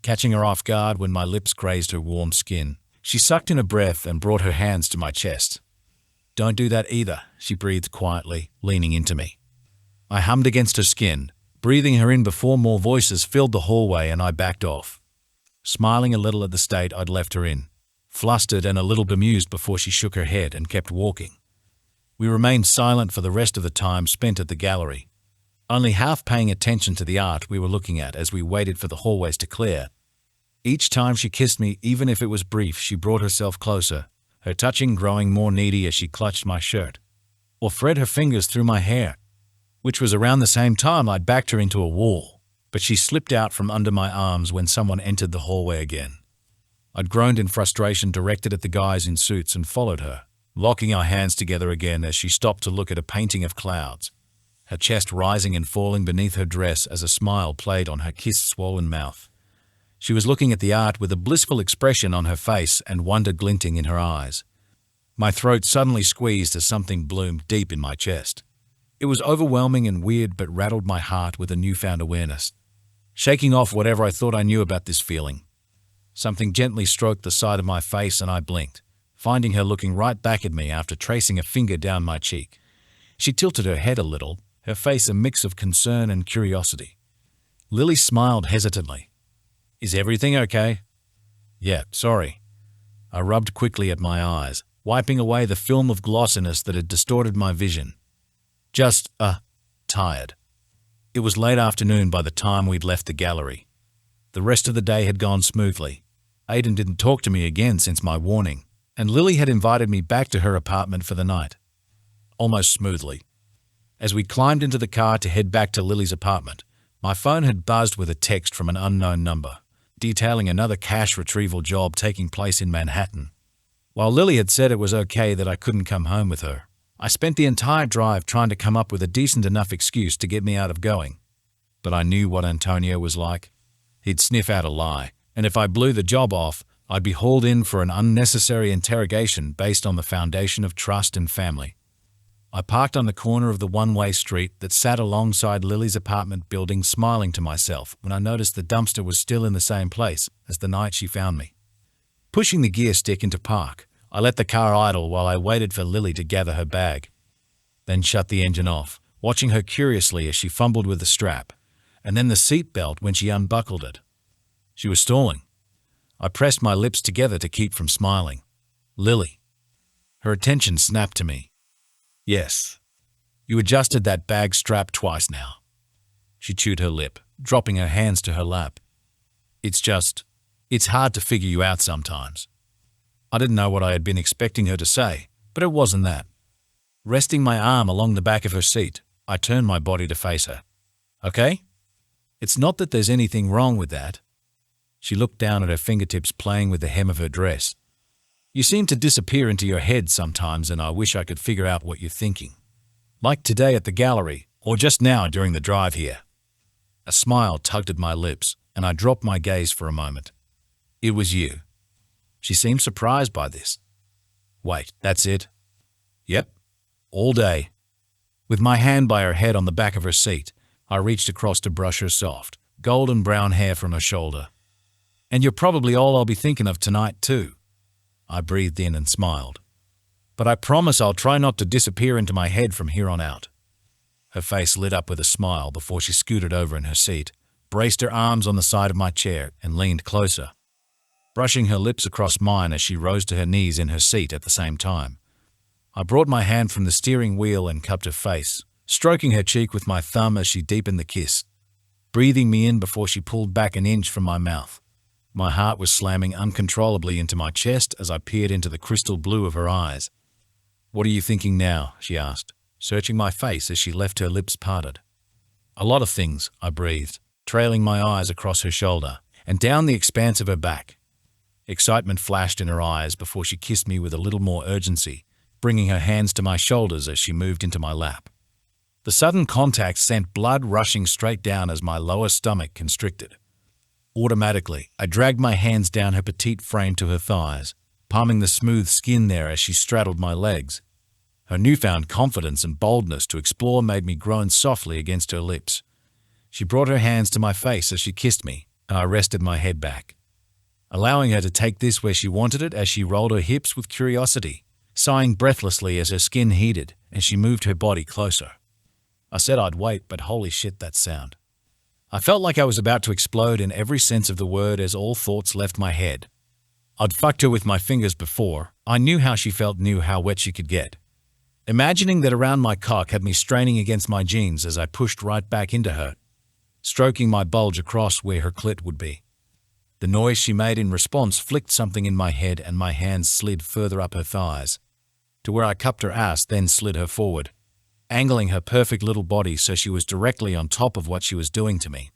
Catching her off guard when my lips grazed her warm skin, she sucked in a breath and brought her hands to my chest. "Don't do that either," she breathed quietly, leaning into me. I hummed against her skin, breathing her in before more voices filled the hallway, and I backed off, smiling a little at the state I'd left her in, flustered and a little bemused before she shook her head and kept walking. We remained silent for the rest of the time spent at the gallery, only half paying attention to the art we were looking at as we waited for the hallways to clear. Each time she kissed me, even if it was brief, she brought herself closer, her touching growing more needy as she clutched my shirt, or thread her fingers through my hair, which was around the same time I'd backed her into a wall, but she slipped out from under my arms when someone entered the hallway again. I'd groaned in frustration directed at the guys in suits and followed her, locking our hands together again as she stopped to look at a painting of clouds, her chest rising and falling beneath her dress as a smile played on her kiss-swollen mouth. She was looking at the art with a blissful expression on her face and wonder glinting in her eyes. My throat suddenly squeezed as something bloomed deep in my chest. It was overwhelming and weird, but rattled my heart with a newfound awareness, shaking off whatever I thought I knew about this feeling. Something gently stroked the side of my face and I blinked, finding her looking right back at me after tracing a finger down my cheek. She tilted her head a little, her face a mix of concern and curiosity. Lily smiled hesitantly. "Is everything okay?" "Yeah, sorry." I rubbed quickly at my eyes, wiping away the film of glossiness that had distorted my vision. Just, tired. It was late afternoon by the time we'd left the gallery. The rest of the day had gone smoothly. Aiden didn't talk to me again since my warning, and Lily had invited me back to her apartment for the night. Almost smoothly. As we climbed into the car to head back to Lily's apartment, my phone had buzzed with a text from an unknown number, detailing another cash retrieval job taking place in Manhattan. While Lily had said it was okay that I couldn't come home with her, I spent the entire drive trying to come up with a decent enough excuse to get me out of going. But I knew what Antonio was like. He'd sniff out a lie, and if I blew the job off, I'd be hauled in for an unnecessary interrogation based on the foundation of trust and family. I parked on the corner of the one-way street that sat alongside Lily's apartment building, smiling to myself when I noticed the dumpster was still in the same place as the night she found me. Pushing the gear stick into park, I let the car idle while I waited for Lily to gather her bag, then shut the engine off, watching her curiously as she fumbled with the strap, and then the seat belt when she unbuckled it. She was stalling. I pressed my lips together to keep from smiling. Lily. Her attention snapped to me. Yes. You adjusted that bag strap twice now. She chewed her lip, dropping her hands to her lap. It's hard to figure you out sometimes. I didn't know what I had been expecting her to say, but it wasn't that. Resting my arm along the back of her seat, I turned my body to face her. Okay? It's not that there's anything wrong with that. She looked down at her fingertips playing with the hem of her dress. You seem to disappear into your head sometimes, and I wish I could figure out what you're thinking. Like today at the gallery, or just now during the drive here. A smile tugged at my lips, and I dropped my gaze for a moment. It was you. She seemed surprised by this. Wait, that's it? Yep. All day. With my hand by her head on the back of her seat, I reached across to brush her soft, golden brown hair from her shoulder. And you're probably all I'll be thinking of tonight, too. I breathed in and smiled. But I promise I'll try not to disappear into my head from here on out. Her face lit up with a smile before she scooted over in her seat, braced her arms on the side of my chair, and leaned closer, brushing her lips across mine as she rose to her knees in her seat at the same time. I brought my hand from the steering wheel and cupped her face, stroking her cheek with my thumb as she deepened the kiss, breathing me in before she pulled back an inch from my mouth. My heart was slamming uncontrollably into my chest as I peered into the crystal blue of her eyes. What are you thinking now? She asked, searching my face as she left her lips parted. A lot of things, I breathed, trailing my eyes across her shoulder and down the expanse of her back. Excitement flashed in her eyes before she kissed me with a little more urgency, bringing her hands to my shoulders as she moved into my lap. The sudden contact sent blood rushing straight down as my lower stomach constricted. Automatically, I dragged my hands down her petite frame to her thighs, palming the smooth skin there as she straddled my legs. Her newfound confidence and boldness to explore made me groan softly against her lips. She brought her hands to my face as she kissed me, and I rested my head back, allowing her to take this where she wanted it as she rolled her hips with curiosity, sighing breathlessly as her skin heated and she moved her body closer. I said I'd wait, but holy shit, that sound. I felt like I was about to explode in every sense of the word as all thoughts left my head. I'd fucked her with my fingers before. I knew how she felt, knew how wet she could get. Imagining that around my cock had me straining against my jeans as I pushed right back into her, stroking my bulge across where her clit would be. The noise she made in response flicked something in my head and my hands slid further up her thighs, to where I cupped her ass, then slid her forward, angling her perfect little body so she was directly on top of what she was doing to me.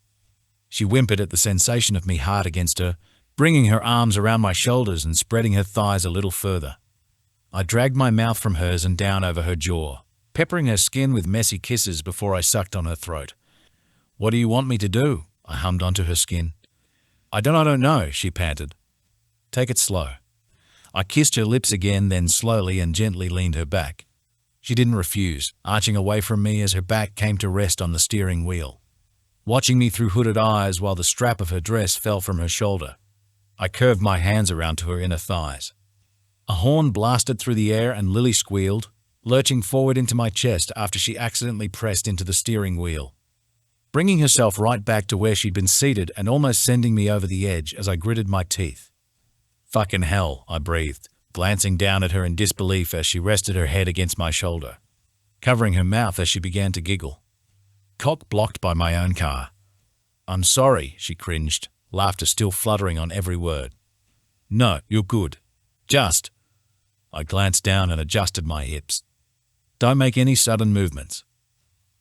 She whimpered at the sensation of me hard against her, bringing her arms around my shoulders and spreading her thighs a little further. I dragged my mouth from hers and down over her jaw, peppering her skin with messy kisses before I sucked on her throat. What do you want me to do? I hummed onto her skin. I don't know, she panted. Take it slow. I kissed her lips again, then slowly and gently leaned her back. She didn't refuse, arching away from me as her back came to rest on the steering wheel, watching me through hooded eyes while the strap of her dress fell from her shoulder. I curved my hands around to her inner thighs. A horn blasted through the air and Lily squealed, lurching forward into my chest after she accidentally pressed into the steering wheel, bringing herself right back to where she'd been seated and almost sending me over the edge as I gritted my teeth. Fucking hell, I breathed, glancing down at her in disbelief as she rested her head against my shoulder, covering her mouth as she began to giggle. Cock blocked by my own car. I'm sorry, she cringed, laughter still fluttering on every word. No, you're good. Just. I glanced down and adjusted my hips. Don't make any sudden movements.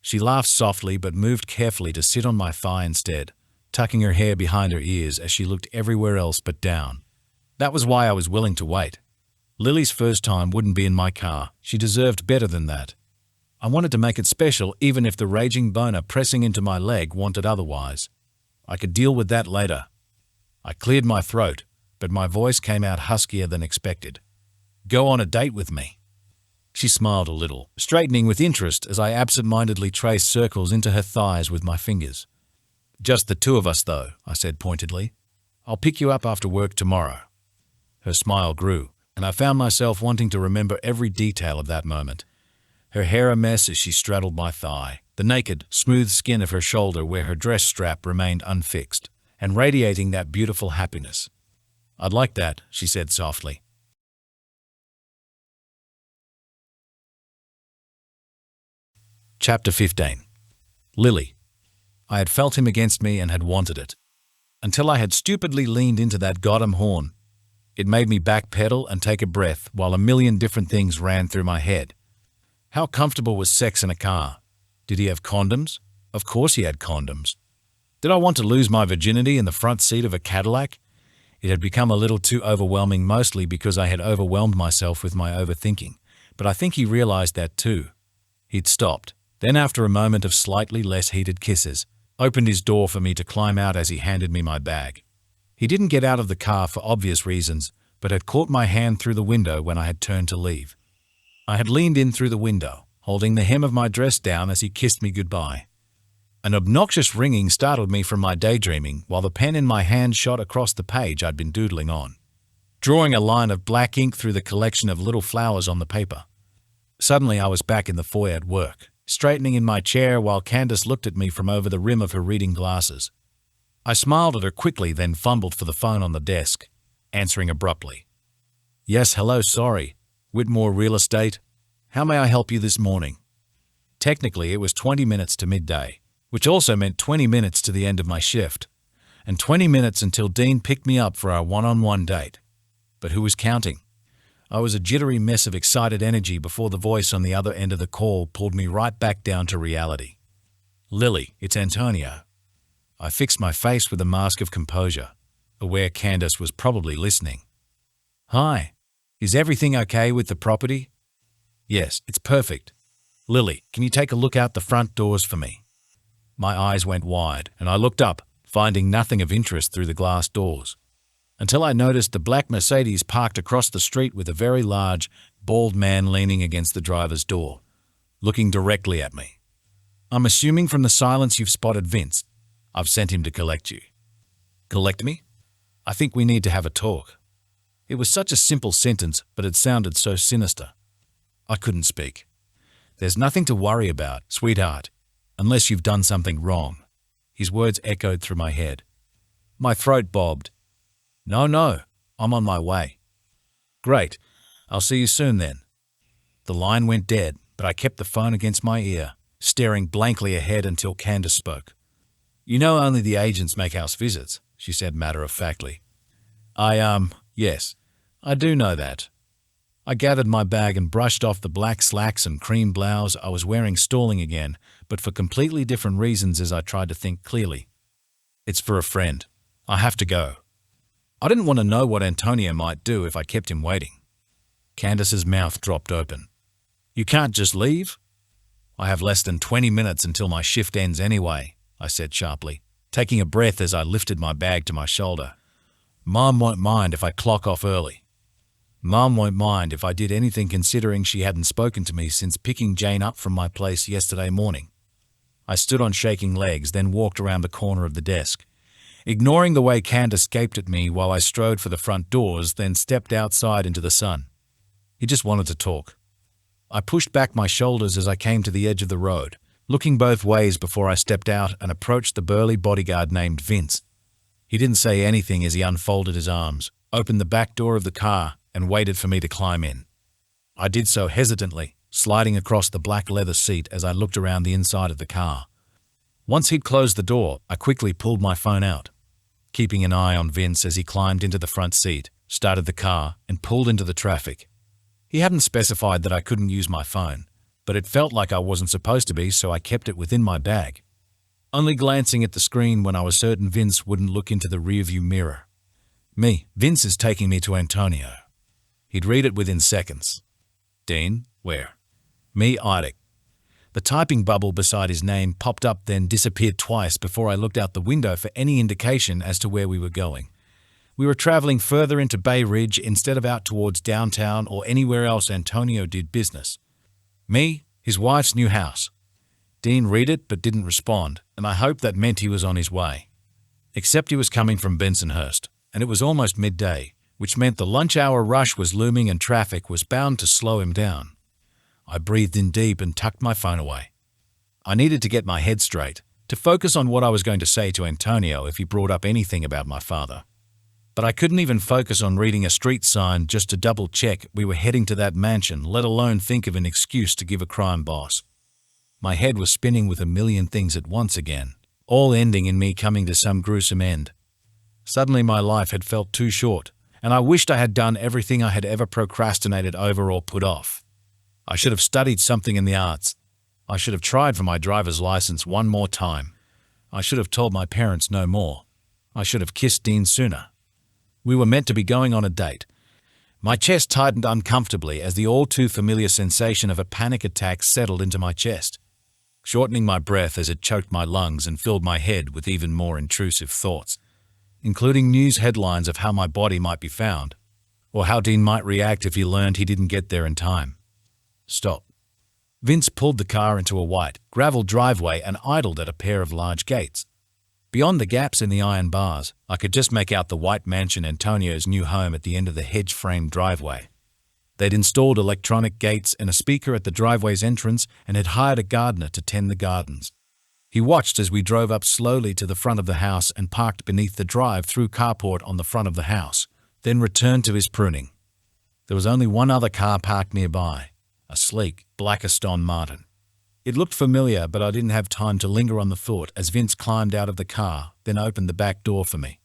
She laughed softly but moved carefully to sit on my thigh instead, tucking her hair behind her ears as she looked everywhere else but down. That was why I was willing to wait. Lily's first time wouldn't be in my car. She deserved better than that. I wanted to make it special even if the raging boner pressing into my leg wanted otherwise. I could deal with that later. I cleared my throat, but my voice came out huskier than expected. Go on a date with me. She smiled a little, straightening with interest as I absent-mindedly traced circles into her thighs with my fingers. Just the two of us, though, I said pointedly. I'll pick you up after work tomorrow. Her smile grew, and I found myself wanting to remember every detail of that moment. her hair a mess as she straddled my thigh, the naked, smooth skin of her shoulder where her dress strap remained unfixed, and radiating that beautiful happiness. "I'd like that," she said softly. Chapter 15. Lily. I had felt him against me and had wanted it. Until I had stupidly leaned into that goddamn horn. It made me backpedal and take a breath while a million different things ran through my head. How comfortable was sex in a car? Did he have condoms? Of course he had condoms. Did I want to lose my virginity in the front seat of a Cadillac? It had become a little too overwhelming, mostly because I had overwhelmed myself with my overthinking, but I think he realized that too. He'd stopped. Then, after a moment of slightly less heated kisses, opened his door for me to climb out as he handed me my bag. He didn't get out of the car for obvious reasons, but had caught my hand through the window when I had turned to leave. I had leaned in through the window, holding the hem of my dress down as he kissed me goodbye. An obnoxious ringing startled me from my daydreaming while the pen in my hand shot across the page I'd been doodling on, drawing a line of black ink through the collection of little flowers on the paper. Suddenly I was back in the foyer at work, straightening in my chair while Candace looked at me from over the rim of her reading glasses. I smiled at her quickly, then fumbled for the phone on the desk, answering abruptly. "Yes, hello, sorry. Whitmore Real Estate. How may I help you this morning?" Technically, it was 20 minutes to midday, which also meant 20 minutes to the end of my shift, and 20 minutes until Dean picked me up for our one-on-one date. But who was counting? I was a jittery mess of excited energy before the voice on the other end of the call pulled me right back down to reality. "Lily, it's Antonio." I fixed my face with a mask of composure, aware Candace was probably listening. "Hi. Is everything okay with the property?" "Yes, it's perfect. Lily, can you take a look out the front doors for me?" My eyes went wide, and I looked up, finding nothing of interest through the glass doors, until I noticed the black Mercedes parked across the street with a very large, bald man leaning against the driver's door, looking directly at me. "I'm assuming from the silence you've spotted Vince. I've sent him to collect you." "Collect me? I think we need to have a talk." It was such a simple sentence, but it sounded so sinister. I couldn't speak. "There's nothing to worry about, sweetheart, unless you've done something wrong." His words echoed through my head. My throat bobbed. No, I'm on my way." "Great. I'll see you soon then." The line went dead, but I kept the phone against my ear, staring blankly ahead until Candace spoke. "You know only the agents make house visits," she said matter-of-factly. Yes, I do know that." I gathered my bag and brushed off the black slacks and cream blouse I was wearing, stalling again, but for completely different reasons as I tried to think clearly. "It's for a friend. I have to go." I didn't want to know what Antonio might do if I kept him waiting. Candace's mouth dropped open. "You can't just leave?" "I have less than 20 minutes until my shift ends anyway," I said sharply, taking a breath as I lifted my bag to my shoulder. "Mom won't mind if I clock off early." Mom won't mind if I did anything, considering she hadn't spoken to me since picking Jane up from my place yesterday morning. I stood on shaking legs, then walked around the corner of the desk, ignoring the way Candace gaped at me while I strode for the front doors, then stepped outside into the sun. He just wanted to talk. I pushed back my shoulders as I came to the edge of the road, looking both ways before I stepped out and approached the burly bodyguard named Vince. He didn't say anything as he unfolded his arms, opened the back door of the car, and waited for me to climb in. I did so hesitantly, sliding across the black leather seat as I looked around the inside of the car. Once he'd closed the door, I quickly pulled my phone out, keeping an eye on Vince as he climbed into the front seat, started the car, and pulled into the traffic. He hadn't specified that I couldn't use my phone, but it felt like I wasn't supposed to be, so I kept it within my bag, only glancing at the screen when I was certain Vince wouldn't look into the rearview mirror. Vince is taking me to Antonio. He'd read it within seconds. "Dean, where?" Idic. The typing bubble beside his name popped up, then disappeared twice before I looked out the window for any indication as to where we were going. We were traveling further into Bay Ridge instead of out towards downtown or anywhere else Antonio did business. His wife's new house. Dean read it but didn't respond, and I hoped that meant he was on his way. Except he was coming from Bensonhurst, and it was almost midday, which meant the lunch hour rush was looming and traffic was bound to slow him down. I breathed in deep and tucked my phone away. I needed to get my head straight, to focus on what I was going to say to Antonio if he brought up anything about my father. But I couldn't even focus on reading a street sign just to double-check we were heading to that mansion, let alone think of an excuse to give a crime boss. My head was spinning with a million things at once again, all ending in me coming to some gruesome end. Suddenly my life had felt too short, and I wished I had done everything I had ever procrastinated over or put off. I should have studied something in the arts. I should have tried for my driver's license one more time. I should have told my parents no more. I should have kissed Dean sooner. We were meant to be going on a date. My chest tightened uncomfortably as the all-too-familiar sensation of a panic attack settled into my chest, shortening my breath as it choked my lungs and filled my head with even more intrusive thoughts, including news headlines of how my body might be found, or how Dean might react if he learned he didn't get there in time. Stop. Vince pulled the car into a white, gravel driveway and idled at a pair of large gates. Beyond the gaps in the iron bars, I could just make out the white mansion, Antonio's new home, at the end of the hedge-framed driveway. They'd installed electronic gates and a speaker at the driveway's entrance and had hired a gardener to tend the gardens. He watched as we drove up slowly to the front of the house and parked beneath the drive-through carport on the front of the house, then returned to his pruning. There was only one other car parked nearby, a sleek, black Aston Martin. It looked familiar, but I didn't have time to linger on the thought as Vince climbed out of the car, then opened the back door for me.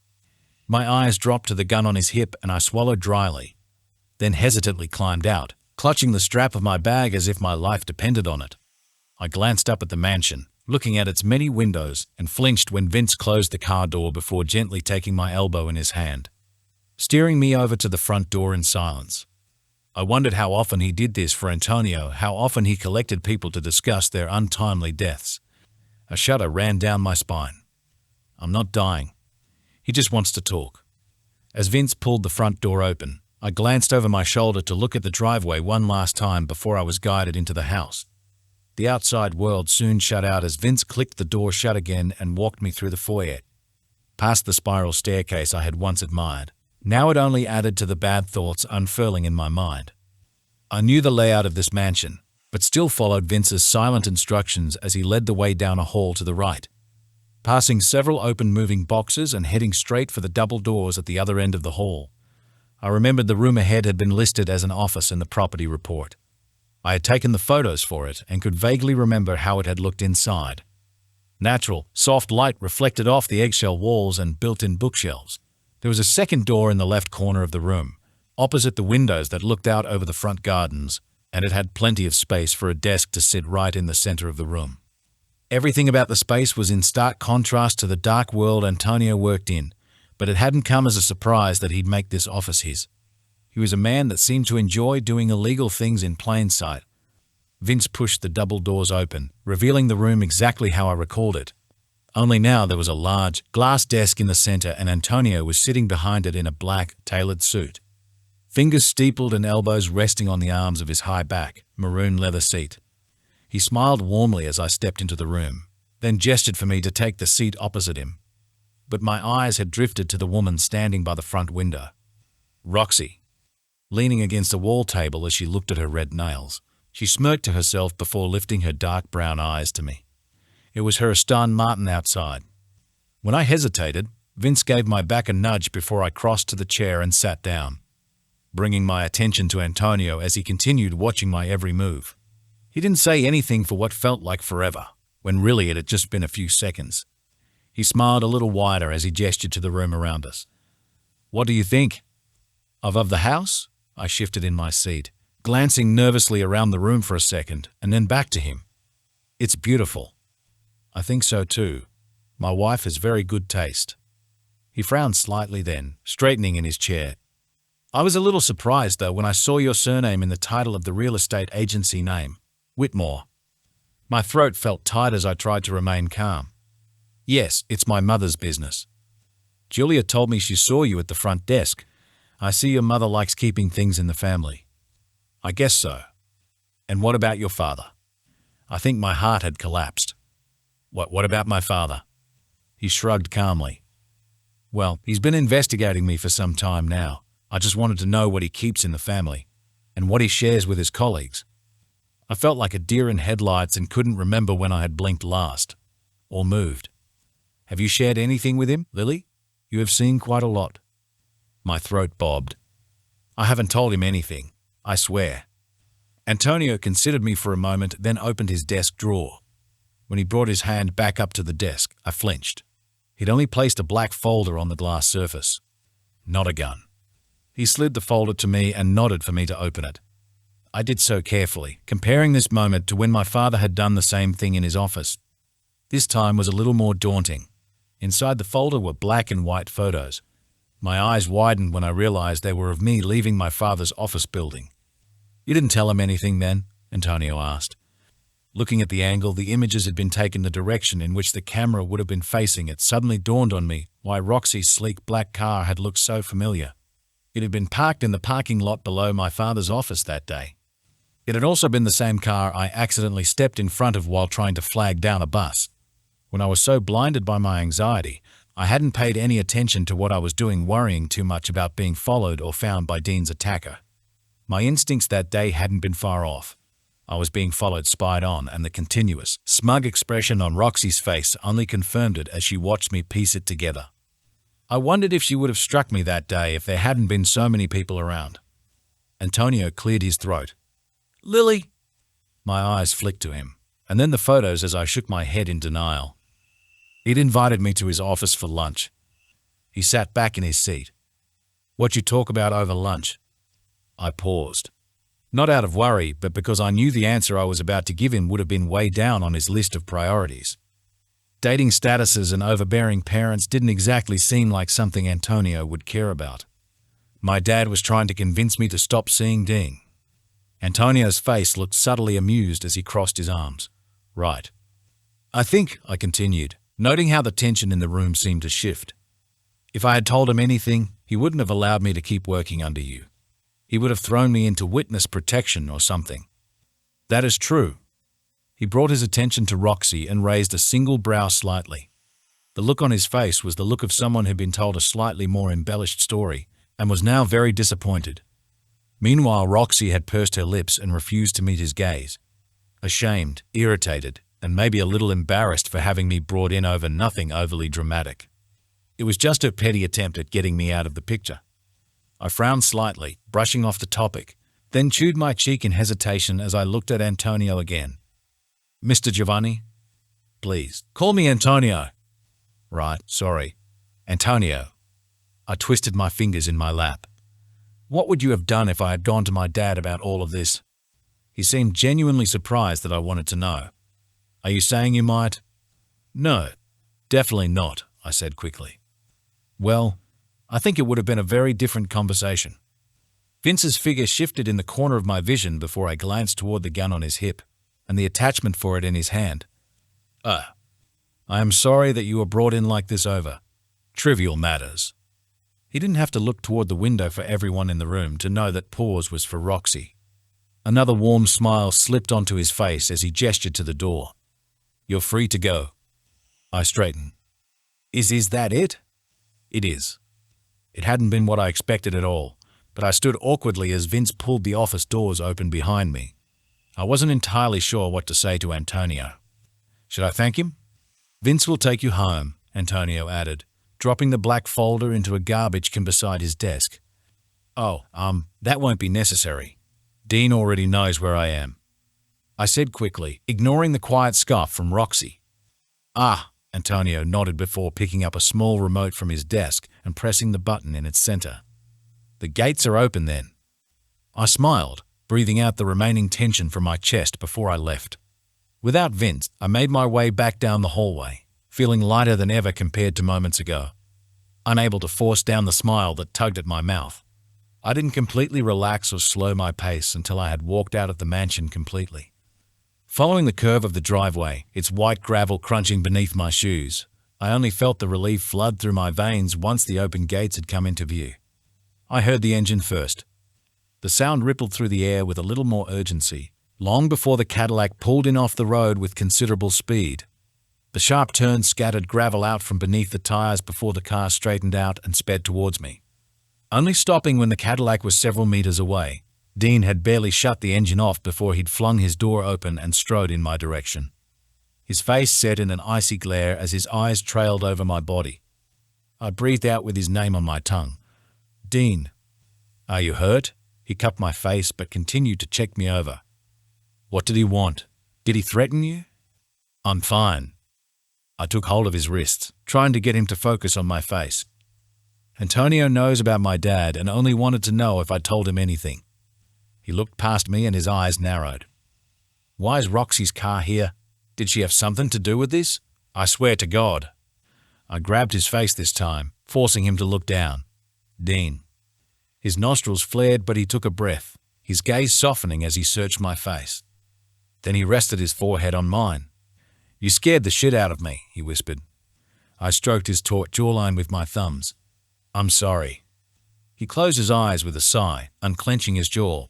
My eyes dropped to the gun on his hip and I swallowed dryly, then hesitantly climbed out, clutching the strap of my bag as if my life depended on it. I glanced up at the mansion, looking at its many windows, and flinched when Vince closed the car door before gently taking my elbow in his hand, steering me over to the front door in silence. I wondered how often he did this for Antonio, how often he collected people to discuss their untimely deaths. A shudder ran down my spine. I'm not dying. He just wants to talk. As Vince pulled the front door open, I glanced over my shoulder to look at the driveway one last time before I was guided into the house. The outside world soon shut out as Vince clicked the door shut again and walked me through the foyer, past the spiral staircase I had once admired. Now it only added to the bad thoughts unfurling in my mind. I knew the layout of this mansion, but still followed Vince's silent instructions as he led the way down a hall to the right, passing several open moving boxes and heading straight for the double doors at the other end of the hall. I remembered the room ahead had been listed as an office in the property report. I had taken the photos for it and could vaguely remember how it had looked inside. Natural, soft light reflected off the eggshell walls and built-in bookshelves. There was a second door in the left corner of the room, opposite the windows that looked out over the front gardens, and it had plenty of space for a desk to sit right in the center of the room. Everything about the space was in stark contrast to the dark world Antonio worked in, but it hadn't come as a surprise that he'd make this office his. He was a man that seemed to enjoy doing illegal things in plain sight. Vince pushed the double doors open, revealing the room exactly how I recalled it. Only now there was a large, glass desk in the center and Antonio was sitting behind it in a black, tailored suit, fingers steepled and elbows resting on the arms of his high back, maroon leather seat. He smiled warmly as I stepped into the room, then gestured for me to take the seat opposite him. But my eyes had drifted to the woman standing by the front window, Roxy, leaning against a wall table as she looked at her red nails. She smirked to herself before lifting her dark brown eyes to me. It was her Aston Martin outside. When I hesitated, Vince gave my back a nudge before I crossed to the chair and sat down, bringing my attention to Antonio as he continued watching my every move. He didn't say anything for what felt like forever, when really it had just been a few seconds. He smiled a little wider as he gestured to the room around us. "What do you think?" Of the house?" I shifted in my seat, glancing nervously around the room for a second and then back to him. "It's beautiful." "I think so too. My wife has very good taste." He frowned slightly then, straightening in his chair. "I was a little surprised, though, when I saw your surname in the title of the real estate agency name, Whitmore." My throat felt tight as I tried to remain calm. "Yes, it's my mother's business. Julia told me she saw you at the front desk. I see your mother likes keeping things in the family." "I guess so." "And what about your father?" I think my heart had collapsed. What about my father?" He shrugged calmly. "Well, he's been investigating me for some time now. I just wanted to know what he keeps in the family and what he shares with his colleagues." I felt like a deer in headlights and couldn't remember when I had blinked last. Or moved. Have you shared anything with him, Lily? You have seen quite a lot. My throat bobbed. I haven't told him anything, I swear. Antonio considered me for a moment, then opened his desk drawer. When he brought his hand back up to the desk, I flinched. He'd only placed a black folder on the glass surface. Not a gun. He slid the folder to me and nodded for me to open it. I did so carefully, comparing this moment to when my father had done the same thing in his office. This time was a little more daunting. Inside the folder were black and white photos. My eyes widened when I realized they were of me leaving my father's office building. You didn't tell him anything then? Antonio asked. Looking at the angle the images had been taken the direction in which the camera would have been facing, it suddenly dawned on me why Roxy's sleek black car had looked so familiar. It had been parked in the parking lot below my father's office that day. It had also been the same car I accidentally stepped in front of while trying to flag down a bus. When I was so blinded by my anxiety, I hadn't paid any attention to what I was doing, worrying too much about being followed or found by Dean's attacker. My instincts that day hadn't been far off. I was being followed, spied on, and the continuous, smug expression on Roxy's face only confirmed it as she watched me piece it together. I wondered if she would have struck me that day if there hadn't been so many people around. Antonio cleared his throat. Lily! My eyes flicked to him, and then the photos as I shook my head in denial. He'd invited me to his office for lunch. He sat back in his seat. What you talk about over lunch? I paused. Not out of worry, but because I knew the answer I was about to give him would have been way down on his list of priorities. Dating statuses and overbearing parents didn't exactly seem like something Antonio would care about. My dad was trying to convince me to stop seeing Dean. Antonio's face looked subtly amused as he crossed his arms. Right. I think, I continued, noting how the tension in the room seemed to shift. If I had told him anything, he wouldn't have allowed me to keep working under you. He would have thrown me into witness protection or something. That is true. He brought his attention to Roxy and raised a single brow slightly. The look on his face was the look of someone who'd been told a slightly more embellished story and was now very disappointed. Meanwhile, Roxy had pursed her lips and refused to meet his gaze. Ashamed, irritated, and maybe a little embarrassed for having me brought in over nothing overly dramatic. It was just her petty attempt at getting me out of the picture. I frowned slightly, brushing off the topic, then chewed my cheek in hesitation as I looked at Antonio again. Mr. Giovanni? Please, call me Antonio. Right, sorry. Antonio. I twisted my fingers in my lap. What would you have done if I had gone to my dad about all of this? He seemed genuinely surprised that I wanted to know. Are you saying you might? No, definitely not, I said quickly. Well, I think it would have been a very different conversation. Vince's figure shifted in the corner of my vision before I glanced toward the gun on his hip and the attachment for it in his hand. I am sorry that you were brought in like this over trivial matters. He didn't have to look toward the window for everyone in the room to know that pause was for Roxy. Another warm smile slipped onto his face as he gestured to the door. You're free to go. I straightened. Is that it? It is. It hadn't been what I expected at all, but I stood awkwardly as Vince pulled the office doors open behind me. I wasn't entirely sure what to say to Antonio. Should I thank him? Vince will take you home, Antonio added, dropping the black folder into a garbage can beside his desk. Oh, that won't be necessary. Dean already knows where I am. I said quickly, ignoring the quiet scoff from Roxy. Ah, Antonio nodded before picking up a small remote from his desk and pressing the button in its center. The gates are open then. I smiled, breathing out the remaining tension from my chest before I left. Without Vince, I made my way back down the hallway, feeling lighter than ever compared to moments ago. Unable to force down the smile that tugged at my mouth. I didn't completely relax or slow my pace until I had walked out of the mansion completely. Following the curve of the driveway, its white gravel crunching beneath my shoes, I only felt the relief flood through my veins once the open gates had come into view. I heard the engine first. The sound rippled through the air with a little more urgency, long before the Cadillac pulled in off the road with considerable speed. The sharp turn scattered gravel out from beneath the tires before the car straightened out and sped towards me, only stopping when the Cadillac was several meters away. Dean had barely shut the engine off before he'd flung his door open and strode in my direction. His face set in an icy glare as his eyes trailed over my body. I breathed out with his name on my tongue. "Dean, are you hurt?" He cupped my face but continued to check me over. "What did he want? Did he threaten you?" "I'm fine." I took hold of his wrists, trying to get him to focus on my face. "Antonio knows about my dad and only wanted to know if I told him anything." He looked past me and his eyes narrowed. "Why is Roxy's car here? Did she have something to do with this? I swear to God." I grabbed his face this time, forcing him to look down. "Dean." His nostrils flared, but he took a breath, his gaze softening as he searched my face. Then he rested his forehead on mine. "You scared the shit out of me," he whispered. I stroked his taut jawline with my thumbs. "I'm sorry." He closed his eyes with a sigh, unclenching his jaw.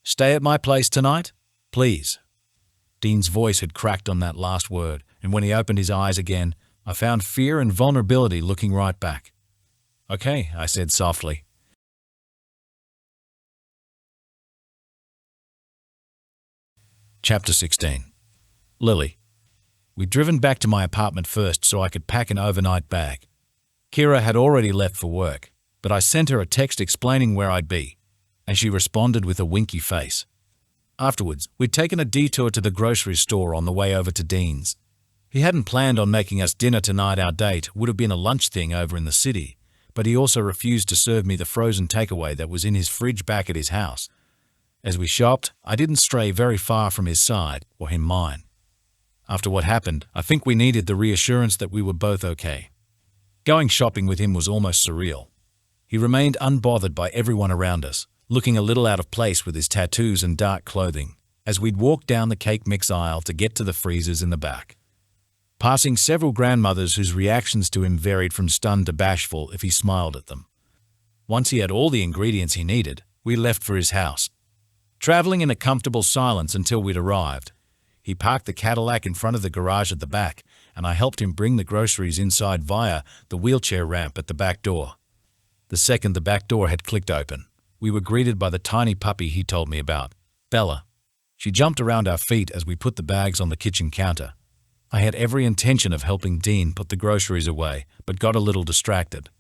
"Stay at my place tonight? Please." Dean's voice had cracked on that last word, and when he opened his eyes again, I found fear and vulnerability looking right back. "Okay," I said softly. Chapter 16. Lily. We'd driven back to my apartment first so I could pack an overnight bag. Kira had already left for work, but I sent her a text explaining where I'd be, and she responded with a winky face. Afterwards, we'd taken a detour to the grocery store on the way over to Dean's. He hadn't planned on making us dinner tonight. Our date would have been a lunch thing over in the city, but he also refused to serve me the frozen takeaway that was in his fridge back at his house. As we shopped, I didn't stray very far from his side, or him mine. After what happened, I think we needed the reassurance that we were both okay. Going shopping with him was almost surreal. He remained unbothered by everyone around us, looking a little out of place with his tattoos and dark clothing, as we'd walked down the cake mix aisle to get to the freezers in the back. Passing several grandmothers whose reactions to him varied from stunned to bashful if he smiled at them. Once he had all the ingredients he needed, we left for his house. Traveling in a comfortable silence until we'd arrived, he parked the Cadillac in front of the garage at the back, and I helped him bring the groceries inside via the wheelchair ramp at the back door. The second the back door had clicked open, we were greeted by the tiny puppy he told me about, Bella. She jumped around our feet as we put the bags on the kitchen counter. I had every intention of helping Dean put the groceries away, but got a little distracted.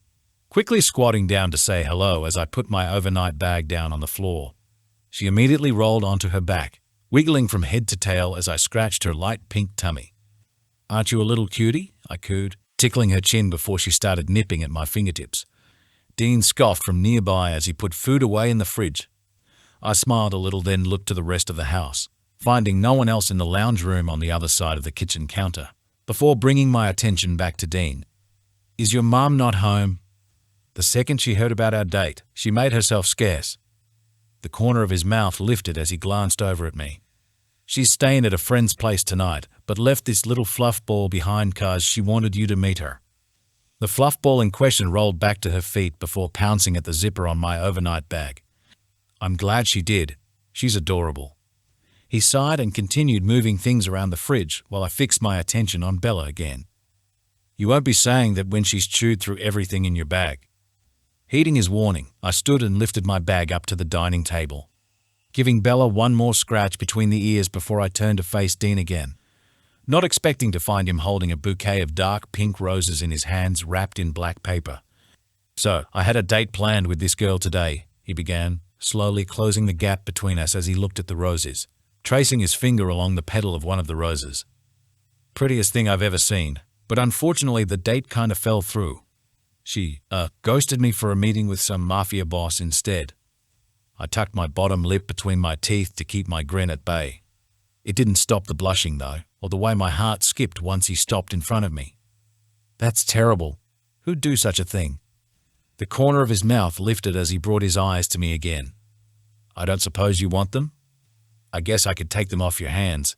Quickly squatting down to say hello as I put my overnight bag down on the floor. She immediately rolled onto her back, wiggling from head to tail as I scratched her light pink tummy. "Aren't you a little cutie?" I cooed, tickling her chin before she started nipping at my fingertips. Dean scoffed from nearby as he put food away in the fridge. I smiled a little, then looked to the rest of the house, finding no one else in the lounge room on the other side of the kitchen counter, before bringing my attention back to Dean. "Is your mom not home?" The second she heard about our date, she made herself scarce. The corner of his mouth lifted as he glanced over at me. "She's staying at a friend's place tonight, but left this little fluff ball behind 'cause she wanted you to meet her." The fluff ball in question rolled back to her feet before pouncing at the zipper on my overnight bag. "I'm glad she did. She's adorable." He sighed and continued moving things around the fridge while I fixed my attention on Bella again. "You won't be saying that when she's chewed through everything in your bag." Heeding his warning, I stood and lifted my bag up to the dining table, giving Bella one more scratch between the ears before I turned to face Dean again, not expecting to find him holding a bouquet of dark pink roses in his hands wrapped in black paper. "So, I had a date planned with this girl today," he began, slowly closing the gap between us as he looked at the roses, tracing his finger along the petal of one of the roses. "Prettiest thing I've ever seen, but unfortunately the date kinda fell through. She, ghosted me for a meeting with some mafia boss instead." I tucked my bottom lip between my teeth to keep my grin at bay. It didn't stop the blushing though, or the way my heart skipped once he stopped in front of me. "That's terrible. Who'd do such a thing?" The corner of his mouth lifted as he brought his eyes to me again. "I don't suppose you want them? I guess I could take them off your hands."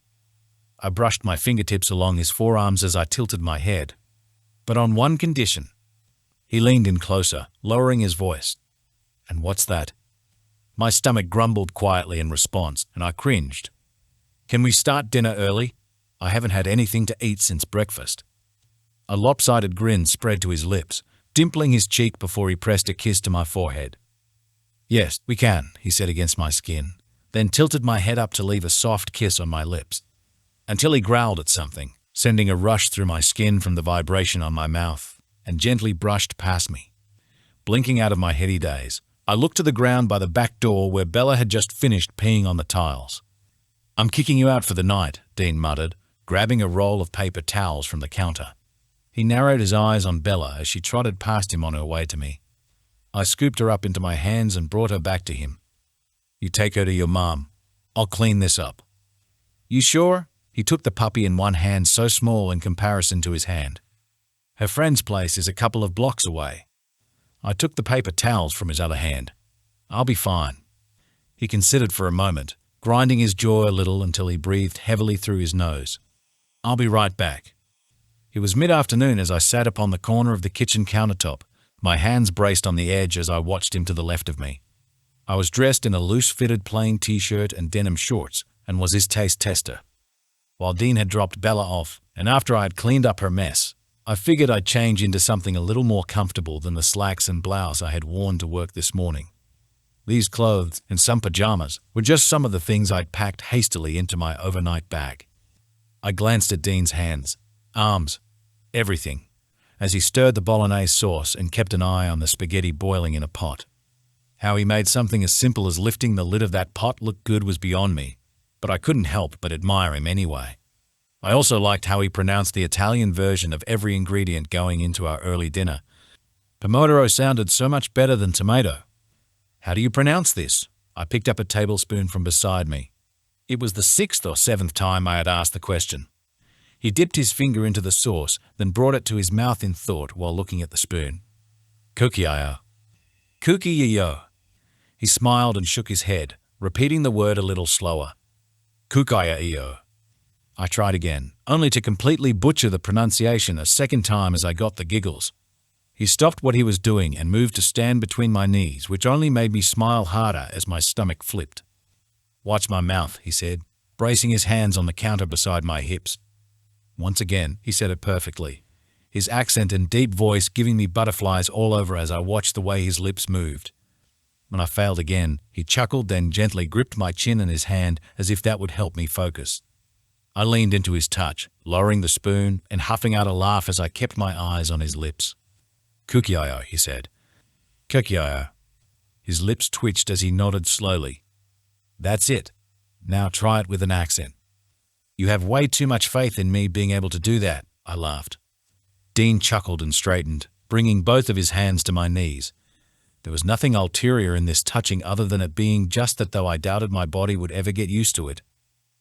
I brushed my fingertips along his forearms as I tilted my head. "But on one condition." He leaned in closer, lowering his voice. "And what's that?" My stomach grumbled quietly in response, and I cringed. "Can we start dinner early? I haven't had anything to eat since breakfast." A lopsided grin spread to his lips, dimpling his cheek before he pressed a kiss to my forehead. "Yes, we can," he said against my skin, then tilted my head up to leave a soft kiss on my lips, until he growled at something, sending a rush through my skin from the vibration on my mouth, and gently brushed past me. Blinking out of my heady daze, I looked to the ground by the back door where Bella had just finished peeing on the tiles. "I'm kicking you out for the night," Dean muttered, grabbing a roll of paper towels from the counter. He narrowed his eyes on Bella as she trotted past him on her way to me. I scooped her up into my hands and brought her back to him. "You take her to your mom. I'll clean this up." "You sure?" He took the puppy in one hand, so small in comparison to his hand. "Her friend's place is a couple of blocks away." I took the paper towels from his other hand. "I'll be fine." He considered for a moment, grinding his jaw a little until he breathed heavily through his nose. "I'll be right back." It was mid-afternoon as I sat upon the corner of the kitchen countertop, my hands braced on the edge as I watched him to the left of me. I was dressed in a loose-fitted plain t-shirt and denim shorts and was his taste tester. While Dean had dropped Bella off, and after I had cleaned up her mess, I figured I'd change into something a little more comfortable than the slacks and blouse I had worn to work this morning. These clothes and some pajamas were just some of the things I'd packed hastily into my overnight bag. I glanced at Dean's hands, arms, everything, as he stirred the bolognese sauce and kept an eye on the spaghetti boiling in a pot. How he made something as simple as lifting the lid of that pot look good was beyond me, but I couldn't help but admire him anyway. I also liked how he pronounced the Italian version of every ingredient going into our early dinner. Pomodoro sounded so much better than tomato. "How do you pronounce this?" I picked up a tablespoon from beside me. It was the 6th or 7th time I had asked the question. He dipped his finger into the sauce, then brought it to his mouth in thought while looking at the spoon. "Kukiyo." "Kukiyo." He smiled and shook his head, repeating the word a little slower. "Kukiyo." I tried again, only to completely butcher the pronunciation a second time as I got the giggles. He stopped what he was doing and moved to stand between my knees, which only made me smile harder as my stomach flipped. "Watch my mouth," he said, bracing his hands on the counter beside my hips. Once again, he said it perfectly, his accent and deep voice giving me butterflies all over as I watched the way his lips moved. When I failed again, he chuckled, then gently gripped my chin in his hand as if that would help me focus. I leaned into his touch, lowering the spoon and huffing out a laugh as I kept my eyes on his lips. "Kukiyo," he said. "Kukiyo." His lips twitched as he nodded slowly. "That's it. Now try it with an accent." "You have way too much faith in me being able to do that," I laughed. Dean chuckled and straightened, bringing both of his hands to my knees. There was nothing ulterior in this touching other than it being just that though I doubted my body would ever get used to it.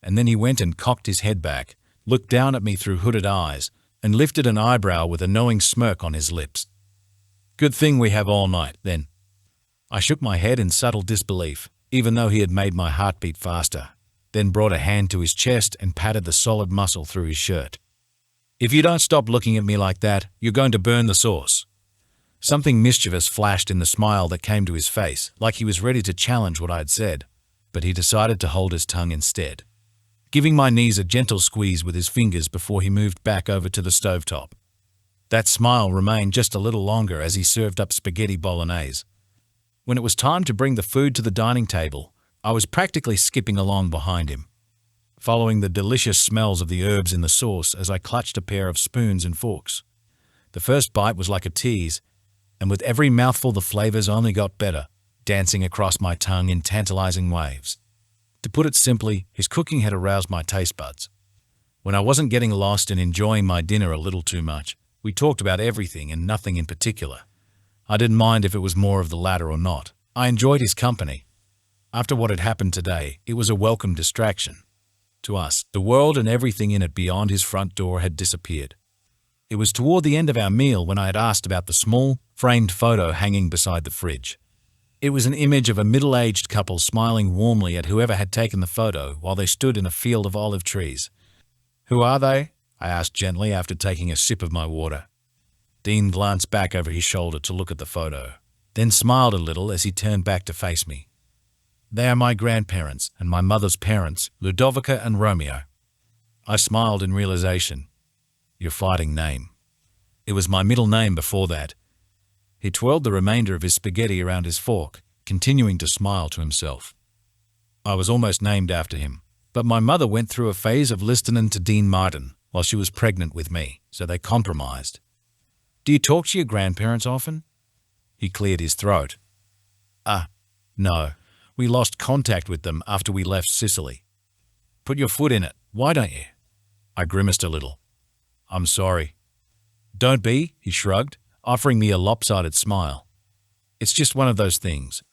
And then he went and cocked his head back, looked down at me through hooded eyes, and lifted an eyebrow with a knowing smirk on his lips. "Good thing we have all night, then." I shook my head in subtle disbelief, even though he had made my heart beat faster, then brought a hand to his chest and patted the solid muscle through his shirt. "If you don't stop looking at me like that, you're going to burn the sauce." Something mischievous flashed in the smile that came to his face, like he was ready to challenge what I had said, but he decided to hold his tongue instead, giving my knees a gentle squeeze with his fingers before he moved back over to the stovetop. That smile remained just a little longer as he served up spaghetti bolognese. When it was time to bring the food to the dining table, I was practically skipping along behind him, following the delicious smells of the herbs in the sauce as I clutched a pair of spoons and forks. The first bite was like a tease, and with every mouthful the flavors only got better, dancing across my tongue in tantalizing waves. To put it simply, his cooking had aroused my taste buds. When I wasn't getting lost and enjoying my dinner a little too much, we talked about everything and nothing in particular. I didn't mind if it was more of the latter or not. I enjoyed his company. After what had happened today, it was a welcome distraction. To us, the world and everything in it beyond his front door had disappeared. It was toward the end of our meal when I had asked about the small, framed photo hanging beside the fridge. It was an image of a middle-aged couple smiling warmly at whoever had taken the photo while they stood in a field of olive trees. "Who are they?" I asked gently after taking a sip of my water. Dean glanced back over his shoulder to look at the photo, then smiled a little as he turned back to face me. "They are my grandparents and my mother's parents, Ludovica and Romeo." I smiled in realization. "Your fighting name." "It was my middle name before that." He twirled the remainder of his spaghetti around his fork, continuing to smile to himself. I was almost named after him, but my mother went through a phase of listening to Dean Martin while she was pregnant with me, so they compromised. Do you talk to your grandparents often? He cleared his throat. No. We lost contact with them after we left Sicily. Put your foot in it, why don't you? I grimaced a little. I'm sorry. Don't be, he shrugged, offering me a lopsided smile. It's just one of those things.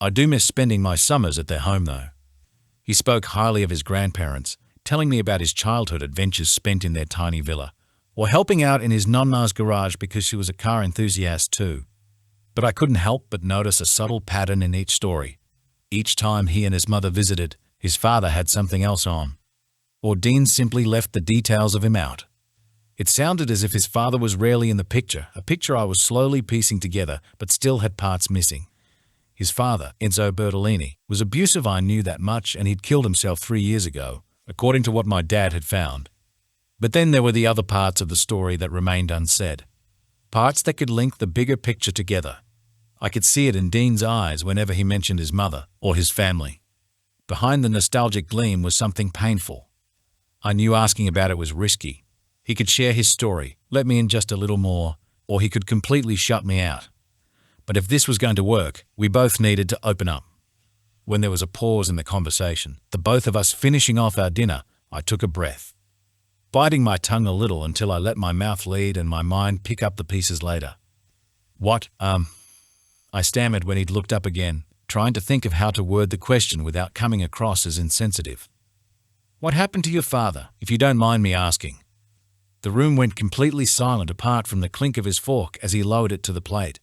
I do miss spending my summers at their home, though. He spoke highly of his grandparents, telling me about his childhood adventures spent in their tiny villa, or helping out in his nonna's garage because she was a car enthusiast too. But I couldn't help but notice a subtle pattern in each story. Each time he and his mother visited, his father had something else on. Or Dean simply left the details of him out. It sounded as if his father was rarely in the picture, a picture I was slowly piecing together but still had parts missing. His father, Enzo Bertolini, was abusive, I knew that much, and he'd killed himself 3 years ago, according to what my dad had found. But then there were the other parts of the story that remained unsaid. Parts that could link the bigger picture together. I could see it in Dean's eyes whenever he mentioned his mother or his family. Behind the nostalgic gleam was something painful. I knew asking about it was risky. He could share his story, let me in just a little more, or he could completely shut me out. But if this was going to work, we both needed to open up. When there was a pause in the conversation, the both of us finishing off our dinner, I took a breath, biting my tongue a little until I let my mouth lead and my mind pick up the pieces later. What, I stammered when he'd looked up again, trying to think of how to word the question without coming across as insensitive. What happened to your father, if you don't mind me asking? The room went completely silent apart from the clink of his fork as he lowered it to the plate.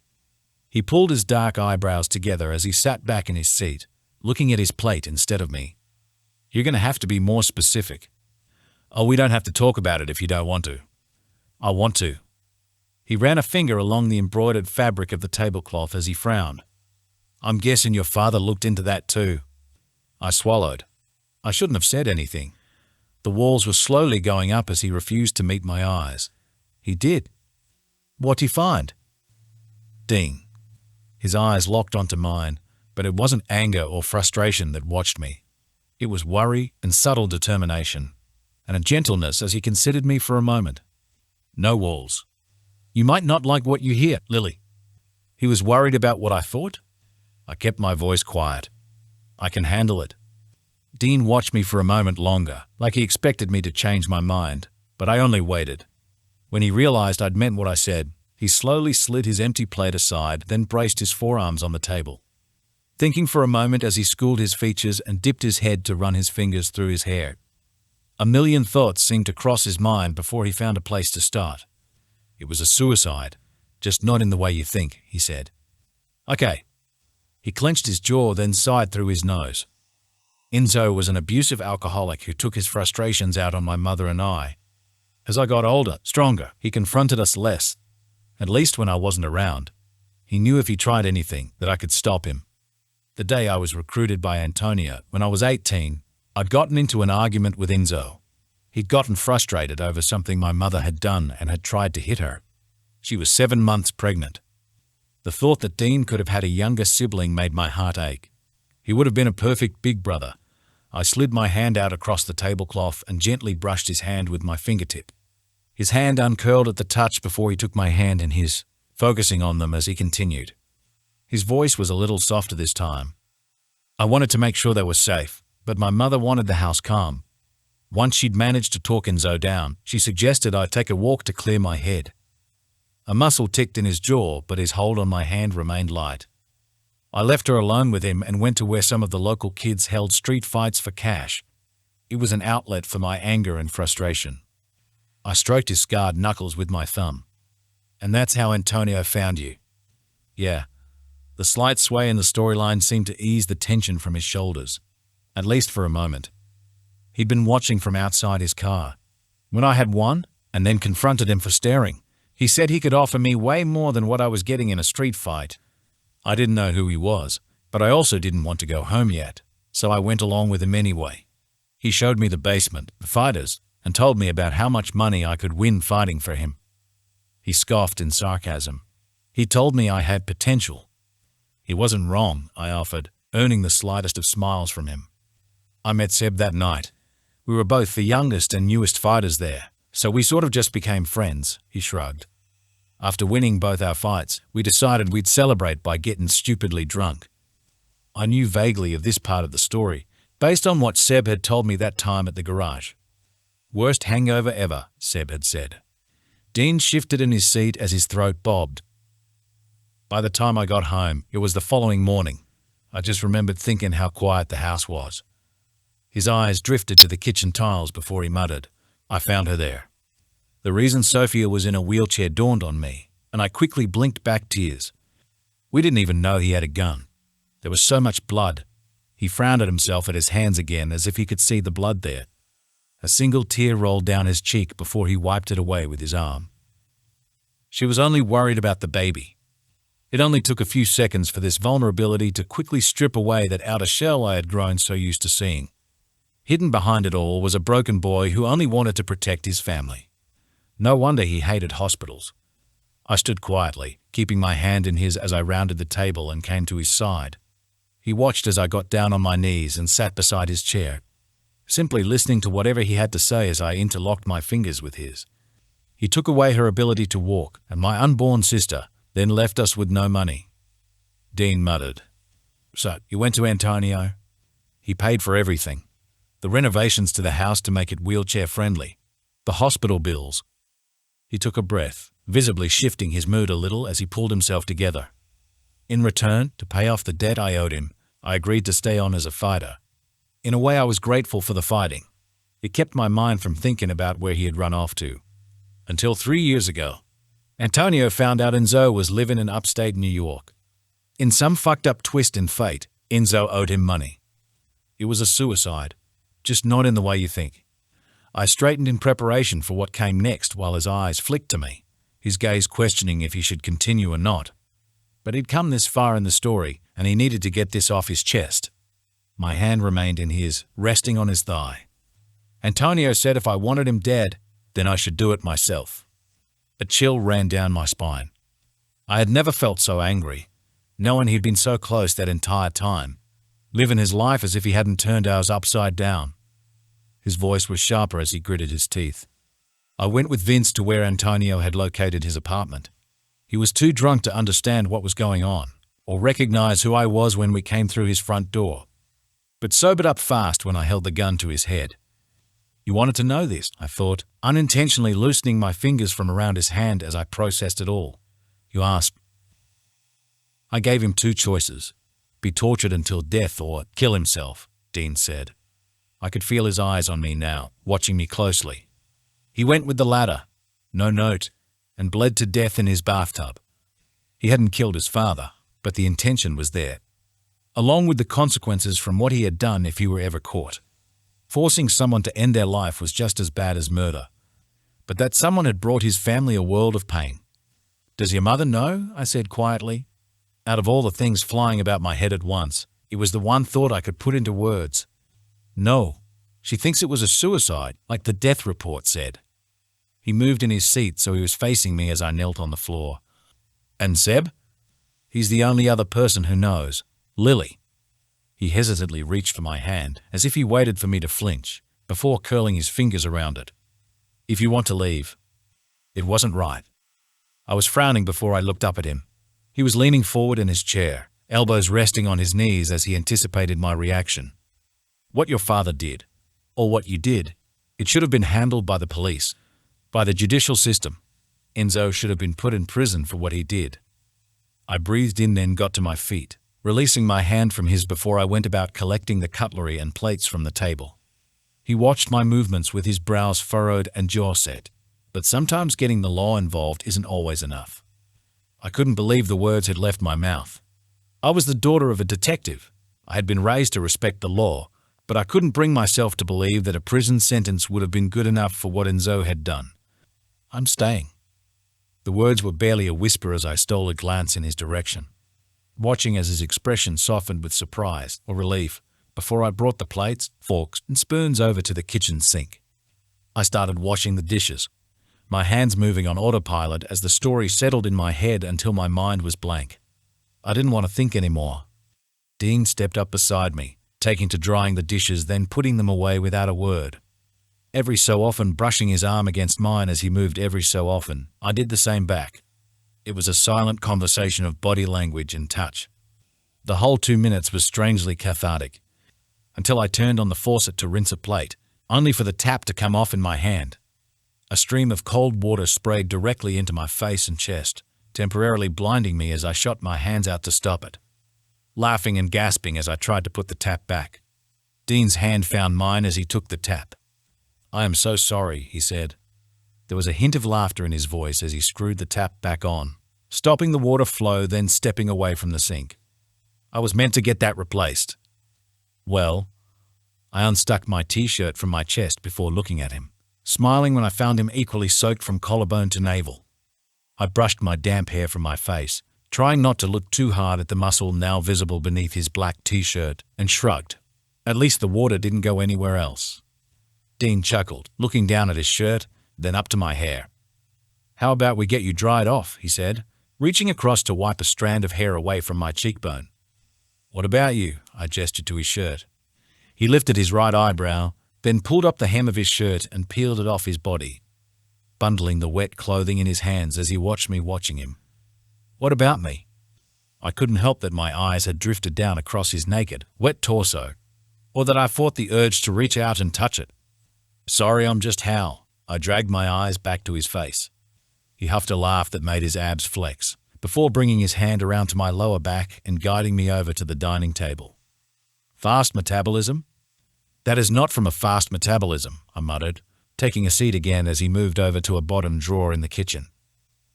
He pulled his dark eyebrows together as he sat back in his seat, looking at his plate instead of me. You're going to have to be more specific. Oh, we don't have to talk about it if you don't want to. I want to. He ran a finger along the embroidered fabric of the tablecloth as he frowned. I'm guessing your father looked into that too. I swallowed. I shouldn't have said anything. The walls were slowly going up as he refused to meet my eyes. He did. What'd he find? Dean. His eyes locked onto mine, but it wasn't anger or frustration that watched me. It was worry and subtle determination, and a gentleness as he considered me for a moment. No walls. You might not like what you hear, Lily. He was worried about what I thought? I kept my voice quiet. I can handle it. Dean watched me for a moment longer, like he expected me to change my mind, but I only waited. When he realized I'd meant what I said, he slowly slid his empty plate aside, then braced his forearms on the table. Thinking for a moment as he schooled his features and dipped his head to run his fingers through his hair. A million thoughts seemed to cross his mind before he found a place to start. It was a suicide, just not in the way you think, he said. Okay. He clenched his jaw, then sighed through his nose. Enzo was an abusive alcoholic who took his frustrations out on my mother and I. As I got older, stronger, he confronted us less, at least when I wasn't around. He knew if he tried anything that I could stop him. The day I was recruited by Antonia, when I was 18, I'd gotten into an argument with Enzo. He'd gotten frustrated over something my mother had done and had tried to hit her. She was 7 months pregnant. The thought that Dean could have had a younger sibling made my heart ache. He would have been a perfect big brother. I slid my hand out across the tablecloth and gently brushed his hand with my fingertip. His hand uncurled at the touch before he took my hand in his, focusing on them as he continued. His voice was a little softer this time. I wanted to make sure they were safe, but my mother wanted the house calm. Once she'd managed to talk Enzo down, she suggested I take a walk to clear my head. A muscle ticked in his jaw, but his hold on my hand remained light. I left her alone with him and went to where some of the local kids held street fights for cash. It was an outlet for my anger and frustration. I stroked his scarred knuckles with my thumb. And that's how Antonio found you. Yeah. The slight sway in the storyline seemed to ease the tension from his shoulders, at least for a moment. He'd been watching from outside his car. When I had won, and then confronted him for staring, he said he could offer me way more than what I was getting in a street fight. I didn't know who he was, but I also didn't want to go home yet, so I went along with him anyway. He showed me the basement, the fighters, and told me about how much money I could win fighting for him. He scoffed in sarcasm. He told me I had potential. He wasn't wrong, I offered, earning the slightest of smiles from him. I met Seb that night. We were both the youngest and newest fighters there, so we sort of just became friends, he shrugged. After winning both our fights, we decided we'd celebrate by getting stupidly drunk. I knew vaguely of this part of the story, based on what Seb had told me that time at the garage. Worst hangover ever, Seb had said. Dean shifted in his seat as his throat bobbed. By the time I got home, it was the following morning. I just remembered thinking how quiet the house was. His eyes drifted to the kitchen tiles before he muttered, "I found her there." The reason Sophia was in a wheelchair dawned on me, and I quickly blinked back tears. We didn't even know he had a gun. There was so much blood. He frowned at himself at his hands again as if he could see the blood there. A single tear rolled down his cheek before he wiped it away with his arm. She was only worried about the baby. It only took a few seconds for this vulnerability to quickly strip away that outer shell I had grown so used to seeing. Hidden behind it all was a broken boy who only wanted to protect his family. No wonder he hated hospitals. I stood quietly, keeping my hand in his as I rounded the table and came to his side. He watched as I got down on my knees and sat beside his chair, simply listening to whatever he had to say as I interlocked my fingers with his. He took away her ability to walk, and my unborn sister, then left us with no money. Dean muttered, "So, you went to Antonio?" He paid for everything. The renovations to the house to make it wheelchair-friendly. The hospital bills. He took a breath, visibly shifting his mood a little as he pulled himself together. In return, to pay off the debt I owed him, I agreed to stay on as a fighter. In a way, I was grateful for the fighting. It kept my mind from thinking about where he had run off to. Until 3 years ago, Antonio found out Enzo was living in upstate New York. In some fucked up twist in fate, Enzo owed him money. It was a suicide, just not in the way you think. I straightened in preparation for what came next while his eyes flicked to me, his gaze questioning if he should continue or not. But he'd come this far in the story, and he needed to get this off his chest. My hand remained in his, resting on his thigh. Antonio said if I wanted him dead, then I should do it myself. A chill ran down my spine. I had never felt so angry, knowing he'd been so close that entire time, living his life as if he hadn't turned ours upside down. His voice was sharper as he gritted his teeth. I went with Vince to where Antonio had located his apartment. He was too drunk to understand what was going on, or recognize who I was when we came through his front door, but sobered up fast when I held the gun to his head. You wanted to know this, I thought, unintentionally loosening my fingers from around his hand as I processed it all. You asked. I gave him two choices, be tortured until death or kill himself, Dean said. I could feel his eyes on me now, watching me closely. He went with the latter, no note, and bled to death in his bathtub. He hadn't killed his father, but the intention was there, along with the consequences from what he had done if he were ever caught. Forcing someone to end their life was just as bad as murder, but that someone had brought his family a world of pain. Does your mother know? I said quietly. Out of all the things flying about my head at once, it was the one thought I could put into words. No, she thinks it was a suicide, like the death report said. He moved in his seat so he was facing me as I knelt on the floor. And Seb? He's the only other person who knows. Lily. He hesitantly reached for my hand, as if he waited for me to flinch, before curling his fingers around it. If you want to leave. It wasn't right. I was frowning before I looked up at him. He was leaning forward in his chair, elbows resting on his knees as he anticipated my reaction. What your father did, or what you did, it should have been handled by the police, by the judicial system. Enzo should have been put in prison for what he did. I breathed in, then got to my feet, releasing my hand from his before I went about collecting the cutlery and plates from the table. He watched my movements with his brows furrowed and jaw set, but sometimes getting the law involved isn't always enough. I couldn't believe the words had left my mouth. I was the daughter of a detective. I had been raised to respect the law, but I couldn't bring myself to believe that a prison sentence would have been good enough for what Enzo had done. I'm staying. The words were barely a whisper as I stole a glance in his direction, watching as his expression softened with surprise or relief before I brought the plates, forks, and spoons over to the kitchen sink. I started washing the dishes, my hands moving on autopilot as the story settled in my head until my mind was blank. I didn't want to think anymore. Dean stepped up beside me, taking to drying the dishes, then putting them away without a word. Every so often brushing his arm against mine as he moved every so often, I did the same back. It was a silent conversation of body language and touch. The whole 2 minutes was strangely cathartic, until I turned on the faucet to rinse a plate, only for the tap to come off in my hand. A stream of cold water sprayed directly into my face and chest, temporarily blinding me as I shot my hands out to stop it, laughing and gasping as I tried to put the tap back. Dean's hand found mine as he took the tap. "I am so sorry," he said. There was a hint of laughter in his voice as he screwed the tap back on, stopping the water flow, then stepping away from the sink. "I was meant to get that replaced." "Well?" I unstuck my t-shirt from my chest before looking at him, smiling when I found him equally soaked from collarbone to navel. I brushed my damp hair from my face, trying not to look too hard at the muscle now visible beneath his black t-shirt, and shrugged. At least the water didn't go anywhere else. Dean chuckled, looking down at his shirt, then up to my hair. "How about we get you dried off?" he said, reaching across to wipe a strand of hair away from my cheekbone. "What about you?" I gestured to his shirt. He lifted his right eyebrow, then pulled up the hem of his shirt and peeled it off his body, bundling the wet clothing in his hands as he watched me watching him. "What about me?" I couldn't help that my eyes had drifted down across his naked, wet torso, or that I fought the urge to reach out and touch it. "Sorry, I'm just Hal." I dragged my eyes back to his face. He huffed a laugh that made his abs flex, before bringing his hand around to my lower back and guiding me over to the dining table. "Fast metabolism?" "That is not from a fast metabolism," I muttered, taking a seat again as he moved over to a bottom drawer in the kitchen.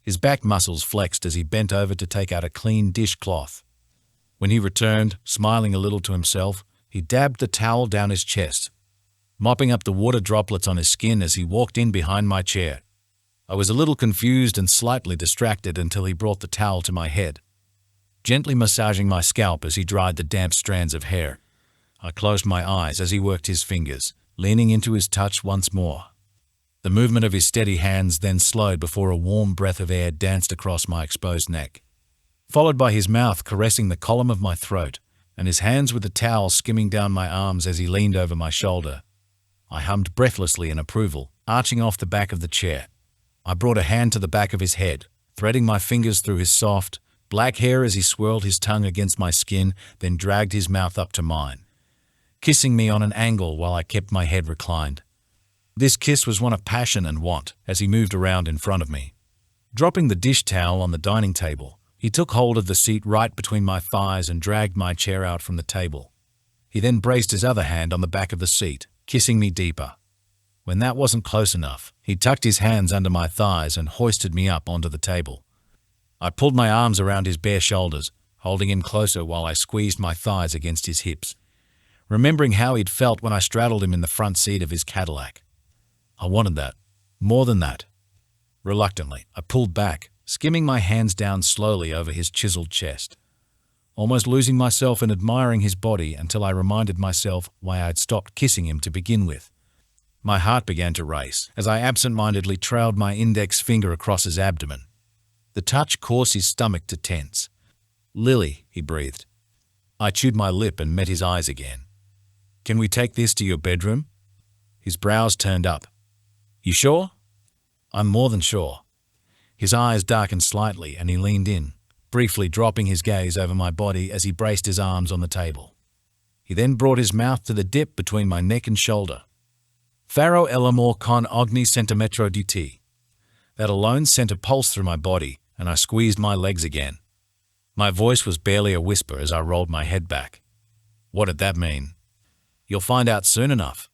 His back muscles flexed as he bent over to take out a clean dishcloth. When he returned, smiling a little to himself, he dabbed the towel down his chest, mopping up the water droplets on his skin as he walked in behind my chair. I was a little confused and slightly distracted until he brought the towel to my head, gently massaging my scalp as he dried the damp strands of hair. I closed my eyes as he worked his fingers, leaning into his touch once more. The movement of his steady hands then slowed before a warm breath of air danced across my exposed neck, followed by his mouth caressing the column of my throat and his hands with the towel skimming down my arms as he leaned over my shoulder. I hummed breathlessly in approval, arching off the back of the chair. I brought a hand to the back of his head, threading my fingers through his soft, black hair as he swirled his tongue against my skin, then dragged his mouth up to mine, kissing me on an angle while I kept my head reclined. This kiss was one of passion and want as he moved around in front of me. Dropping the dish towel on the dining table, he took hold of the seat right between my thighs and dragged my chair out from the table. He then braced his other hand on the back of the seat, kissing me deeper. When that wasn't close enough, he tucked his hands under my thighs and hoisted me up onto the table. I pulled my arms around his bare shoulders, holding him closer while I squeezed my thighs against his hips, remembering how he'd felt when I straddled him in the front seat of his Cadillac. I wanted that, more than that. Reluctantly, I pulled back, skimming my hands down slowly over his chiseled chest, almost losing myself in admiring his body until I reminded myself why I'd stopped kissing him to begin with. My heart began to race as I absent-mindedly trailed my index finger across his abdomen. The touch caused his stomach to tense. "Lily," he breathed. I chewed my lip and met his eyes again. "Can we take this to your bedroom?" His brows turned up. "You sure?" "I'm more than sure." His eyes darkened slightly and he leaned in, briefly dropping his gaze over my body as he braced his arms on the table. He then brought his mouth to the dip between my neck and shoulder. "Faro l'amor con ogni centimetro di te." That alone sent a pulse through my body, and I squeezed my legs again. My voice was barely a whisper as I rolled my head back. What did that mean? "You'll find out soon enough."